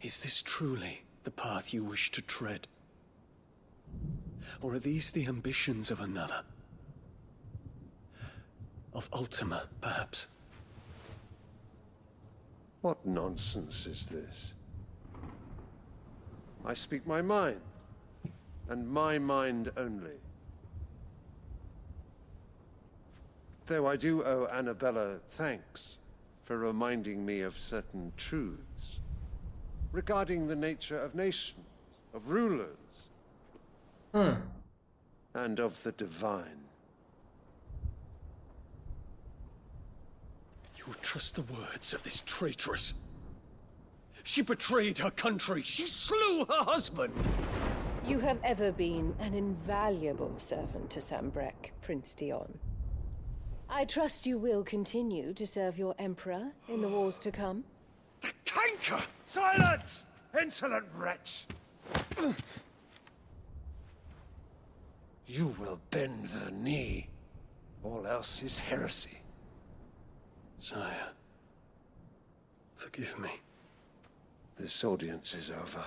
Is this truly the path you wish to tread? Or are these the ambitions of another? Of Ultima, perhaps? What nonsense is this? I speak my mind, and my mind only. Though I do owe Annabella thanks for reminding me of certain truths regarding the nature of nations, of rulers, and of the divine. You would trust the words of this traitress? She betrayed her country. She slew her husband. You have ever been an invaluable servant to Sanbreque, Prince Dion. I trust you will continue to serve your Emperor in the wars to come. The canker! Silence! Insolent wretch! You will bend the knee. All else is heresy. Sire, forgive me. This audience is over.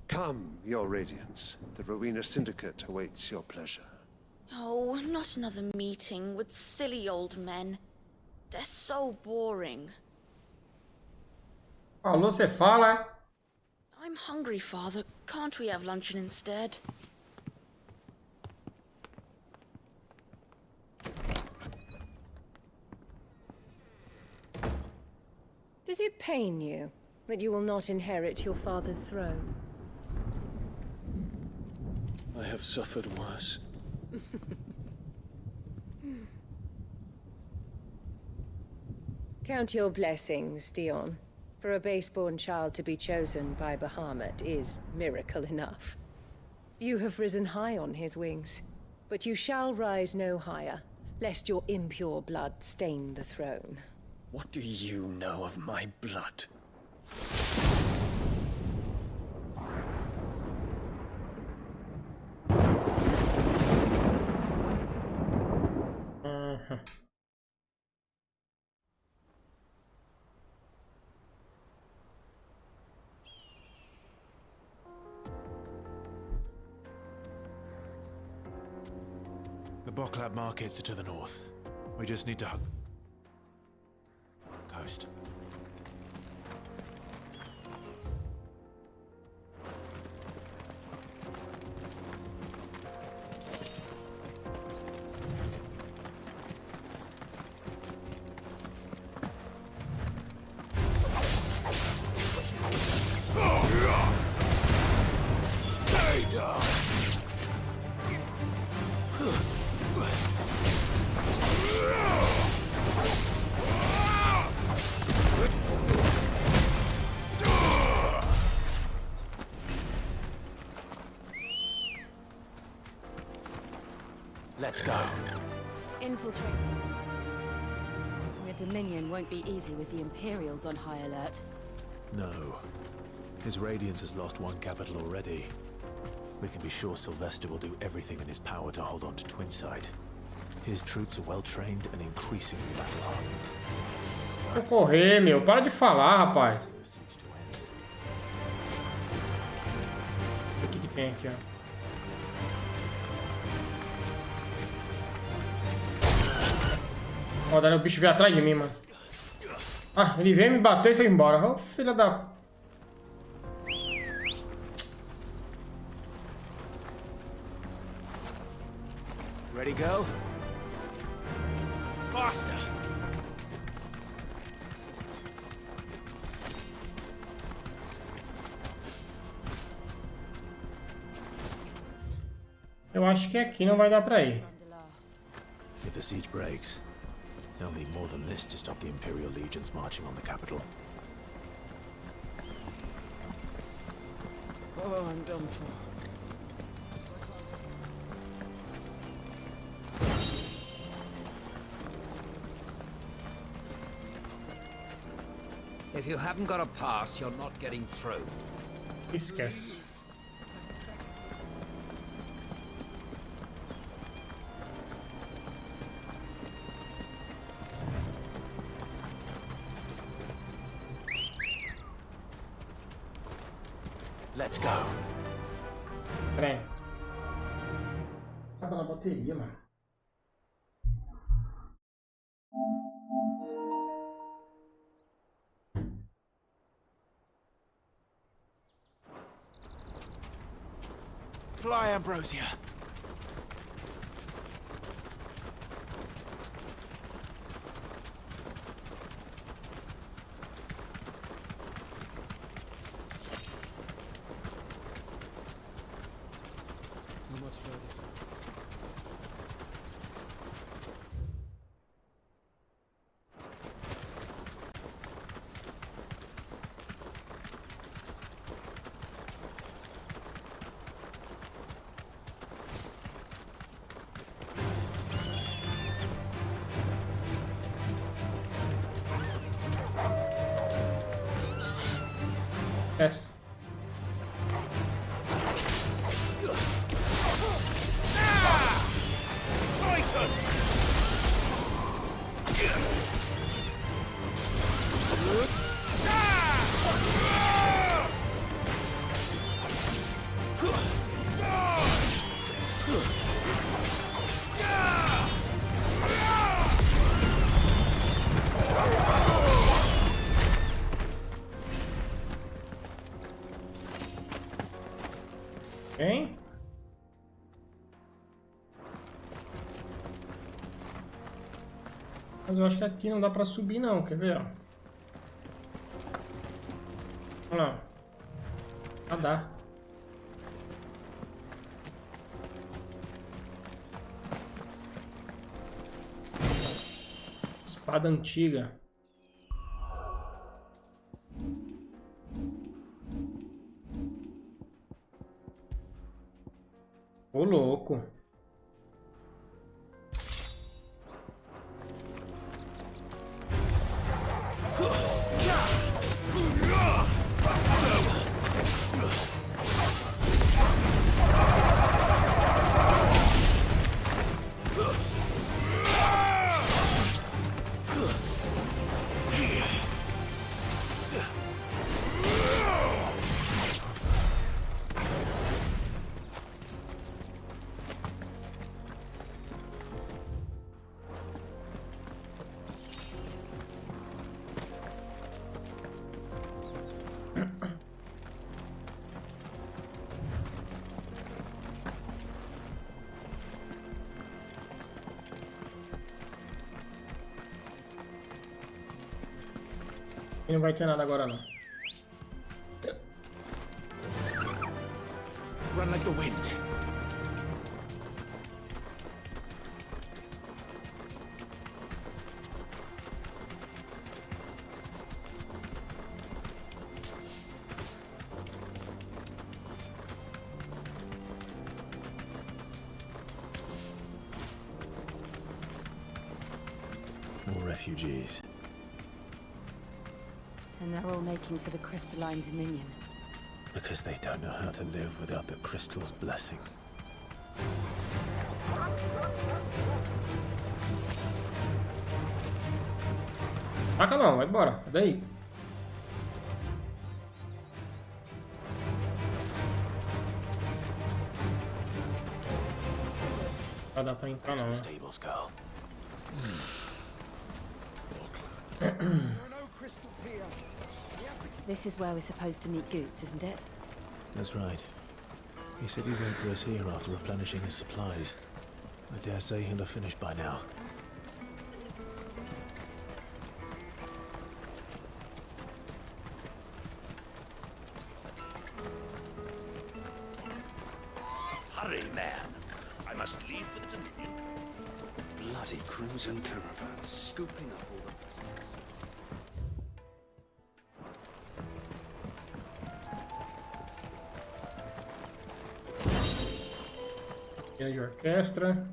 Come, Your Radiance. The Rowena Syndicate awaits your pleasure. Oh, not another meeting with silly old men. They're so boring. Alô, você fala? I'm hungry, Father. Can't we have luncheon instead? Does it pain you that you will not inherit your father's throne? I have suffered worse. Count your blessings, Dion. For a base-born child to be chosen by Bahamut is miracle enough. You have risen high on his wings, but you shall rise no higher, lest your impure blood stain the throne. What do you know of my blood? The Boklab markets are to the north. We just need to coast. Stay down! Let's go. Infiltrate. The Dominion won't be easy with the Imperials on high alert. No. His Radiance has lost one capital already. We can be sure Sylvester will do everything in his power to hold on to Twinside. His troops are well trained and increasingly battle-hardened. Vou correr, meu. Para de falar, rapaz. O que tem aqui, ó? Ó, daí o bicho veio atrás de mim, mano. Ah, ele veio, me bateu e foi embora. Ô, filha da... Ready, go? Faster! Eu acho que aqui não vai dar pra ir. If the siege breaks, they'll need more than this to stop the Imperial legions marching on the capital. Oh, I'm done for. If you haven't got a pass, you're not getting through. Esquece. Let's go. Pera aí. Acaba na bateria, mano. Fly, Ambrosia. Not much further. Yes. Hein? Mas eu acho que aqui não dá pra subir não, quer ver? Ó? Olha lá. Ah, dá. Espada antiga. Ô, louco. E não vai ter nada agora não. Run like the wind. More refugees. And they're all making for the crystalline dominion. Because they don't know how to live without the crystal's blessing. Saca não, vai embora, sai daí. Não dá pra entrar não, né? This is where we're supposed to meet Goots, isn't it? That's right. He said he'd wait for us here after replenishing his supplies. I dare say he'll have finished by now. Hurry, man! I must leave for the Dominion. Bloody crimson caravans scooping up all the presents. E aí, orquestra.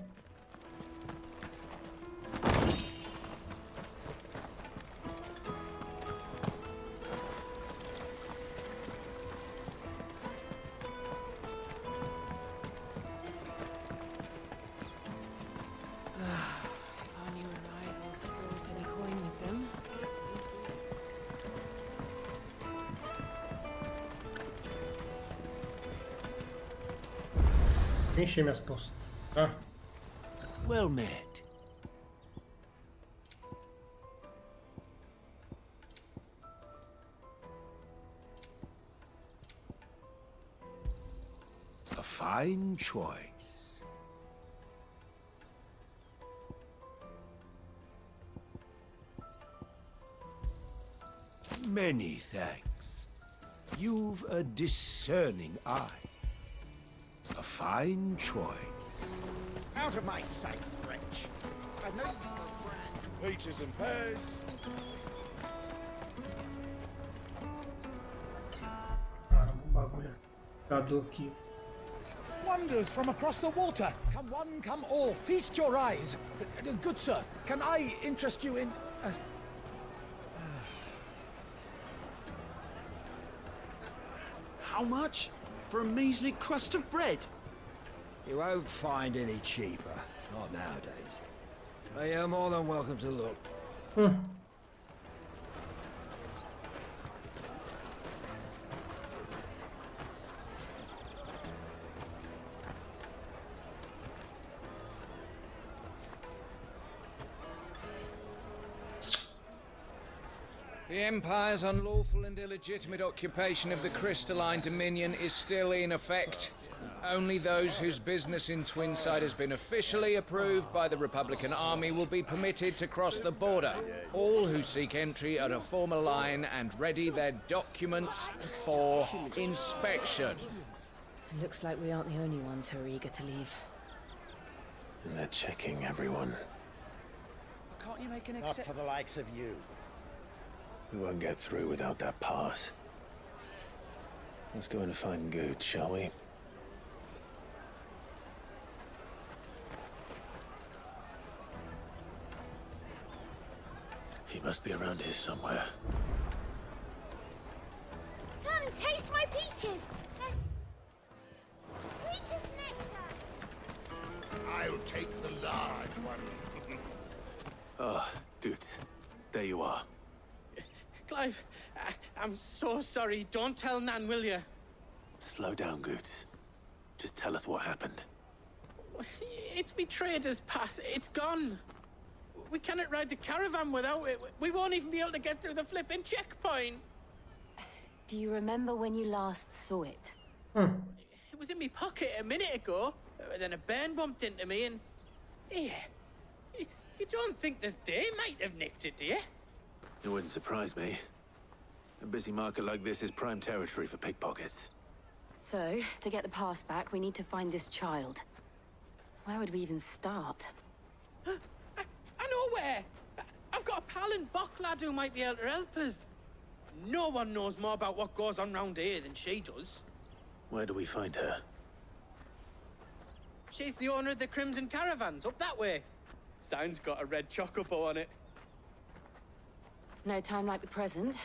Encher minhas postas, tá? Well met. A fine choice. Many thanks. You've a discerning eye. A fine choice. Out of my sight, wretch. I've no brand. Peaches and pears. Caramba, bagulho. Cadê aqui? Wonders from across the water. Come one, come all. Feast your eyes. Good sir, can I interest you in... How much? For a measly crust of bread? You won't find any cheaper. Not nowadays. But you're more than welcome to look. The Empire's unlawful and illegitimate occupation of the crystalline dominion is still in effect. Only those whose business in Twinside has been officially approved by the Republican Army will be permitted to cross the border. All who seek entry are to form a line and ready their documents for inspection. It looks like we aren't the only ones who are eager to leave. And they're checking everyone. Can't you make an Not for the likes of you. We won't get through without that pass. Let's go in and find Good, shall we? He must be around here somewhere. Come, taste my peaches! There's... peaches nectar! I'll take the large one. Oh, Good. There you are. Clive, I'm so sorry. Don't tell Nan, will you? Slow down, Good. Just tell us what happened. It's me trader's pass. It's gone. We cannot ride the caravan without it. We won't even be able to get through the flipping checkpoint. Do you remember when you last saw it? It was in my pocket a minute ago. Then a bairn bumped into me and... Yeah. You don't think that they might have nicked it, do you? It wouldn't surprise me. A busy market like this is prime territory for pickpockets. So, to get the pass back, we need to find this child. Where would we even start? I know where! I've got a pal in Bocklad who might be able to help us. No one knows more about what goes on round here than she does. Where do we find her? She's the owner of the Crimson Caravans, up that way. Sign's got a red chocobo on it. No time like the present.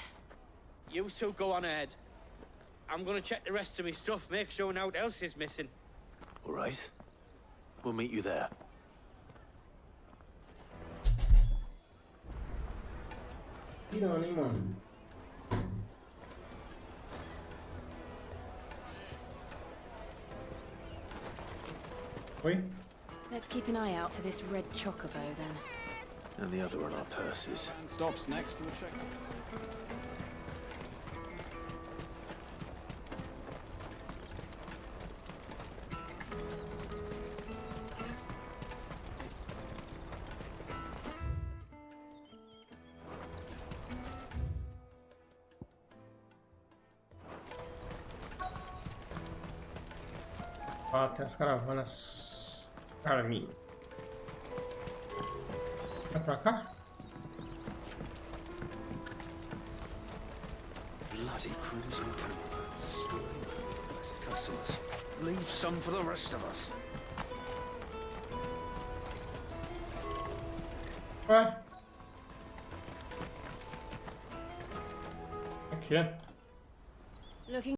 You two go on ahead. I'm gonna check the rest of my stuff, make sure nothing else is missing. All right. We'll meet you there. Tirando, hein, mano? Oi? Let's keep an eye out for this red chocobo, then. And the other on our purses. Stops next to the checkpoint. Ah, tem as caravanas para mim. Vai pra cá? Bloody crimson caravans. Customers. Leave some for the rest of us. Ué? Aqui. Looking